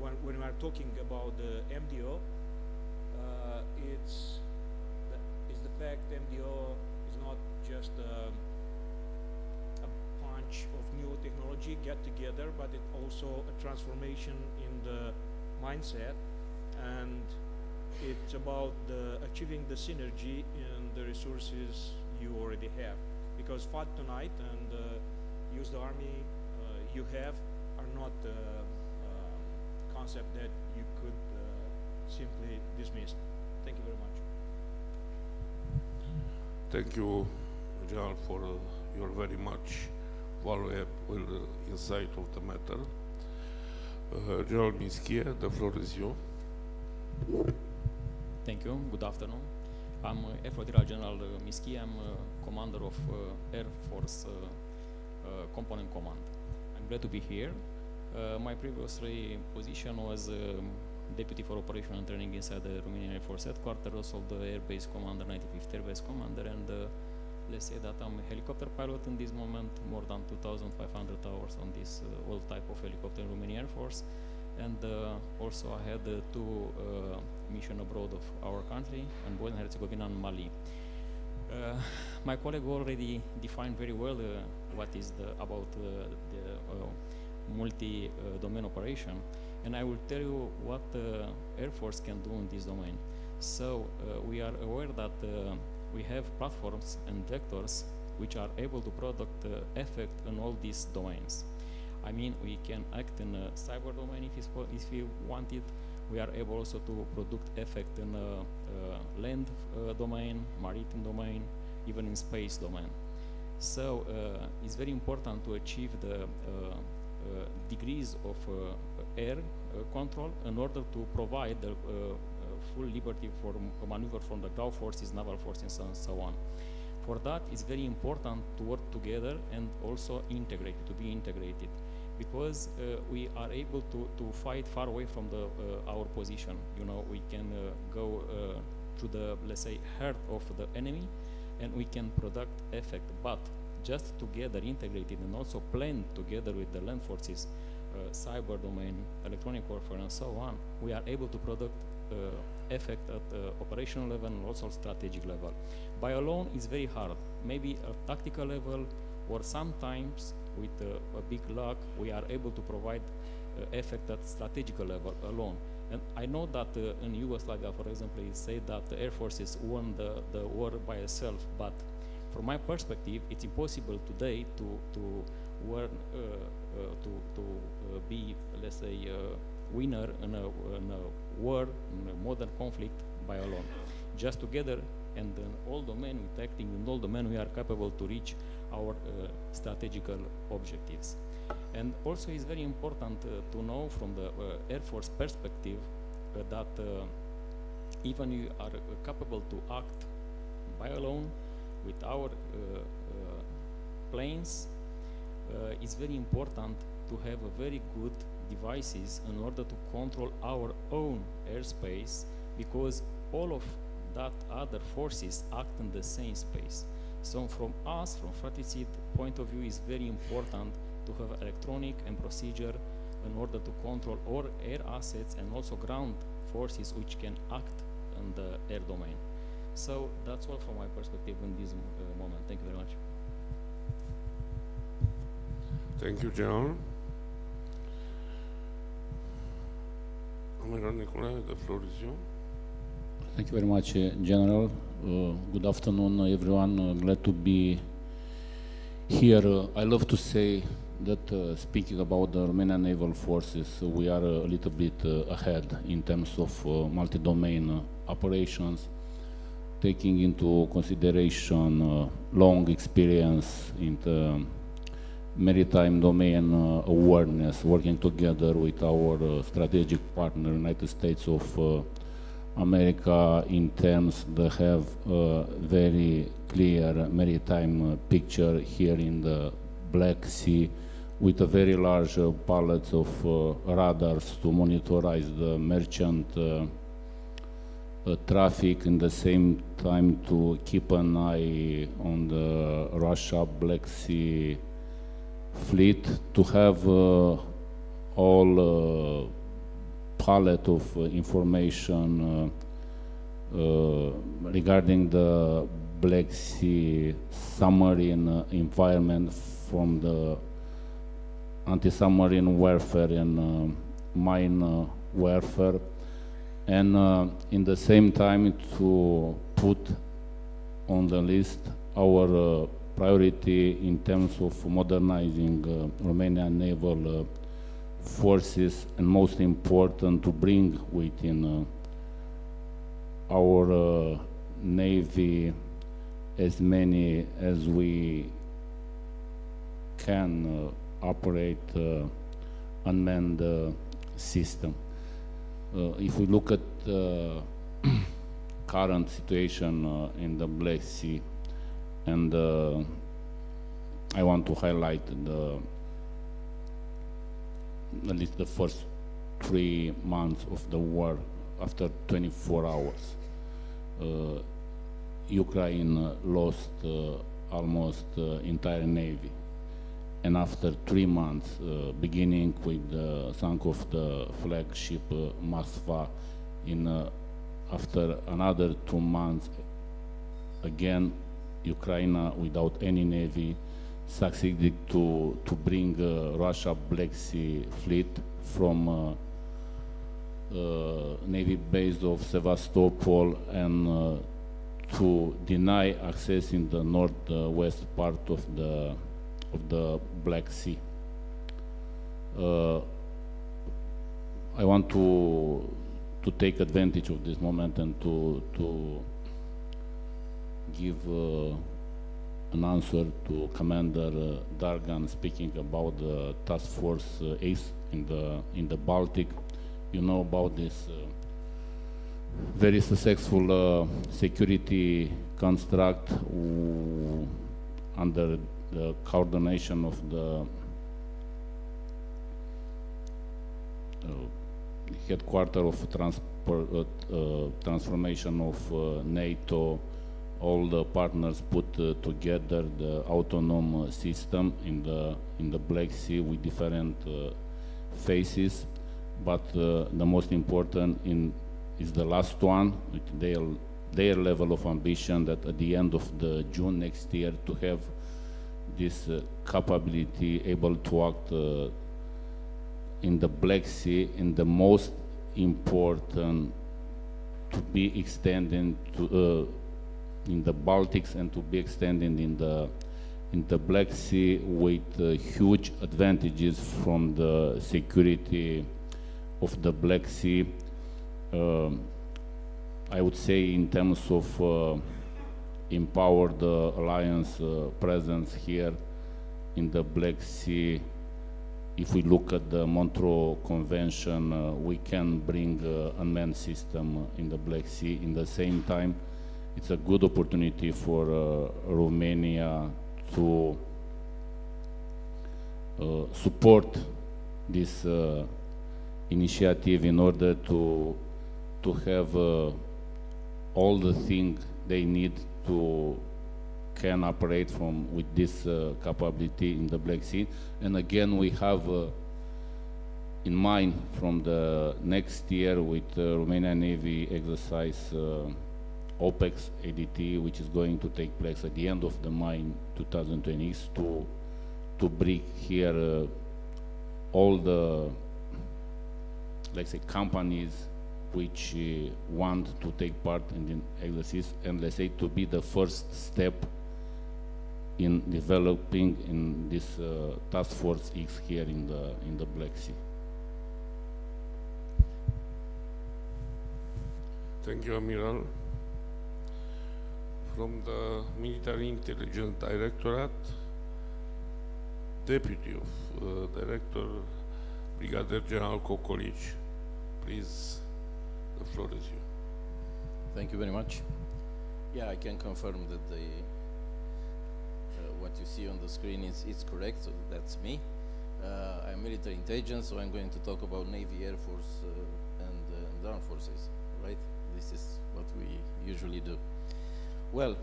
when we are talking about the MDO, is the fact MDO is not just a bunch of new technology get together, but it's also a transformation in the mindset, and it's about achieving the synergy in the resources you already have. Because fight tonight and use the army you have are not concept that you could simply dismiss. Thank you very much. Thank you, General, for your very much valuable insight of the matter. General Minskia, the floor is yours. Thank you. Good afternoon. I'm Air Force General Miski. I'm commander of Air Force Component Command. I'm glad to be here. My previous position was Deputy for Operation and Training inside the Romanian Air Force Headquarters, also the Air Base Commander, 95th Air Base Commander, and let's say that I'm a helicopter pilot in this moment, more than 2,500 hours on this all type of helicopter in Romanian Air Force. And also I had two missions abroad of our country, in Bosnia and Herzegovina and Mali. My colleague already defined very well what is about the multi-domain operation, and I will tell you what the Air Force can do in this domain. So we are aware that we have platforms and vectors which are able to product effect in all these domains. I mean, we can act in a cyber domain if we want it. We are able also to produce effect in land domain, maritime domain, even in space domain. So it's very important to achieve the degrees of air control in order to provide the full liberty for maneuver from the ground forces, naval forces, and so on. For that, it's very important to work together and also integrate, to be integrated, because we are able to fight far away from our position. You know, we can go to the, let's say, heart of the enemy, and we can product effect. But just together, integrated, and also plan together with the land forces, cyber domain, electronic warfare, and so on, we are able to product effect at operational level and also strategic level. By alone, it's very hard. Maybe at tactical level, or sometimes with a big luck, we are able to provide effect at strategic level alone. And I know that in Yugoslavia, for example, it said that the Air Forces won the war by itself, but from my perspective, it's impossible today to be, let's say, winner in a war, in a modern conflict by alone. Just together, and in all domain, with acting in all domain, we are capable to reach our strategical objectives. And also, it's very important to know from the Air Force perspective that even you are capable to act by alone with our planes, it's very important to have a very good devices in order to control our own airspace, because all of that other forces act in the same space. So from us, from fratricide point of view, is very important to have electronic and procedure in order to control all air assets and also ground forces which can act in the air domain. So that's all from my perspective in this moment. Thank you very much. Thank you, General. Nicolae, the floor is yours. Thank you very much, General. Good afternoon, everyone. Glad to be here. I love to say that speaking about the Romanian Naval Forces, we are a little bit ahead in terms of multi-domain operations, taking into consideration long experience in the maritime domain awareness, working together with our strategic partner, United States of America, in terms that have a very clear maritime picture here in the Black Sea, with a very large palette of radars to monitorize the merchant traffic, in the same time to keep an eye on the Russia Black Sea fleet, to have all palette of information regarding the Black Sea submarine environment, from the anti-submarine warfare and mine warfare, and in the same time to put on the list our priority in terms of modernizing Romanian naval forces, and most important, to bring within our Navy as many as we can operate unmanned system. If we look at current situation in the Black Sea, and I want to highlight at least the first 3 months of the war. After 24 hours, Ukraine lost almost entire navy, and after 3 months, beginning with the sunk of the flagship Moskva, after another 2 months, again Ukraine without any navy succeeded to bring Russia Black Sea fleet from Navy base of Sevastopol and to deny access in the northwest part of the Black Sea. I want to take advantage of this moment and to give an answer to Commander Dargan speaking about the Task Force ACE in the Baltic. You know about this very successful security construct under the coordination of the headquarters of transformation of NATO. All the partners put together the autonomous system in the Black Sea with different phases, but the most important is the last one, with their level of ambition that at the end of June next year to have this capability able to act in the Black Sea in the most important to be extended to in the Baltics and to be extended in the Black Sea with huge advantages from the security of the Black Sea. I would say in terms of empowered alliance presence here in the Black Sea, if we look at the Montreux Convention, we can bring unmanned system in the Black Sea. In the same time, it's a good opportunity for Romania to support this initiative in order to have all the things they need to can operate with this capability in the Black Sea. And again, we have in mind from the next year with Romanian Navy exercise OPEX ADT, which is going to take place at the end of the May 2020, to bring here all the, let's say, companies which want to take part in the exercise, and let's say to be the first step in developing in this Task Force X here in the Black Sea. Thank you, Amiral. From the Military Intelligence Directorate, Deputy of Director, Brigadier General Kokolic. Please, the floor is yours. Thank you very much. Yeah, I can confirm that what you see on the screen is correct, so that's me. I'm military intelligence, so I'm going to talk about Navy, Air Force, and Armed Forces, right? This is what we usually do. Well,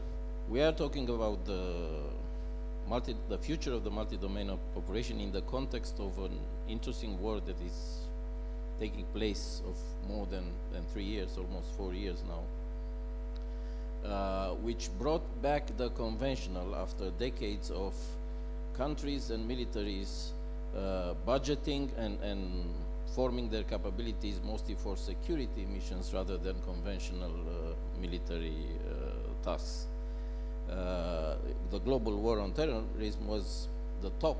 we are talking about the future of the multi-domain operation in the context of an interesting war that is taking place of more than 3 years, almost 4 years now, which brought back the conventional after decades of countries and militaries budgeting and forming their capabilities mostly for security missions rather than conventional military tasks. The global war on terrorism was the top.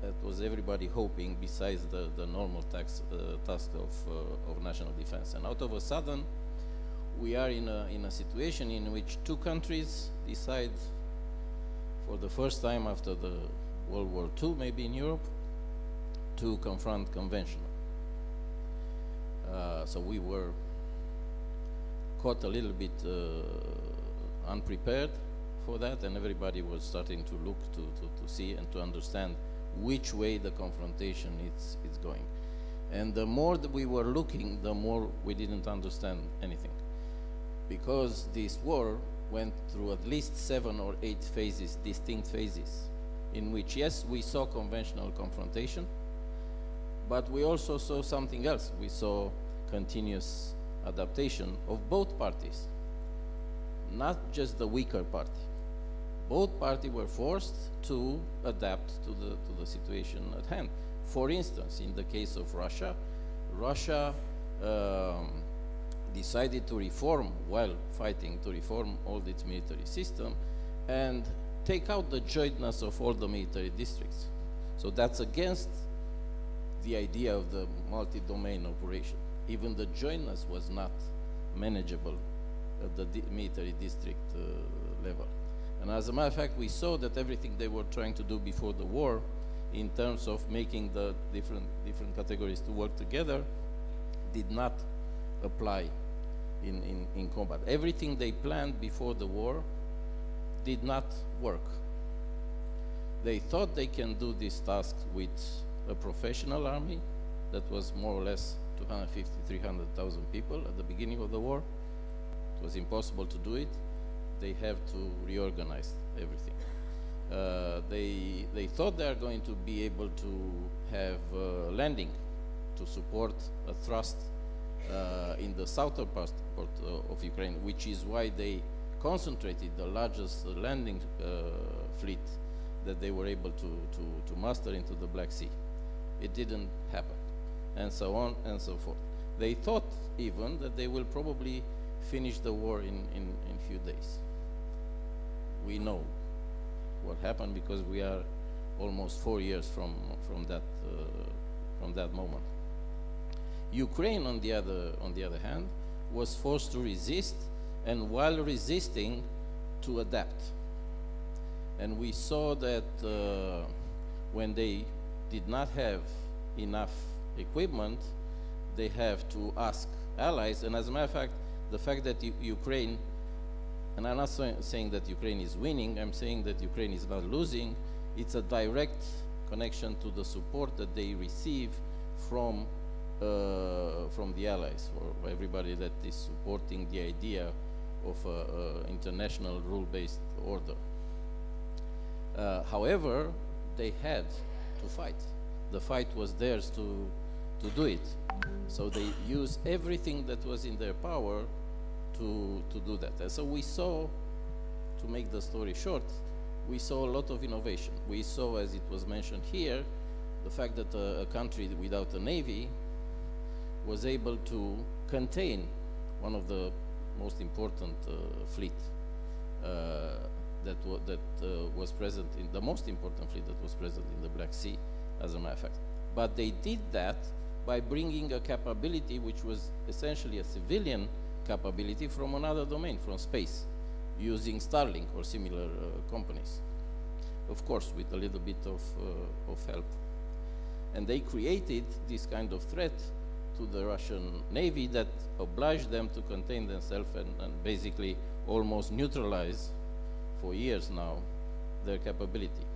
That was everybody hoping, besides the normal task of national defense. And out of a sudden, we are in a situation in which two countries decide, for the first time after the World War II, maybe in Europe, to confront conventional. So we were caught a little bit unprepared for that, and everybody was starting to look to see and to understand which way the confrontation is going. And the more that we were looking, the more we didn't understand anything. Because this war went through at least 7 or 8 phases, distinct phases, in which, yes, we saw conventional confrontation, but we also saw something else. We saw continuous adaptation of both parties, not just the weaker party. Both parties were forced to adapt to the situation at hand. For instance, in the case of Russia, Russia decided to reform, while fighting to reform all its military system, and take out the jointness of all the military districts. So that's against the idea of the multi-domain operation. Even the jointness was not manageable at the military district level. And as a matter of fact, we saw that everything they were trying to do before the war in terms of making the different categories to work together did not apply in combat. Everything they planned before the war did not work. They thought they can do this task with a professional army that was more or less 250, 300,000 people at the beginning of the war. It was impossible to do it. They have to reorganize everything. They thought they are going to be able to have landing to support a thrust in the southern part of Ukraine, which is why they concentrated the largest landing fleet that they were able to muster into the Black Sea. It didn't happen, and so on and so forth. They thought even that they will probably finish the war in few days. We know what happened because we are almost 4 years from that moment. Ukraine, on the other hand, was forced to resist, and while resisting, to adapt. And we saw that when they did not have enough equipment, they have to ask allies. And as a matter of fact, the fact that Ukraine, and I'm not saying that Ukraine is winning, I'm saying that Ukraine is not losing, it's a direct connection to the support that they receive from the allies, or everybody that is supporting the idea of international rule-based order. However, they had to fight. The fight was theirs to do it. So they used everything that was in their power to do that. And so we saw, to make the story short, we saw a lot of innovation. We saw, as it was mentioned here, the fact that a country without a navy was able to contain one of the most important fleet that was present in the most important fleet that was present in the Black Sea, as a matter of fact. But they did that by bringing a capability which was essentially a civilian capability from another domain, from space, using Starlink or similar companies, of course, with a little bit of help. And they created this kind of threat to the Russian Navy that obliged them to contain themselves and basically almost neutralize, for years now, their capability.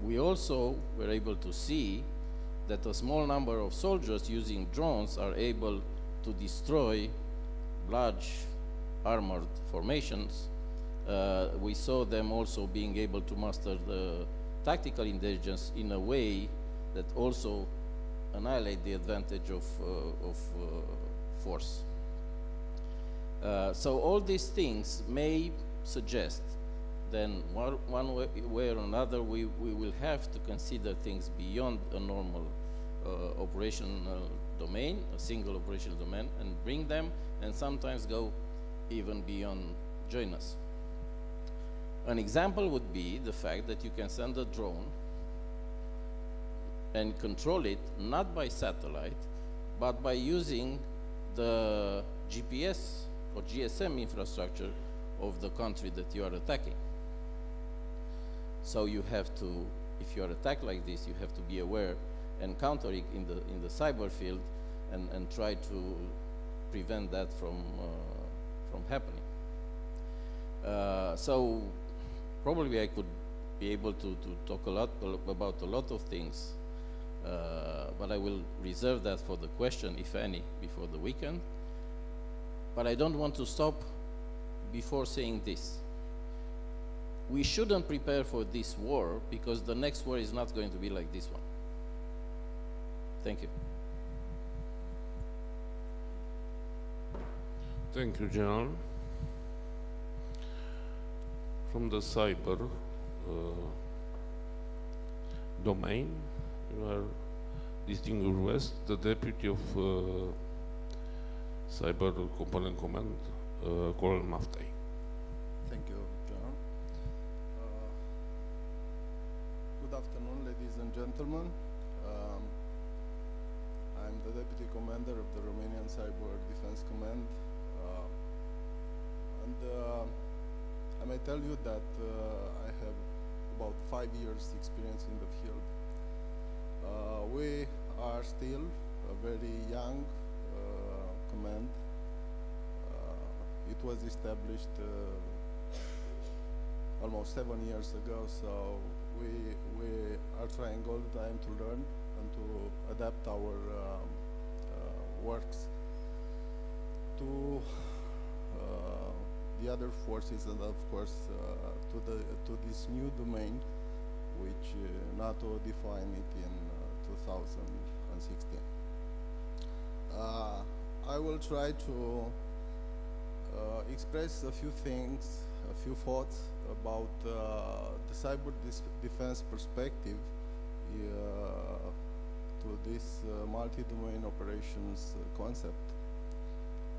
We also were able to see that a small number of soldiers using drones are able to destroy large armored formations. We saw them also being able to master the tactical intelligence in a way that also annihilate the advantage of force. So all these things may suggest then one way or another we will have to consider things beyond a normal operational domain, a single operational domain, and bring them and sometimes go even beyond join us. An example would be the fact that you can send a drone and control it not by satellite, but by using the GPS or GSM infrastructure of the country that you are attacking. So you have to, if you are attacked like this, you have to be aware and counter it in the cyber field and try to prevent that from happening. So probably I could be able to talk a lot about a lot of things, but I will reserve that for the question, if any, before the weekend. But I don't want to stop before saying this. We shouldn't prepare for this war, because the next war is not going to be like this one. Thank you. Thank you, General. From the cyber domain, you are distinguished West, the Deputy of Cyber Component Command, Colonel Maftay. Thank you, General. Good afternoon, ladies and gentlemen. I'm the Deputy Commander of the Romanian Cyber Defense Command. I may tell you that I have about 5 years experience in the field. We are still a very young command. It was established almost 7 years ago, so we are trying all the time to learn and to adapt our works to the other forces, and of course to this new domain which NATO defined it in 2016. I will try to express a few things, a few thoughts about the cyber defense perspective to this multi-domain operations concept.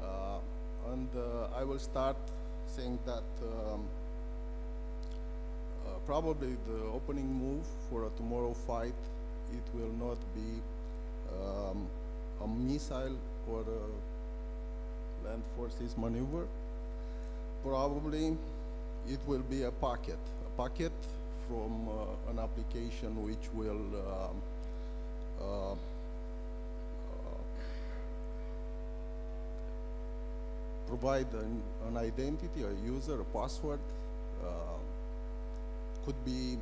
I will start saying that probably the opening move for a tomorrow fight, it will not be a missile or a land forces maneuver. Probably it will be a packet from an application which will provide an identity, a user, a password. Could be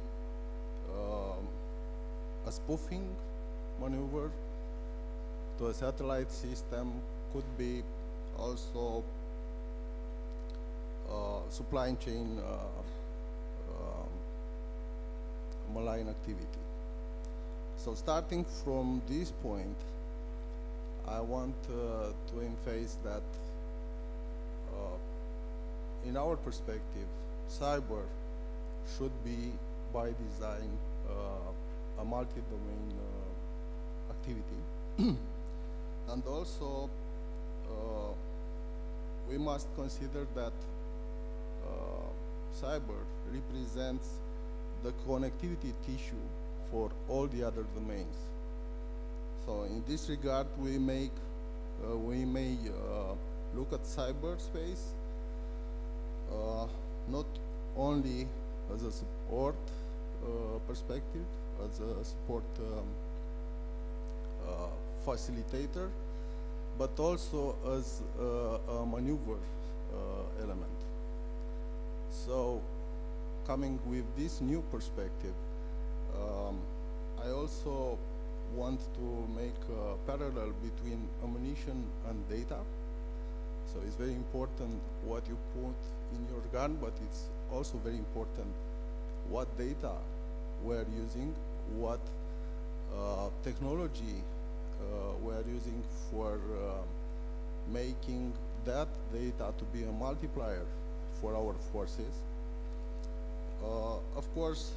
a spoofing maneuver to a satellite system, could be also supply chain malign activity. So starting from this point, I want to emphasize that in our perspective, cyber should be by design a multi-domain activity. And also we must consider that cyber represents the connectivity tissue for all the other domains. So in this regard, we may look at cyberspace not only as a support perspective, as a support facilitator, but also as a maneuver element. So coming with this new perspective, I also want to make a parallel between ammunition and data. So it's very important what you put in your gun, but it's also very important what data we're using, what technology we're using for making that data to be a multiplier for our forces. Of course,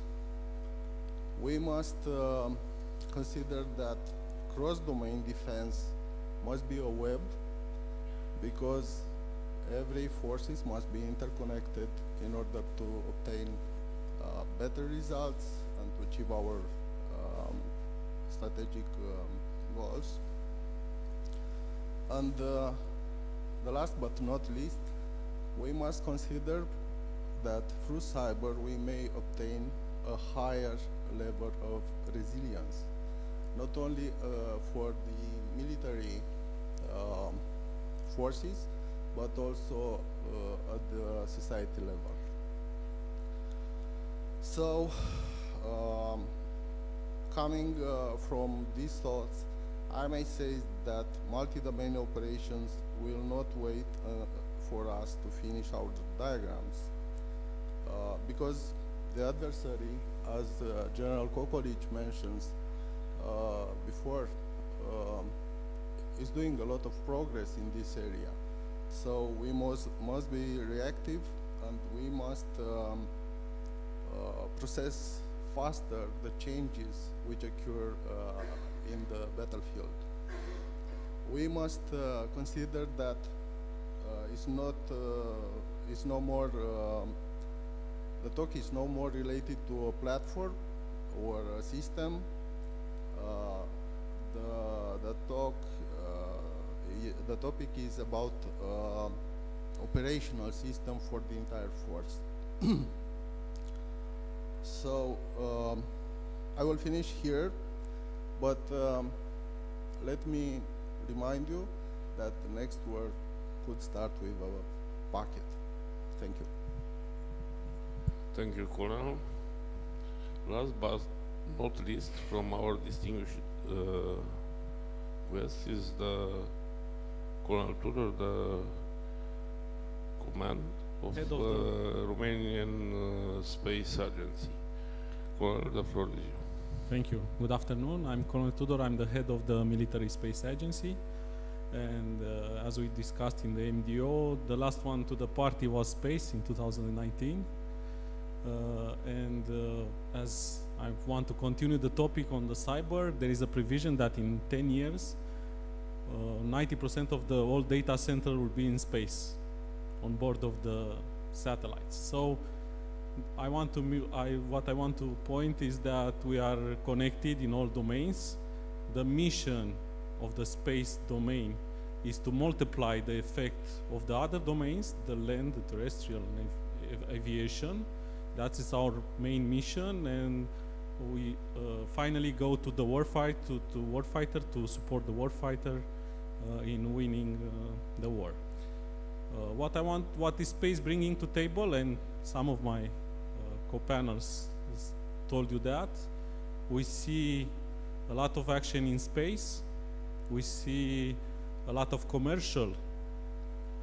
we must consider that cross-domain defense must be a web, because every forces must be interconnected in order to obtain better results and to achieve our strategic goals. And the last but not least, we must consider that through cyber we may obtain a higher level of resilience, not only for the military forces, but also at the society level. So, coming from these thoughts, I may say that multi-domain operations will not wait for us to finish our diagrams, because the adversary, as General Kokolic mentions before, is doing a lot of progress in this area. So we must be reactive, and we must process faster the changes which occur in the battlefield. We must consider that it's no more the talk is no more related to a platform or a system. The topic is about operational system for the entire force. So I will finish here, but let me remind you that the next word could start with a packet. Thank you. Thank you, Colonel. Last but not least, from our distinguished guest is the Colonel Tudor, the command of Head the of Romanian Space Agency. Colonel, the floor is yours. Thank you. Good afternoon. I'm Colonel Tudor. I'm the head of the Military Space Agency. And as we discussed in the MDO, the last one to the party was space in 2019. As I want to continue the topic on the cyber, there is a provision that in 10 years, 90% of the whole data center will be in space, on board of the satellites. So what I want to point is that we are connected in all domains. The mission of the space domain is to multiply the effect of the other domains, the land, the terrestrial, and aviation. That is our main mission, and we finally go to the warfighter to support the warfighter in winning the war. What is space bringing to table, and some of my co-panels told you that, we see a lot of action in space. We see a lot of commercial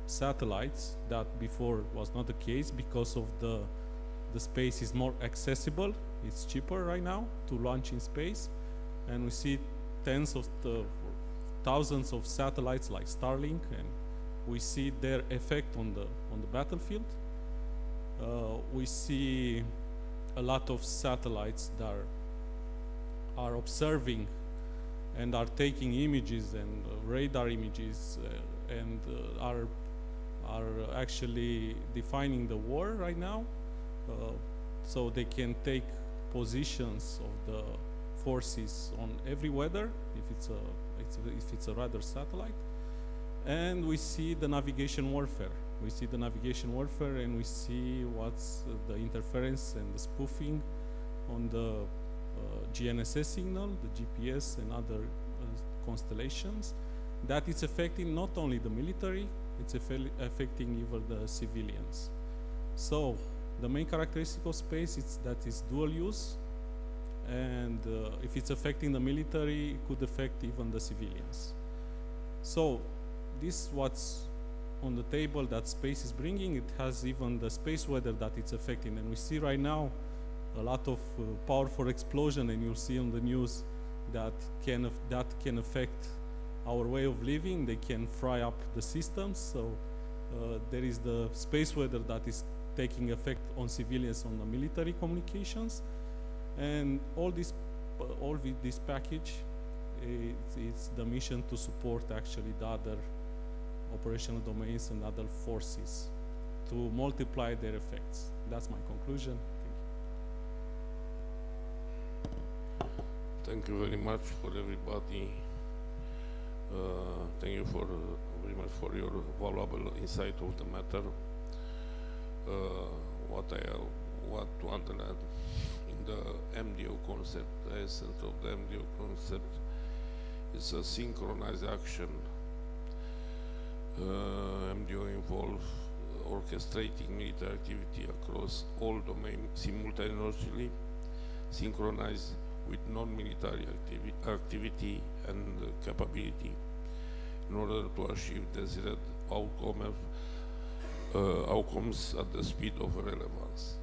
satellites that before was not the case because of the space is more accessible. It's cheaper right now to launch in space, and we see tens of thousands of satellites like Starlink, and we see their effect on the battlefield. We see a lot of satellites that are observing and are taking images and radar images and are actually defining the war right now. So they can take positions of the forces on every weather if it's a radar satellite. And we see the navigation warfare. We see the navigation warfare, and we see what's the interference and the spoofing on the GNSS signal, the GPS and other constellations. That is affecting not only the military, it's affecting even the civilians. So the main characteristic of space is that it's dual use, and if it's affecting the military, it could affect even the civilians. So this what's on the table that space is bringing. It has even the space weather that it's affecting, and we see right now a lot of powerful explosion, and you'll see on the news that can affect our way of living. They can fry up the systems. So there is the space weather that is taking effect on civilians, on the military communications, and all this package, it's the mission to support actually the other operational domains and other forces to multiply their effects. That's my conclusion. Thank you very much for everybody. Thank you very much for your valuable insight of the matter. What to underline in the MDO concept, the essence of the MDO concept is a synchronized action MDO involves orchestrating military activity across all domains simultaneously, synchronized with non-military activity and capability in order to achieve desired outcomes at the speed of relevance.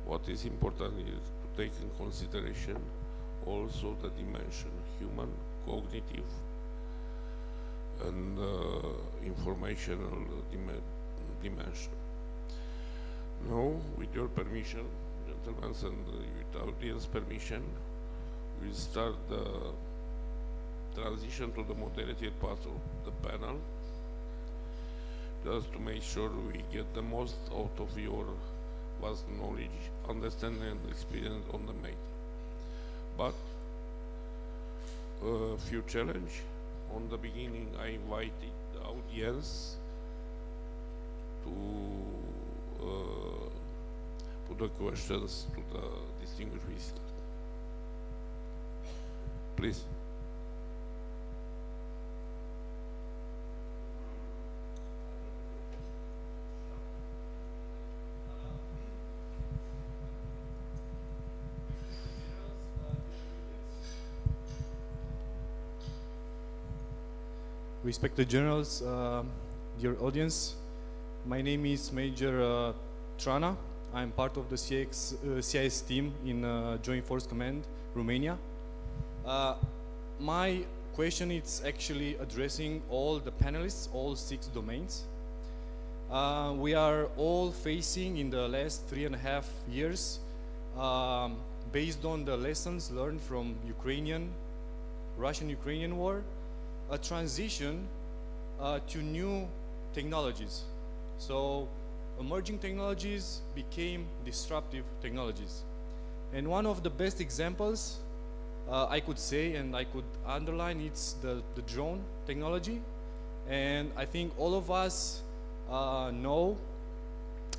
What is important is to take in consideration also the dimension, human, cognitive, and informational dimension. Now, with your permission, gentlemen, and with audience permission, we'll start the transition to the moderated part of the panel, just to make sure we get the most out of your vast knowledge, understanding, and experience on the matter. But a few challenge. On the beginning, I invited the audience to put the questions to the distinguished visitor. Please. Respected generals, dear audience, my name is Major Trana. I'm part of the CIS team in Joint Force Command, Romania. My question is actually addressing all the panelists, all 6 domains. We are all facing in the last 3.5 years, based on the lessons learned from Russian-Ukrainian war, a transition to new technologies. So emerging technologies became disruptive technologies. And one of the best examples I could say, and I could underline, it's the drone technology. And I think all of us know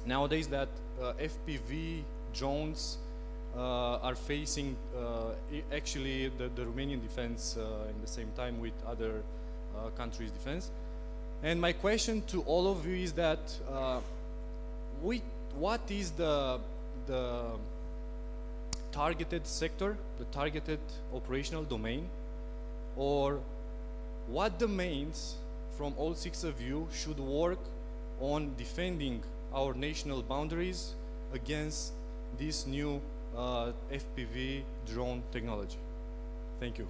nowadays that FPV drones are facing actually the Romanian defense in the same time with other countries' defense. And my question to all of you is that what is the targeted sector, the targeted operational domain, or what domains from all 6 of you should work on defending our national boundaries against this new FPV drone technology? Thank you.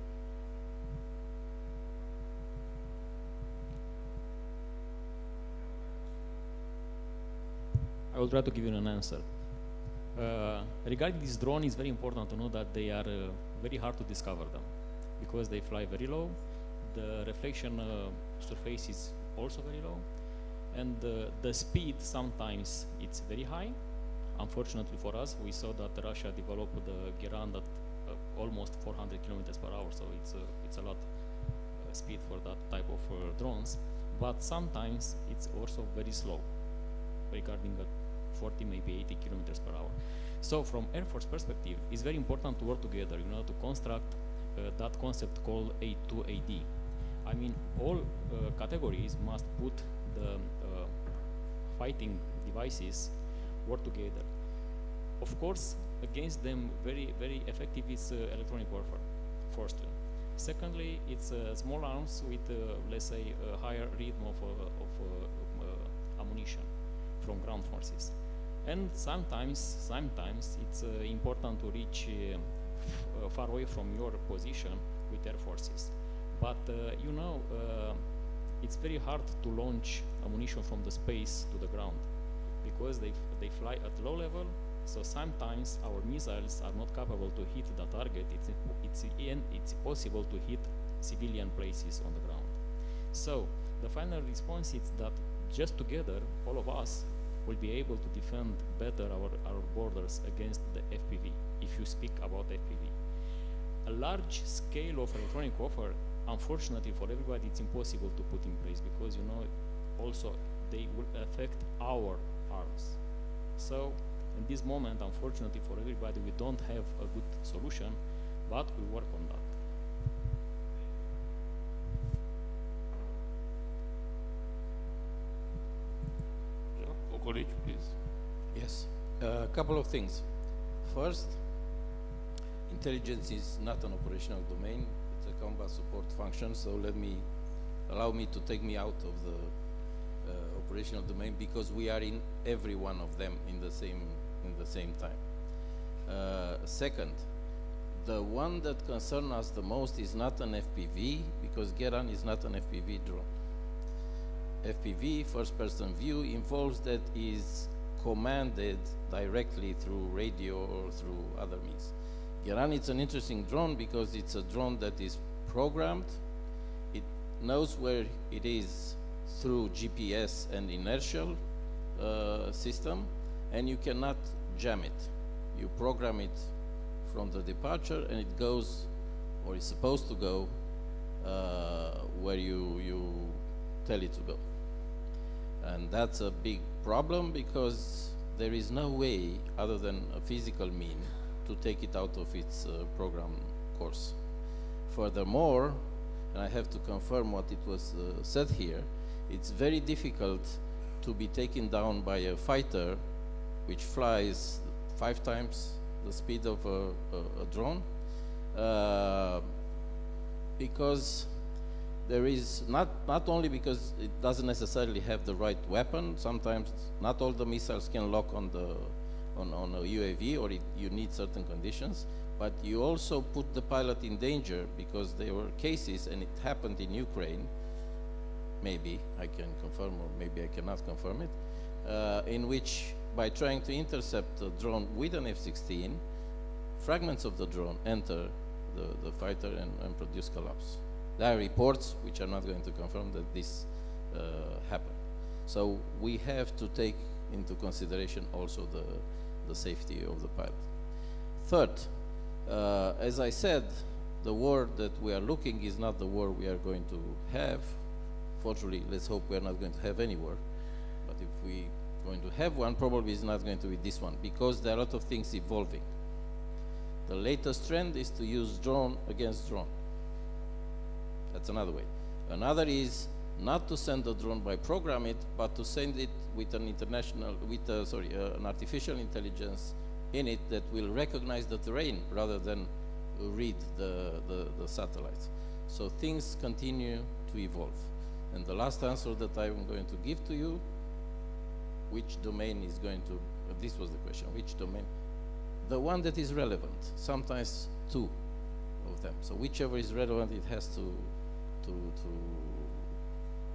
I will try to give you an answer. Regarding this drone, it's very important to know that they are very hard to discover them because they fly very low. The reflection surface is also very low, and the speed sometimes it's very high. Unfortunately for us, we saw that Russia developed the Giran at almost 400 kilometers per hour, so it's a lot speed for that type of drones. But sometimes it's also very slow, regarding 40, maybe 80 kilometers per hour. So from Air Force perspective, it's very important to work together, to construct that concept called A2AD. I mean, all categories must put the fighting devices work together. Of course, against them, very, very effective is electronic warfare, firstly. Secondly, it's small arms with, let's say, a higher rhythm of ammunition from ground forces. And sometimes it's important to reach far away from your position with air forces. But it's very hard to launch ammunition from the space to the ground because they fly at low level. So sometimes our missiles are not capable to hit the target. It's possible to hit civilian places on the ground. So the final response is that just together, all of us will be able to defend better our borders against the FPV, if you speak about FPV. A large scale of electronic warfare, unfortunately for everybody, it's impossible to put in place because, also they will affect our arms. So in this moment, unfortunately for everybody, we don't have a good solution, but we work on that. colleague, please. Yes, a couple of things. First, intelligence is not an operational domain, it's a combat support function, so allow me to take me out of the operational domain because we are in every one of them in the same time. Second, the one that concerns us the most is not an FPV because Geran is not an FPV drone. FPV, first-person view, involves that is commanded directly through radio or through other means. Geran, it's an interesting drone because it's a drone that is programmed. It knows where it is through GPS and inertial system, and you cannot jam it. You program it from the departure, and it goes, or is supposed to go, where you tell it to go. And that's a big problem because there is no way other than a physical mean to take it out of its program course. Furthermore, and I have to confirm what it was said here, it's very difficult to be taken down by a fighter which flies 5 times the speed of a drone because there is not only because it doesn't necessarily have the right weapon. Sometimes not all the missiles can lock on a UAV, or you need certain conditions. But you also put the pilot in danger because there were cases, and it happened in Ukraine. Maybe I can confirm, or maybe I cannot confirm it, in which by trying to intercept a drone with an F-16, fragments of the drone enter the fighter and produce collapse. There are reports, which are not going to confirm, that this happened. So we have to take into consideration also the safety of the pilot. Third, as I said, the war that we are looking is not the war we are going to have. Fortunately, let's hope we are not going to have any war. But if we are going to have one, probably it's not going to be this one, because there are a lot of things evolving. The latest trend is to use drone against drone. That's another way. Another is not to send the drone by program it, but to send it with an an artificial intelligence in it that will recognize the terrain rather than read the satellites. So things continue to evolve. And the last answer that I'm going to give to you, which domain is going to, this was the question, which domain? The one that is relevant, sometimes 2 of them. So whichever is relevant, it has to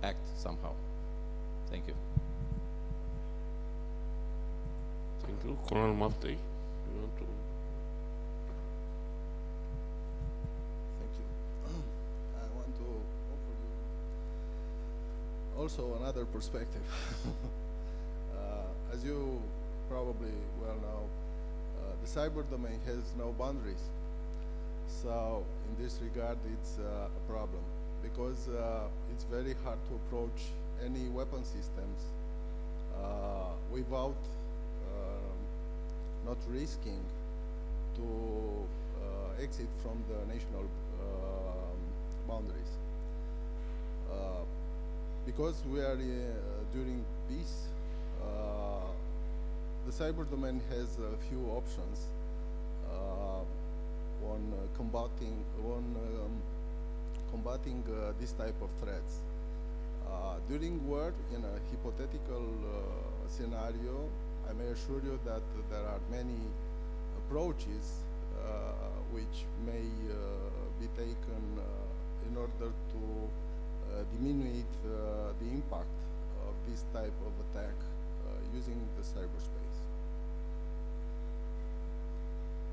act somehow. Thank you. Thank you. Colonel Mafti, you want to? Thank you. I want to offer you also another perspective. As you probably well know, the cyber domain has no boundaries. So in this regard, it's a problem because it's very hard to approach any weapon systems without not risking to exit from the national boundaries. Because we are during peace, the cyber domain has a few options on combating this type of threats. During war, in a hypothetical scenario, I may assure you that there are many approaches which may be taken in order to diminish the impact of this type of attack using the cyberspace.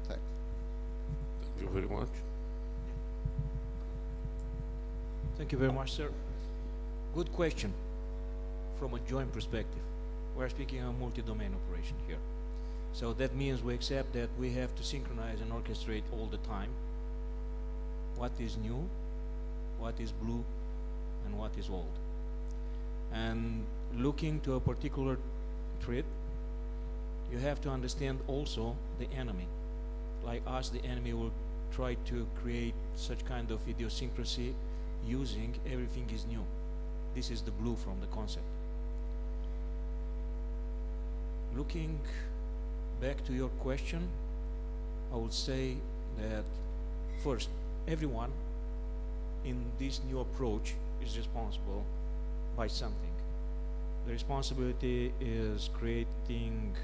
Thanks. Thank you very much. Thank you very much, sir. Good question from a joint perspective. We're speaking of multi-domain operation here. So that means we accept that we have to synchronize and orchestrate all the time what is new, what is blue, and what is old. And looking to a particular threat, you have to understand also the enemy. Like us, the enemy will try to create such kind of idiosyncrasy using everything is new. This is the blue from the concept. looking back to your question, I would say that first, everyone in this new approach is responsible by something. The responsibility is creating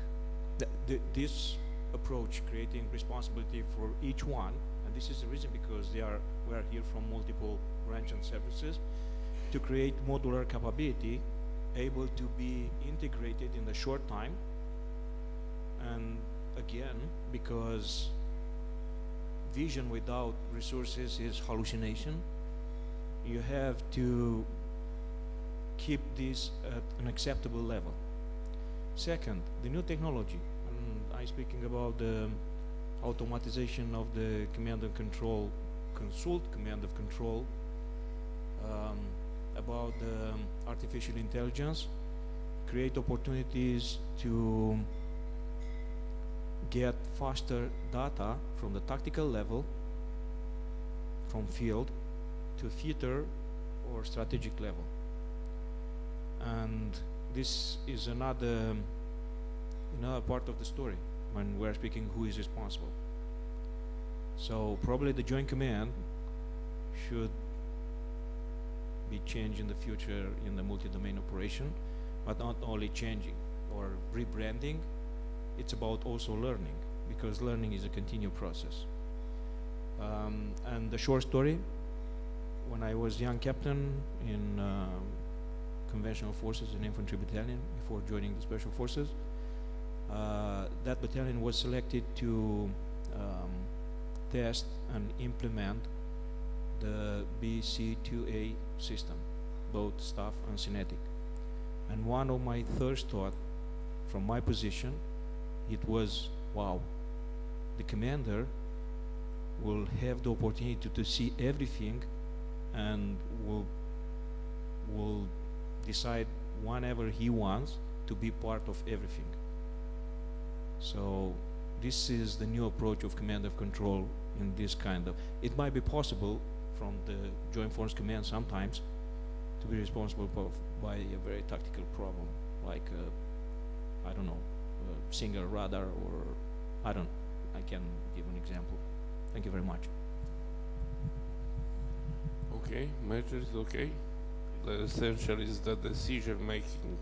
this approach, creating responsibility for each one, and this is the reason because we are here from multiple branch and services to create modular capability able to be integrated in a short time. And again, because vision without resources is hallucination, you have to keep this at an acceptable level. Second, the new technology, and I'm speaking about the automatization of the command and control, consult command of control, about the artificial intelligence, create opportunities to get faster data from the tactical level, from field, to theater or strategic level. And this is another part of the story when we're speaking who is responsible. So probably the Joint Command should be changed in the future in the multi-domain operation, but not only changing or rebranding, it's about also learning, because learning is a continued process. And the short story, when I was young captain in conventional forces in infantry battalion before joining the special forces, that battalion was selected to test and implement the BC-2A system, both staff and kinetic. And one of my first thought from my position, it was, wow, the commander will have the opportunity to see everything and will decide whenever he wants to be part of everything. So this is the new approach of command of control in this kind of, it might be possible from the Joint Force Command sometimes to be responsible by a very tactical problem, like I don't know, a single radar, or I can give an example. Thank you very much. Okay, Major is okay. The essential is the decision-making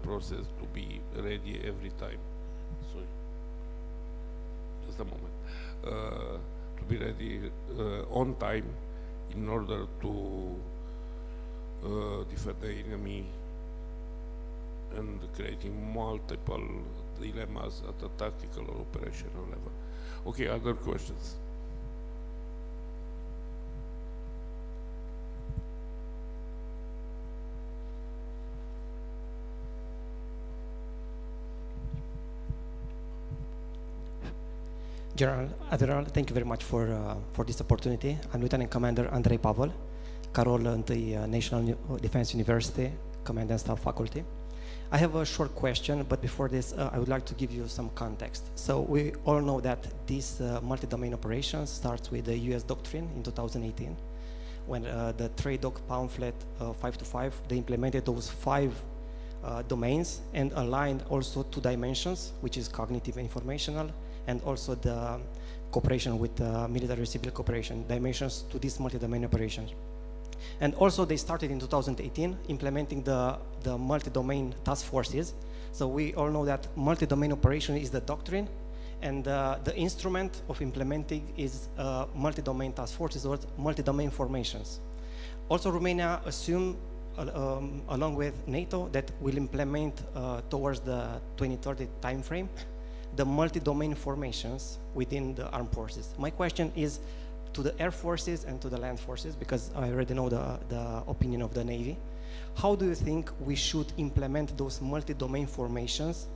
process to be ready every time. Sorry, just a moment. To be ready on time in order to defend the enemy, and creating multiple dilemmas at the tactical or operational level. Okay, other questions? Admiral, thank you very much for this opportunity. I'm Lieutenant Commander Andrei Pavel, Carol întâi National Defense University, Command and Staff Faculty. I have a short question, but before this, I would like to give you some context. So we all know that this multi-domain operation starts with the US doctrine in 2018, when the trade doc pamphlet 525, they implemented those 5 domains and aligned also 2 dimensions, which is cognitive and informational, and also the cooperation with military-civil cooperation dimensions to this multi-domain operation. And also they started in 2018 implementing the multi-domain task forces. So we all know that multi-domain operation is the doctrine, and the instrument of implementing is multi-domain task forces or multi-domain formations. Also Romania assumed along with NATO that will implement towards the 2030 timeframe the multi-domain formations within the armed forces. My question is to the air forces and to the land forces, because I already know the opinion of the Navy. How do you think we should implement those multi-domain formations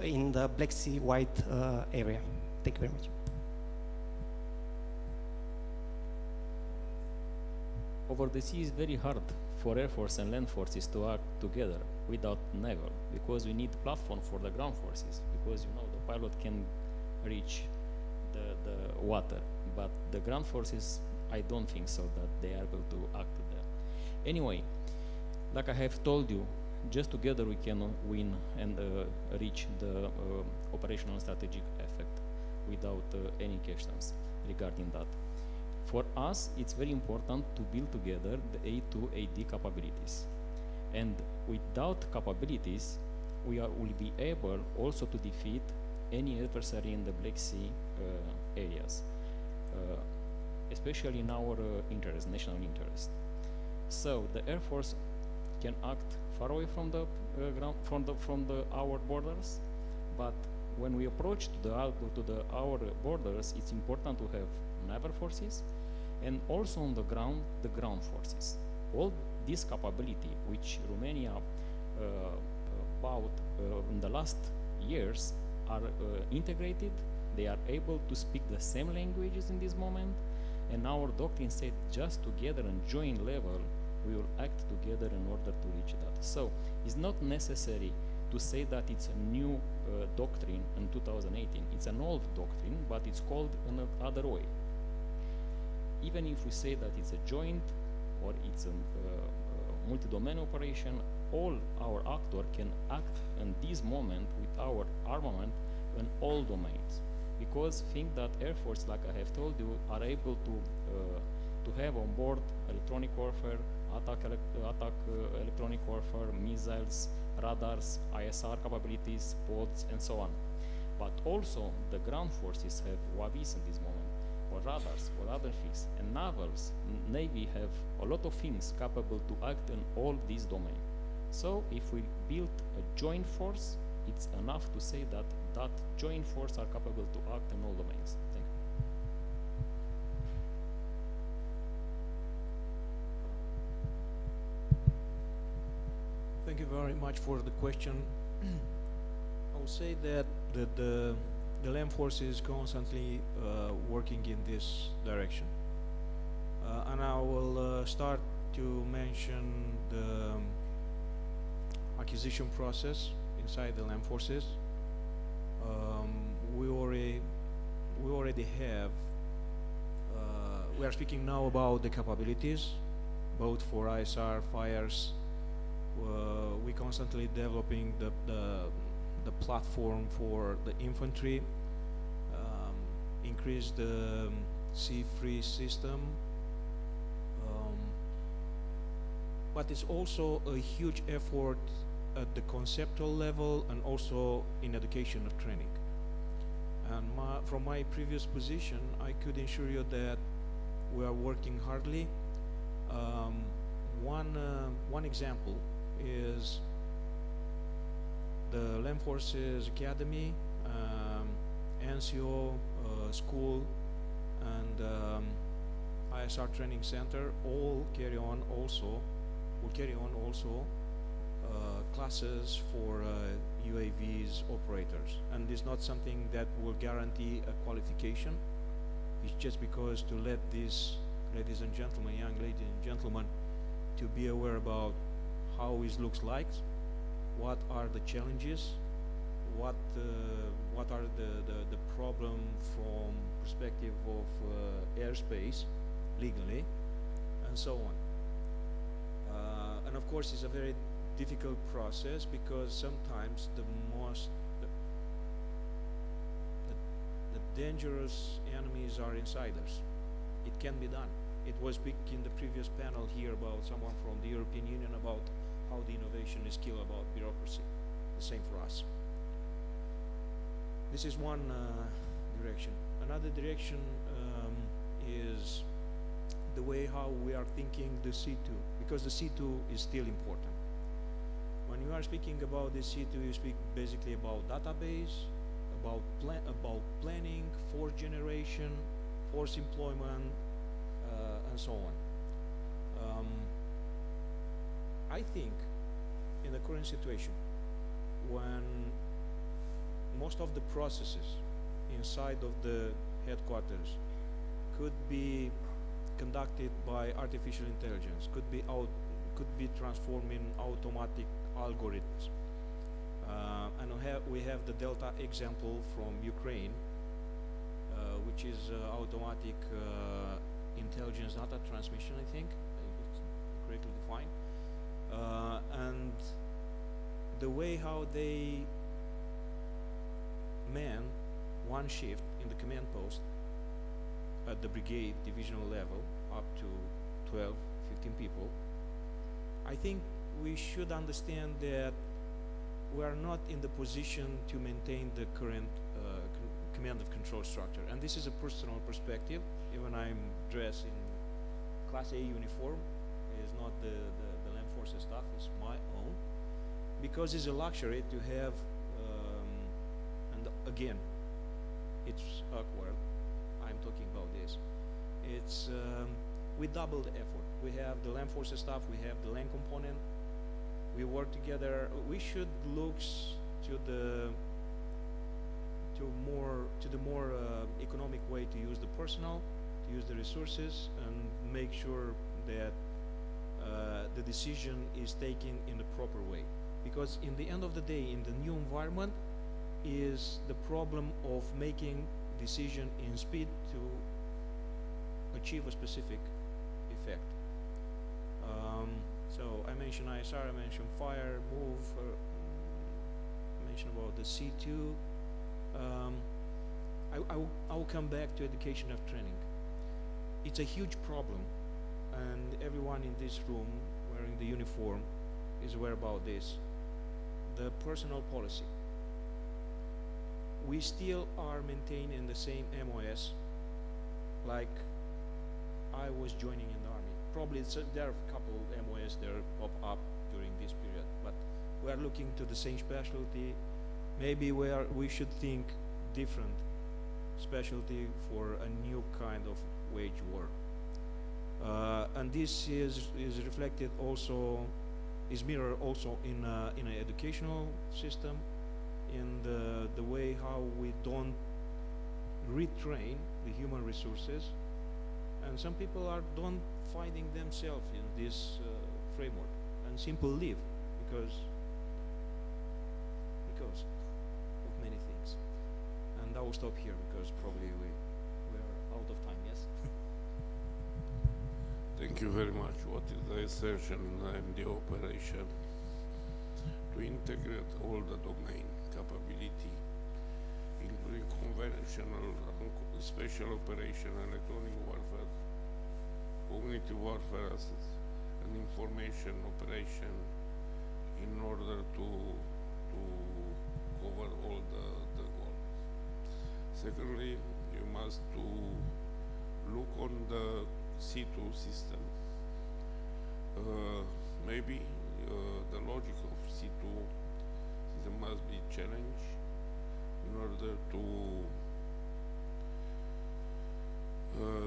in the Black Sea wide area? Thank you very much. Over the sea is very hard for air force and land forces to act together without naval, because we need platform for the ground forces, because you know the pilot can reach the water, but the ground forces, I don't think so that they are able to act there. Anyway, like I have told you, just together we can win and reach the operational and strategic effect without any questions regarding that. For us, it's very important to build together the A2AD capabilities. And without capabilities, will be able also to defeat any adversary in the Black Sea areas, especially in our interest, national interest. So the Air Force can act far away from the ground, from our borders, but when we approach to our borders, it's important to have naval forces, and also on the ground forces. All this capability, which Romania bought in the last years, are integrated. They are able to speak the same languages in this moment, and our doctrine said just together and joint level we will act together in order to reach that. So it's not necessary to say that it's a new doctrine in 2018. It's an old doctrine, but it's called another way. Even if we say that it's a joint or it's a multi-domain operation, all our actors can act in this moment with our armament in all domains. Because think that Air Force, like I have told you, are able to have on board electronic warfare, attack electronic warfare, missiles, radars, ISR capabilities, pods, and so on. But also the ground forces have UAVs in this moment, or radars, or other things. And navals, Navy have a lot of things capable to act in all these domains. So if we build a joint force, it's enough to say that that joint force are capable to act in all domains. Thank you. Thank you very much for the question. I will say that the land force is constantly working in this direction. And I will start to mention the acquisition process inside the land forces. We already have, we are speaking now about the capabilities, both for ISR, fires. We constantly developing the platform for the infantry, increase the sea-free system, but it's also a huge effort at the conceptual level and also in education of training. And from my previous position, I could assure you that we are working hardly. One example is the Land Forces Academy, NCO school, and ISR Training Center all carry on also classes for UAVs operators, and it's not something that will guarantee a qualification. It's just because to let these ladies and gentlemen, young ladies and gentlemen, to be aware about how it looks like, what are the challenges, what are the problem from perspective of airspace legally, and so on. And of course, it's a very difficult process because sometimes the dangerous enemies are insiders. It can be done. It was speak in the previous panel here about someone from the European Union about how the innovation is killed about bureaucracy. The same for us. This is one direction. Another direction is the way how we are thinking the C2, because the C2 is still important. When you are speaking about the C2, you speak basically about database, about planning, force generation, force employment, and so on. I think in the current situation, when most of the processes inside of the headquarters could be conducted by artificial intelligence, could be transformed in automatic algorithms. And we have the Delta example from Ukraine, which is automatic intelligence data transmission, I think, if it's correctly defined. And the way how they man one shift in the command post at the brigade divisional level up to 12, 15 people, I think we should understand that we are not in the position to maintain the current command of control structure. And this is a personal perspective. Even I'm dressed in Class A uniform, it's not the land forces stuff, it's my own, because it's a luxury to have, and again, it's awkward, I'm talking about this. It's, we double the effort. We have the land forces staff, we have the land component, we work together. We should look to the more economic way to use the personnel, to use the resources, and make sure that the decision is taken in the proper way. Because in the end of the day, in the new environment, is the problem of making decision in speed to achieve a specific effect. So I mentioned ISR, I mentioned fire, move, I mentioned about the C2. I will come back to education of training. It's a huge problem, and everyone in this room wearing the uniform is aware about this. The personnel policy. We still are maintaining the same MOS like I was joining in the army. Probably there are a couple MOS that pop up during this period, but we are looking to the same specialty. Maybe we should think different specialty for a new kind of wage war. And this is reflected also, is mirrored also in an educational system, in the way how we don't retrain the human resources, and some people don't finding themselves in this framework and simply leave because of many things. And I will stop here because probably we are out of time. Yes. Thank you very much. What is the essential in the operation? To integrate all the domain capability, including conventional, special operation, electronic warfare, cognitive warfare assets, and information operation, in order to cover all the goals. Secondly, you must to look on the C2 system. Maybe the logic of C2 system must be challenged in order to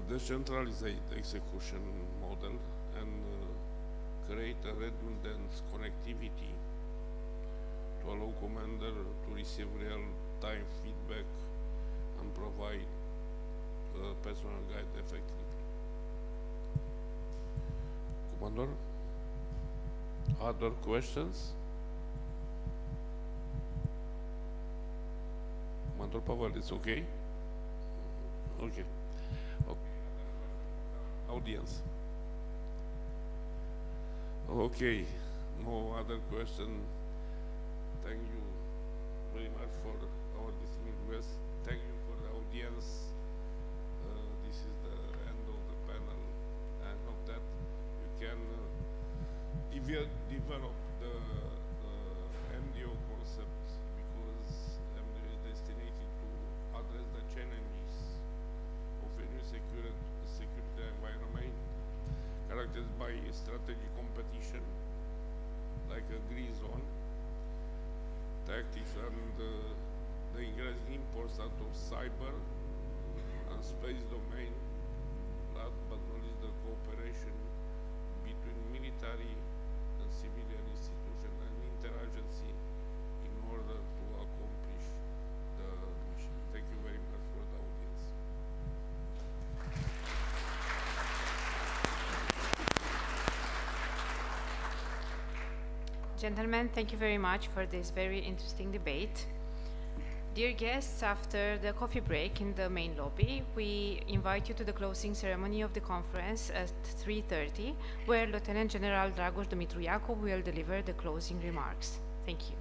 decentralize the execution model and create a redundant connectivity to allow commander to receive real-time feedback and provide personal guide effectively. Commander, other questions? Commander Pavel, it's okay? Okay. Audience. Okay, no other question. Thank you very much for our distinguished guests. Thank you for the audience. This is the end of the panel. I hope that you can develop the MDO concept, because MDO is destined to address the challenges of a new security environment characterized by strategic competition, like a green zone, tactics, and the increasing importance of cyber and space domain. Last but not least, the cooperation between military and civilian institutions and interagency in order to accomplish the mission. Thank you very much for the audience. Gentlemen, thank you very much for this very interesting debate. Dear guests, after the coffee break in the main lobby, we invite you to the closing ceremony of the conference at 3:30, where Lieutenant General Dragoș Dumitru Iacov will deliver the closing remarks. Thank you.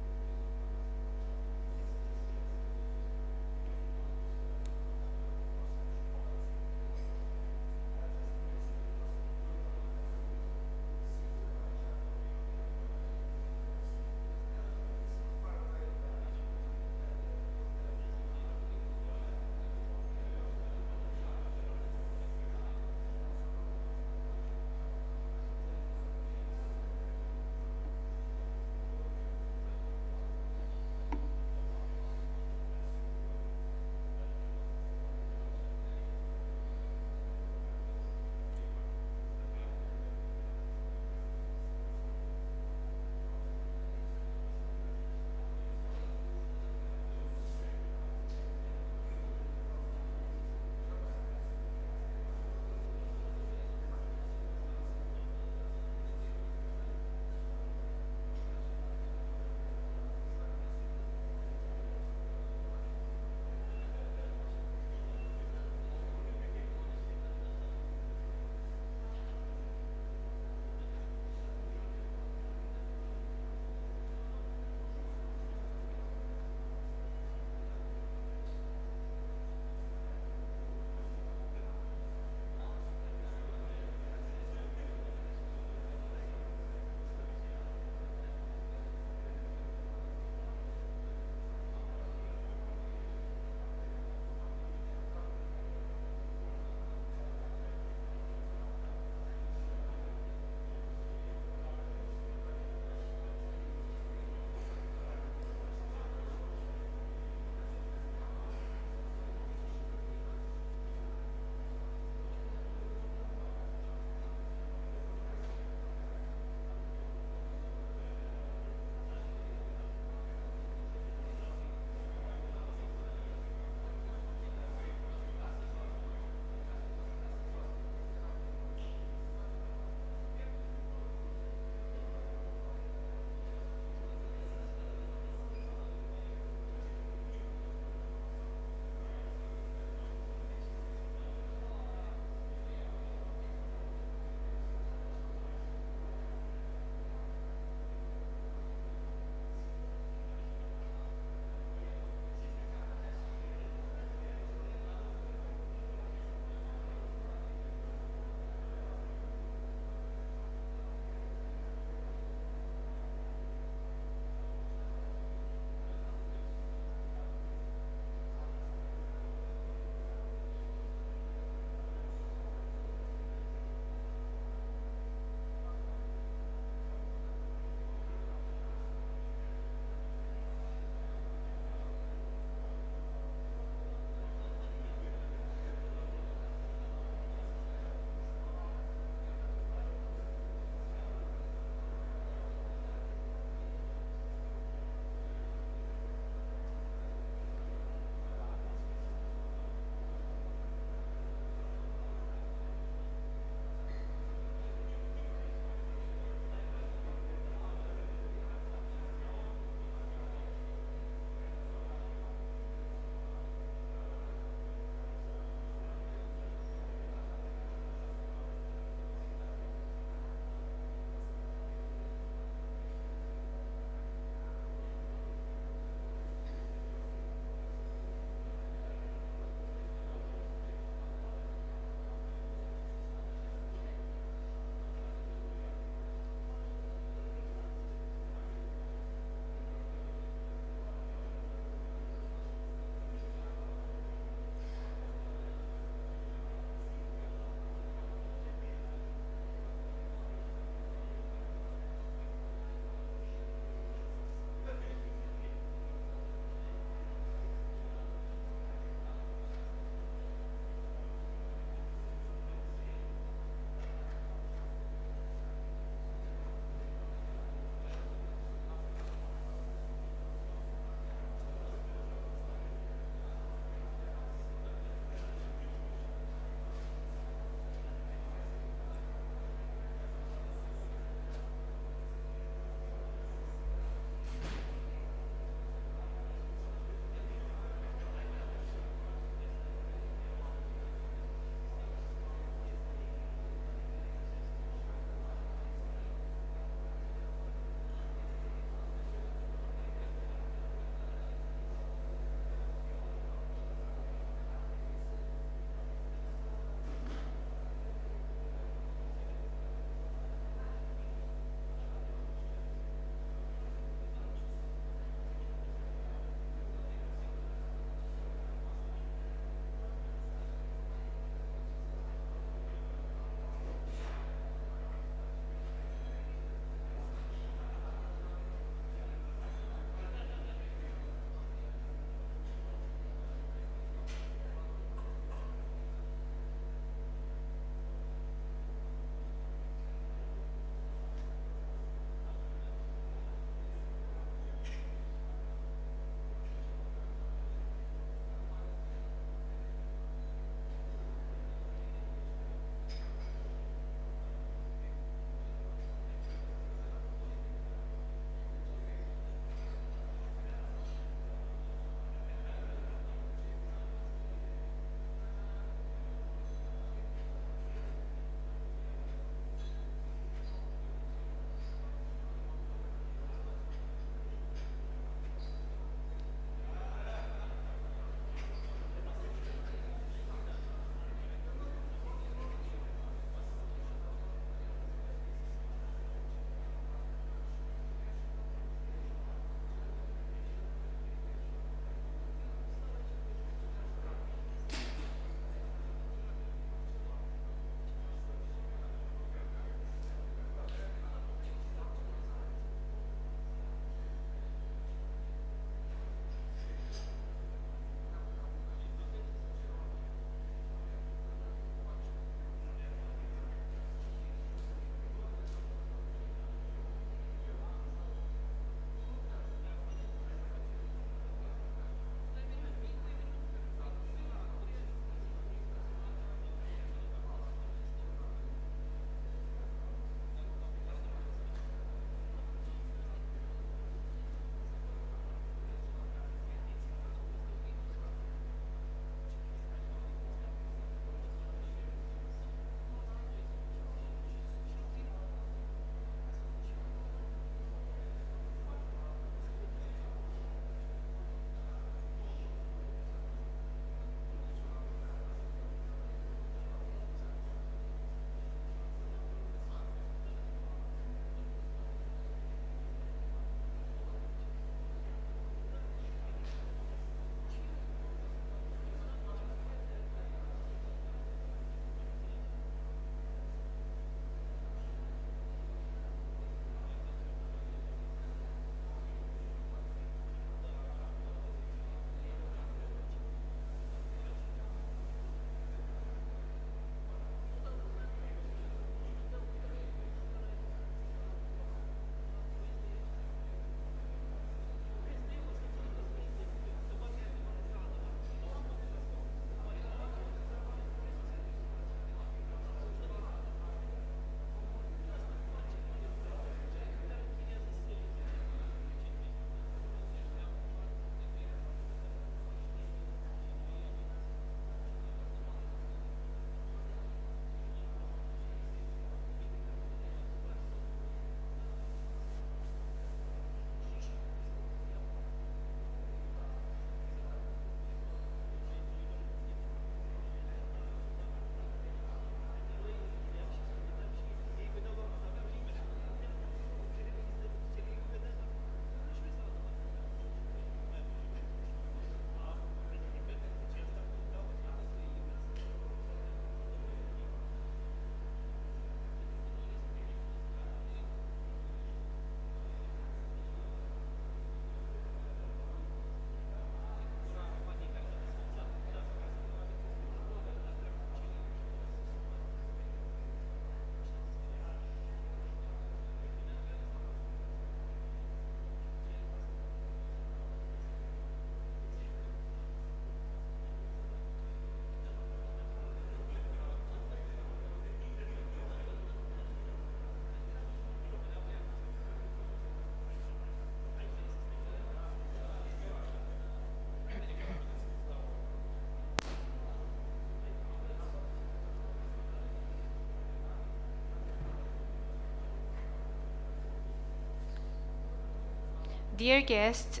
Dear guests,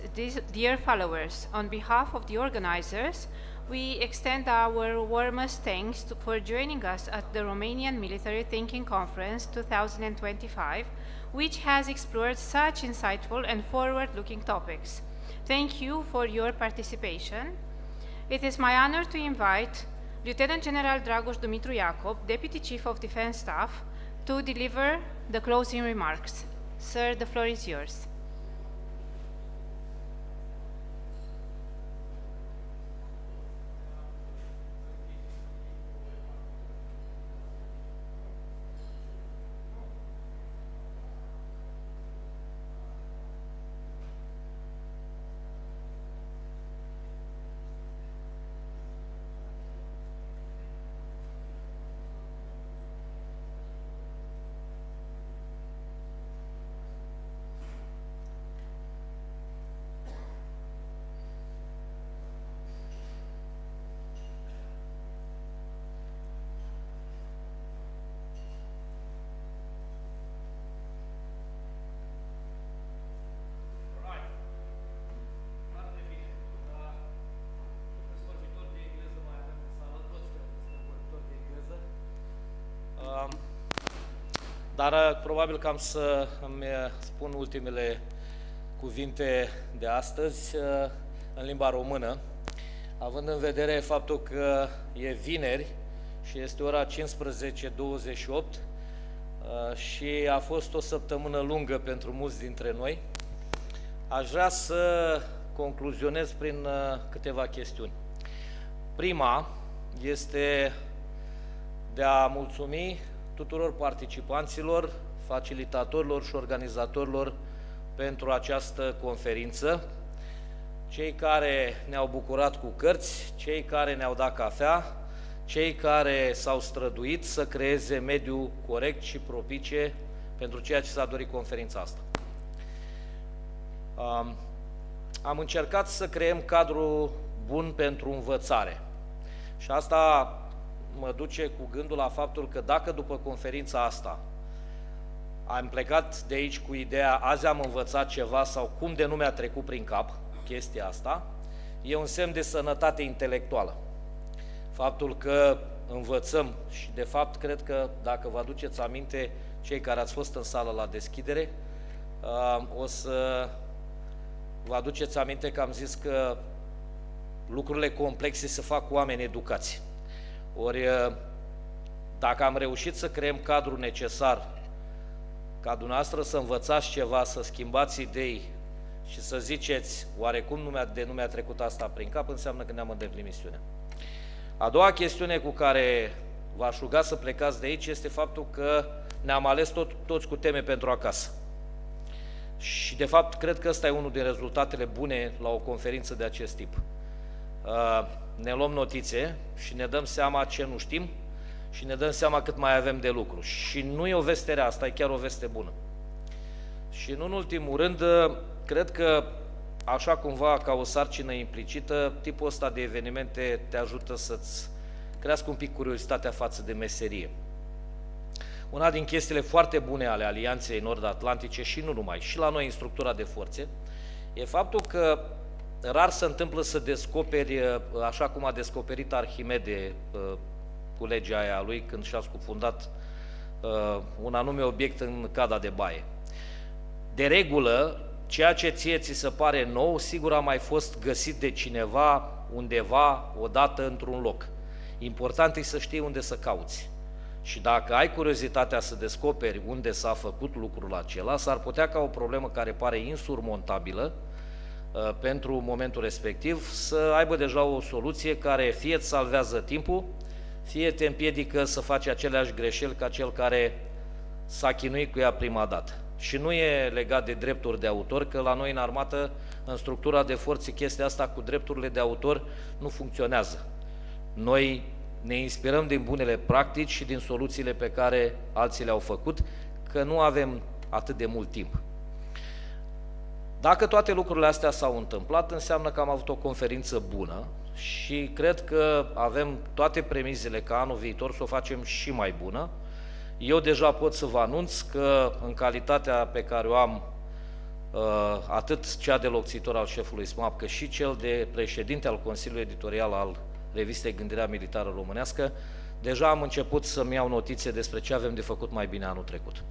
dear followers, on behalf of the organizers, we extend our warmest thanks for joining us at the Romanian Military Thinking Conference 2025, which has explored such insightful and forward-looking topics. Thank you for your participation. It is my honor to invite Lieutenant General Dragoș Dumitru Iacob, Deputy Chief of Defense Staff, to deliver the closing remarks. Sir, the floor is yours. Dar probabil că am să îmi spun ultimele cuvinte de astăzi în limba română, având în vedere faptul că e vineri și este ora 15:28 și a fost o săptămână lungă pentru mulți dintre noi. Aș vrea să concluzionez prin câteva chestiuni. Prima este de a mulțumi tuturor participanților, facilitatorilor și organizatorilor pentru această conferință, cei care ne-au bucurat cu cărți, cei care ne-au dat cafea, cei care s-au străduit să creeze mediul corect și propice pentru ceea ce s-a dorit conferința asta. Am încercat să creăm cadru bun pentru învățare și asta mă duce cu gândul la faptul că dacă după conferința asta am plecat de aici cu ideea azi am învățat ceva sau cum de nu mi-a trecut prin cap chestia asta, e un semn de sănătate intelectuală. Faptul că învățăm și de fapt cred că dacă vă aduceți aminte cei care ați fost în sală la deschidere, o să vă aduceți aminte că am zis că lucrurile complexe se fac cu oameni educați. Ori, dacă am reușit să creăm cadrul necesar ca dumneavoastră să învățați ceva, să schimbați idei și să ziceți, oarecum nu mi-a trecut asta prin cap, înseamnă că ne-am îndeplinit misiunea. A doua chestiune cu care v-aș ruga să plecați de aici este faptul că ne-am ales toți cu teme pentru acasă. Și, de fapt, cred că ăsta e unul din rezultatele bune la o conferință de acest tip. Ne luăm notițe și ne dăm seama ce nu știm și ne dăm seama cât mai avem de lucru. Și nu e o veste rea, asta e chiar o veste bună. Și în ultimul rând, cred că, așa cumva, ca o sarcină implicită, tipul ăsta de evenimente te ajută să-ți crească un pic curiozitatea față de meserie. Una din chestiile foarte bune ale Alianței Nord-Atlantice și nu numai, și la noi în structura de forțe, e faptul că rar se întâmplă să descoperi, așa cum a descoperit Arhimede cu legea aia lui când și-a scufundat un anume obiect în cada de baie. De regulă, ceea ce ție ți se pare nou, sigur a mai fost găsit de cineva, undeva, odată, într-un loc. Important e să știi unde să cauți. Și dacă ai curiozitatea să descoperi unde s-a făcut lucrul acela, s-ar putea ca o problemă care pare insurmontabilă pentru momentul respectiv să aibă deja o soluție care fie îți salvează timpul, fie te împiedică să faci aceleași greșeli ca cel care s-a chinuit cu ea prima dată. Și nu e legat de drepturi de autor, că la noi în armată, în structura de forțe, chestia asta cu drepturile de autor nu funcționează. Noi ne inspirăm din bunele practici și din soluțiile pe care alții le-au făcut, că nu avem atât de mult timp. Dacă toate lucrurile astea s-au întâmplat, înseamnă că am avut o conferință bună și cred că avem toate premizele ca anul viitor să o facem și mai bună. Eu deja pot să vă anunț că în calitatea pe care o am atât cea de locțitor al șefului SMAP, cât și cel de președinte al Consiliului Editorial al revistei Gândirea Militară Românească, deja am început să-mi iau notițe despre ce avem de făcut mai bine anul trecut.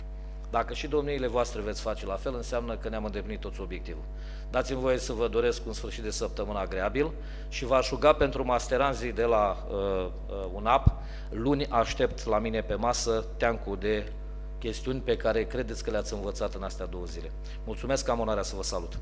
Dacă și domniile voastre veți face la fel, înseamnă că ne-am îndeplinit toți obiectivul. Dați-mi voie să vă doresc un sfârșit de săptămână agreabil și v-aș ruga pentru masteranzii de la UNAP, luni aștept la mine pe masă teancul de chestiuni pe care credeți că le-ați învățat în astea 2 zile. Mulțumesc, am onoarea să vă salut!